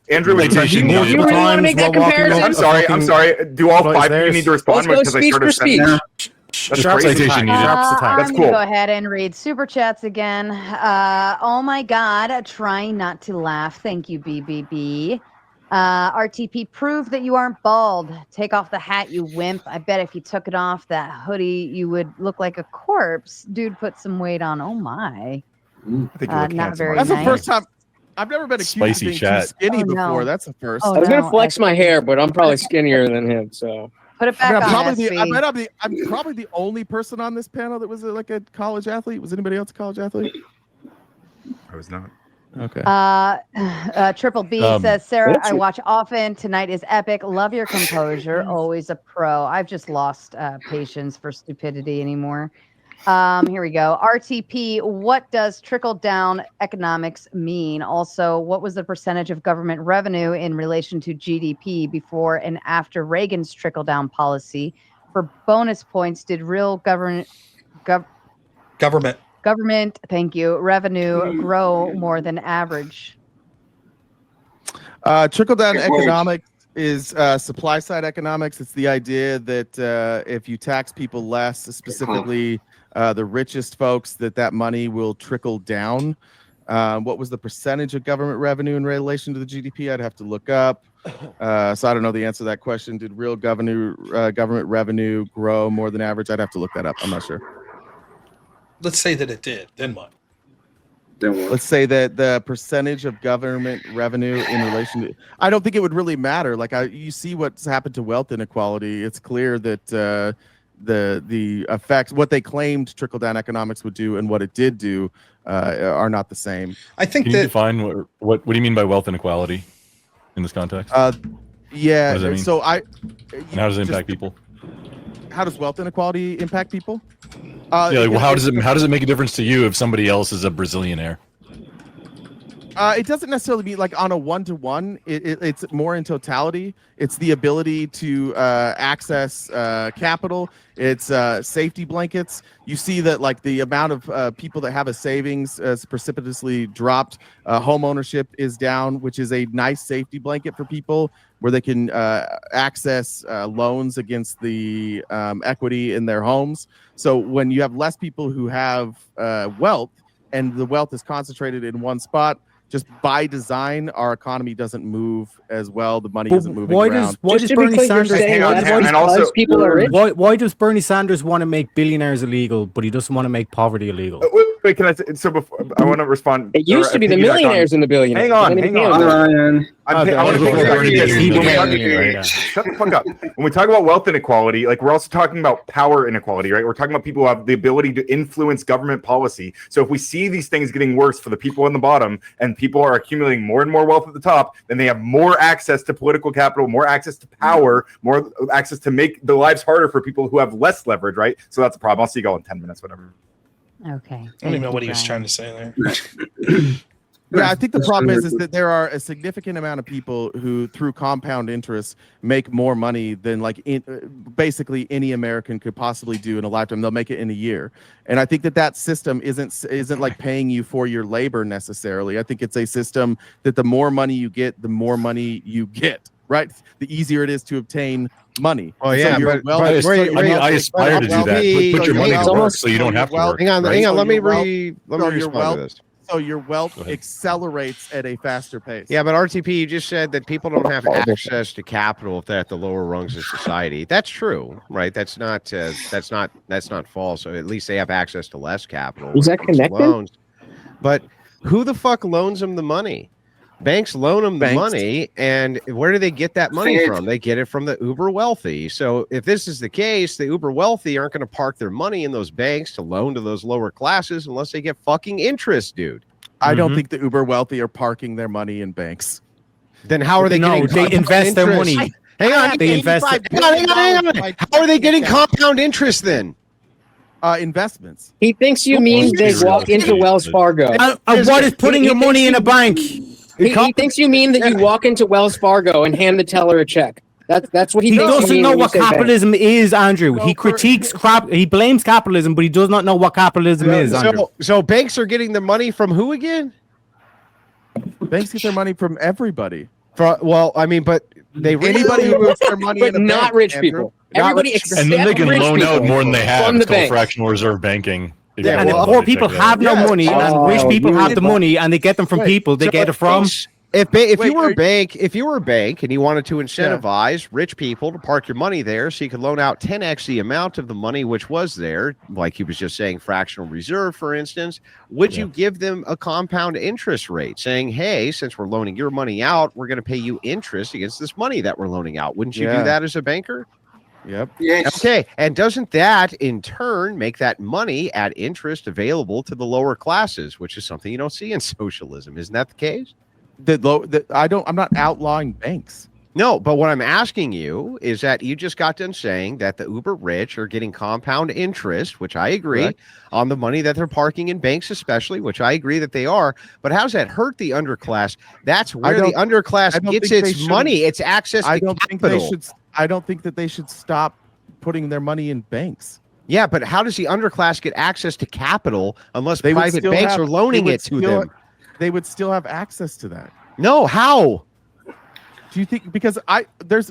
Andrew was. I'm sorry. Do all five of you need to respond because I started saying that? That's cool. Go ahead and read super chats again. Oh my God, trying not to laugh. Thank you, BBB. RTP, prove that you aren't bald. Take off the hat, you wimp. I bet if you took it off, that hoodie, you would look like a corpse. Dude, put some weight on. Oh my. I think you not very That's nice. the first time. I've never been accused of being too skinny before. That's the first. I was gonna flex my hair, but I'm probably skinnier than him. So put it back on. I'm probably the only person on this panel that was like a college athlete. Was anybody else a college athlete? I was not. Okay. Triple B says, Sarah, I watch often. Tonight is epic. Love your composure. Always a pro. I've just lost patience for stupidity anymore. Here we go. RTP, what does trickle-down economics mean? Also, what was the percentage of government revenue in relation to GDP before and after Reagan's trickle-down policy? For bonus points, did real government, thank you, revenue grow more than average? Trickle-down economics is supply-side economics. It's the idea that if you tax people less, specifically the richest folks, that money will trickle down. What was the percentage of government revenue in relation to the GDP? I'd have to look up. So I don't know the answer to that question. Did real government revenue grow more than average? I'd have to look that up. I'm not sure. Let's say that it did. Then what? Let's say that the percentage of government revenue in relation to, I don't think it would really matter. Like you see what's happened to wealth inequality. It's clear that the effects, what they claimed trickle-down economics would do and what it did do are not the same. I think Can you define what do you mean by wealth inequality in this context? Yeah. What does that mean? So and how does it impact people? How does wealth inequality impact people? How does it make a difference to you if somebody else is a Brazilianaire? It doesn't necessarily be like on a one-to-one. It's more in totality. It's the ability to access capital. It's safety blankets. You see that like the amount of people that have a savings has precipitously dropped. Home ownership is down, which is a nice safety blanket for people where they can access loans against the equity in their homes. So when you have less people who have wealth and the wealth is concentrated in one spot, just by design, our economy doesn't move as well. The money isn't moving around. Why does Bernie Sanders want to make billionaires illegal, but he doesn't want to make poverty illegal? Wait, can I? So before I want to respond. It used to be the millionaires and the billionaires. Hang on, Ryan. Shut the fuck up. When we talk about wealth inequality, like we're also talking about power inequality, right? We're talking about people who have the ability to influence government policy. So if we see these things getting worse for the people on the bottom, and people are accumulating more and more wealth at the top, then they have more access to political capital, more access to power, more access to make the lives harder for people who have less leverage, right? So that's a problem. I'll see you all in 10 minutes, whatever. Okay. I don't even know what he was trying to say there. Yeah, I think the problem is that there are a significant amount of people who, through compound interest, make more money than basically any American could possibly do in a lifetime. They'll make it in a year, and I think that system isn't like paying you for your labor necessarily. I think it's a system that the more money you get, the more money you get. Right, the easier it is to obtain money. Oh yeah, I aspire to do that. Put your money to work so you don't have to work. Hang on. Let me respond to this. So your wealth accelerates at a faster pace. Yeah, but RTP, you just said that people don't have access to capital if they're at the lower rungs of society. That's true, right? That's not false. So at least they have access to less capital. Is that connected? Loans. But who the fuck loans them the money? Banks loan them the money, and where do they get that money from? They get it from the uber wealthy. So if this is the case, the uber wealthy aren't going to park their money in those banks to loan to those lower classes unless they get fucking interest, dude. I don't think the uber wealthy are parking their money in banks. Then how are they getting? They invest their money. Hang on, they invest. Hang on. How are they getting compound interest then? Investments. He thinks you mean they walk into Wells Fargo. What is putting your money in a bank? He thinks you mean that you walk into Wells Fargo and hand the teller a check. That's what he thinks. He doesn't know what capitalism is, Andrew. He critiques he blames capitalism, but he does not know what capitalism is, Andrew. So banks are getting the money from who again? Banks get their money from everybody. Well, I mean, but anybody who puts their money in a not bank, rich Andrew. people. Everybody except and then they can rich loan out people more than they have. from the It's called bank. fractional reserve banking. Yeah, and poor people have no money, and rich people have the money, and they get them from people. They get it from. If you were a bank and you wanted to incentivize rich people to park your money there so you could loan out 10x the amount of the money which was there, like he was just saying, fractional reserve, for instance, would you give them a compound interest rate saying, hey, since we're loaning your money out, we're going to pay you interest against this money that we're loaning out? Wouldn't you do that as a banker? Yep. Yes. Okay. And doesn't that in turn make that money at interest available to the lower classes, which is something you don't see in socialism? Isn't that the case? I'm not outlawing banks. No, but what I'm asking you is that you just got done saying that the uber rich are getting compound interest, which I agree, on the money that they're parking in banks, especially, which I agree that they are. But how's that hurt the underclass? That's where the underclass gets its money. It's access to capital. I don't think that they should stop putting their money in banks. Yeah, but how does the underclass get access to capital unless private banks are loaning it to them? They would still have access to that. No, how? Do you think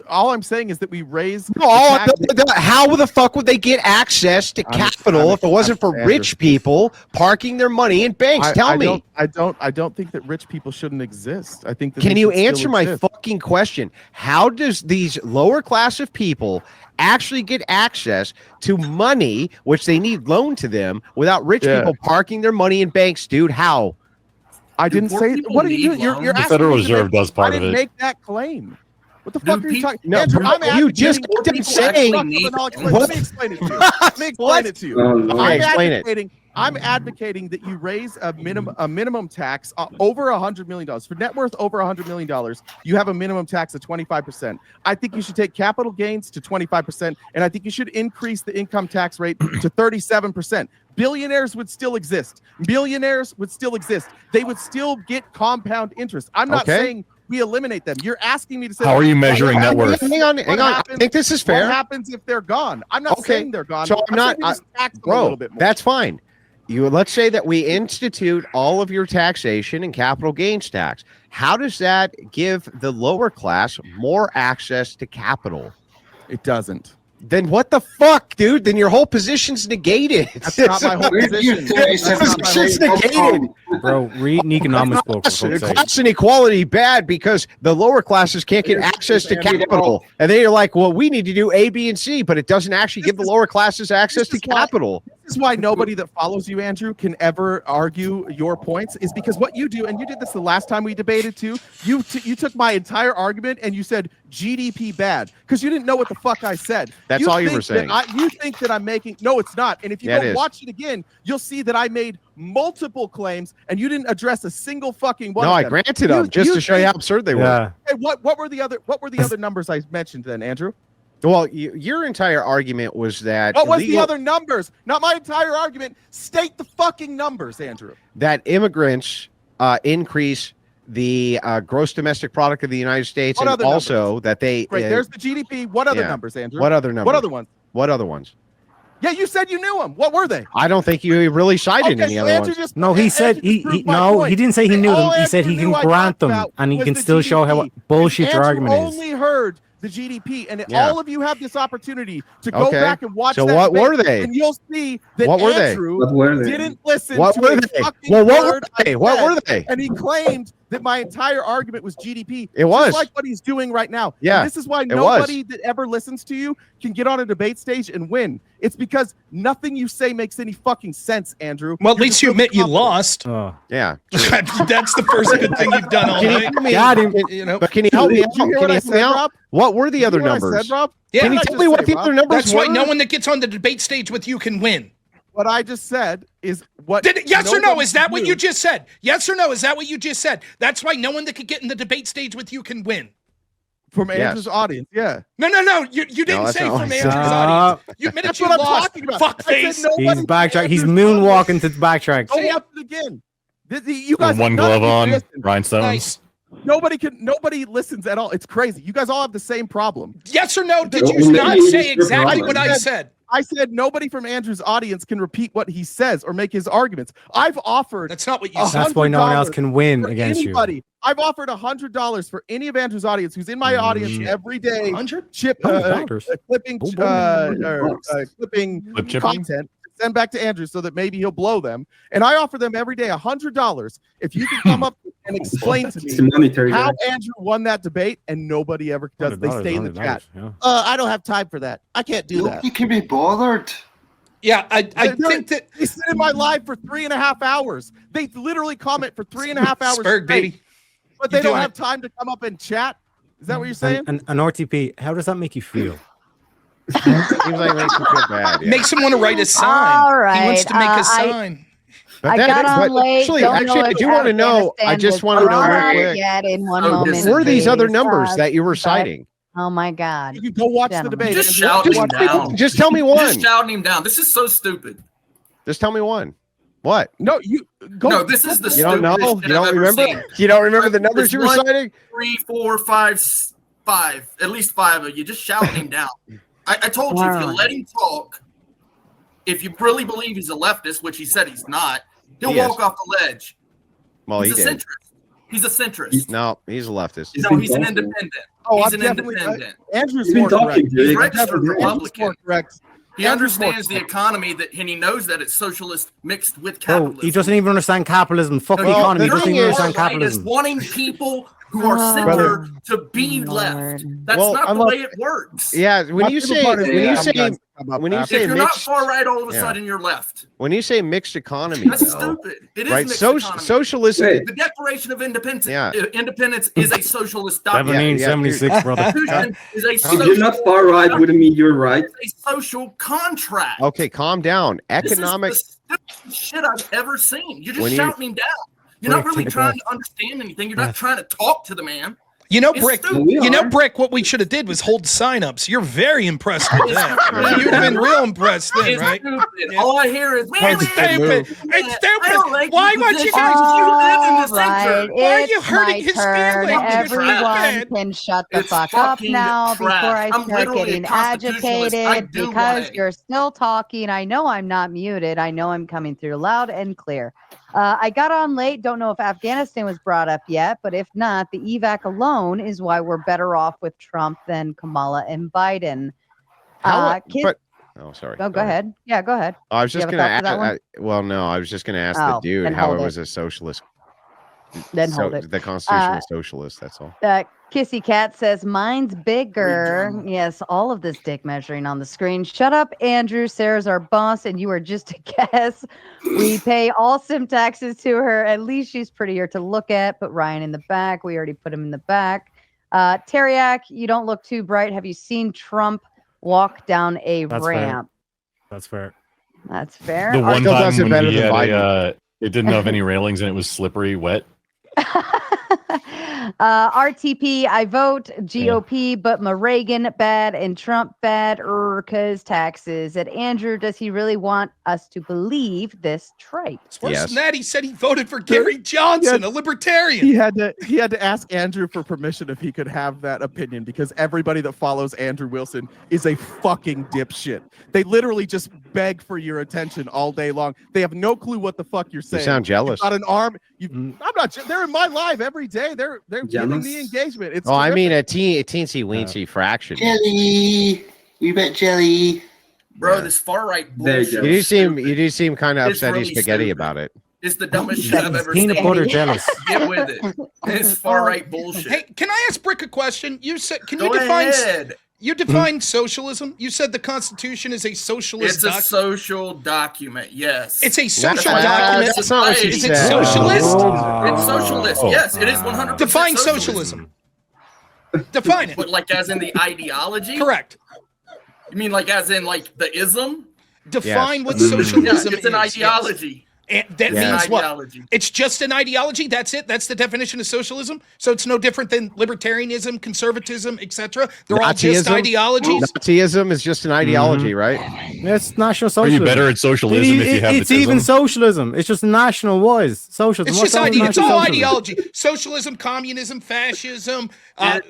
all I'm saying is that we raise how the fuck would they get access to capital if it wasn't for rich people parking their money in banks? Tell me. I don't think that rich people shouldn't exist. I think that Can you answer my fucking question? How does these lower class of people actually get access to money which they need loaned to them without rich people parking their money in banks, dude? How? I didn't say. What are you doing? You're the Federal Reserve does part of it. I didn't make that claim. What the fuck are you talking? No, Andrew, you just kept saying. Let me explain it to you. Let me explain it to you. I'm advocating that you raise a minimum tax over $100 million for net worth over $100 million. You have a minimum tax of 25%. I think you should take capital gains to 25%, and I think you should increase the income tax rate to 37%. Billionaires would still exist. Millionaires would still exist. They would still get compound interest. I'm not saying we eliminate them. You're asking me to say. How are you measuring net worth? Hang on. I think this is fair. What happens if they're gone? I'm not saying they're gone. So I'm not. Bro, that's fine. Let's say that we institute all of your taxation and capital gains tax. How does that give the lower class more access to capital? It doesn't. Then what the fuck, dude? Then your whole position's negated. That's not my whole position. Position's negated. Bro, read an economics book. Class inequality bad because the lower classes can't get access to capital. And then you're like, well, we need to do A, B, and C, but it doesn't actually give the lower classes access to capital. This is why nobody that follows you, Andrew, can ever argue your points, is because what you do, and you did this the last time we debated too, you took my entire argument and you said GDP bad because you didn't know what the fuck I said. That's all you were saying. You think that I'm making, no, it's not. And if you go watch it again, you'll see that I made multiple claims and you didn't address a single fucking one. No, of I them. granted them just to show you how absurd they were. Hey, what were the other numbers I mentioned then, Andrew? Well, your entire argument was that. What was the other numbers? Not my entire argument. State the fucking numbers, Andrew. That immigrants increase the gross domestic product of the United States, What and other also numbers? that they. Great. There's the GDP. What other numbers, Andrew? What other numbers? What other ones? What other ones? Yeah, you said you knew them. What were they? I don't think you really cited any other ones. No, he said he didn't say he knew them. He said he can grant them, and he can still show how bullshit your argument is. Only heard the GDP, and all of you have this opportunity to go back and watch. So that what debate, were they? And you'll see that What were they? Andrew What were they? didn't listen. What to were a they? fucking Well, what were word they? I What said, were they? And he claimed that my entire argument was GDP. It was. just like what he's doing right now. Yeah, And this is why it nobody that ever listens to you can get on a debate stage and win. It's because nothing you say makes any fucking sense, Andrew. Well, at least you admit you lost. Yeah. That's the first good thing you've done all night. You know, But can you help me out? Did you hear Can what you I help said, me out? Rob? What were the other You know what I numbers? said, Rob? Yeah. Can you What did I tell me just what say, the other Rob? numbers That's were? why no one that gets on the debate stage with you can win. What I just said is what. Yes or no? nobody Is that can what do. you just said? Yes or no? Is that what you just said? That's why no one that could get in the debate stage with you can win. From Yes. Andrew's audience? Yeah. No. You didn't that's say not from what I Andrew's said. audience. You admitted That's you what I'm lost. talking about. Fuck I said face. nobody He's from backtrack. He's Andrew's moonwalking to the backtrack. Go watch it again. You guys With one none of glove you on, listen. rhinestones. Nice. Nobody listens at all. It's crazy. You guys all have the same problem. Yes or no? Did you not say exactly what I said? I said nobody from Andrew's audience can repeat what he says or make his arguments. I've offered. That's not what you said. That's why no one else can win for against anybody. you. I've offered $100 for any of Andrew's audience who's in my audience every day. 100? Clipping Clip chipping? content. Send back to Andrew so that maybe he'll blow them. And I offer them every day $100 if you can come up and explain to me how Andrew won that debate, and nobody ever does. They stay in the chat. Yeah. I don't have time for that. I can't do that. You can be bothered. Yeah, I think that they sit in my live for 3.5 hours. They literally comment for 3.5 hours. Spurg, baby. But they You're don't doing have it. time to come up and chat. Is that what you're saying? And RTP, how does that make you feel? Seems like it makes you feel bad. Yeah. makes him want to write a sign. All He wants to make right, a sign. I got on late. Actually, Don't know I if do want to know. I Afghanistan just was want to know brought real up quick. yet in one So moment. What were these other please. numbers that you were but- citing? Oh my God. You can go watch the Gentlemen. debate. Just Andrew. shout him Watch the down. debate. Just tell me You're one. just shouting him down. This is so stupid. Just tell me one. What? No, you go. No, this is the You don't know? stupidest shit You I've don't ever remember? seen. You don't remember the numbers There's you were one, citing? 3, 4, 5, at least 5 of you just shouting him down. I told you, if you let him talk, if you really believe he's a leftist, which he said he's not, he'll He is. walk off the ledge. Well, He's he a did. centrist. He's a centrist. No, he's a leftist. No, he's an independent. Oh, He's I'm an definitely. independent. Andrew's You've been more talking, correct. Jake. He's registered Andrew's Republican. more correct. He Andrew's more understands the economy and he knows that it's socialist mixed with Bro, capitalism. he doesn't even understand capitalism. Fuck the Well, economy. He the doesn't thing even is- understand Right, is capitalism. wanting people who are center to be left. That's Well, not I'm the not- way it works. Yeah, when you say If you're not mixed, far right, all of a Yeah. sudden you're left. when you say mixed economy, That's though, stupid. It is right? mixed So, economy. socialism. The Declaration of Independence, Yeah. Independence is a socialist document. 1776, brother. Constitution is a If you're not social, far right, wouldn't mean you're right. it's a social contract. Okay, calm down. Economic. This is the stupidest shit I've ever seen. You're just When you- shouting him down. You're not really take it trying back. to understand anything. You're not trying to talk to the man. You know, It's Brick. stupid. You know, Brick. What we should have did was hold sign-ups. You're very impressed with that. You'd have been real impressed then, It's right? stupid. All I hear is, man, It's stupid. It's I don't stupid. like Why your won't you position. guys? You live in the Right, center. Why are you it's hurting my his turn. feelings? You're Everyone stupid. can shut the It's fuck up fucking now trash. before I I'm start literally a getting constitutionalist. I agitated do because want it. you're still talking. I know I'm not muted. I know I'm coming through loud and clear. I got on late. Don't know if Afghanistan was brought up yet, but if not, the evac alone is why we're better off with Trump than Kamala and Biden. But oh, sorry. Go ahead. Yeah, go ahead. I was Do you just have a going thought for that one? to. Well, no, I was just going to ask Oh, the dude then how hold it it. was a socialist. Then hold it. The Constitution Uh, was socialist. That's all. Kissy Cat says, mine's bigger. Yes, all of this dick measuring on the screen. Shut up, Andrew. Sarah's our boss, and you are just a guess. We pay all sim taxes to her. At least she's prettier to look at. Put Ryan in the back. We already put him in the back. Teriak, you don't look too bright. Have you seen Trump walk down a That's ramp? That's fair. That's fair. The one Still time does it when better he than had Biden. it didn't have any railings and it was slippery, wet. RTP, I vote GOP, but my Reagan bad and Trump bad because taxes. And Andrew, does he really want us to believe this tripe? It's worse than that. He said he voted for Gary Johnson, a libertarian. He had to ask Andrew for permission if he could have that opinion, because everybody that follows Andrew Wilson is a fucking dipshit. They literally just beg for your attention all day long. They have no clue what the fuck you're saying. You sound jealous. You've got an arm. I'm not. They're in my live every day. They're giving me engagement. It's I mean terrific. a teensy weensy fraction. Jelly. We bet jelly. Bro, this far right bullshit. You do seem kind of It's upsetty really spaghetti stupid. about it. It's the dumbest shit I've ever Peanut seen. butter jealous. Get with it. It's far right bullshit. Hey, can I ask Brick a question? You said, Go ahead. You define socialism? You said the Constitution is a socialist It's a social document, yes. It's a social That's document. That's not what she Is it said. socialist? It's socialist. Yes, it is 100% Define socialism. Define it. But like as in the ideology? Correct. You mean like as in like the ism? Define what socialism It's an is. ideology. And that It's an means what? ideology. It's just an ideology. That's it. That's the definition of socialism. So it's no different than libertarianism, conservatism, etc. They're all just ideologies. Nazism is just an ideology, right? It's national Are socialism. you better at socialism if you have It's the even tism? socialism. It's just national wise. Socialism. It's What's just wrong with it's all national socialism? ideology. Socialism, communism, fascism,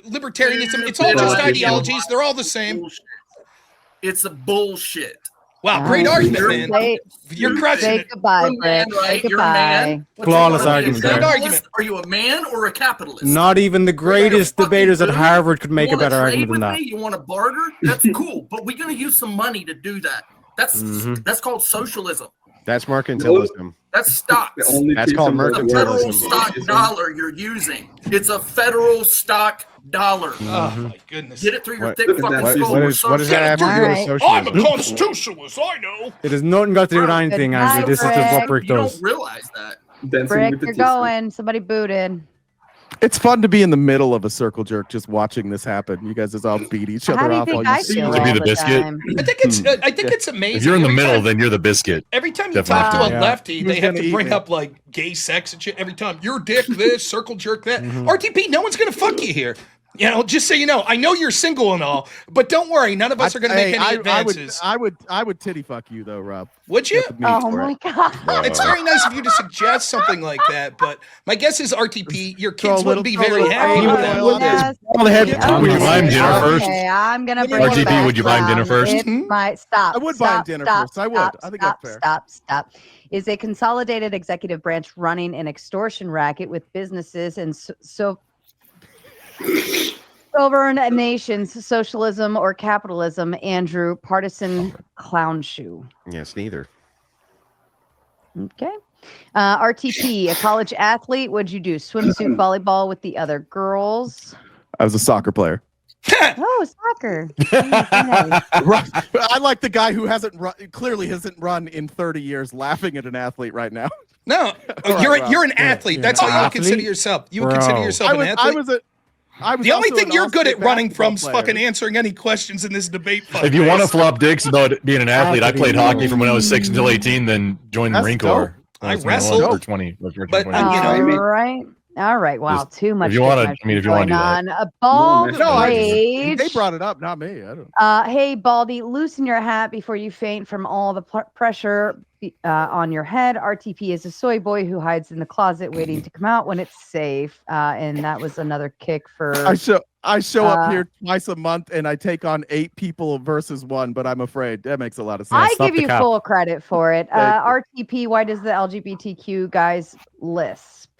libertarianism. It's all just ideologies. They're all the same. It's a bullshit. Wow, great argument, man. You're crushing Say it. goodbye, You're a man, Brett. Say right? You're a man. goodbye. Flawless Are you a argument there. capitalist? Are you a man or a capitalist? Not even the greatest debaters at Harvard could make a You wanna better trade argument than with that. me? You want to barter? That's cool, but we're gonna use some money to do that. That's called socialism. That's mercantilism. That's stocks. That's called It's a federal mercantilism. stock dollar you're using. It's a federal stock dollar. Oh my goodness. Get it through your What- thick fucking what- skull. what We're is- what does that have to do with Alright. I'm socialism? a constitutionalist. I know. It has nothing got to do with anything, Andrew. This is just what Brick You does. don't realize that. Brick, you're going. Somebody booted. It's fun to be in the middle of a circle jerk, just watching this happen. You guys just all beat each How other do you off. think while I see feel it. To be all the biscuit? time? I think it's amazing. If you're in the Every middle, time- then you're the biscuit. Every time you Definitely. talk to a Yeah. lefty, Who's they have gonna to eat bring me? up like gay sex and shit. Every time you're dick this, circle jerk that. RTP, no one's gonna fuck you here. You know, just so you know, I know you're single and all, but don't worry, none of us are gonna make any advances. I would titty fuck you though, Rob. Would you? Got the meat Oh for my it. god. It's very nice of you to suggest something like that, but my guess is RTP, your Throw a kids wouldn't be little- very throw a happy little with that. oil on it. Yes. All the head. Would you buy him dinner first? Okay, I'm gonna bring RTP, it back would you buy him dinner down. first? It might stop. I would buy him stop, dinner stop, first. I would. Stop, I think stop, that's fair. Stop. Is a consolidated executive branch running an extortion racket with businesses and so sovereign nations, socialism or capitalism? Andrew, partisan clown shoe. Yes, neither. Okay. RTP, a college athlete. What'd you do? Swimsuit volleyball with the other girls. I was a soccer player. Oh, soccer. I like the guy who clearly hasn't run in 30 years, laughing at an athlete right now. No, All you're right, you're an Rob. athlete. That's how you would Athlete? consider yourself. You would consider Bro. yourself an athlete. I was The only also thing an you're good at all-state running from basketball is fucking player. answering any questions in this debate. If you want to fuckface. flop dicks about being an athlete, I played hockey from when I was 6 until 18, then joined the That's Marine Corps. I was 21 wrestled. for 20. For But, 20. All right. Wow, Just- too much. you wanna- information I mean, if you wanna going do that. on. A bald No, rage. they brought it up, not me. I don't. Hey, Baldy, loosen your hat before you faint from all the pressure on your head. RTP is a soy boy who hides in the closet waiting to come out when it's safe. And that was another kick for. I show up here twice a month and I take on 8 people versus 1, but I'm afraid that makes a lot of sense. I give you full credit for it. Thank RTP, why does the LGBTQ guys lisp?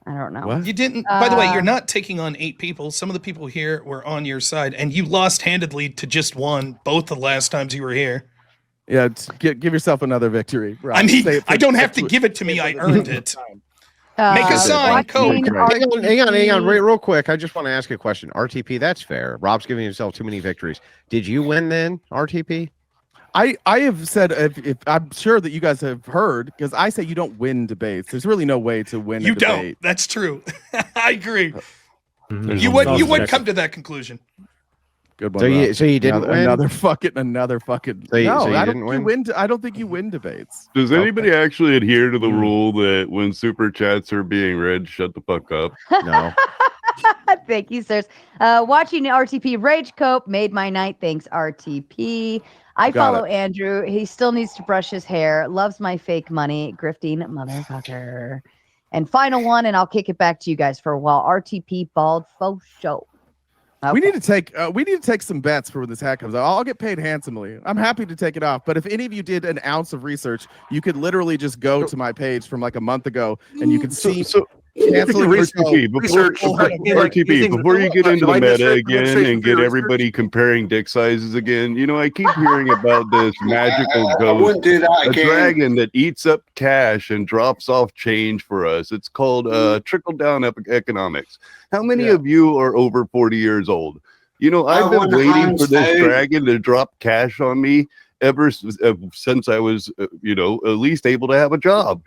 I don't know. What? You didn't. By the way, you're not taking on 8 people. Some of the people here were on your side, and you lost handedly to just one both the last times you were here. Yeah, give yourself another victory. Rob. I mean, Say it for- I don't have to give it to me. I earned it. Uh, Make a sign, watching code. Hang on, real quick. I just want to ask you a question. RTP, that's fair. Rob's giving himself too many victories. Did you win then, RTP? I have said if I'm sure that you guys have heard, because I say you don't win debates. There's really no way to win You a don't. debate. That's true. I agree. There's You no would subject. come to that conclusion. Good one. So you didn't win? Another fucking. So you I didn't don't win? think you win. I don't think you win debates. Does anybody actually adhere to the rule that when super chats are being read, shut the fuck up? No. Thank you, sirs. Watching RTP Rage Cope made my night. Thanks, RTP. I Got follow it. Andrew. He still needs to brush his hair. Loves my fake money. Grifting motherfucker. And final one, and I'll kick it back to you guys for a while. RTP Bald Faux Show. Okay. We need to take some bets for when this hat comes out. I'll get paid handsomely. I'm happy to take it off. But if any of you did an ounce of research, you could literally just go to my page from like a month ago, and you can see. RTP, before you get into the meta again and get everybody comparing dick sizes again, I keep hearing about this magical ghost, a dragon that eats up cash and drops off change for us. It's called trickle down economics. How many of you are over 40 years old? I've been waiting for this dragon to drop cash on me ever since I was, at least able to have a job.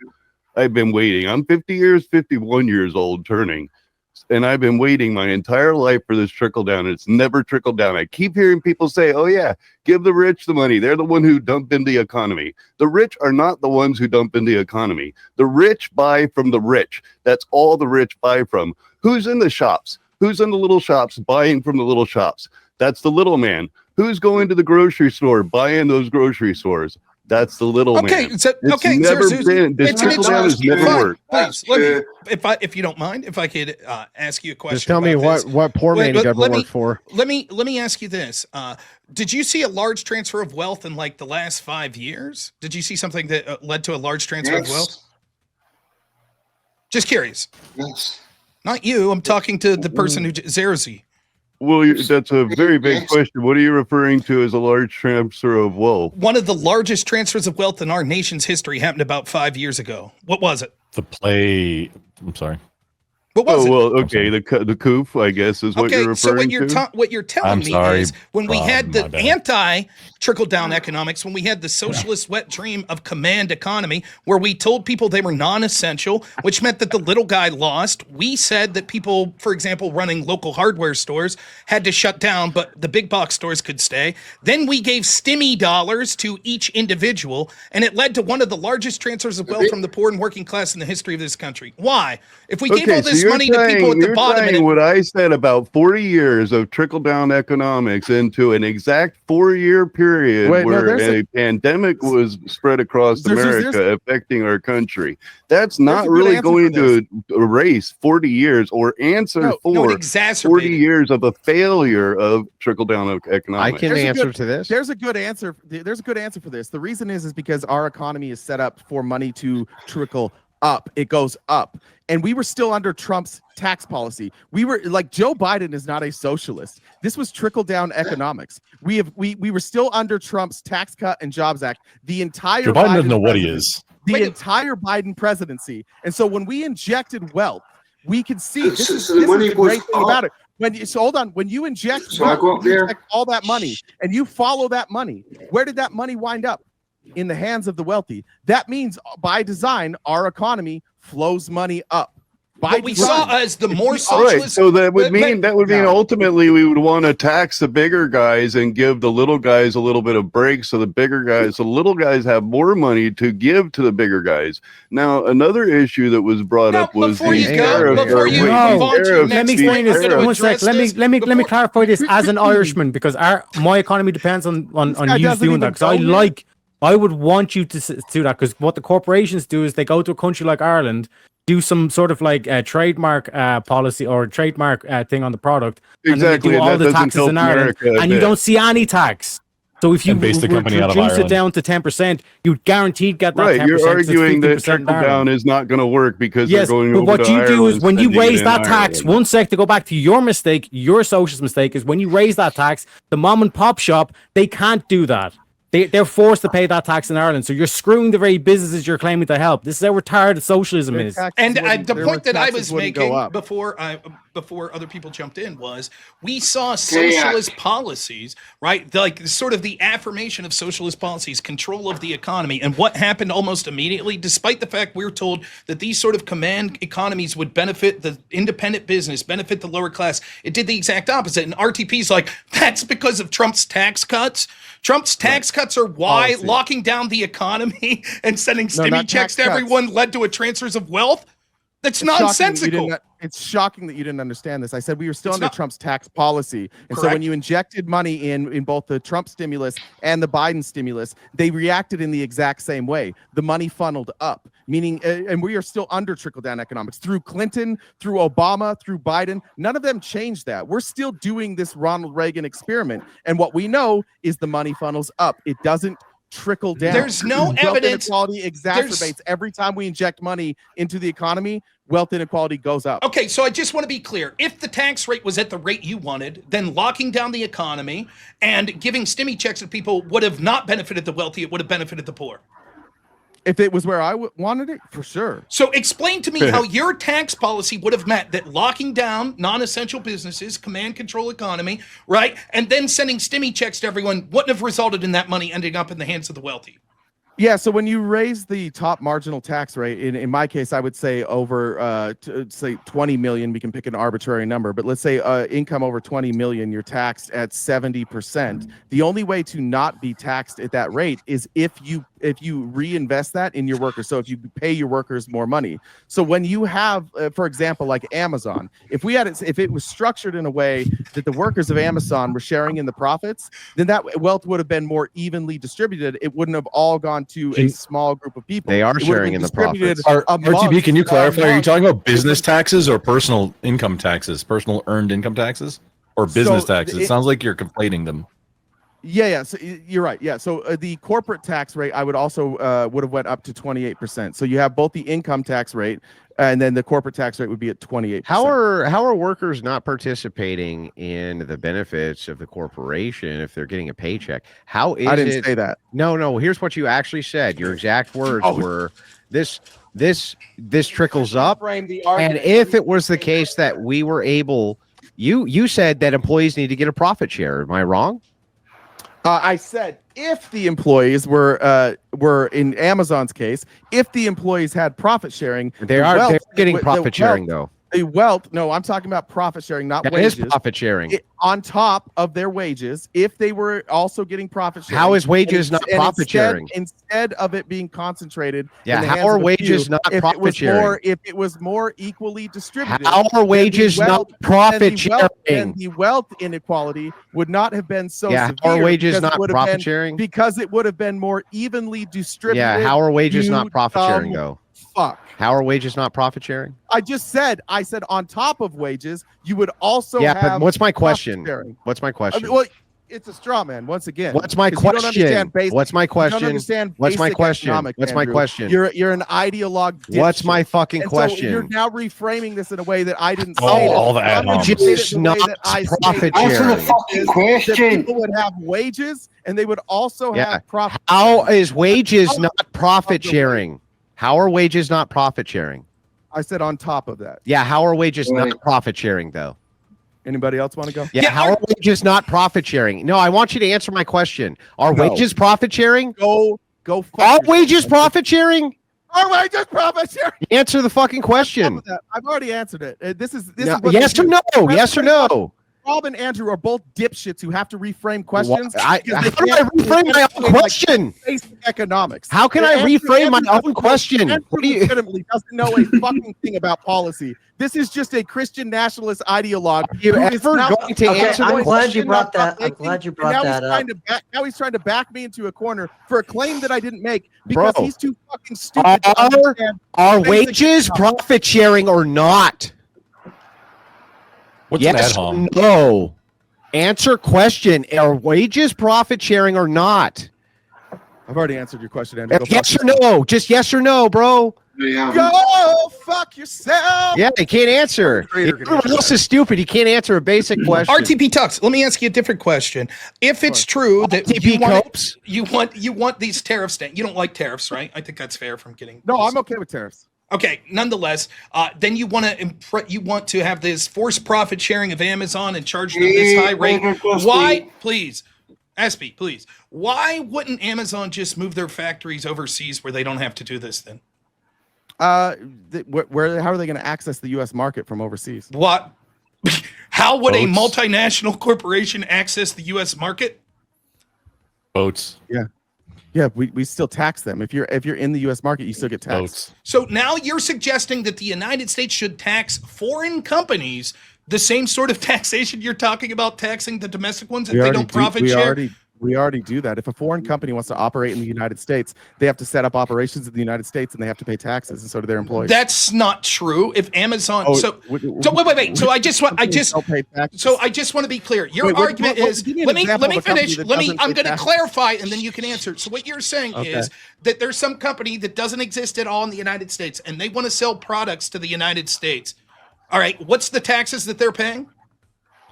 I've been waiting. I'm 51 years old turning, and I've been waiting my entire life for this trickle down. It's never trickled down. I keep hearing people say, oh yeah, give the rich the money. They're the one who dump in the economy. The rich are not the ones who dump in the economy. The rich buy from the rich. That's all the rich buy from. Who's in the shops? Who's in the little shops buying from the little shops? That's the little man. Who's going to the grocery store buying those grocery stores? That's the little man. So, It's never been. This trickle down has never worked. Please, let me, if you don't mind, if I could ask you a question. Just tell me what poor man you ever worked for. Let me ask you this. Did you see a large transfer of wealth in like the last 5 years? Did you see something that led to a large transfer of wealth? Just curious. Yes. Not you. I'm talking to the person who Zerzy. Well, that's a very big question. What are you referring to as a large transfer of wealth? One of the largest transfers of wealth in our nation's history happened about 5 years ago. What was it? I'm sorry. What was it? Well, okay, the coup, I guess, is what you're referring so to. what you're telling me is when we had the my bad. anti-trickle-down economics, when we had the socialist wet dream of command economy, where we told people they were non-essential, which meant that the little guy lost. We said that people, for example, running local hardware stores had to shut down, but the big box stores could stay. Then we gave stimmy dollars to each individual, and it led to one of the largest transfers of wealth from the poor and working class in the history of this country. Why? If we gave all this money to people at the bottom, and what I said about 40 years of trickle down economics into an exact 4-year period where a pandemic was spread across America, affecting our country. That's not really going to erase 40 years or answer for 40 years of a failure of trickle down economics. I can answer to this. There's a good answer. There's a good answer for this. The reason is because our economy is set up for money to trickle up. It goes up. And we were still under Trump's tax policy. We were like, Joe Biden is not a socialist. This was trickle down economics. We were still under Trump's Tax Cut and Jobs Act. The entire Joe Biden doesn't know what he is. The entire Biden presidency. And so when we injected wealth, we could see this is the great thing about it. When you inject wealth, you inject all that money and you follow that money, where did that money wind up? In the hands of the wealthy. That means by design, our economy flows money up. What we saw as the more socialist. Right, so that would mean ultimately we would want to tax the bigger guys and give the little guys a little bit of break, so the little guys have more money to give to the bigger guys. Now, another issue that was brought up was let me explain this. One sec. Let me clarify this as an Irishman, because my economy depends on you doing that. Because I would want you to do that, because what the corporations do is they go to a country like Ireland, do some sort of like a trademark policy or trademark thing on the product, and then they do all the taxes in Ireland, and you don't see any tax. So if you reduce it down to 10%, you guaranteed get that 10%. Right, you're arguing that trickle down is not going to work because they're going over to Ireland. But what you do is when you raise that tax, one sec, to go back to your mistake, your socialist mistake, is when you raise that tax, the mom and pop shop, they can't do that. They're forced to pay that tax in Ireland. So you're screwing the very businesses you're claiming to help. This is how retarded socialism is. And the point that I was making before before other people jumped in was we saw socialist policies, right? Like sort of the affirmation of socialist policies, control of the economy. And what happened almost immediately, despite the fact we're told that these sort of command economies would benefit the independent business, benefit the lower class, it did the exact opposite. And RTP's like, that's because of Trump's tax cuts. Trump's tax cuts are why locking down the economy and sending stimmy checks to everyone led to a transfers of wealth. That's nonsensical. It's shocking that you didn't understand this. I said we were still under Trump's tax policy. And so when you injected money in both the Trump stimulus and the Biden stimulus, they reacted in the exact same way. The money funneled up, meaning, and we are still under trickle-down economics. Through Clinton, through Obama, through Biden, none of them changed that. We're still doing this Ronald Reagan experiment. And what we know is the money funnels up. It doesn't trickle down. There's no evidence. Wealth inequality exacerbates every time we inject money into the economy. Wealth inequality goes up. Okay, so I just want to be clear. If the tax rate was at the rate you wanted, then locking down the economy and giving stimmy checks to people would have not benefited the wealthy. It would have benefited the poor. If it was where I wanted it, for sure. So explain to me how your tax policy would have meant that locking down non-essential businesses, command control economy, right, and then sending stimmy checks to everyone wouldn't have resulted in that money ending up in the hands of the wealthy. Yeah, so when you raise the top marginal tax rate, in my case, I would say over, say 20 million, we can pick an arbitrary number, but let's say income over 20 million, you're taxed at 70%. The only way to not be taxed at that rate is if you reinvest that in your workers. So if you pay your workers more money. So when you have, for example, like Amazon, if it was structured in a way that the workers of Amazon were sharing in the profits, then that wealth would have been more evenly distributed. It wouldn't have all gone to a small group of people. They are sharing in the profits. RTP, can you clarify? Are you talking about business taxes or personal income taxes, personal earned income taxes, or business taxes? It sounds like you're conflating them. Yeah. So you're right. Yeah. So the corporate tax rate, I would also would have went up to 28%. So you have both the income tax rate and then the corporate tax rate would be at 28%. How are workers not participating in the benefits of the corporation if they're getting a paycheck? How is I didn't say that. No. Here's what you actually said. Your exact words were this trickles up. And if it was the case that we were able, you said that employees need to get a profit share. Am I wrong? I said if the employees were in Amazon's case, if the employees had profit sharing, they're getting profit sharing though. The wealth, no, I'm talking about profit sharing, not wages. That is profit sharing. On top of their wages, if they were also getting profit sharing. How is wages not profit sharing? Instead of it being concentrated. Yeah, how are wages not profit sharing? If it was more equally distributed. How are wages not profit sharing? And the wealth inequality would not have been so severe. How are wages not profit sharing? Because it would have been more evenly distributed. Yeah, how are wages not profit sharing though? Fuck. How are wages not profit sharing? I said on top of wages, you would also have. But what's my question? What's my question? Well, it's a straw man once again. What's my question? What's my question? What's my question? What's my question? You're an ideologue. What's my fucking question? So you're now reframing this in a way that I didn't say. All the add-ons. Wages not profit sharing. Answer the fucking question. People would have wages and they would also have profit. How is wages not profit sharing? How are wages not profit sharing? I said on top of that. Yeah, how are wages not profit sharing though? Anybody else want to go? Yeah, how are wages not profit sharing? No, I want you to answer my question. Are wages profit sharing? Go. Are wages profit sharing? Are wages profit sharing? Answer the fucking question. I've already answered it. This is yes or no? Yes or no? Rob and Andrew are both dipshits who have to reframe questions. How do I reframe my own question? Basic economics. How can I reframe my own question? Legitimately doesn't know a fucking thing about policy. This is just a Christian nationalist ideologue. You're ever going to answer? I'm glad you brought that. I'm glad you brought that up. Now he's trying to back me into a corner for a claim that I didn't make because he's too fucking stupid. Are wages profit sharing or not? What's yes or no? Answer question. Are wages profit sharing or not? I've already answered your question, Andrew. Yes or no? Just yes or no, bro. Go fuck yourself. Yeah, he can't answer. Everyone else is stupid. He can't answer a basic question. RTP Tux, let me ask you a different question. If it's true that you want these tariffs, you don't like tariffs, right? I think that's fair from getting. No, I'm okay with tariffs. Okay, nonetheless, then you want to have this forced profit sharing of Amazon and charge them this high rate. Why, please, Espy, please, why wouldn't Amazon just move their factories overseas where they don't have to do this then? How are they going to access the U.S. market from overseas? What? How would a multinational corporation access the U.S. market? Boats. Yeah, we still tax them. If you're in the U.S. market, you still get taxed. So now you're suggesting that the United States should tax foreign companies the same sort of taxation you're talking about taxing the domestic ones if they don't profit share? We already do that. If a foreign company wants to operate in the United States, they have to set up operations in the United States and they have to pay taxes, and so do their employees. That's not true. If Amazon, wait. So I just want to be clear. Your argument is. Let me finish. I'm going to clarify, and then you can answer. So what you're saying is that there's some company that doesn't exist at all in the United States, and they want to sell products to the United States. All right, what's the taxes that they're paying?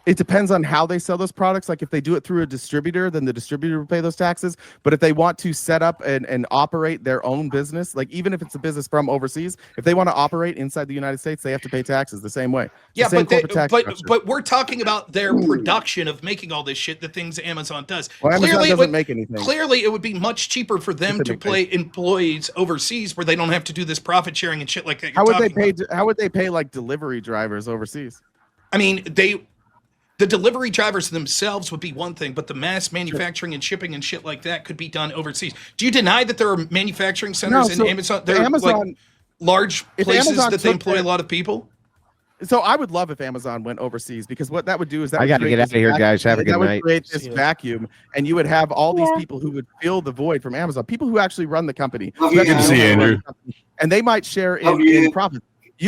It depends on how they sell those products. Like if they do it through a distributor, then the distributor will pay those taxes. But if they want to set up and operate their own business, like even if it's a business from overseas, if they want to operate inside the United States, they have to pay taxes the same way. Yeah, but we're talking about their production of making all this shit, the things Amazon does. Well, Amazon doesn't make anything. Clearly, it would be much cheaper for them to pay employees overseas where they don't have to do this profit sharing and shit like that. How would they pay like delivery drivers overseas? I mean, the delivery drivers themselves would be one thing, but the mass manufacturing and shipping and shit like that could be done overseas. Do you deny that there are manufacturing centers in Amazon? There are like large places that they employ a lot of people? So I would love if Amazon went overseas, because what that would do is that I got to get out of here, guys. Have a good night. That would create this vacuum, and you would have all these people who would fill the void from Amazon, people who actually run the company. Good to see you, Andrew. And they might share in profits.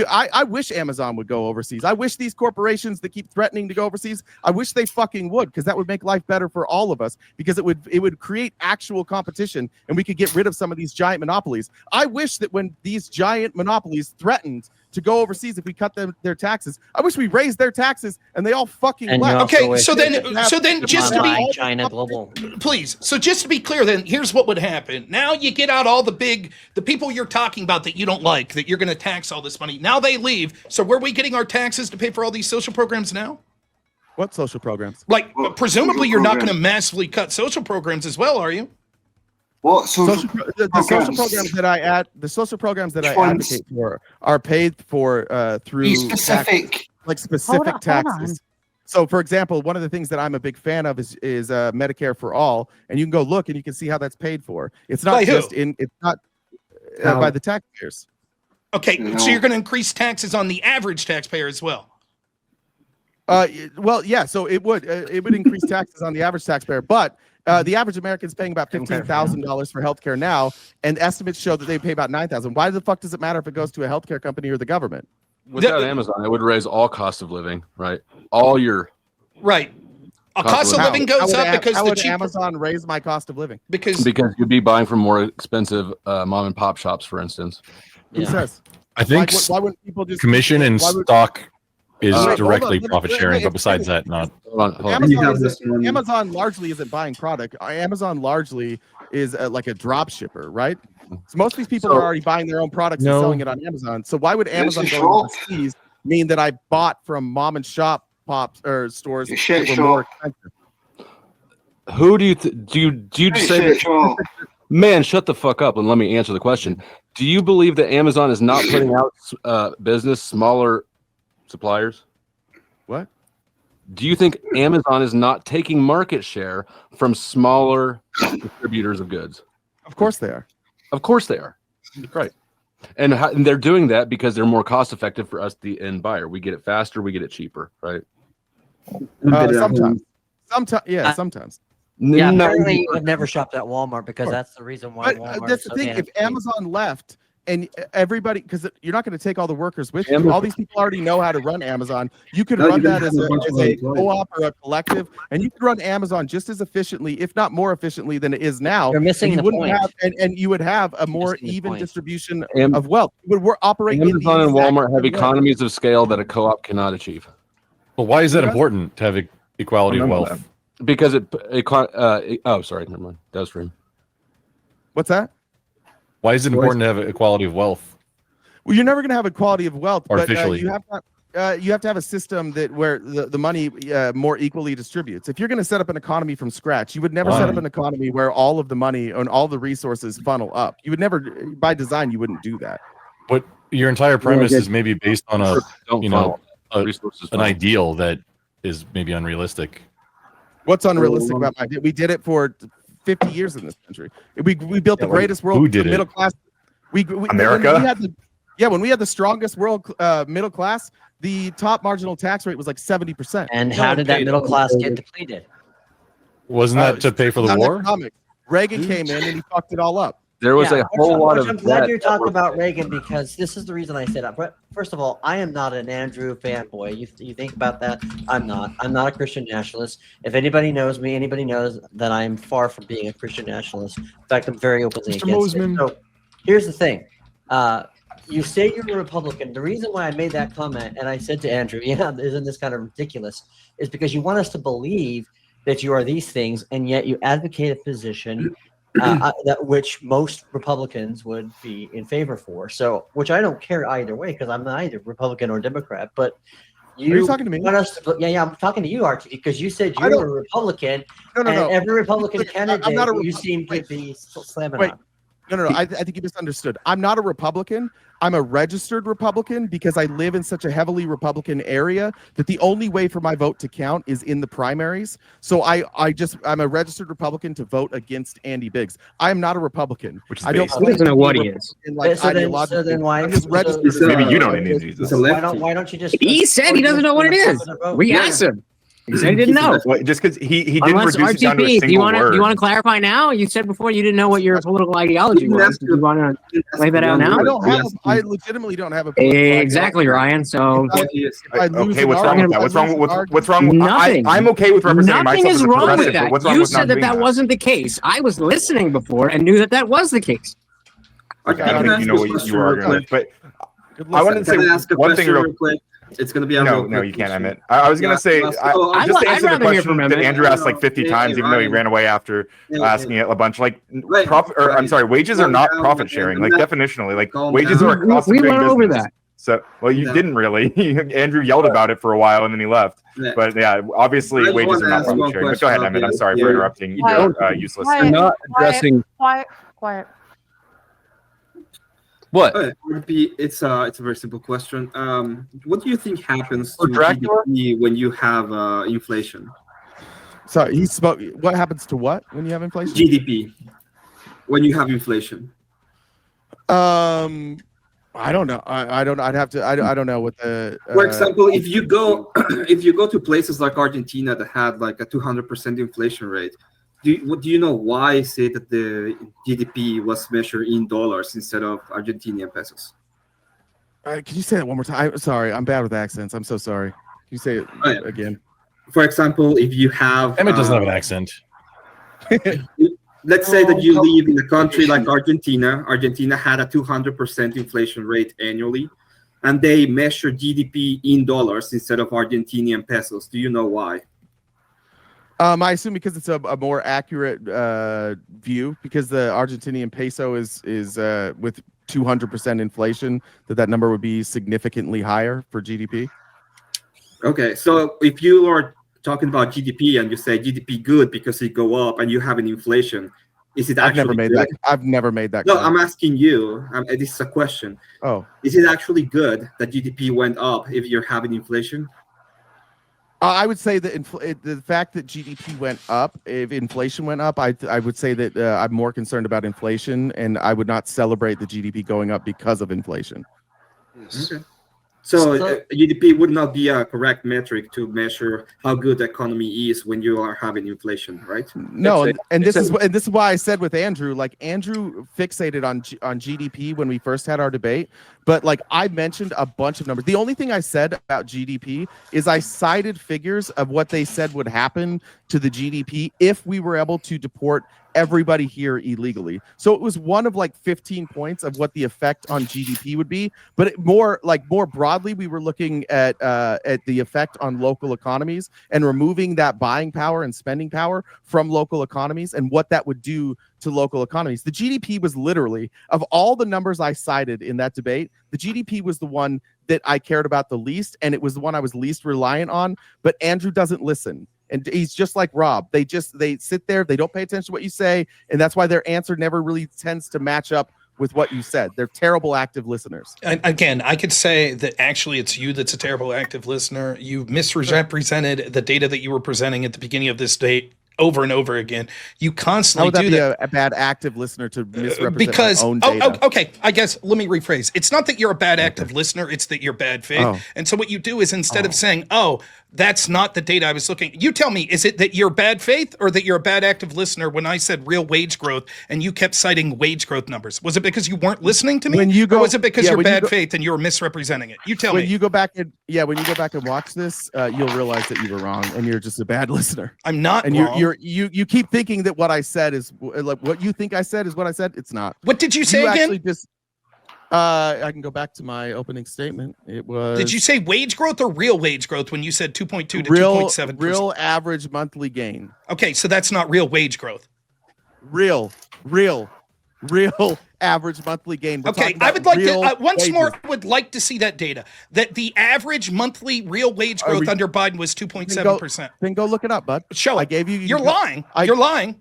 I wish Amazon would go overseas. I wish these corporations that keep threatening to go overseas, I wish they fucking would, because that would make life better for all of us, because it would create actual competition, and we could get rid of some of these giant monopolies. I wish that when these giant monopolies threatened to go overseas, if we cut their taxes, I wish we raised their taxes and they all fucking left. Okay, so then just to be China global, please. So just to be clear, then here's what would happen. Now you get out all the people you're talking about that you don't like, that you're going to tax all this money. Now they leave. So where are we getting our taxes to pay for all these social programs now? What social programs? Like presumably you're not going to massively cut social programs as well, are you? What social programs that I advocate for are paid for through specific taxes. So, for example, one of the things that I'm a big fan of is Medicare for All, and you can go look and you can see how that's paid for. It's not by the taxpayers. Okay, so you're going to increase taxes on the average taxpayer as well. Well, yeah. So it would increase taxes on the average taxpayer, but the average American is paying about $15,000 for healthcare now, and estimates show that they pay about $9,000. Why the fuck does it matter if it goes to a healthcare company or the government? Without Amazon, it would raise all cost of living, right? All your cost of living goes up because how would Amazon raise my cost of living? Because you'd be buying from more expensive mom and pop shops, for instance. Who says? I think why wouldn't people just commission and stock is directly profit sharing, but besides that, not. Amazon largely isn't buying product. Amazon largely is like a drop shipper, right? So most of these people are already buying their own products and selling it on Amazon. So why would Amazon go overseas mean that I bought from mom and shop stores that were more expensive? Who do you say that? Man, shut the fuck up and let me answer the question. Do you believe that Amazon is not putting out smaller suppliers? What? Do you think Amazon is not taking market share from smaller distributors of goods? Of course they are. Of course they are. Right. And they're doing that because they're more cost effective for us, the end buyer. We get it faster, we get it cheaper, right? Sometimes. Yeah, apparently you would never shop at Walmart because that's the reason why Walmart. That's the thing. If Amazon left and everybody, because you're not going to take all the workers with you. All these people already know how to run Amazon. You could run that as a co-op or a collective, and you could run Amazon just as efficiently, if not more efficiently, than it is now. You're missing the point. And you would have a more even distribution of wealth. We're operating. Amazon and Walmart have economies of scale that a co-op cannot achieve. Well, why is that important to have equality of wealth? Because oh, sorry, never mind. Downstream. What's that? Why is it important to have equality of wealth? Well, you're never going to have equality of wealth, but Artificially. you have to have a system that where the money more equally distributes. If you're going to set up an economy from scratch, you would never set up an economy where all of the money and all the resources funnel up. You would never, by design, you wouldn't do that. But your entire premise is maybe based on an ideal that is maybe unrealistic. What's unrealistic about my idea? We did it for 50 years in this country. We built the greatest middle class. America? When we had the strongest world middle class, the top marginal tax rate was like 70%. And how did that middle class get depleted? Wasn't that to pay for the war? Reagan came in and he fucked it all up. There was a whole lot of. I'm glad you're talking about Reagan because this is the reason I say that. But first of all, I am not an Andrew fanboy. You think about that? I'm not. I'm not a Christian nationalist. If anybody knows me, anybody knows that I am far from being a Christian nationalist. In fact, I'm very openly against it. So here's the thing. You say you're a Republican. The reason why I made that comment, and I said to Andrew, isn't this kind of ridiculous, is because you want us to believe that you are these things, and yet you advocate a position that which most Republicans would be in favor for. So, which I don't care either way because I'm not either Republican or Democrat. But are you talking to me? Want us to, I'm talking to you, RTP, because you said you were a Republican. No. Every Republican candidate you seem to be slamming on. No. I think you misunderstood. I'm not a Republican. I'm a registered Republican because I live in such a heavily Republican area that the only way for my vote to count is in the primaries. So I'm a registered Republican to vote against Andy Biggs. I am not a Republican. He doesn't know what he is. So then why? I'm just registered. Maybe you don't need Jesus. Why don't you just? He said he doesn't know what it is. We asked him. He said he didn't know. Just because he didn't Unless reduce it down to a RTP, single word. do you want to clarify now? You said before you didn't know what your political ideology was. Do you want to lay that out now? I legitimately don't have a exactly, Ryan. So okay, what's wrong with that? What's wrong with nothing? I'm okay with representing Nothing myself is as a wrong with progressive, that. but what's wrong You with said not that doing wasn't the case. I was listening before and knew that was the case. Okay, I don't think you know what you were arguing with, but I wanted to say one thing real quick. It's going to be no, you can't, Emmett. I was going to say, just to answer the question that Andrew asked like 50 times, even though he ran away after asking it a bunch. Like, wages are not profit sharing. Like, definitionally, like wages are a cost of doing business. We went over that. So, well, you didn't really. Andrew yelled about it for a while and then he left. But yeah, obviously, wages are not profit sharing. But go ahead, Emmett. I'm sorry for interrupting your useless. You're not addressing. Quiet. What? It's a very simple question. What do you think happens to GDP when you have inflation? Sorry, he spoke. What happens to what when you have inflation? GDP. When you have inflation. I don't know. I don't. I'd have to. I don't know what the. For example, if you go to places like Argentina that had like a 200% inflation rate. Do you know why I say that the GDP was measured in dollars instead of Argentinian pesos? Can you say that one more time? I'm sorry, I'm bad with accents. I'm so sorry. Can you say it again? For example, if you have... Emmett doesn't have an accent. Let's say that you live in a country like Argentina. Argentina had a 200% inflation rate annually, and they measure GDP in dollars instead of Argentinian pesos. Do you know why? I assume because it's a more accurate view, because the Argentinian peso is with 200% inflation, that number would be significantly higher for GDP. Okay, so if you are talking about GDP and you say GDP good because it go up and you have an inflation, is it actually I've never made that. No, I'm asking you. This is a question. Oh, is it actually good that GDP went up if you're having inflation? I would say that the fact that GDP went up, if inflation went up, I would say that I'm more concerned about inflation, and I would not celebrate the GDP going up because of inflation. Okay. So GDP would not be a correct metric to measure how good the economy is when you are having inflation, right? No, and this is why I said with Andrew, like Andrew fixated on GDP when we first had our debate, but like I mentioned a bunch of numbers. The only thing I said about GDP is I cited figures of what they said would happen to the GDP if we were able to deport everybody here illegally. So it was one of like 15 points of what the effect on GDP would be, but more broadly, we were looking at the effect on local economies and removing that buying power and spending power from local economies and what that would do to local economies. The GDP was literally, of all the numbers I cited in that debate, the GDP was the one that I cared about the least, and it was the one I was least reliant on. But Andrew doesn't listen. And he's just like Rob. They sit there, they don't pay attention to what you say, and that's why their answer never really tends to match up with what you said. They're terrible active listeners. Again, I could say that actually it's you that's a terrible active listener. You misrepresented the data that you were presenting at the beginning of this date over and over again. You constantly do that. A bad active listener to misrepresent my own data? Okay, I guess let me rephrase. It's not that you're a bad active listener, it's that you're bad faith. Oh. And so what you do is instead of saying, oh, that's not the data I was looking, you tell me, is it that you're bad faith or that you're a bad active listener when I said real wage growth and you kept citing wage growth numbers? Was it because you weren't listening to me? Or was it because you're bad faith and you were misrepresenting it? You tell me. When you go back and watch this, you'll realize that you were wrong and you're just a bad listener. I'm not and wrong. You keep thinking that what I said is like what you think I said is what I said. It's not. What did you say again? Actually just I can go back to my opening statement. It was. Did you say wage growth or real wage growth when you said 2.2 to 2.7%? Real average monthly gain. Okay, so that's not real wage growth. Real average monthly gain. Okay, I would like to once more. I would like to see that data. That the average monthly real wage growth under Biden was 2.7%. Then go look it up, bud. Show it. I gave you. You're lying. You're lying.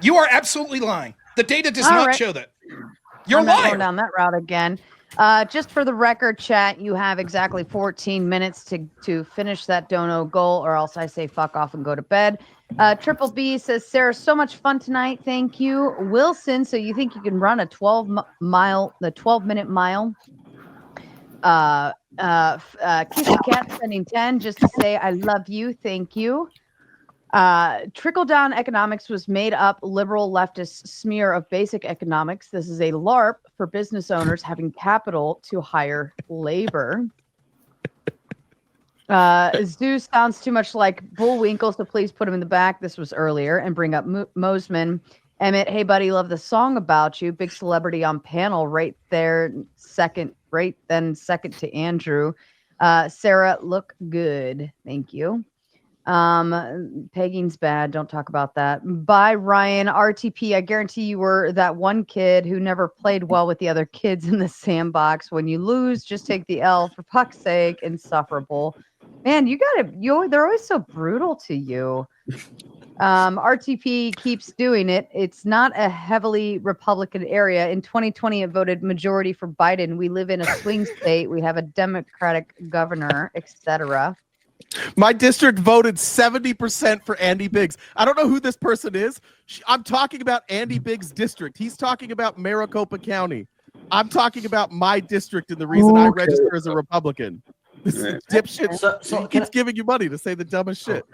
You are absolutely lying. The data does not show that. You're lying. Going down that route again. Just for the record, chat, you have exactly 14 minutes to finish that dono goal, or else I say fuck off and go to bed. Triple B says, Sarah, so much fun tonight. Thank you. Wilson, so you think you can run a 12-minute mile? Kissy Cat spending 10 just to say I love you. Thank you. Trickle-down economics was made up liberal leftist smear of basic economics. This is a LARP for business owners having capital to hire labor. Zeus sounds too much like Bullwinkle, so please put him in the back. This was earlier. And bring up Mosman. Emmett, hey, buddy, love the song about you. Big celebrity on panel right there. Second to Andrew. Sarah, look good. Thank you. Pegging's bad. Don't talk about that. Bye, Ryan. RTP, I guarantee you were that one kid who never played well with the other kids in the sandbox. When you lose, just take the L for fuck's sake. Insufferable. Man, they're always so brutal to you. RTP keeps doing it. It's not a heavily Republican area. In 2020, it voted majority for Biden. We live in a swing state. We have a Democratic governor, etc. My district voted 70% for Andy Biggs. I don't know who this person is. I'm talking about Andy Biggs' district. He's talking about Maricopa County. I'm talking about my district and the reason I register as a Republican. This dipshit so keeps giving you money to say the dumbest shit.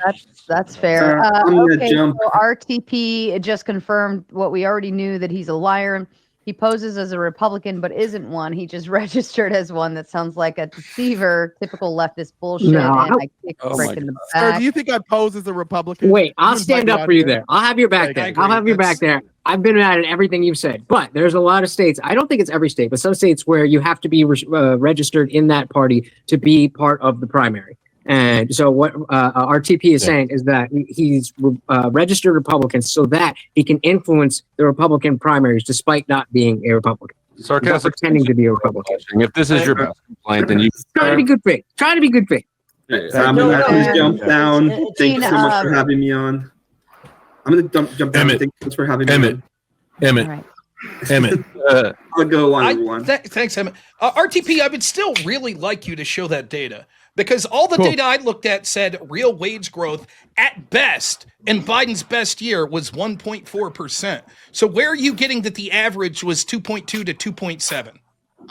That's fair. Okay, jump. so RTP just confirmed what we already knew, that he's a liar. He poses as a Republican, but isn't one. He just registered as one. That sounds like a deceiver, typical leftist bullshit. No, and I kick Rick in the Sir, back. do you think I pose as a Republican? Wait, I'll stand up for you there. I'll have your back there. I'll have your back there. I've been mad at everything you've said, but there's a lot of states. I don't think it's every state, but some states where you have to be registered in that party to be part of the primary. And so what RTP is saying is that he's registered Republican so that he can influence the Republican primaries despite not being a Republican. Sarcastic, pretending to be a Republican. If this is your best complaint, then you try to be good faith. Try to be good faith. I'm gonna please jump down. Thank you so much for having me on. I'm gonna jump down. Thank you so much for having me on. Emmett. I'll go one. Thanks, Emmett. RTP, I would still really like you to show that data, because all the data I looked at said real wage growth at best in Biden's best year was 1.4%. So where are you getting that the average was 2.2 to 2.7?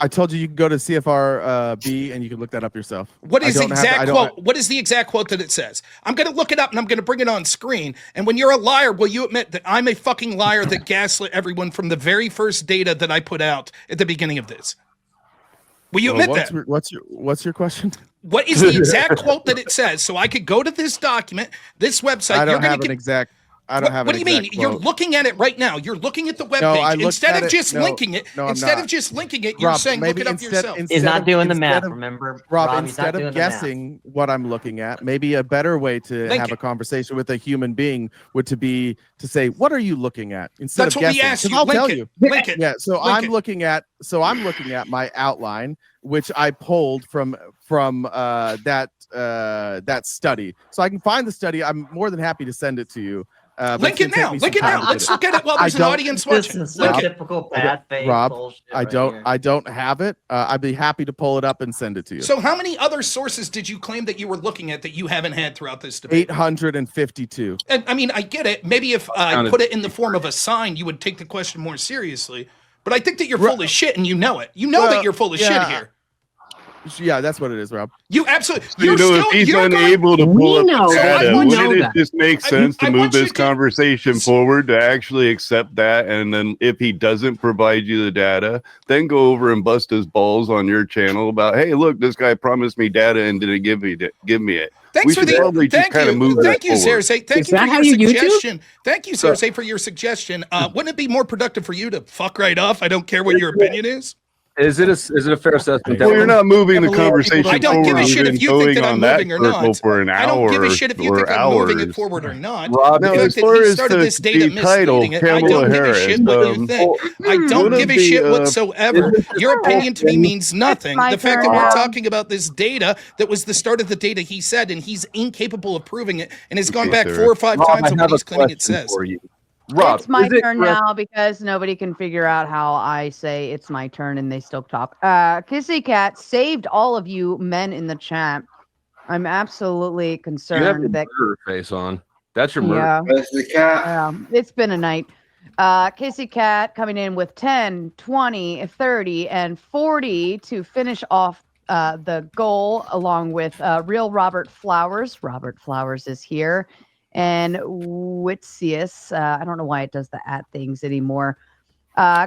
I told you can go to CFR B and you can look that up yourself. What is the exact quote? What is the exact quote that it says? I'm going to look it up and I'm going to bring it on screen. And when you're a liar, will you admit that I'm a fucking liar that gaslit everyone from the very first data that I put out at the beginning of this? Will you admit that? What's your question? What is the exact quote that it says? So I could go to this document, this website. I don't have an exact. I don't have. What do you mean? Quote. You're looking at it right now. You're looking at the webpage. No, I instead of just no, linking it, no, I'm instead not. of just linking it, you're Rob, saying look it up instead, yourself. He's not doing the math. Of, remember, Rob, he's not instead doing of the math. guessing what I'm looking at, maybe a better way to have a conversation with a human being would to say, "What are you looking at?" Instead That's of what guessing. we asked you. I'll Link tell it. you. Link it. Yeah. So Link I'm it. looking at. So I'm looking at my outline, which I pulled from that study. So I can find the study. I'm more than happy to send it to you. Link it now. Link it now. Let's look at it while there's an audience watching. This is so typical bad faith Rob, bullshit. I don't have it. I'd be happy to pull it up and send it to you. So how many other sources did you claim that you were looking at that you haven't had throughout this debate? 852. And I mean, I get it. Maybe if I put it in the form of a sign, you would take the question more seriously. But I think that you're full of shit, and you know it. You know that you're full of shit here. Yeah, that's what it is, Rob. You absolutely. So, if he's unable to pull up the data, wouldn't it just make sense to move this conversation forward to actually accept that? And then if he doesn't provide you the data, then go over and bust his balls on your channel about, hey, look, this guy promised me data and didn't give me it. Thanks for the Thank you, Cersei. Thank you for your suggestion. Thank you, Cersei, for your suggestion. Wouldn't it be more productive for you to fuck right off? I don't care what your opinion is. Is it a fair assessment? Well, you're not moving the conversation I don't give a shit if you think that I'm moving or not. For an hour I don't give a shit if you think I'm moving it forward or not. Rob, the fact that he started this data misleading it, I don't give a shit what you think. I don't give a shit whatsoever. Your opinion to me means nothing. The fact that we're talking about this data that was the start of the data he said, and he's incapable of proving it, and has gone back 4 or 5 times on what he's claiming it says. Rob, it's my turn now because nobody can figure out how I say it's my turn and they still talk. Kissy Cat saved all of you men in the chat. I'm absolutely concerned you have your that murder face on. That's your murder. That's the cat. It's been a night. Kissy Cat coming in with 10, 20, 30, and 40 to finish off the goal along with real Robert Flowers. Robert Flowers is here. And Witzius, I don't know why it does the at things anymore.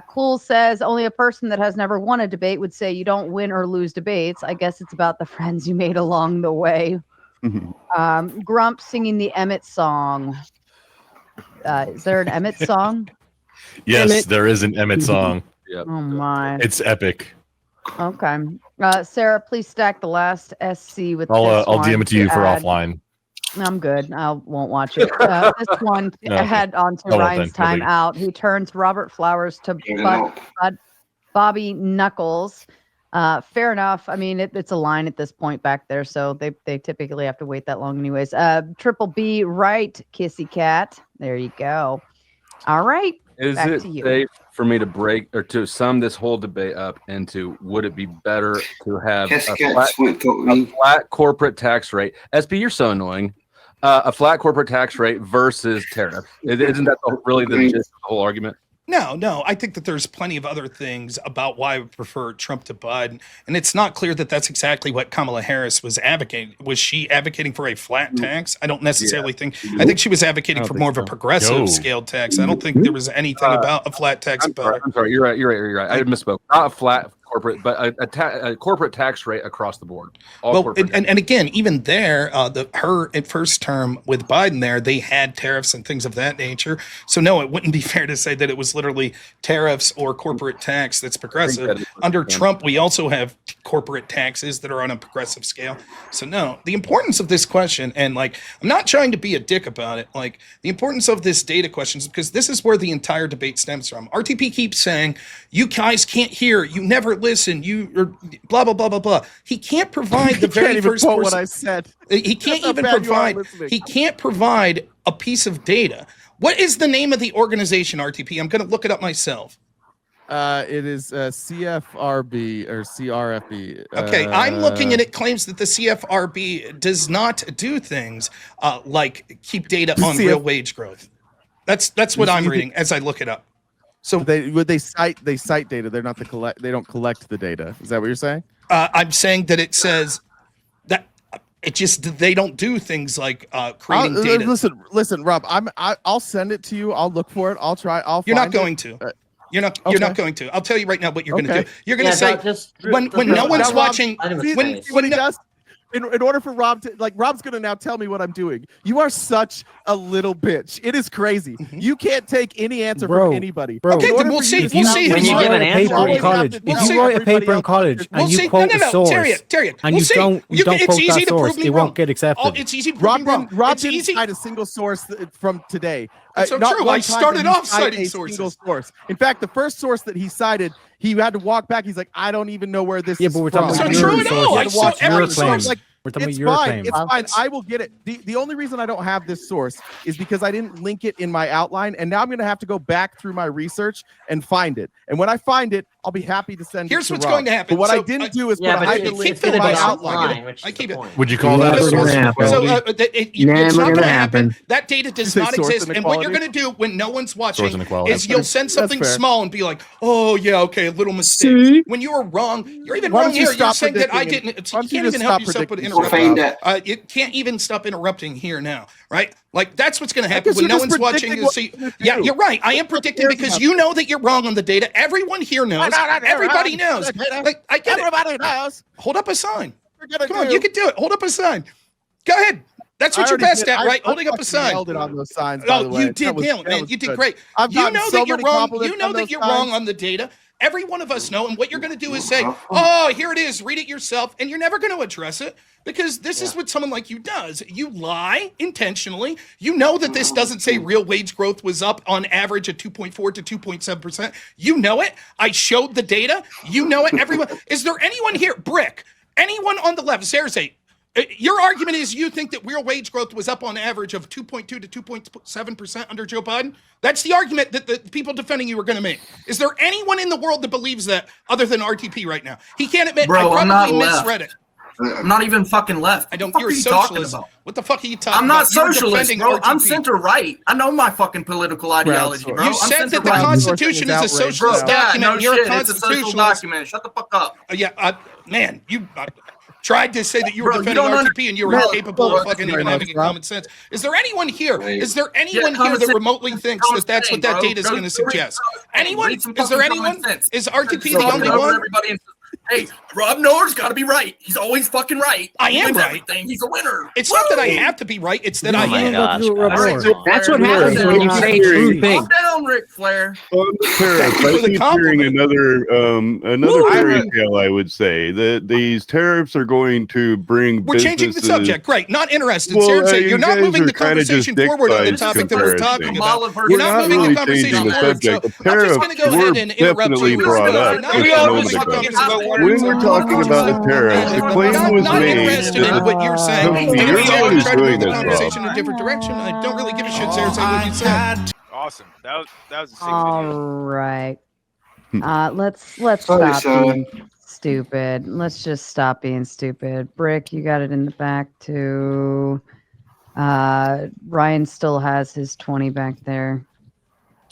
Cool says, only a person that has never won a debate would say you don't win or lose debates. I guess it's about the friends you made along the way. Grump singing the Emmett song. Is there an Emmett song? Yes, Emmett? there is an Emmett song. Oh my. It's epic. Okay. Sarah, please stack the last SC with I'll DM it to you for offline. I'm good. I won't watch it. This one had on to Ryan's time out. He turns Robert Flowers to Bobby Knuckles. Fair enough. I mean, it's a line at this point back there, so they typically have to wait that long anyways. Triple B right, Kissy Cat. There you go. All right. Is back it to you. safe for me to break or to sum this whole debate up into would it be better to have a flat corporate tax rate? SP, you're so annoying. A flat corporate tax rate versus tariff. Isn't that really the gist of the whole argument? No. I think that there's plenty of other things about why I would prefer Trump to Biden. And it's not clear that that's exactly what Kamala Harris was advocating. Was she advocating for a flat tax? I don't necessarily think. I think she was advocating for more of a progressive scaled tax. I don't think there was anything about a flat tax about it. I'm sorry. You're right. I misspoke. Not a flat corporate, but a corporate tax rate across the board. And again, even there, her at first term with Biden there, they had tariffs and things of that nature. So no, it wouldn't be fair to say that it was literally tariffs or corporate tax that's progressive. Under Trump, we also have corporate taxes that are on a progressive scale. So no, the importance of this question, and I'm not trying to be a dick about it, the importance of this data question is because this is where the entire debate stems from. RTP keeps saying, you guys can't hear, you never listen, you are blah, blah, blah, blah, blah. He can't provide the very first quote what I said. He can't even provide a piece of data. What is the name of the organization, RTP? I'm going to look it up myself. It is CFRB or CRFB. Okay, I'm looking and it claims that the CFRB does not do things like keep data on real wage growth. That's what I'm reading as I look it up. So they cite data. They're not they don't collect the data. Is that what you're saying? I'm saying that it says that they don't do things like creating data. Listen, Rob. I'll send it to you. I'll look for it. I'll try. You're not going to. You're not going to. I'll tell you right now what you're going to do. You're going to say when no one's watching. in order for Rob to Rob's gonna now tell me what I'm doing. You are such a little bitch. It is crazy. You can't take any answer from anybody. Okay, then we'll see. We'll see. When you write a paper in college, if you write a paper in college and you quote a source, and you don't quote that source, it won't get accepted. It's easy to prove me wrong. Rob didn't cite a single source from today. That's so true. I started off citing sources. Source. In fact, the first source that he cited, he had to walk back. He's like, I don't even know where this is. Yeah, but we're talking about your source. Your claims. We're talking about your claims. It's fine. I will get it. The only reason I don't have this source is because I didn't link it in my outline, and now I'm going to have to go back through my research and find it. And when I find it, I'll be happy to send it to Rob. Here's what's going to happen. But what I didn't do is put a hyperlink in my outline. I keep it. Would you call that a source inequality? It's not going to happen. That data does not exist. And what you're going to do when no one's watching is you'll send something small and be like, oh, yeah, okay, a little mistake. When you were wrong, you're even wrong here. You're saying that I didn't. You can't even help yourself but interrupt. You can't even stop interrupting here now, right? Like, that's what's going to happen when no one's watching. You see, yeah, you're right. I am predicting because you know that you're wrong on the data. Everyone here knows. Everybody knows. Like, I get Everybody knows. Hold up a sign. Come on, you can do it. Hold up a sign. Go ahead. That's what you're best at, right? Holding up a sign. Nailed it on those signs. You did nail it, man. You did great. You know that you're wrong. You know that you're wrong on the data. Every one of us know, and what you're going to do is say, oh, here it is, read it yourself, and you're never going to address it because this is what someone like you does. You lie intentionally. You know that this doesn't say real wage growth was up on average at 2.4 to 2.7%. You know it. I showed the data. You know it. Everyone. Is there anyone here, Brick, anyone on the left, Cersei, your argument is you think that real wage growth was up on average of 2.2 to 2.7% under Joe Biden? That's the argument that the people defending you are going to make. Is there anyone in the world that believes that other than RTP right now? He can't admit. Bro, I I'm not probably left. misread it. I'm not even fucking left. I don't. What You're a the fuck are you talking socialist. about? What the fuck are you talking about? I'm not You're socialist, defending bro. I'm RTP. center right. I know my fucking political ideology, bro. You said that the Constitution is a socialist document. No You're shit. a It's a social constitutionalist. document. Shut the fuck up. Man, you tried to say that you were Bro, you defending don't RTP and you were incapable of fucking even having a common sense. Is there anyone here? Is there anyone here that remotely thinks that that's what that data is going to suggest? Anyone? Is there anyone? Is RTP the only one? Hey, Rob Noah's got to be right. He's always fucking right. I am right. Everything. He's a winner. It's not that I have to be right. It's that I am. That's what happens when you say true things. Calm down, Ric Flair. I keep hearing another fairy tale. I would say that these tariffs are going to bring. We're changing the subject. Great. Not interested. Well, Seriously, you're not you moving guys the are kinda conversation just forward on the dick-sized topic that we're talking comparison. about. You're not moving the conversation forward. So I'm just going to go ahead and interrupt you. Brought up when we're talking about the tariffs, the claim was not made interested in what you're saying. And you're if you the one want to who's try to move doing the this, conversation Rob. in a different direction, I don't really give a shit, Sarah, say what you said. Awesome. That was a sick All video. right. Let's stop being stupid. Let's just stop being stupid. Brick, you got it in the back too. Ryan still has his 20 back there.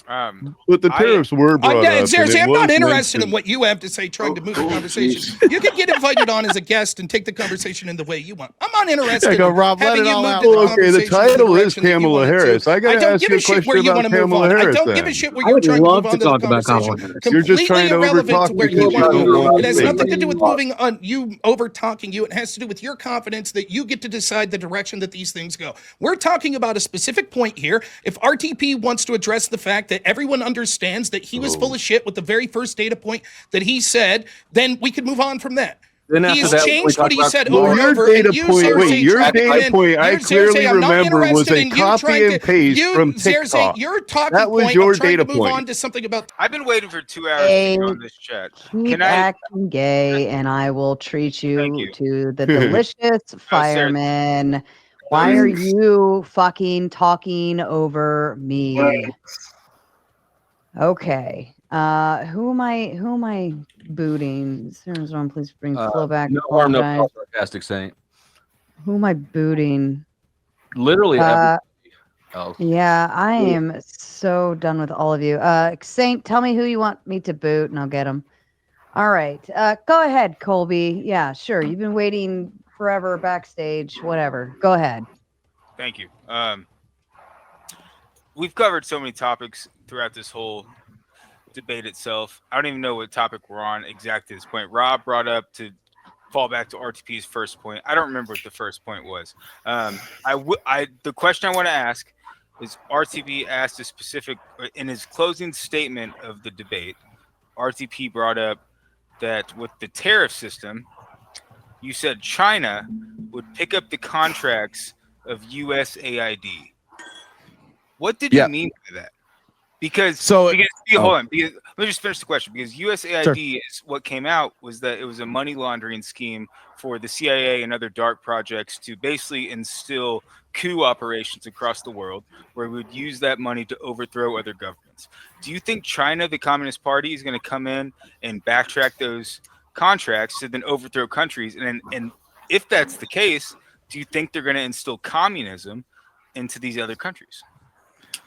But the tariffs were brought up. Seriously, I'm not interested in mentioned. what you have to say trying to move the conversation. You can get invited on as a guest and take the conversation in the way you want. I'm not interested in having you move the Okay, conversation the title is in the direction that you Kamala want it to. Harris. I got to don't ask give you a a shit where question you about want to move Kamala on. I Harris. don't give a then. shit where you're trying to move on to the conversation. You're just trying to Completely overtalk irrelevant to where me. you want to move. It has You're nothing to do with moving on you over talking you. It has to do with your confidence that you get to decide the direction that these things go. We're talking about a specific point here. If RTP wants to address the fact that everyone understands that he was full of shit with the very first data point that he said, then we could move on from that. Then He's after that, changed we what he talk said about- over and Your over. data And you, point, Cersei, your tried to data come in. point, I You're, clearly Cersei, I'm not remember was interested a in you copy trying and to- paste you, from Cersei, TikTok. your talking That was point, your I'm trying data to move point. on to something about. I've been waiting for 2 hours to get on this chat. Keep Can I? acting gay, and I will treat you to the delicious fireman. Why are you fucking talking over me? Okay. Who am I booting? Sarah, please bring flow back. No harm, no Apologize. foul, sarcastic saint. Who am I booting? Literally everybody else. Yeah, I am so done with all of you. Saint, tell me who you want me to boot, and I'll get him. All right. Go ahead, Colby. Yeah, sure. You've been waiting forever backstage. Whatever. Go ahead. Thank you. We've covered so many topics throughout this whole debate itself. I don't even know what topic we're on exactly at this point. Rob brought up to fall back to RTP's first point. I don't remember what the first point was. The question I want to ask is RTP asked a specific in his closing statement of the debate. RTP brought up that with the tariff system, you said China would pick up the contracts of USAID. What did you mean by that? Hold on. Because, let me just finish the question. Because USAID is what came out was that it was a money laundering scheme for the CIA and other dark projects to basically instill coup operations across the world, where we would use that money to overthrow other governments. Do you think China, the Communist Party, is going to come in and backtrack those contracts to then overthrow countries? And if that's the case, do you think they're going to instill communism into these other countries?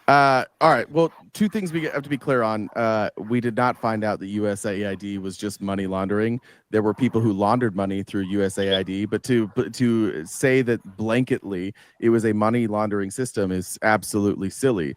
All right. Well, two things we have to be clear on. We did not find out that USAID was just money laundering. There were people who laundered money through USAID, but to say that blanketly it was a money laundering system is absolutely silly.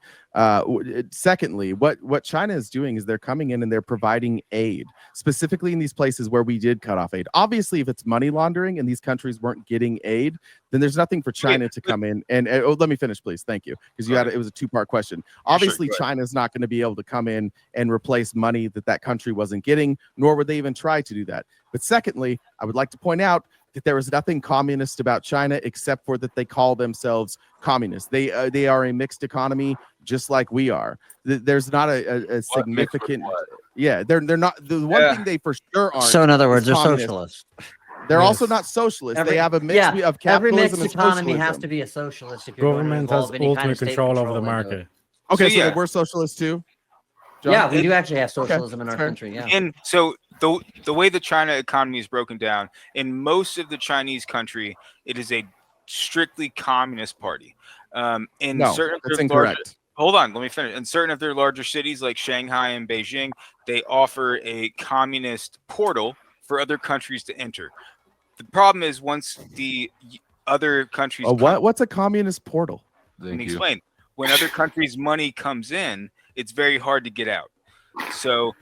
Secondly, what China is doing is they're coming in and they're providing aid, specifically in these places where we did cut off aid. Obviously, if it's money laundering and these countries weren't getting aid, then there's nothing for China to come in and let me finish, please. Thank you, because it was a two-part question. Obviously, China's not going to be able to come in and replace money that country wasn't getting, nor would they even try to do that. But secondly, I would like to point out that there is nothing communist about China except for that they call themselves communists. They are a mixed economy, just like we are. There's not a significant. Yeah, they're not. The one thing they for sure aren't. So in other words, they're communist. socialists. They're also not socialists. They have a mix of capitalism. Every mixed and economy socialism. has to be a socialist. If you're Government has ultimate control over the market. Okay, so we're socialists too. John? Yeah, we do actually have socialism in our country. Yeah. And so the way the China economy is broken down, in most of the Chinese country, it is a strictly communist party. No, that's incorrect. Hold on, let me finish. In certain of their larger cities like Shanghai and Beijing, they offer a communist portal for other countries to enter. The problem is once the other countries what's a communist portal? Let me explain. When other countries' money comes in, it's very hard to get out. So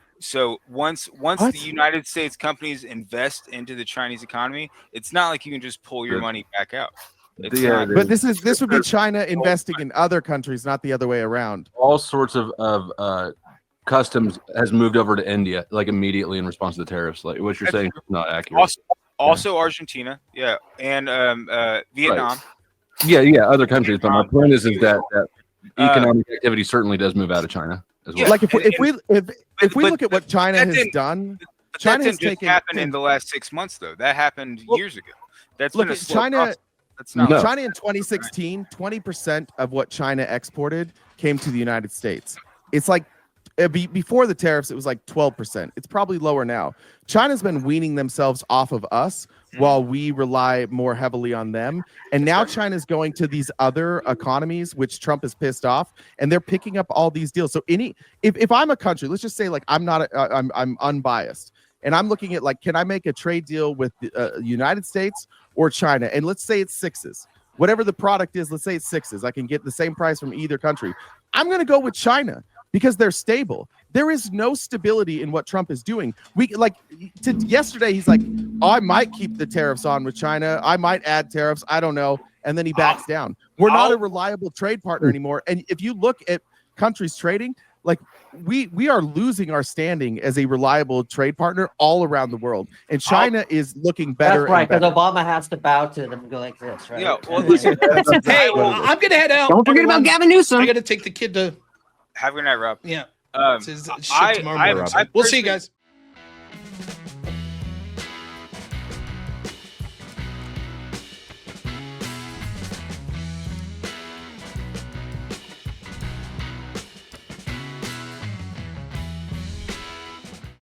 once the United States companies invest into the Chinese economy, it's not like you can just pull your money back out. But this would be China investing in other countries, not the other way around. All sorts of customs has moved over to India, like immediately in response to the tariffs. Like what you're saying is not accurate. Also Argentina, and Vietnam. Right. Yeah, other countries. But my point is that economic activity certainly does move out of China as well. Like if we look at what China has done, China has taken happened in the last 6 months though. That happened years ago. That's look been a at slow China. process. That's not China in 2016, 20% of what China exported came to the United States. It's like before the tariffs, it was like 12%. It's probably lower now. China's been weaning themselves off of us while we rely more heavily on them. And now China's going to these other economies, which Trump is pissed off, and they're picking up all these deals. So if I'm a country, let's just say like I'm unbiased, and I'm looking at like, can I make a trade deal with the United States or China? And let's say it's sixes. Whatever the product is, let's say it's sixes. I can get the same price from either country. I'm going to go with China because they're stable. There is no stability in what Trump is doing. Yesterday, he's like, oh, I might keep the tariffs on with China. I might add tariffs. I don't know. And then he backs down. We're not a reliable trade partner anymore. And if you look at countries trading, like we are losing our standing as a reliable trade partner all around the world. And China is looking better. That's right, because Obama has to bow to them and go like this, right? Yeah, well, Hey, I'm gonna head out. Don't forget about Gavin Newsom. I gotta take the kid to. Have a good night, Rob. Yeah. We'll We'll see you guys.